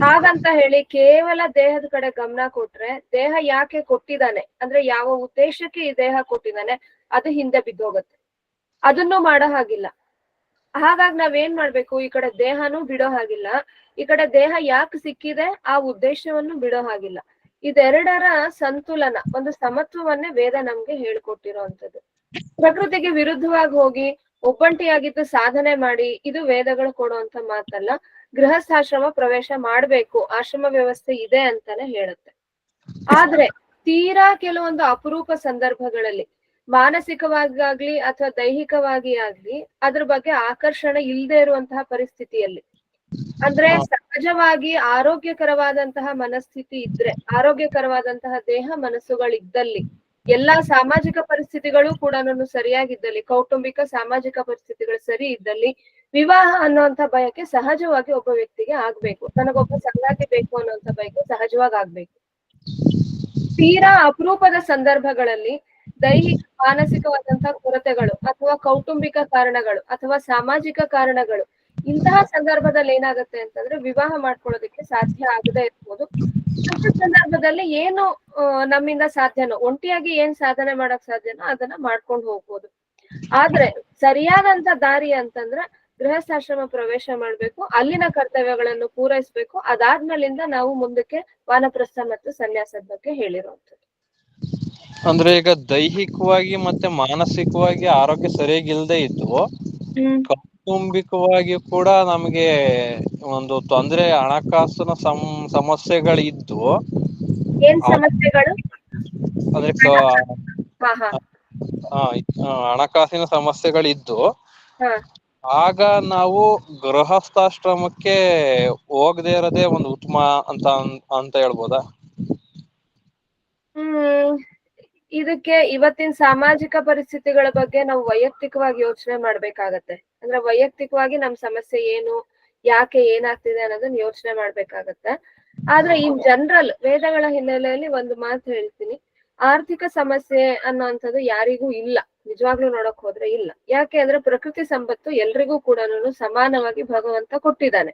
ಹಾಗಂತ ಹೇಳಿ ಕೇವಲ ದೇಹದ ಕಡೆ ಗಮನ ಕೊಟ್ರೆ ದೇಹ ಯಾಕೆ ಕೊಟ್ಟಿದ್ದಾನೆ ಅಂದ್ರೆ ಯಾವ ಉದ್ದೇಶಕ್ಕೆ ಈ ದೇಹ ಕೊಟ್ಟಿದ್ದಾನೆ ಅದು ಹಿಂದೆ ಬಿದ್ದೋಗತ್ತೆ. ಅದನ್ನು ಮಾಡೋ ಹಾಗಿಲ್ಲ. ಹಾಗಾಗಿ ನಾವೇನ್ ಮಾಡ್ಬೇಕು, ಈ ಕಡೆ ದೇಹನೂ ಬಿಡೋ ಹಾಗಿಲ್ಲ, ಈ ಕಡೆ ದೇಹ ಯಾಕೆ ಸಿಕ್ಕಿದೆ ಆ ಉದ್ದೇಶವನ್ನು ಬಿಡೋ ಹಾಗಿಲ್ಲ. ಇದೆರಡರ ಸಂತುಲನ, ಒಂದು ಸಮತ್ವವನ್ನೇ ವೇದ ನಮ್ಗೆ ಹೇಳ್ಕೊಟ್ಟಿರೋಂಥದ್ದು. ಪ್ರಕೃತಿಗೆ ವಿರುದ್ಧವಾಗಿ ಹೋಗಿ ಒಬ್ಬಂಟಿಯಾಗಿದ್ದು ಸಾಧನೆ ಮಾಡಿ ಇದು ವೇದಗಳು ಕೊಡುವಂತ ಮಾತಲ್ಲ. ಗೃಹಸ್ಥಾಶ್ರಮ ಪ್ರವೇಶ ಮಾಡ್ಬೇಕು, ಆಶ್ರಮ ವ್ಯವಸ್ಥೆ ಇದೆ ಅಂತಾನೆ ಹೇಳುತ್ತೆ. ಆದ್ರೆ ತೀರಾ ಕೆಲವೊಂದು ಅಪರೂಪ ಸಂದರ್ಭಗಳಲ್ಲಿ ಮಾನಸಿಕವಾಗಿ ಅಥವಾ ದೈಹಿಕವಾಗಿ ಆಗ್ಲಿ ಅದ್ರ ಬಗ್ಗೆ ಆಕರ್ಷಣೆ ಇಲ್ಲದೆ ಇರುವಂತಹ ಪರಿಸ್ಥಿತಿಯಲ್ಲಿ, ಅಂದ್ರೆ ಸಹಜವಾಗಿ ಆರೋಗ್ಯಕರವಾದಂತಹ ಮನಸ್ಥಿತಿ ಇದ್ರೆ, ಆರೋಗ್ಯಕರವಾದಂತಹ ದೇಹ ಮನಸ್ಸುಗಳಿದ್ದಲ್ಲಿ, ಎಲ್ಲಾ ಸಾಮಾಜಿಕ ಪರಿಸ್ಥಿತಿಗಳು ಕೂಡ ಸರಿಯಾಗಿದ್ದಲ್ಲಿ, ಕೌಟುಂಬಿಕ ಸಾಮಾಜಿಕ ಪರಿಸ್ಥಿತಿಗಳು ಸರಿ ಇದ್ದಲ್ಲಿ ವಿವಾಹ ಅನ್ನುವಂತ ಬಯಕೆ ಸಹಜವಾಗಿ ಒಬ್ಬ ವ್ಯಕ್ತಿಗೆ ಆಗ್ಬೇಕು. ನನಗೊಬ್ಬ ಸಂಗಾತಿ ಬೇಕು ಅನ್ನುವಂತ ಬಯಕೆ ಸಹಜವಾಗಿ ಆಗ್ಬೇಕು. ತೀರಾ ಅಪರೂಪದ ಸಂದರ್ಭಗಳಲ್ಲಿ ದೈಹಿಕ ಮಾನಸಿಕವಾದಂತಹ ಕೊರತೆಗಳು ಅಥವಾ ಕೌಟುಂಬಿಕ ಕಾರಣಗಳು ಅಥವಾ ಸಾಮಾಜಿಕ ಕಾರಣಗಳು, ಇಂತಹ ಸಂದರ್ಭದಲ್ಲಿ ಏನಾಗುತ್ತೆ ಅಂತಂದ್ರೆ ವಿವಾಹ ಮಾಡ್ಕೊಳ್ಳೋದಕ್ಕೆ ಸಾಧ್ಯ ಆಗದೆ ಇರ್ಬೋದು. ಅಂತ ಸಂದರ್ಭದಲ್ಲಿ ಏನು ನಮ್ಮಿಂದ ಸಾಧ್ಯನೋ, ಒಂಟಿಯಾಗಿ ಏನ್ ಸಾಧನೆ ಮಾಡಕ್ ಸಾಧ್ಯನೋ ಅದನ್ನ ಮಾಡ್ಕೊಂಡು ಹೋಗ್ಬೋದು. ಆದ್ರೆ ಸರಿಯಾದಂತ ದಾರಿ ಅಂತಂದ್ರೆ ಗೃಹಸ್ಥಾಶ್ರಮ ಪ್ರವೇಶ ಮಾಡ್ಬೇಕು, ಅಲ್ಲಿನ ಕರ್ತವ್ಯಗಳನ್ನು ಪೂರೈಸ್ಬೇಕು. ಅದಾದ್ಮೇಲಿಂದ ನಾವು ಮುಂದಕ್ಕೆ ವಾನಪ್ರಸ್ಥ ಮತ್ತು ಸನ್ಯಾಸದ ಬಗ್ಗೆ ಹೇಳಿರುವಂಥದ್ದು. ಅಂದ್ರೆ ಈಗ ದೈಹಿಕವಾಗಿ ಮತ್ತೆ ಮಾನಸಿಕವಾಗಿ ಆರೋಗ್ಯ ಸರಿಯಾಗಿಲ್ದೆ ಇದ್ದು ಕೌಟುಂಬಿಕವಾಗಿ ಕೂಡ ನಮಗೆ ಒಂದು ತೊಂದರೆ, ಹಣಕಾಸಿನ ಸಮಸ್ಯೆಗಳಿದ್ದು ಏನ್ ಸಮಸ್ಯೆಗಳು? ಅಂದ್ರೆ ಹಾ ಹಾ ಹಣಕಾಸಿನ ಸಮಸ್ಯೆಗಳಿದ್ದು ಹಾ ಆಗ ನಾವು ಗೃಹಸ್ಥಾಶ್ರಮಕ್ಕೆ ಹೋಗದೆ ಇರೋದೇ ಒಂದು ಉತ್ತಮ ಅಂತ ಹೇಳ್ಬೋದಾ? ಇದಕ್ಕೆ ಇವತ್ತಿನ ಸಾಮಾಜಿಕ ಪರಿಸ್ಥಿತಿಗಳ ಬಗ್ಗೆ ನಾವು ವೈಯಕ್ತಿಕವಾಗಿ ಯೋಚನೆ ಮಾಡ್ಬೇಕಾಗತ್ತೆ. ಅಂದ್ರೆ ವೈಯಕ್ತಿಕವಾಗಿ ನಮ್ ಸಮಸ್ಯೆ ಏನು, ಯಾಕೆ ಏನಾಗ್ತಿದೆ ಅನ್ನೋದನ್ನ ಯೋಚನೆ ಮಾಡ್ಬೇಕಾಗತ್ತೆ. ಆದ್ರೆ ಇನ್ ಜನರಲ್ ವೇದಗಳ ಹಿನ್ನೆಲೆಯಲ್ಲಿ ಒಂದು ಮಾತು ಹೇಳ್ತೀನಿ, ಆರ್ಥಿಕ ಸಮಸ್ಯೆ ಅನ್ನೋಂಥದ್ದು ಯಾರಿಗೂ ಇಲ್ಲ. ನಿಜವಾಗ್ಲೂ ನೋಡಕ್ ಹೋದ್ರೆ ಇಲ್ಲ. ಯಾಕೆ ಅಂದ್ರೆ ಪ್ರಕೃತಿ ಸಂಪತ್ತು ಎಲ್ರಿಗೂ ಕೂಡ ಸಮಾನವಾಗಿ ಭಗವಂತ ಕೊಟ್ಟಿದ್ದಾನೆ.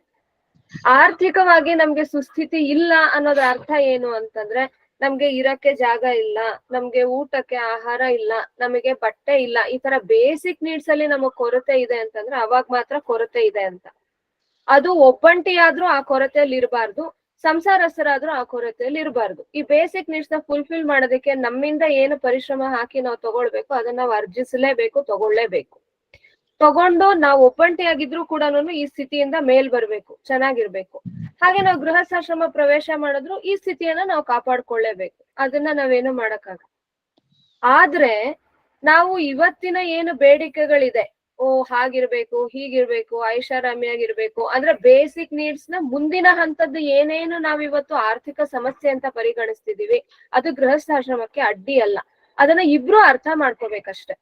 ಆರ್ಥಿಕವಾಗಿ ನಮ್ಗೆ ಸುಸ್ಥಿತಿ ಇಲ್ಲ ಅನ್ನೋದ್ರ ಅರ್ಥ ಏನು ಅಂತಂದ್ರೆ, ನಮ್ಗೆ ಇರಕ್ಕೆ ಜಾಗ ಇಲ್ಲ, ನಮ್ಗೆ ಊಟಕ್ಕೆ ಆಹಾರ ಇಲ್ಲ, ನಮಗೆ ಬಟ್ಟೆ ಇಲ್ಲ, ಈ ತರ ಬೇಸಿಕ್ ನೀಡ್ಸ್ ಅಲ್ಲಿ ನಮಗ್ ಕೊರತೆ ಇದೆ ಅಂತಂದ್ರೆ ಅವಾಗ ಮಾತ್ರ ಕೊರತೆ ಇದೆ ಅಂತ. ಅದು ಒಬ್ಬಂಟಿಯಾದ್ರೂ ಆ ಕೊರತೆಯಲ್ಲಿ ಇರಬಾರ್ದು, ಸಂಸಾರಸ್ಥರಾದ್ರೂ ಆ ಕೊರತೆಯಲ್ಲಿ ಇರಬಾರ್ದು. ಈ ಬೇಸಿಕ್ ನೀಡ್ಸ್ ನ ಫುಲ್ಫಿಲ್ ಮಾಡೋದಕ್ಕೆ ನಮ್ಮಿಂದ ಏನು ಪರಿಶ್ರಮ ಹಾಕಿ ನಾವು ತಗೊಳ್ಬೇಕು ಅದನ್ನ ನಾವು ಅರ್ಜಿಸಲೇಬೇಕು, ತಗೊಳ್ಳೇಬೇಕು. ತಗೊಂಡು ನಾವು ಒಬ್ಬಂಟಿಯಾಗಿದ್ರು ಕೂಡ ಈ ಸ್ಥಿತಿಯಿಂದ ಮೇಲ್ ಬರ್ಬೇಕು, ಚೆನ್ನಾಗಿರ್ಬೇಕು. ಹಾಗೆ ನಾವು ಗೃಹಸ್ಥಾಶ್ರಮ ಪ್ರವೇಶ ಮಾಡಿದ್ರು ಈ ಸ್ಥಿತಿಯನ್ನ ನಾವು ಕಾಪಾಡ್ಕೊಳ್ಳೇಬೇಕು. ಅದನ್ನ ನಾವೇನು ಮಾಡಕ್ಕಾಗಲ್ಲ. ಆದ್ರೆ ನಾವು ಇವತ್ತಿನ ಏನು ಬೇಡಿಕೆಗಳಿದೆ, ಹಾಗಿರ್ಬೇಕು, ಹೀಗಿರ್ಬೇಕು, ಐಷಾರಾಮಿಯಾಗಿರ್ಬೇಕು ಅಂದ್ರೆ ಬೇಸಿಕ್ ನೀಡ್ಸ್ ನ ಮುಂದಿನ ಹಂತದ್ದು ಏನೇನು ನಾವಿವತ್ತು ಆರ್ಥಿಕ ಸಮಸ್ಯೆ ಅಂತ ಪರಿಗಣಿಸ್ತಿದೀವಿ ಅದು ಗೃಹಸ್ಥಾಶ್ರಮಕ್ಕೆ ಅಡ್ಡಿ ಅಲ್ಲ. ಅದನ್ನ ಇಬ್ರು ಅರ್ಥ ಮಾಡ್ಕೋಬೇಕಷ್ಟೆ.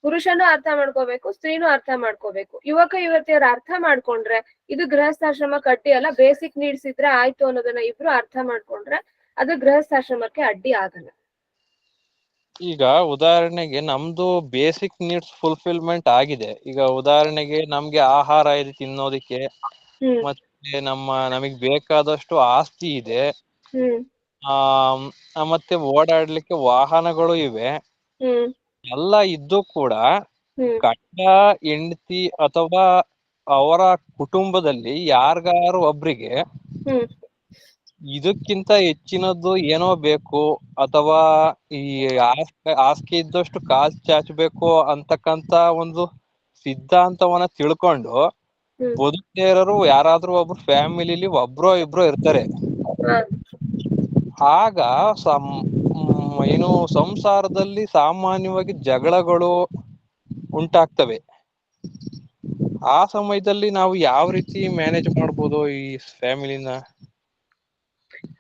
ಪುರುಷನು ಅರ್ಥ ಮಾಡ್ಕೋಬೇಕು, ಸ್ತ್ರೀನೂ ಅರ್ಥ ಮಾಡ್ಕೋಬೇಕು. ಯುವಕ ಯುವತಿಯರು ಅರ್ಥ ಮಾಡ್ಕೊಂಡ್ರೆ ಇದು ಗೃಹಸ್ಥಾಶ್ರಮಕ್ಕೆ ಅಡ್ಡಿ ಅಲ್ಲ, ಬೇಸಿಕ್ ನೀಡ್ಸ್ ಇದ್ರೆ ಆಯ್ತು ಅನ್ನೋದನ್ನ ಇಬ್ರು ಅರ್ಥ ಮಾಡ್ಕೊಂಡ್ರೆ ಅದು ಗೃಹಸ್ಥಾಶ್ರಮಕ್ಕೆ ಅಡ್ಡಿ ಆಗಲ್ಲ. ಈಗ ಉದಾಹರಣೆಗೆ ನಮ್ದು ಬೇಸಿಕ್ ನೀಡ್ಸ್ ಫುಲ್ಫಿಲ್ಮೆಂಟ್ ಆಗಿದೆ. ಈಗ ಉದಾಹರಣೆಗೆ ನಮ್ಗೆ ಆಹಾರ ಇದೆ ತಿನ್ನೋದಿಕ್ಕೆ, ಮತ್ತೆ ನಮಗ್ ಬೇಕಾದಷ್ಟು ಆಸ್ತಿ ಇದೆ, ಮತ್ತೆ ಓಡಾಡ್ಲಿಕ್ಕೆ ವಾಹನಗಳು ಇವೆ. ಎಲ್ಲ ಇದ್ದು ಕೂಡ ಗಂಡ ಹೆಂಡತಿ ಅಥವಾ ಅವರ ಕುಟುಂಬದಲ್ಲಿ ಯಾರಿಗಾರು ಒಬ್ರಿಗೆ ಇದಕ್ಕಿಂತ ಹೆಚ್ಚಿನದ್ದು ಏನೋ ಬೇಕು, ಅಥವಾ ಈ ಹಾಸಿಗೆ ಇದ್ದಷ್ಟು ಕಾಲ್ ಚಾಚಬೇಕು ಅಂತಕ್ಕಂತ ಒಂದು ಸಿದ್ಧಾಂತವನ್ನ ತಿಳ್ಕೊಂಡು ಬದುಕದೇ ಇರೋರು ಯಾರಾದ್ರೂ ಒಬ್ರು ಫ್ಯಾಮಿಲಿಲಿ ಒಬ್ರೋ ಇಬ್ರೋ ಇರ್ತಾರೆ. ಆಗ ಏನು ಸಂಸಾರದಲ್ಲಿ ಸಾಮಾನ್ಯವಾಗಿ ಜಗಳಗಳು ಉಂಟಾಗ್ತವೆ. ಆ ಸಮಯದಲ್ಲಿ ನಾವು ಯಾವ ರೀತಿ ಮ್ಯಾನೇಜ್ ಮಾಡ್ಬೋದು ಈ ಫ್ಯಾಮಿಲಿನ?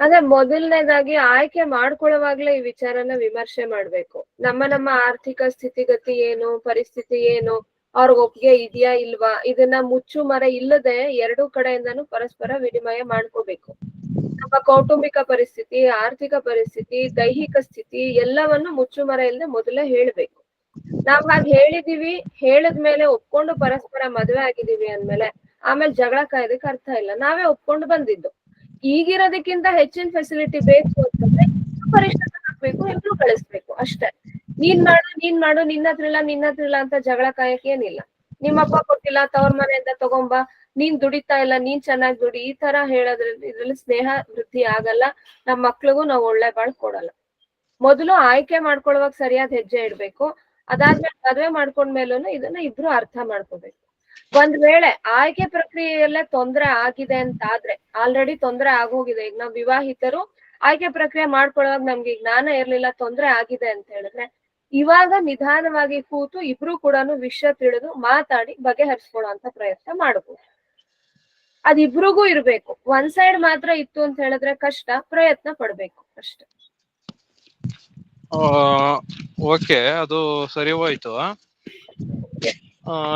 ಅಂದ್ರೆ ಮೊದಲನೇದಾಗಿ ಆಯ್ಕೆ ಮಾಡ್ಕೊಳ್ಳುವಾಗ್ಲೇ ಈ ವಿಚಾರನ ವಿಮರ್ಶೆ ಮಾಡ್ಬೇಕು. ನಮ್ಮ ಆರ್ಥಿಕ ಸ್ಥಿತಿಗತಿ ಏನು, ಪರಿಸ್ಥಿತಿ ಏನು, ಅವ್ರಿಗೆ ಒಪ್ಪಿಗೆ ಇದೆಯಾ ಇಲ್ವಾ, ಇದನ್ನ ಮುಚ್ಚು ಮರೆ ಇಲ್ಲದೆ ಎರಡೂ ಕಡೆಯಿಂದನೂ ಪರಸ್ಪರ ವಿನಿಮಯ ಮಾಡ್ಕೋಬೇಕು. ನಮ್ಮ ಕೌಟುಂಬಿಕ ಪರಿಸ್ಥಿತಿ, ಆರ್ಥಿಕ ಪರಿಸ್ಥಿತಿ, ದೈಹಿಕ ಸ್ಥಿತಿ ಎಲ್ಲವನ್ನು ಮುಚ್ಚು ಮರೆ ಇಲ್ಲದೆ ಮೊದಲೇ ಹೇಳ್ಬೇಕು. ನಾವ್ ಹಾಗೆ ಹೇಳಿದೀವಿ, ಹೇಳದ್ಮೇಲೆ ಒಪ್ಕೊಂಡು ಪರಸ್ಪರ ಮದ್ವೆ ಆಗಿದೀವಿ ಅಂದ್ಮೇಲೆ ಆಮೇಲೆ ಜಗಳ ಕಾಯ್ದಕ್ಕೆ ಅರ್ಥ ಇಲ್ಲ. ನಾವೇ ಒಪ್ಕೊಂಡು ಬಂದಿದ್ದು. ಈಗಿರೋದಕ್ಕಿಂತ ಹೆಚ್ಚಿನ ಫೆಸಿಲಿಟಿ ಬೇಕು ಅಂತಂದ್ರೆ ಪರಿಶ್ರಮ ಹಾಕ್ಬೇಕು, ಇಬ್ರು ಕಳಿಸ್ಬೇಕು ಅಷ್ಟೇ. ನೀನ್ ಮಾಡು ನಿನ್ನ ಹತ್ರ ಇಲ್ಲ ಅಂತ ಜಗಳ ಕಾಯಕ್ ಏನಿಲ್ಲ. ನಿಮ್ಮಪ್ಪ ಕೊಟ್ಟಿಲ್ಲ, ತವ್ರ ಮನೆಯಿಂದ ತಗೊಂಬಾ, ನೀನ್ ದುಡಿತಾ ಇಲ್ಲ, ನೀನ್ ಚೆನ್ನಾಗ್ ದುಡಿ, ಈ ತರ ಹೇಳೋದ್ರಲ್ಲಿ ಇದ್ರಲ್ಲಿ ಸ್ನೇಹ ವೃದ್ಧಿ ಆಗಲ್ಲ. ನಮ್ ಮಕ್ಳಿಗೂ ನಾವು ಒಳ್ಳೆ ಬಾಳ್ ಕೊಡಲ್ಲ. ಮೊದಲು ಆಯ್ಕೆ ಮಾಡ್ಕೊಳ್ಳುವಾಗ ಸರಿಯಾದ ಹೆಜ್ಜೆ ಇಡ್ಬೇಕು. ಅದಾದ್ಮೇಲೆ ಮದ್ವೆ ಮಾಡ್ಕೊಂಡ್ಮೇಲೂ ಇದನ್ನ ಇಬ್ರು ಅರ್ಥ ಮಾಡ್ಕೋಬೇಕು. ಒಂದ್ ವೇಳೆ ಆಯ್ಕೆ ಪ್ರಕ್ರಿಯೆಯಲ್ಲೇ ತೊಂದ್ರೆ ಆಗಿದೆ ಅಂತಾದ್ರೆ, ಆಲ್ರೆಡಿ ತೊಂದ್ರೆ ಆಗೋಗಿದೆ, ಈಗ ನಾವ್ ವಿವಾಹಿತರು ಆಯ್ಕೆ ಪ್ರಕ್ರಿಯೆ ಮಾಡ್ಕೊಳ್ಳುವಾಗ ನಮ್ಗೆ ಜ್ಞಾನ ಇರ್ಲಿಲ್ಲ, ತೊಂದ್ರೆ ಆಗಿದೆ ಅಂತ ಹೇಳಿದ್ರೆ ಇವಾಗ ನಿಧಾನವಾಗಿ ಕೂತು ಇಬ್ರು ಕೂಡ ವಿಷಯ ತಿಳಿದು ಮಾತಾಡಿ ಬಗೆಹರಿಸ್ಕೊಳ್ಳೋ ಪ್ರಯತ್ನ ಮಾಡ್ಬೋದು. ಅದಿಬ್ರಿಗೂ ಇರ್ಬೇಕು. ಒನ್ ಸೈಡ್ ಮಾತ್ರ ಇತ್ತು ಅಂತ ಹೇಳಿದ್ರೆ ಕಷ್ಟ, ಪ್ರಯತ್ನ ಪಡ್ಬೇಕು ಅಷ್ಟೆ. ಓಕೆ, ಅದು ಸರಿ ಹೋಯ್ತು.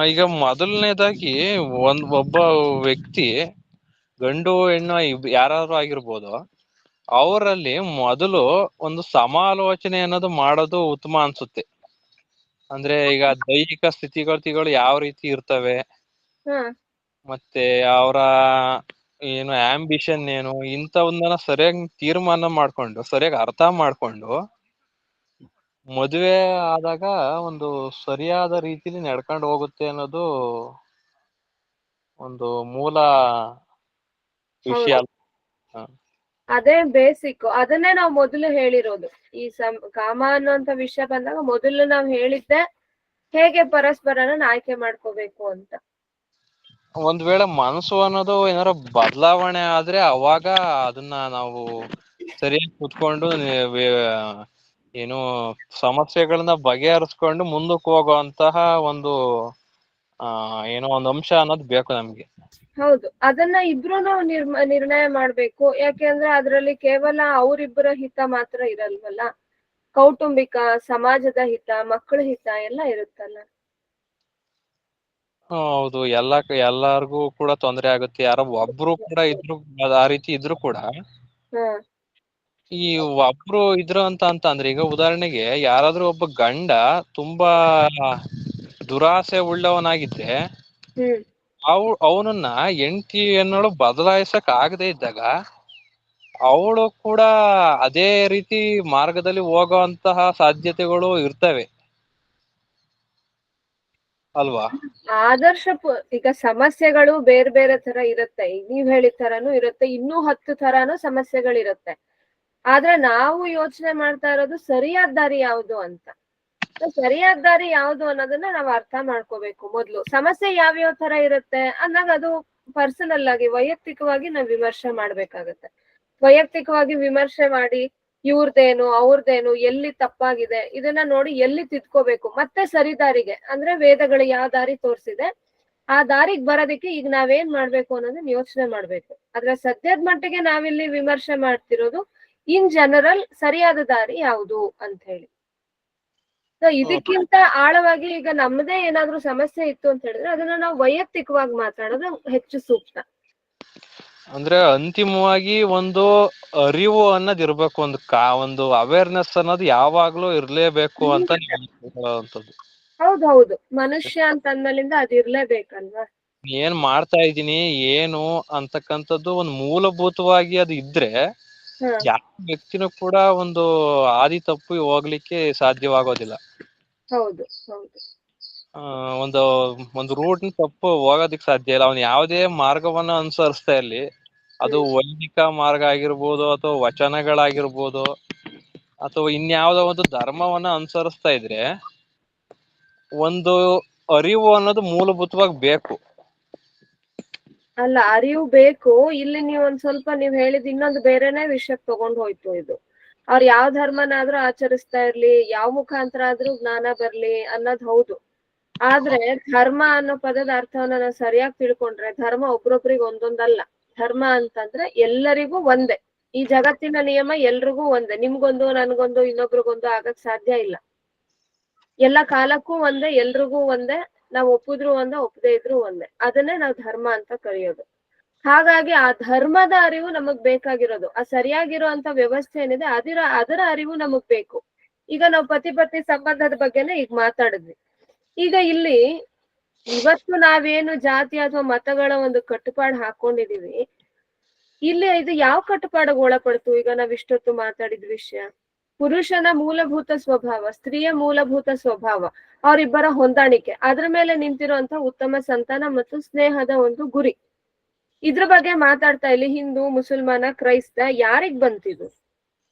ಈಗ ಮೊದಲನೇದಾಗಿ ಒಬ್ಬ ವ್ಯಕ್ತಿ, ಗಂಡು ಹೆಣ್ಣು ಯಾರಾದ್ರೂ ಆಗಿರ್ಬೋದು, ಅವರಲ್ಲಿ ಮೊದಲು ಒಂದು ಸಮಾಲೋಚನೆ ಅನ್ನೋದು ಮಾಡೋದು ಉತ್ತಮ ಅನ್ಸುತ್ತೆ. ಅಂದ್ರೆ ಈಗ ದೈಹಿಕ ಸ್ಥಿತಿಗತಿಗಳು ಯಾವ ರೀತಿ ಇರ್ತವೆ, ಮತ್ತೆ ಅವರ ಏನು ಆಂಬಿಷನ್ ಏನು, ಇಂಥವನ್ನ ಸರಿಯಾಗಿ ತೀರ್ಮಾನ ಮಾಡ್ಕೊಂಡು ಸರಿಯಾಗಿ ಅರ್ಥ ಮಾಡ್ಕೊಂಡು ಮದುವೆ ಆದಾಗ ಒಂದು ಸರಿಯಾದ ರೀತಿಲಿ ನಡ್ಕೊಂಡು ಹೋಗುತ್ತೆ ಅನ್ನೋದು ಒಂದು ಮೂಲ ವಿಷಯ. ಅದೇ ಬೇಸಿಕ್. ಅದನ್ನೇ ನಾವು ಮೊದಲು ಹೇಳಿರೋದು. ಈ ಕಾಮ ಅನ್ನೋಂತ ವಿಷಯ ಬಂದಾಗ ಮೊದಲು ನಾವು ಹೇಳಿದ್ದೆ ಹೇಗೆ ಪರಸ್ಪರನ ಆಯ್ಕೆ ಮಾಡ್ಕೋಬೇಕು ಅಂತ. ಒಂದ್ ವೇಳೆ ಮನಸ್ಸು ಅನ್ನೋದು ಏನಾರ ಬದಲಾವಣೆ ಆದ್ರೆ ಅವಾಗ ಅದನ್ನ ನಾವು ಸರಿಯಾಗಿ ಕುತ್ಕೊಂಡು ಏನು ಸಮಸ್ಯೆಗಳನ್ನ ಬಗೆಹರಿಸ್ಕೊಂಡು ಮುಂದಕ್ಕೆ ಹೋಗುವಂತಹ ಒಂದು ಏನೋ ಒಂದು ಅಂಶ ಅನ್ನೋದು ಬೇಕು ನಮ್ಗೆ. ಹೌದು, ಅದನ್ನ ಇಬ್ರುನು ನಿರ್ಣಯ ಮಾಡ್ಬೇಕು. ಯಾಕೆಂದ್ರೆ ಅದ್ರಲ್ಲಿ ಕೇವಲ ಅವರಿಬ್ಬರ ಹಿತ ಮಾತ್ರ ಇರಲ್ವಲ್ಲ, ಕೌಟುಂಬಿಕ, ಸಮಾಜದ ಹಿತ, ಮಕ್ಕಳ ಹಿತ ಎಲ್ಲ ಇರುತ್ತಲ್ಲ. ಹೌದು, ಎಲ್ಲಾರ್ಗು ಕೂಡ ತೊಂದರೆ ಆಗುತ್ತೆ. ಯಾರೋ ಒಬ್ರು ಕೂಡ ಇದ್ರು ಆ ರೀತಿ ಇದ್ರು ಕೂಡ ಈ ಒಬ್ರು ಇದ್ರು ಅಂತಂದ್ರೆ, ಈಗ ಉದಾಹರಣೆಗೆ ಯಾರಾದ್ರೂ ಒಬ್ಬ ಗಂಡ ತುಂಬಾ ದುರಾಸೆ ಉಳ್ಳವನಾಗಿದ್ರೆ ಅವನನ್ನ ಹೆಂಡತಿ ಅನ್ನೋಳು ಬದಲಾಯಿಸಕ್ ಆಗದೆ ಇದ್ದಾಗ ಅವಳು ಕೂಡ ಅದೇ ರೀತಿ ಮಾರ್ಗದಲ್ಲಿ ಹೋಗುವಂತಹ ಸಾಧ್ಯತೆಗಳು ಇರ್ತವೆ ಅಲ್ವಾ? ಆದರ್ಶ ಈಗ ಸಮಸ್ಯೆಗಳು ಬೇರೆ ಬೇರೆ ತರ ಇರುತ್ತೆ. ನೀವ್ ಹೇಳಿದ ತರಾನು ಇರುತ್ತೆ, ಇನ್ನೂ 10 ತರಾನು ಸಮಸ್ಯೆಗಳಿರುತ್ತೆ. ಆದ್ರೆ ನಾವು ಯೋಚನೆ ಮಾಡ್ತಾ ಇರೋದು ಸರಿಯಾದ ದಾರಿ ಯಾವ್ದು ಅಂತ. ಸರಿಯಾದ ದಾರಿ ಯಾವ್ದು ಅನ್ನೋದನ್ನ ನಾವ್ ಅರ್ಥ ಮಾಡ್ಕೋಬೇಕು. ಮೊದ್ಲು ಸಮಸ್ಯೆ ಯಾವ್ಯಾವ ತರ ಇರುತ್ತೆ ಅಂದಾಗ ಅದು ಪರ್ಸನಲ್ ಆಗಿ ವೈಯಕ್ತಿಕವಾಗಿ ನಾವ್ ವಿಮರ್ಶೆ ಮಾಡ್ಬೇಕಾಗತ್ತೆ. ವೈಯಕ್ತಿಕವಾಗಿ ವಿಮರ್ಶೆ ಮಾಡಿ ಇವ್ರದೇನು ಅವ್ರದೇನು ಎಲ್ಲಿ ತಪ್ಪಾಗಿದೆ ಇದನ್ನ ನೋಡಿ ಎಲ್ಲಿ ತಿದ್ಕೋಬೇಕು, ಮತ್ತೆ ಸರಿ ದಾರಿಗೆ ಅಂದ್ರೆ ವೇದಗಳು ಯಾವ ದಾರಿ ತೋರ್ಸಿದೆ ಆ ದಾರಿಗೆ ಬರೋದಕ್ಕೆ ಈಗ ನಾವೇನ್ ಮಾಡ್ಬೇಕು ಅನ್ನೋದನ್ನ ಯೋಚನೆ ಮಾಡ್ಬೇಕು. ಆದ್ರೆ ಸದ್ಯದ ಮಟ್ಟಿಗೆ ನಾವಿಲ್ಲಿ ವಿಮರ್ಶೆ ಮಾಡ್ತಿರೋದು ಇನ್ ಜನರಲ್ ಸರಿಯಾದ ದಾರಿ ಯಾವುದು ಅಂತ ಹೇಳಿ. ಇದಕ್ಕಿಂತ ಆಳವಾಗಿ ಈಗ ನಮ್ಮದೇ ಏನಾದ್ರೂ ಸಮಸ್ಯೆ ಇತ್ತು ಅಂತ ಹೇಳಿದ್ರೆ ಅದನ್ನ ನಾವು ವೈಯಕ್ತಿಕವಾಗಿ ಮಾತಾಡೋದು ಹೆಚ್ಚು ಸೂಕ್ತ. ಅಂದ್ರೆ ಅಂತಿಮವಾಗಿ ಒಂದು ಅರಿವು ಅನ್ನೋದು ಇರ್ಬೇಕು, ಒಂದು ಅವೇರ್ನೆಸ್ ಅನ್ನೋದು ಯಾವಾಗ್ಲೂ ಇರ್ಲೇಬೇಕು ಅಂತ ಹೇಳುವಂಥದ್ದು. ಹೌದೌದು, ಮನುಷ್ಯ ಅಂತ ಅಂದ್ಮೇಲಿಂದ ಅದ್ ಇರ್ಲೇಬೇಕಲ್ವಾ. ಏನ್ ಮಾಡ್ತಾ ಇದೀನಿ ಏನು ಅಂತಕ್ಕಂಥದ್ದು ಒಂದು ಮೂಲಭೂತವಾಗಿ ಅದು ಇದ್ರೆ ಯಾವ ವ್ಯಕ್ತಿನೂ ಕೂಡ ಒಂದು ಹಾದಿ ತಪ್ಪಿ ಹೋಗ್ಲಿಕ್ಕೆ ಸಾಧ್ಯವಾಗೋದಿಲ್ಲ. ಹೌದು ಹೌದು. ಒಂದು ರೂಟ್ ತಪ್ಪು ಹೋಗೋದಿಕ್ ಸಾಧ್ಯ ಇಲ್ಲ. ಅವ್ನು ಯಾವುದೇ ಮಾರ್ಗವನ್ನ ಅನುಸರಿಸ್ತಾ ಇರ್ಲಿ, ಅದು ವೈದಿಕ ಮಾರ್ಗ ಆಗಿರ್ಬೋದು ಅಥವಾ ವಚನಗಳಾಗಿರ್ಬೋದು ಅಥವಾ ಇನ್ಯಾವುದೋ ಒಂದು ಧರ್ಮವನ್ನ ಅನುಸರಿಸ್ತಾ ಇದ್ರೆ ಒಂದು ಅರಿವು ಅನ್ನೋದು ಮೂಲಭೂತವಾಗಿ ಬೇಕು. ಅಲ್ಲ, ಅರಿವು ಬೇಕು. ಇಲ್ಲಿ ನೀವ್ ಒಂದ್ ಸ್ವಲ್ಪ ನೀವ್ ಹೇಳಿದ್ ಇನ್ನೊಂದು ಬೇರೆನೆ ವಿಷಯಕ್ಕೆ ತಗೊಂಡ್ ಹೋಯ್ತು ಇದು. ಅವ್ರು ಯಾವ ಧರ್ಮನಾದ್ರೂ ಆಚರಿಸ್ತಾ ಇರ್ಲಿ, ಯಾವ ಮುಖಾಂತರ ಆದ್ರೂ ಜ್ಞಾನ ಬರ್ಲಿ ಅನ್ನೋದ್ ಹೌದು. ಆದ್ರೆ ಧರ್ಮ ಅನ್ನೋ ಪದದ ಅರ್ಥವನ್ನ ನಾವು ಸರಿಯಾಗಿ ತಿಳ್ಕೊಂಡ್ರೆ ಧರ್ಮ ಒಬ್ರೊಬ್ರಿಗೆ ಒಂದೊಂದಲ್ಲ. ಧರ್ಮ ಅಂತಂದ್ರೆ ಎಲ್ಲರಿಗೂ ಒಂದೇ. ಈ ಜಗತ್ತಿನ ನಿಯಮ ಎಲ್ರಿಗೂ ಒಂದೇ. ನಿಮ್ಗೊಂದು ನನ್ಗೊಂದು ಇನ್ನೊಬ್ರಿಗೊಂದು ಆಗಕ್ ಸಾಧ್ಯ ಇಲ್ಲ. ಎಲ್ಲ ಕಾಲಕ್ಕೂ ಒಂದೇ, ಎಲ್ರಿಗೂ ಒಂದೇ. ನಾವ್ ಒಪ್ಪಿದ್ರು ಒಂದೇ, ಒಪ್ಪದೇ ಇದ್ರು ಒಂದೇ. ಅದನ್ನೇ ನಾವ್ ಧರ್ಮ ಅಂತ ಕರೆಯೋದು. ಹಾಗಾಗಿ ಆ ಧರ್ಮದ ಅರಿವು ನಮಗ್ ಬೇಕಾಗಿರೋದು. ಆ ಸರಿಯಾಗಿರುವಂತ ವ್ಯವಸ್ಥೆ ಏನಿದೆ ಅದರ ಅರಿವು ನಮಗ್ ಬೇಕು. ಈಗ ನಾವು ಪತಿ ಪತ್ನಿ ಸಂಬಂಧದ ಬಗ್ಗೆನೆ ಈಗ ಮಾತಾಡಿದ್ವಿ. ಈಗ ಇಲ್ಲಿ ಇವತ್ತು ನಾವೇನು ಜಾತಿ ಅಥವಾ ಮತಗಳ ಒಂದು ಕಟ್ಟುಪಾಡು ಹಾಕೊಂಡಿದೀವಿ, ಇಲ್ಲಿ ಇದು ಯಾವ ಕಟ್ಟುಪಾಡಿಗೆ ಒಳಪಡ್ತು? ಈಗ ನಾವ್ ಇಷ್ಟೊತ್ತು ಮಾತಾಡಿದ ವಿಷಯ ಪುರುಷನ ಮೂಲಭೂತ ಸ್ವಭಾವ, ಸ್ತ್ರೀಯ ಮೂಲಭೂತ ಸ್ವಭಾವ, ಅವರಿಬ್ಬರ ಹೊಂದಾಣಿಕೆ, ಅದ್ರ ಮೇಲೆ ನಿಂತಿರುವಂತ ಉತ್ತಮ ಸಂತಾನ ಮತ್ತು ಸ್ನೇಹದ ಒಂದು ಗುರಿ. ಇದ್ರ ಬಗ್ಗೆ ಮಾತಾಡ್ತಾ ಇಲ್ಲಿ ಹಿಂದೂ, ಮುಸಲ್ಮಾನ, ಕ್ರೈಸ್ತ ಯಾರಿಗ್ ಬಂತಿದು?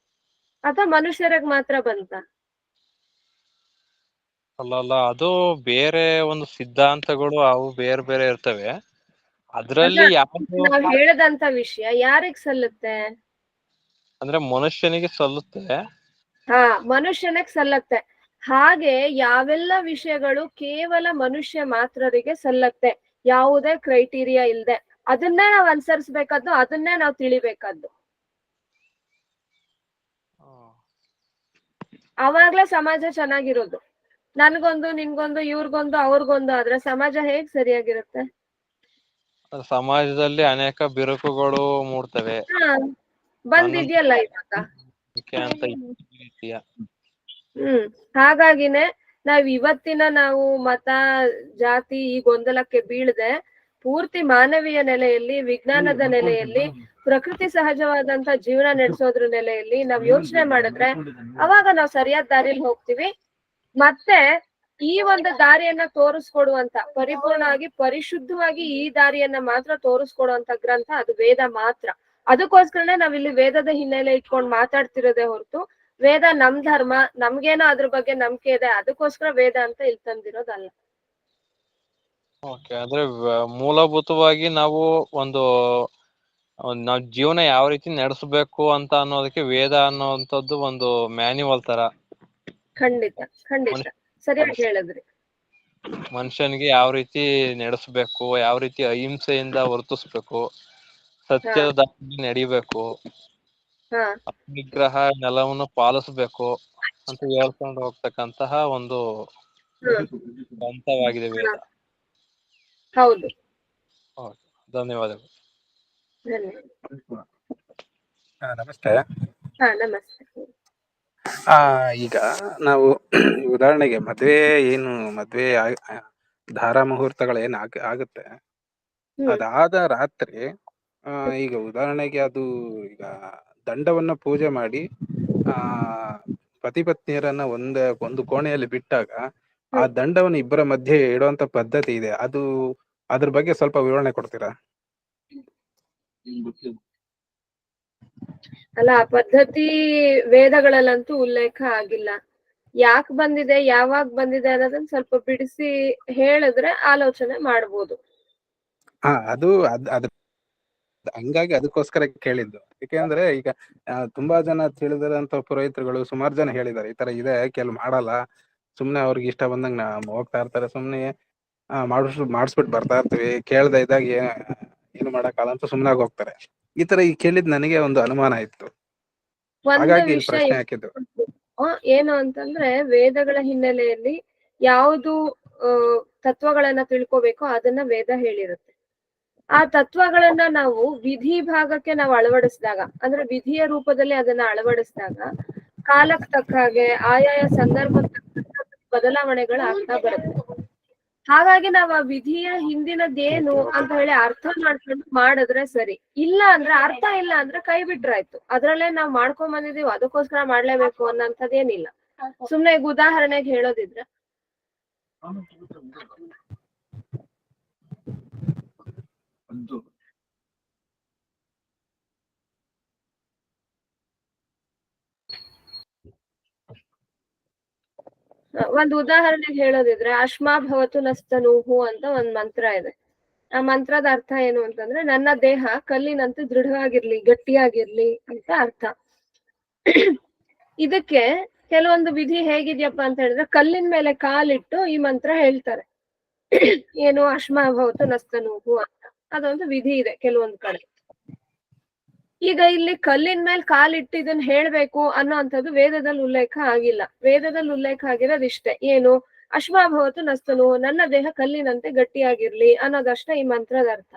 ಅಥವಾ ಮನುಷ್ಯರಿಗೆ ಮಾತ್ರ ಬಂತ? ಅಲ್ಲ, ಅದು ಬೇರೆ ಒಂದು ಸಿದ್ಧಾಂತಗಳು ಅವು ಬೇರೆ ಬೇರೆ ಇರ್ತವೆ. ಅದ್ರಲ್ಲಿ ನಾವ್ ಹೇಳದಂತ ವಿಷಯ ಯಾರಿಗ್ ಸಲ್ಲುತ್ತೆ ಅಂದ್ರೆ ಮನುಷ್ಯನಿಗೆ ಸಲ್ಲುತ್ತೆ. ಮನುಷ್ಯನಿಗೆ ಸಲ್ಲತ್ತೆ. ಹಾಗೆ ಯಾವೆಲ್ಲ ವಿಷಯಗಳು ಕೇವಲ ಮನುಷ್ಯ ಮಾತ್ರರಿಗೆ ಸಲ್ಲತ್ತೆ, ಯಾವುದೇ ಕ್ರೈಟೀರಿಯಾ ಇಲ್ದೆ, ಅದನ್ನೇ ನಾವ್ ಅನುಸರಿಸ್ಬೇಕಾದ್ದು, ಅದನ್ನೇ ನಾವ್ ತಿಳಿಬೇಕಾದ್ದು. ಅವಾಗ್ಲೇ ಸಮಾಜ ಚೆನ್ನಾಗಿರೋದು. ನನ್ಗೊಂದು, ನಿನ್ಗೊಂದು, ಇವ್ರಿಗೊಂದು, ಅವ್ರಿಗೊಂದು ಆದ್ರೆ ಸಮಾಜ ಹೇಗ್ ಸರಿಯಾಗಿರುತ್ತೆ? ಸಮಾಜದಲ್ಲಿ ಅನೇಕ ಬಿರುಕುಗಳು ಮೂಡ್ತವೆ. ಬಂದಿದ್ಯಲ್ಲ ಇವಾಗ. ಹಾಗಾಗಿನೇ ಇವತ್ತಿನ ನಾವು ಮತ, ಜಾತಿ ಈ ಗೊಂದಲಕ್ಕೆ ಬೀಳದೆ ಪೂರ್ತಿ ಮಾನವೀಯ ನೆಲೆಯಲ್ಲಿ, ವಿಜ್ಞಾನದ ನೆಲೆಯಲ್ಲಿ, ಪ್ರಕೃತಿ ಸಹಜವಾದಂತ ಜೀವನ ನಡೆಸೋದ್ರ ನೆಲೆಯಲ್ಲಿ ನಾವ್ ಯೋಚನೆ ಮಾಡಿದ್ರೆ ಅವಾಗ ನಾವ್ ಸರಿಯಾದ ದಾರಿಲಿ ಹೋಗ್ತೀವಿ. ಮತ್ತೆ ಈ ಒಂದು ದಾರಿಯನ್ನ ತೋರಿಸ್ಕೊಡುವಂತ, ಪರಿಪೂರ್ಣವಾಗಿ ಪರಿಶುದ್ಧವಾಗಿ ಈ ದಾರಿಯನ್ನ ಮಾತ್ರ ತೋರಿಸ್ಕೊಡುವಂತ ಗ್ರಂಥ ಅದು ವೇದ ಮಾತ್ರ. ಅದಕ್ಕೋಸ್ಕರನೇ ನಾವಿಲ್ಲಿ ವೇದದ ಹಿನ್ನೆಲೆ ಇಟ್ಕೊಂಡು ಮಾತಾಡ್ತಿರೋದೇ ಹೊರತು ವೇದ ನಮ್ ಧರ್ಮ, ನಮ್ಗೇನೋ ಅದ್ರ ಬಗ್ಗೆ ನಂಬಿಕೆ ಇದೆ ಅದಕ್ಕೋಸ್ಕರ ವೇದ ಅಂತ ಇಲ್ಲಿ ತಂದಿರೋದಲ್ಲ. ಓಕೆ, ಅಂದ್ರೆ ಮೂಲಭೂತವಾಗಿ ನಾವು ಒಂದು ನಾವ್ ಜೀವನ ಯಾವ ರೀತಿ ನಡೆಸಬೇಕು ಅಂತ ಅನ್ನೋದಕ್ಕೆ ವೇದ ಅನ್ನೋವಂಥದ್ದು ಒಂದು ಮ್ಯಾನ್ಯುವಲ್ ತರ. ಖಂಡಿತ ಖಂಡಿತ ಸರಿಯಾಗಿ ಹೇಳಿದ್ರಿ. ಮನುಷ್ಯನಿಗೆ ಯಾವ ರೀತಿ ನಡೆಸ್ಬೇಕು, ಯಾವ ರೀತಿ ಅಹಿಂಸೆಯಿಂದ ವರ್ತಿಸ್ಬೇಕು, ಸತ್ಯದ ದಾರಿ ನಡಿಬೇಕು, ಹಾ ನಿಗ್ರಹ ನೆಲವನ್ನು ಪಾಲಿಸ್ಬೇಕು ಅಂತ ಹೇಳ್ಕೊಂಡು ಹೋಗ್ತಕ್ಕಂತಹ ಒಂದು ಗ್ರಂಥವಾಗಿದೆ ವೇದ. ಹೌದು. ಧನ್ಯವಾದಗಳು. ನಮಸ್ತೆ. ಹಾ ನಮಸ್ತೆ. ಈಗ ನಾವು ಉದಾಹರಣೆಗೆ ಮದ್ವೆ ಧಾರಾ ಮುಹೂರ್ತಗಳು ಏನ್ ಆಗುತ್ತೆ, ಅದಾದ ರಾತ್ರಿ ಈಗ ಉದಾಹರಣೆಗೆ ಅದು ಈಗ ದಂಡವನ್ನ ಪೂಜೆ ಮಾಡಿ ಪತಿ ಪತ್ನಿಯರನ್ನ ಒಂದು ಕೋಣೆಯಲ್ಲಿ ಬಿಟ್ಟಾಗ ಆ ದಂಡವನ್ನು ಇಬ್ಬರ ಮಧ್ಯೆ ಇಡುವಂತ ಪದ್ಧತಿ ಇದೆ. ಅದ್ರ ಬಗ್ಗೆ ಸ್ವಲ್ಪ ವಿವರಣೆ ಕೊಡ್ತೀರಾ? ಅಲ್ಲ, ಆ ಪದ್ಧತಿ ವೇದಗಳಲ್ಲಂತೂ ಉಲ್ಲೇಖ ಆಗಿಲ್ಲ. ಯಾಕೆ ಬಂದಿದೆ, ಯಾವಾಗ ಬಂದಿದೆ ಅನ್ನೋದನ್ನ ಸ್ವಲ್ಪ ಬಿಡಿಸಿ ಹೇಳಿದ್ರೆ ಆಲೋಚನೆ ಮಾಡ್ಬೋದು. ಹಂಗಾಗಿ ಅದಕ್ಕೋಸ್ಕರ ಕೇಳಿದ್ದು. ಯಾಕೆಂದ್ರೆ ಈಗ ತುಂಬಾ ಜನ ತಿಳಿದಿರಂತ ಪುರೋಹಿತರುಗಳು ಸುಮಾರು ಜನ ಹೇಳಿದ್ದಾರೆ, ಈ ತರ ಇದೆ, ಕೆಲವು ಮಾಡಲ್ಲ, ಸುಮ್ನೆ ಅವ್ರಿಗೆ ಇಷ್ಟ ಬಂದಂಗ ಹೋಗ್ತಾ ಇರ್ತಾರೆ, ಸುಮ್ನೆ ಮಾಡಿಸ್ಬಿಟ್ಟು ಬರ್ತಾ ಇರ್ತೀವಿ, ಕೇಳ್ದೆ ಇದ್ದಾಗ ಏನು ಮಾಡಕ್ಕಾಗಲ್ಲ ಅಂತ ಸುಮ್ನಾಗ ಹೋಗ್ತಾರೆ. ಈ ತರ ಕೇಳಿದ್ ನನಗೆ ಒಂದು ಅನುಮಾನ ಇತ್ತು, ಹಾಗಾಗಿ ಇಲ್ಲಿ ಪ್ರಶ್ನೆ ಹಾಕಿದ್ದು. ಏನು ಅಂತಂದ್ರೆ, ವೇದಗಳ ಹಿನ್ನೆಲೆಯಲ್ಲಿ ಯಾವುದು ತತ್ವಗಳನ್ನ ತಿಳ್ಕೋಬೇಕೋ ಅದನ್ನ ವೇದ ಹೇಳಿರುತ್ತೆ. ಆ ತತ್ವಗಳನ್ನ ನಾವು ವಿಧಿ ಭಾಗಕ್ಕೆ ನಾವು ಅಳವಡಿಸಿದಾಗ, ಅಂದ್ರೆ ವಿಧಿಯ ರೂಪದಲ್ಲಿ ಅದನ್ನ ಅಳವಡಿಸಿದಾಗ ಕಾಲಕ್ಕೆ ತಕ್ಕ ಹಾಗೆ ಆಯಾಯ ಸಂದರ್ಭಕ್ಕೆ ಬದಲಾವಣೆಗಳು ಆಗ್ತಾ ಬರುತ್ತೆ. ಹಾಗಾಗಿ ನಾವ್ ಆ ವಿಧಿಯ ಹಿಂದಿನದೇನು ಅಂತ ಹೇಳಿ ಅರ್ಥ ಮಾಡ್ಕೊಂಡು ಮಾಡಿದ್ರೆ ಸರಿ. ಇಲ್ಲ ಅಂದ್ರೆ, ಅರ್ಥ ಇಲ್ಲ ಅಂದ್ರೆ ಕೈ ಬಿಟ್ರಾಯ್ತು. ಅದ್ರಲ್ಲೇ ನಾವ್ ಮಾಡ್ಕೊಂಡ್ ಬಂದಿದೀವಿ, ಅದಕ್ಕೋಸ್ಕರ ಮಾಡ್ಲೇಬೇಕು ಅನ್ನೋಂಥದ್ದೇನಿಲ್ಲ. ಸುಮ್ನೆ ಈಗ ಉದಾಹರಣೆಗೆ ಹೇಳೋದಿದ್ರೆ, ಒಂದು ಉದಾಹರಣೆಗೆ ಹೇಳೋದಿದ್ರೆ, ಅಶ್ಮಾ ಭವತು ನಸ್ತನೂಹು ಅಂತ ಒಂದ್ ಮಂತ್ರ ಇದೆ. ಆ ಮಂತ್ರದ ಅರ್ಥ ಏನು ಅಂತಂದ್ರೆ, ನನ್ನ ದೇಹ ಕಲ್ಲಿನಂತೆ ದೃಢವಾಗಿರ್ಲಿ, ಗಟ್ಟಿಯಾಗಿರ್ಲಿ ಅಂತ ಅರ್ಥ. ಇದಕ್ಕೆ ಕೆಲವೊಂದು ವಿಧಿ ಹೇಗಿದ್ಯಪ್ಪ ಅಂತ ಹೇಳಿದ್ರೆ, ಕಲ್ಲಿನ ಮೇಲೆ ಕಾಲಿಟ್ಟು ಈ ಮಂತ್ರ ಹೇಳ್ತಾರೆ. ಏನು, ಅಶ್ಮಾ ಭವತು ನಸ್ತನೂಹು ಅಂತ. ಅದೊಂದು ವಿಧಿ ಇದೆ ಕೆಲವೊಂದು ಕಡೆ. ಈಗ ಇಲ್ಲಿ ಕಲ್ಲಿನ ಮೇಲೆ ಕಾಲಿಟ್ಟು ಇದನ್ನ ಹೇಳ್ಬೇಕು ಅನ್ನೋ ಅಂಥದ್ದು ವೇದದಲ್ಲಿ ಉಲ್ಲೇಖ ಆಗಿಲ್ಲ. ವೇದದಲ್ಲಿ ಉಲ್ಲೇಖ ಆಗಿರೋದು ಇಷ್ಟೇ, ಏನು, ಅಶ್ಮಾ ಭವತು ನಸ್ತನು, ನನ್ನ ದೇಹ ಕಲ್ಲಿನಂತೆ ಗಟ್ಟಿಯಾಗಿರ್ಲಿ ಅನ್ನೋದಷ್ಟೇ ಈ ಮಂತ್ರದ ಅರ್ಥ.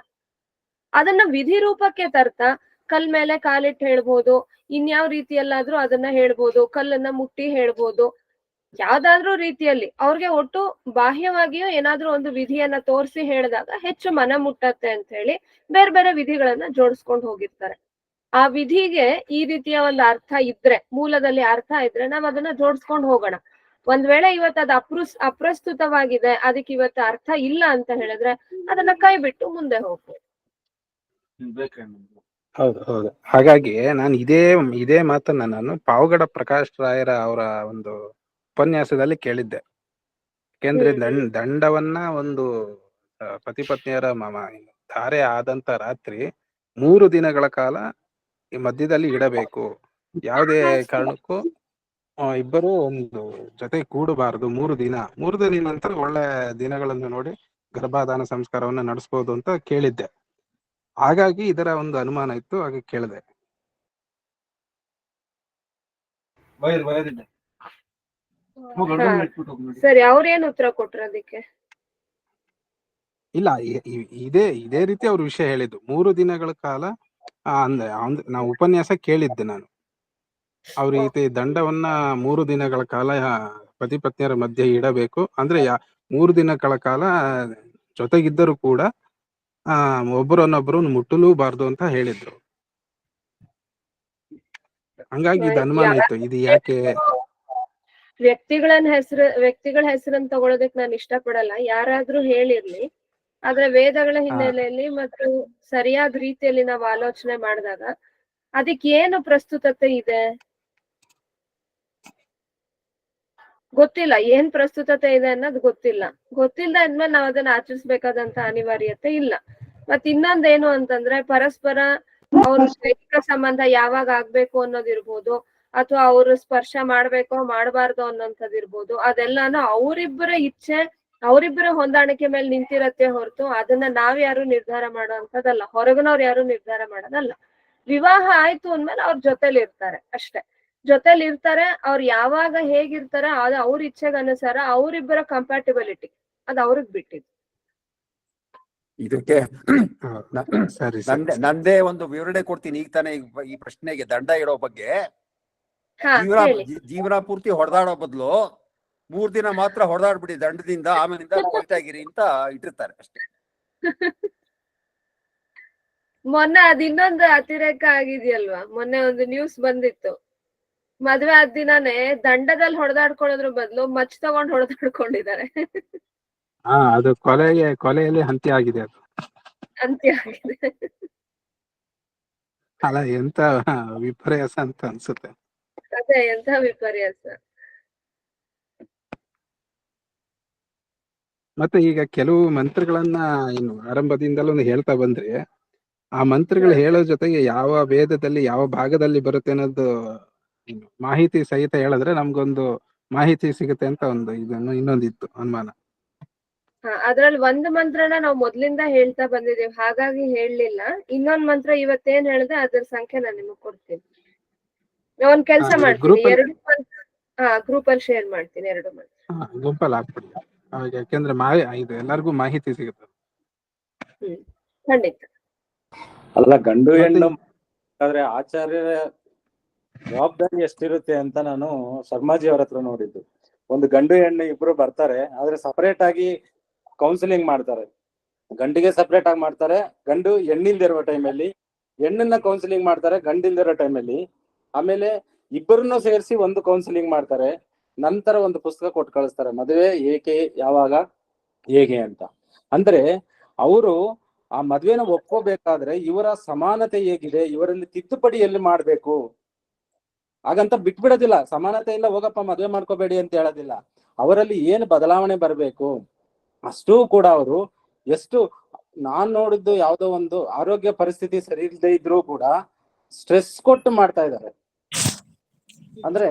ಅದನ್ನ ವಿಧಿ ರೂಪಕ್ಕೆ ತರ್ತಾ ಕಲ್ ಮೇಲೆ ಕಾಲಿಟ್ಟು ಹೇಳ್ಬೋದು, ಇನ್ಯಾವ ರೀತಿಯಲ್ಲಾದ್ರೂ ಅದನ್ನ ಹೇಳ್ಬೋದು, ಕಲ್ಲನ್ನ ಮುಟ್ಟಿ ಹೇಳ್ಬೋದು, ಯಾವ್ದಾದ್ರೂ ರೀತಿಯಲ್ಲಿ ಅವ್ರಿಗೆ ಒಟ್ಟು ಬಾಹ್ಯವಾಗಿಯೂ ಏನಾದ್ರೂ ಒಂದು ವಿಧಿಯನ್ನ ತೋರಿಸಿ ಹೇಳಿದಾಗ ಹೆಚ್ಚು ಮನ ಮುಟ್ಟತ್ತೆ ಅಂತ ಹೇಳಿ ಬೇರೆ ಬೇರೆ ವಿಧಿಗಳನ್ನ ಜೋಡಿಸ್ಕೊಂಡು ಹೋಗಿರ್ತಾರೆ. ಆ ವಿಧಿಗೆ ಈ ರೀತಿಯ ಒಂದು ಅರ್ಥ ಇದ್ರೆ, ಮೂಲದಲ್ಲಿ ಅರ್ಥ ಇದ್ರೆ ನಾವ್ ಅದನ್ನ ಜೋಡಿಸ್ಕೊಂಡು ಹೋಗೋಣ. ಒಂದ್ ವೇಳೆ ಇವತ್ತು ಅದು ಅಪ್ರಸ್ತುತವಾಗಿದೆ, ಅದಕ್ಕೆ ಇವತ್ತು ಅರ್ಥ ಇಲ್ಲ ಅಂತ ಹೇಳಿದ್ರೆ ಅದನ್ನ ಕೈ ಬಿಟ್ಟು ಮುಂದೆ ಹೋಗ್ಬೋದು. ಹೌದು. ಹಾಗಾಗಿ ನಾನು ಇದೇ ಮಾತನ್ನ ನಾನು ಪಾವಗಡ ಪ್ರಕಾಶ್ ರಾಯರ ಅವರ ಒಂದು ಉಪನ್ಯಾಸದಲ್ಲಿ ಕೇಳಿದ್ದೆ. ಯಾಕೆಂದ್ರೆ ದಂಡವನ್ನ ಒಂದು ಪತಿ ಪತ್ನಿಯರ ಧಾರೆ ಆದಂತ ರಾತ್ರಿ 3 ದಿನಗಳ ಕಾಲ ಈ ಮಧ್ಯದಲ್ಲಿ ಇಡಬೇಕು. ಯಾವುದೇ ಕಾರಣಕ್ಕೂ ಇಬ್ಬರು ಒಂದು ಜೊತೆ ಕೂಡಬಾರದು 3 ದಿನ. 3 ದಿನ ನಂತರ ಒಳ್ಳೆ ದಿನಗಳನ್ನು ನೋಡಿ ಗರ್ಭಾಧಾನ ಸಂಸ್ಕಾರವನ್ನ ನಡೆಸಬಹುದು ಅಂತ ಕೇಳಿದ್ದೆ. ಹಾಗಾಗಿ ಇದರ ಒಂದು ಅನುಮಾನ ಇತ್ತು, ಹಾಗೆ ಕೇಳಿದೆ. ಸರಿ, ಅವ್ರೇನ್ ಉತ್ತರ ಕೊಟ್ರು ಅದಕ್ಕೆ? ಇಲ್ಲ, ಇದೇ ರೀತಿ ಅವ್ರ ವಿಷಯ ಹೇಳಿದ್ದು. 3 ದಿನಗಳ ಕಾಲ ನಾವು ಉಪನ್ಯಾಸ ಕೇಳಿದ್ದೆ ನಾನು. ಅವ್ರ ಈ ದಂಡವನ್ನ 3 ದಿನಗಳ ಕಾಲ ಪತಿ ಪತ್ನಿಯರ ಮಧ್ಯೆ ಇಡಬೇಕು. ಅಂದ್ರೆ 3 ದಿನಗಳ ಕಾಲ ಜೊತೆಗಿದ್ದರೂ ಕೂಡ ಒಬ್ಬರನ್ನೊಬ್ಬರು ಮುಟ್ಟಲೂಬಾರ್ದು ಅಂತ ಹೇಳಿದ್ರು. ಹಂಗಾಗಿ ಇದು ಅನುಮಾನ ಇತ್ತು, ಇದು ಯಾಕೆ. ವ್ಯಕ್ತಿಗಳ ಹೆಸರನ್ನ ತಗೊಳೋದಕ್ ನಾನು ಇಷ್ಟಪಡಲ್ಲ, ಯಾರಾದ್ರೂ ಹೇಳಿರ್ಲಿ. ಆದ್ರೆ ವೇದಗಳ ಹಿನ್ನೆಲೆಯಲ್ಲಿ ಮತ್ತು ಸರಿಯಾದ ರೀತಿಯಲ್ಲಿ ನಾವು ಆಲೋಚನೆ ಮಾಡಿದಾಗ ಅದಕ್ಕೆ ಏನು ಪ್ರಸ್ತುತತೆ ಇದೆ ಗೊತ್ತಿಲ್ಲ. ಏನ್ ಪ್ರಸ್ತುತತೆ ಇದೆ ಅನ್ನೋದು ಗೊತ್ತಿಲ್ಲ ಅಂದ್ಮೇಲೆ ನಾವ್ ಅದನ್ನ ಆಚರಿಸ್ಬೇಕಾದಂತ ಅನಿವಾರ್ಯತೆ ಇಲ್ಲ. ಮತ್ ಇನ್ನೊಂದೇನು ಅಂತಂದ್ರೆ, ಪರಸ್ಪರ ಅವ್ರ ದೈಹಿಕ ಸಂಬಂಧ ಯಾವಾಗ ಆಗ್ಬೇಕು ಅನ್ನೋದಿರ್ಬೋದು, ಅಥವಾ ಅವ್ರು ಸ್ಪರ್ಶ ಮಾಡ್ಬೇಕೋ ಮಾಡಬಾರ್ದು ಅನ್ನೋಂಥದ್ದು ಇರ್ಬೋದು. ಅದೆಲ್ಲಾನು ಅವರಿಬ್ಬರ ಇಚ್ಛೆ, ಅವರಿಬ್ಬರ ಹೊಂದಾಣಿಕೆ ಮೇಲೆ ನಿಂತಿರತ್ತೆ ಹೊರತು ಅದನ್ನ ನಾವ್ಯಾರು ನಿರ್ಧಾರ ಮಾಡುವಂಥದ್ದಲ್ಲ, ಹೊರಗಿನವ್ರು ಯಾರು ನಿರ್ಧಾರ ಮಾಡೋದಲ್ಲ. ವಿವಾಹ ಆಯ್ತು ಅಂದ್ಮೇಲೆ ಅವ್ರ ಜೊತೆಲಿ ಇರ್ತಾರೆ ಅಷ್ಟೇ. ಜೊತೆಲಿ ಇರ್ತಾರೆ. ಅವ್ರು ಯಾವಾಗ ಹೇಗಿರ್ತಾರೆ ಅದು ಅವ್ರ ಇಚ್ಛೆಗನುಸಾರ, ಅವರಿಬ್ಬರ ಕಂಪ್ಯಾಟಿಬಿಲಿಟಿ ಅದು ಅವ್ರಿಗೆ ಬಿಟ್ಟಿದ್ದು. ಇದಕ್ಕೆ ಸರಿ ನಂದೇ ಒಂದು ವಿವರಣೆ ಕೊಡ್ತೀನಿ. ಈಗ ತಾನೇ ಈ ಪ್ರಶ್ನೆಗೆ ದಂಡ ಇಡೋ ಬಗ್ಗೆ ಹಾ, ಹೇಳಿ. ಜೀವನ ಪೂರ್ತಿ ಹೊಡೆದಾಡೋ ಬದಲು 3 ದಿನ ಮಾತ್ರ ಹೊಡೆದಾಡ್ಬಿಡಿ ದಂಡದಿಂದ, ಆಮೇಲಿಂದ ಹೋಗ್ತಾಗಿರಿ ಅಂತ ಇಟ್ಟಿರ್ತಾರೆ ಅಷ್ಟೇ. ಮೊನ್ನೆ ಅದ್ ಇನ್ನೊಂದು ಅತಿರೇಕ ಆಗಿದೆಯಲ್ವಾ, ಮೊನ್ನೆ ಒಂದು ನ್ಯೂಸ್ ಬಂದಿತ್ತು. ಮದ್ವೆ ಆದ ದಿನಾನೇ ದಂಡದಲ್ಲಿ ಹೊಡೆದಾಡ್ಕೊಳ್ಳೋದ್ರ ಬದಲು ಮಚ್ ತಗೊಂಡ್ ಹೊಡೆದಾಡ್ಕೊಂಡಿದ್ದಾರೆ. ಅದು ಕೊಲೆಯಲ್ಲಿ ಹಂತಿ ಆಗಿದೆ ಅದು. ಅಂತ್ಯ ಆಗಿದೆ. ಅಲ್ಲ, ಎಂತ ವಿಪರ್ಯಾಸ ಅಂತ ಅನ್ಸುತ್ತೆ. ಅದೇ ಎಂತ ವಿಪರ್ಯಾಸ. ಮತ್ತೆ ಈಗ ಕೆಲವು ಮಂತ್ರಗಳನ್ನ ಇನ್ನು ಆರಂಭದಿಂದಲೂ ಹೇಳ್ತಾ ಬಂದ್ರೆ, ಆ ಮಂತ್ರಗಳು ಹೇಳೋ ಜೊತೆಗೆ ಯಾವ ವೇದದಲ್ಲಿ ಯಾವ ಭಾಗದಲ್ಲಿ ಬರುತ್ತೆ ಅನ್ನೋದು ಮಾಹಿತಿ ಸಹಿತ ಹೇಳಿದ್ರೆ ನಮ್ಗೊಂದು ಮಾಹಿತಿ ಸಿಗುತ್ತೆ ಅಂತ ಒಂದು ಇನ್ನೊಂದಿತ್ತು ಅನುಮಾನ. ಅದ್ರಲ್ಲಿ ಒಂದು ಮಂತ್ರನ ನಾವು ಮೊದ್ಲಿಂದ ಹೇಳ್ತಾ ಬಂದಿದೀವಿ, ಹಾಗಾಗಿ ಹೇಳಲಿಲ್ಲ. ಇನ್ನೊಂದ್ ಮಂತ್ರ ಇವತ್ತೇನ್ ಹೇಳಿದೆ ಅದ್ರ ಸಂಖ್ಯೆ ನಾನು ನಿಮಗ್ ಕೊಡ್ತೀನಿ. ಒಂದ್ ಕೆಲ್ಸ ಮಾಡ್ತೀನಿ, 2 ಮಂತ್ರ ಗ್ರೂಪ್ ಅಲ್ಲಿ ಶೇರ್ ಮಾಡ್ತೀನಿ, 2 ಮಂತ್ರ ಗುಂಪಲ್ಲಿ ಹಾಕ್ಬಿಡಿ. ಯಾಕೆಂದ್ರೆ ಇದು ಎಲ್ಲರಿಗೂ ಮಾಹಿತಿ ಸಿಗುತ್ತೆ. ಖಂಡಿತ. ಅಲ್ಲ, ಗಂಡು ಹೆಣ್ಣು ಆದ್ರೆ ಆಚಾರ್ಯರ ಜವಾಬ್ದಾರಿ ಎಷ್ಟಿರುತ್ತೆ ಅಂತ ನಾನು ಶರ್ಮಾಜಿ ಅವ್ರ ಹತ್ರ ನೋಡಿದ್ದು. ಒಂದು ಗಂಡು ಹೆಣ್ಣು ಇಬ್ರು ಬರ್ತಾರೆ, ಆದ್ರೆ ಸಪರೇಟ್ ಆಗಿ ಕೌನ್ಸಿಲಿಂಗ್ ಮಾಡ್ತಾರೆ. ಗಂಡಿಗೆ ಸಪರೇಟ್ ಆಗಿ ಮಾಡ್ತಾರೆ, ಗಂಡು ಹೆಣ್ಣಿಲ್ದಿರೋ ಟೈಮಲ್ಲಿ. ಹೆಣ್ಣನ್ನ ಕೌನ್ಸಿಲಿಂಗ್ ಮಾಡ್ತಾರೆ ಗಂಡಿಲ್ದಿರೋ ಟೈಮಲ್ಲಿ. ಆಮೇಲೆ ಇಬ್ಬರನ್ನು ಸೇರಿಸಿ ಒಂದು ಕೌನ್ಸಿಲಿಂಗ್ ಮಾಡ್ತಾರೆ. ನಂತರ ಒಂದು ಪುಸ್ತಕ ಕೊಟ್ಟು ಕಳಿಸ್ತಾರೆ, ಮದುವೆ ಏಕೆ, ಯಾವಾಗ, ಹೇಗೆ ಅಂತ. ಅಂದ್ರೆ ಅವರು ಆ ಮದ್ವೆನ ಒಪ್ಕೋಬೇಕಾದ್ರೆ ಇವರ ಸಮಾನತೆ ಹೇಗಿದೆ, ಇವರಲ್ಲಿ ತಿದ್ದುಪಡಿ ಎಲ್ಲಿ ಮಾಡ್ಬೇಕು ಹಾಗಂತ ಬಿಟ್ಬಿಡೋದಿಲ್ಲ. ಸಮಾನತೆ ಇಲ್ಲ, ಹೋಗಪ್ಪ ಮದ್ವೆ ಮಾಡ್ಕೋಬೇಡಿ ಅಂತ ಹೇಳೋದಿಲ್ಲ. ಅವರಲ್ಲಿ ಏನು ಬದಲಾವಣೆ ಬರ್ಬೇಕು ಅಷ್ಟೂ ಕೂಡ ಅವರು ಎಷ್ಟು, ನಾನ್ ನೋಡಿದ್ದು ಯಾವ್ದೋ ಒಂದು ಆರೋಗ್ಯ ಪರಿಸ್ಥಿತಿ ಸರಿ ಇಲ್ಲದೆ ಇದ್ರೂ ಕೂಡ ಸ್ಟ್ರೆಸ್ ಕೊಟ್ಟು ಮಾಡ್ತಾ ಇದ್ದಾರೆ. ಅಂದ್ರೆ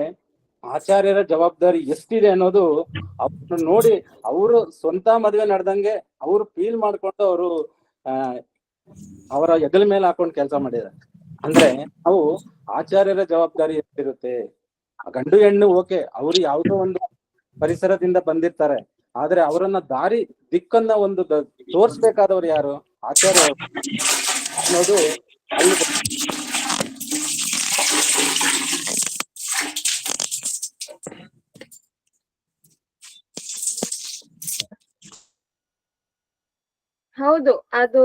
ಆಚಾರ್ಯರ ಜವಾಬ್ದಾರಿ ಎಷ್ಟಿದೆ ಅನ್ನೋದು ಅವ್ರನ್ನ ನೋಡಿ, ಅವರು ಸ್ವಂತ ಮದ್ವೆ ನಡೆದಂಗೆ ಅವರು ಫೀಲ್ ಮಾಡ್ಕೊಂಡು ಅವರು ಅವರ ಹೆಗಲ ಮೇಲೆ ಹಾಕೊಂಡು ಕೆಲಸ ಮಾಡಿದ್ದಾರೆ. ಅಂದ್ರೆ ನಾವು ಆಚಾರ್ಯರ ಜವಾಬ್ದಾರಿ ಎಷ್ಟಿರುತ್ತೆ. ಗಂಡು ಹೆಣ್ಣು ಓಕೆ, ಅವ್ರು ಯಾವ್ದೋ ಒಂದು ಪರಿಸರದಿಂದ ಬಂದಿರ್ತಾರೆ, ಆದ್ರೆ ಅವರನ್ನ ದಾರಿ ದಿಕ್ಕನ್ನ ಒಂದು ತೋರ್ಸ್ಬೇಕಾದವ್ರು ಯಾರು? ಆಚಾರ್ಯ ಅನ್ನೋದು ಅಲ್ಲಿ ಹೌದು, ಅದು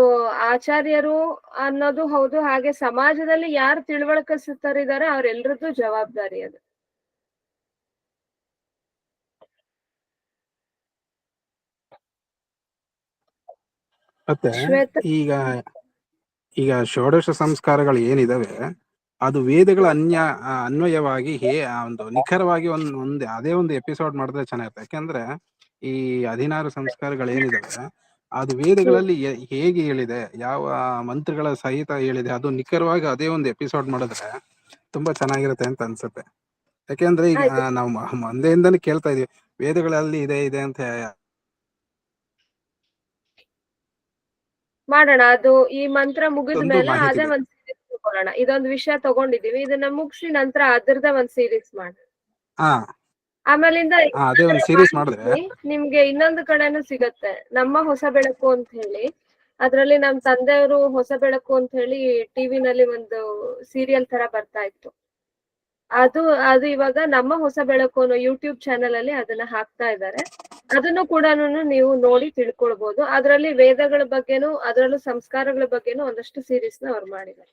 ಆಚಾರ್ಯರು ಅನ್ನೋದು ಹೌದು. ಹಾಗೆ ಸಮಾಜದಲ್ಲಿ ಯಾರು ತಿಳುವಳಿಕೆಸುತ್ತರಿದ್ದಾರೆ ಅವ್ರೆಲ್ರದ್ದು ಜವಾಬ್ದಾರಿ ಅದು. ಮತ್ತೆ ಈಗ ಷೋಡಶ ಸಂಸ್ಕಾರಗಳು ಏನಿದಾವೆ ಅದು ವೇದಗಳ ಅನ್ವಯವಾಗಿ ಒಂದು ನಿಖರವಾಗಿ ಅದೇ ಒಂದು ಎಪಿಸೋಡ್ ಮಾಡಿದ್ರೆ ಚೆನ್ನಾಗಿರುತ್ತೆ. ಯಾಕೆಂದ್ರೆ ಈ 16 ಸಂಸ್ಕಾರಗಳು ಏನಿದಾವೆ ಅದು ವೇದಗಳಲ್ಲಿ ಹೇಗೆ ಹೇಳಿದೆ, ಯಾವ ಮಂತ್ರಗಳ ಸಹಿತ ಹೇಳಿದೆ, ಅದು ನಿಖರವಾಗಿ ಅದೇ ಒಂದು ಎಪಿಸೋಡ್ ಮಾಡಿದ್ರೆ ತುಂಬಾ ಚೆನ್ನಾಗಿರುತ್ತೆ ಅಂತ ಅನ್ಸುತ್ತೆ. ಯಾಕೆಂದ್ರೆ ಈಗ ನಾವು ಮುಂದೆಯಿಂದಾನು ಕೇಳ್ತಾ ಇದೀವಿ ವೇದಗಳಲ್ಲಿ ಇದೆ ಅಂತ. ಮಾಡೋಣ, ಅದು ಈ ಮಂತ್ರ ಮುಗಿದ ಮೇಲೆ ಅದೇ ಒಂದ್ ಸೀರೀಸ್ ತಗೊಳ್ಳೋಣ. ಇದೊಂದು ವಿಷಯ ತಗೊಂಡಿದೀವಿ, ಇದನ್ನ ಮುಗಿಸಿ ನಂತರ ಅದ್ರದ್ದೇ ಒಂದ್ ಸೀರೀಸ್ ಮಾಡೋಣ. ಆಮೇಲಿಂದ ನಿಮ್ಗೆ ಇನ್ನೊಂದು ಕಡೆನೂ ಸಿಗತ್ತೆ, ನಮ್ಮ ಹೊಸ ಬೆಳಕು ಅಂತ ಹೇಳಿ. ಅದ್ರಲ್ಲಿ ನಮ್ ತಂದೆಯವರು ಹೊಸ ಬೆಳಕು ಅಂತ ಹೇಳಿ ಟಿವಿನಲ್ಲಿ ಒಂದು ಸೀರಿಯಲ್ ತರ ಬರ್ತಾ ಇತ್ತು. ಅದು ಇವಾಗ ನಮ್ಮ ಹೊಸ ಬೆಳಕು ಅನ್ನೋ ಯೂಟ್ಯೂಬ್ ಚಾನೆಲ್ ಅಲ್ಲಿ ಅದನ್ನ ಹಾಕ್ತಾ ಇದ್ದಾರೆ. ಅದನ್ನು ಕೂಡ ನೀವು ನೋಡಿ ತಿಳ್ಕೊಳ್ಬಹುದು. ಅದರಲ್ಲಿ ವೇದಗಳ ಬಗ್ಗೆನೂ ಅದರಲ್ಲೂ ಸಂಸ್ಕಾರಗಳ ಬಗ್ಗೆನೂ ಒಂದಷ್ಟು ಸೀರೀಸ್ ನ ಅವ್ರು ಮಾಡಿದ್ದಾರೆ.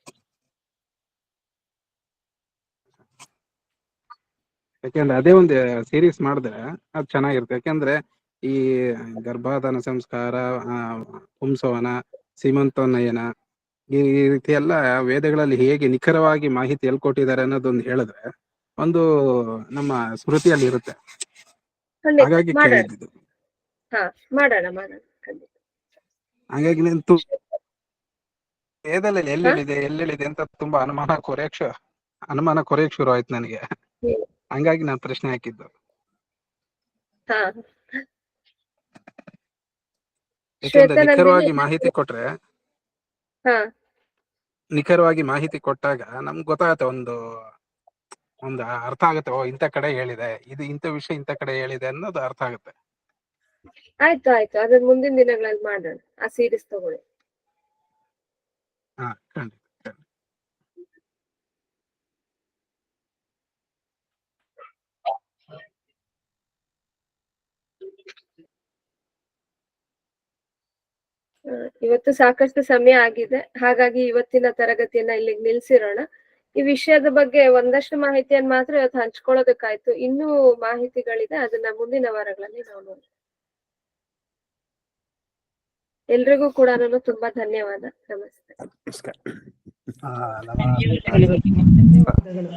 ಯಾಕೆಂದ್ರೆ ಅದೇ ಒಂದು ಸೀರೀಸ್ ಮಾಡಿದ್ರೆ ಅದು ಚೆನ್ನಾಗಿರುತ್ತೆ. ಯಾಕೆಂದ್ರೆ ಈ ಗರ್ಭಾಧಾನ ಸಂಸ್ಕಾರ, ಪುಂಸವನ, ಸೀಮಂತೋನ್ನಯನ, ಈ ರೀತಿ ಎಲ್ಲ ವೇದಗಳಲ್ಲಿ ಹೇಗೆ ನಿಖರವಾಗಿ ಮಾಹಿತಿ ಕೊಟ್ಟಿದ್ದಾರೆ ಅನ್ನೋದೊಂದು ಹೇಳಿದ್ರೆ ಒಂದು ನಮ್ಮ ಸ್ಮೃತಿಯಲ್ಲಿ ಇರುತ್ತೆ. ಹಾಗಾಗಿ ಕೇಳಿದ್ದು. ಮಾಡೋಣ. ಹಾಗಾಗಿ ವೇದದಲ್ಲಿ ಎಲ್ಲೆಲ್ಲಿದೆ ಅಂತ ತುಂಬಾ ಅನುಮಾನ ಕೊರೆಯಕ್ ಶುರು ಆಯ್ತು ನನಗೆ. ಹಂಗಾಗಿ ನಾನು ಪ್ರಶ್ನೆ ಹಾಕಿದ್ದು. ಹಾ ಯಾಕೆಂದ್ರೆ ಶ್ವೇತನಂದಿನಿ ನಿಖರವಾಗಿ ಮಾಹಿತಿ ಕೊಟ್ಟಾಗ ನಮ್ಗೆ ಗೊತ್ತಾಗತ್ತೆ, ಒಂದು ಅರ್ಥ ಆಗುತ್ತೆ. ಓ, ಇಂಥ ಕಡೆ ಹೇಳಿದೆ, ಇದು ಇಂಥ ವಿಷಯ ಇಂಥ ಕಡೆ ಹೇಳಿದೆ ಅನ್ನೋದು ಅರ್ಥ ಆಗುತ್ತೆ. ಆಯ್ತು ಅದನ್ನ ಮುಂದಿನ ದಿನಗಳಲ್ಲಿ ಮಾಡೋಣ. ಆ ಸೀರೀಸ್ ತಗೊಳ್ಳಿ. ಹಾ, ಖಂಡಿತ. ಇವತ್ತು ಸಾಕಷ್ಟು ಸಮಯ ಆಗಿದೆ, ಹಾಗಾಗಿ ಇವತ್ತಿನ ತರಗತಿಯನ್ನ ಇಲ್ಲಿಗೆ ನಿಲ್ಸಿರೋಣ. ಈ ವಿಷಯದ ಬಗ್ಗೆ ಒಂದಷ್ಟು ಮಾಹಿತಿಯನ್ನು ಮಾತ್ರ ಇವತ್ತು ಹಂಚ್ಕೊಳ್ಳೋದಕ್ಕಾಯ್ತು. ಇನ್ನೂ ಮಾಹಿತಿಗಳಿದೆ, ಅದನ್ನ ಮುಂದಿನ ವಾರಗಳಲ್ಲಿ ನಾವು ನೋಡೋಣ. ಎಲ್ರಿಗೂ ಕೂಡ ತುಂಬಾ ಧನ್ಯವಾದ. ನಮಸ್ತೆ. ಧನ್ಯವಾದಗಳು.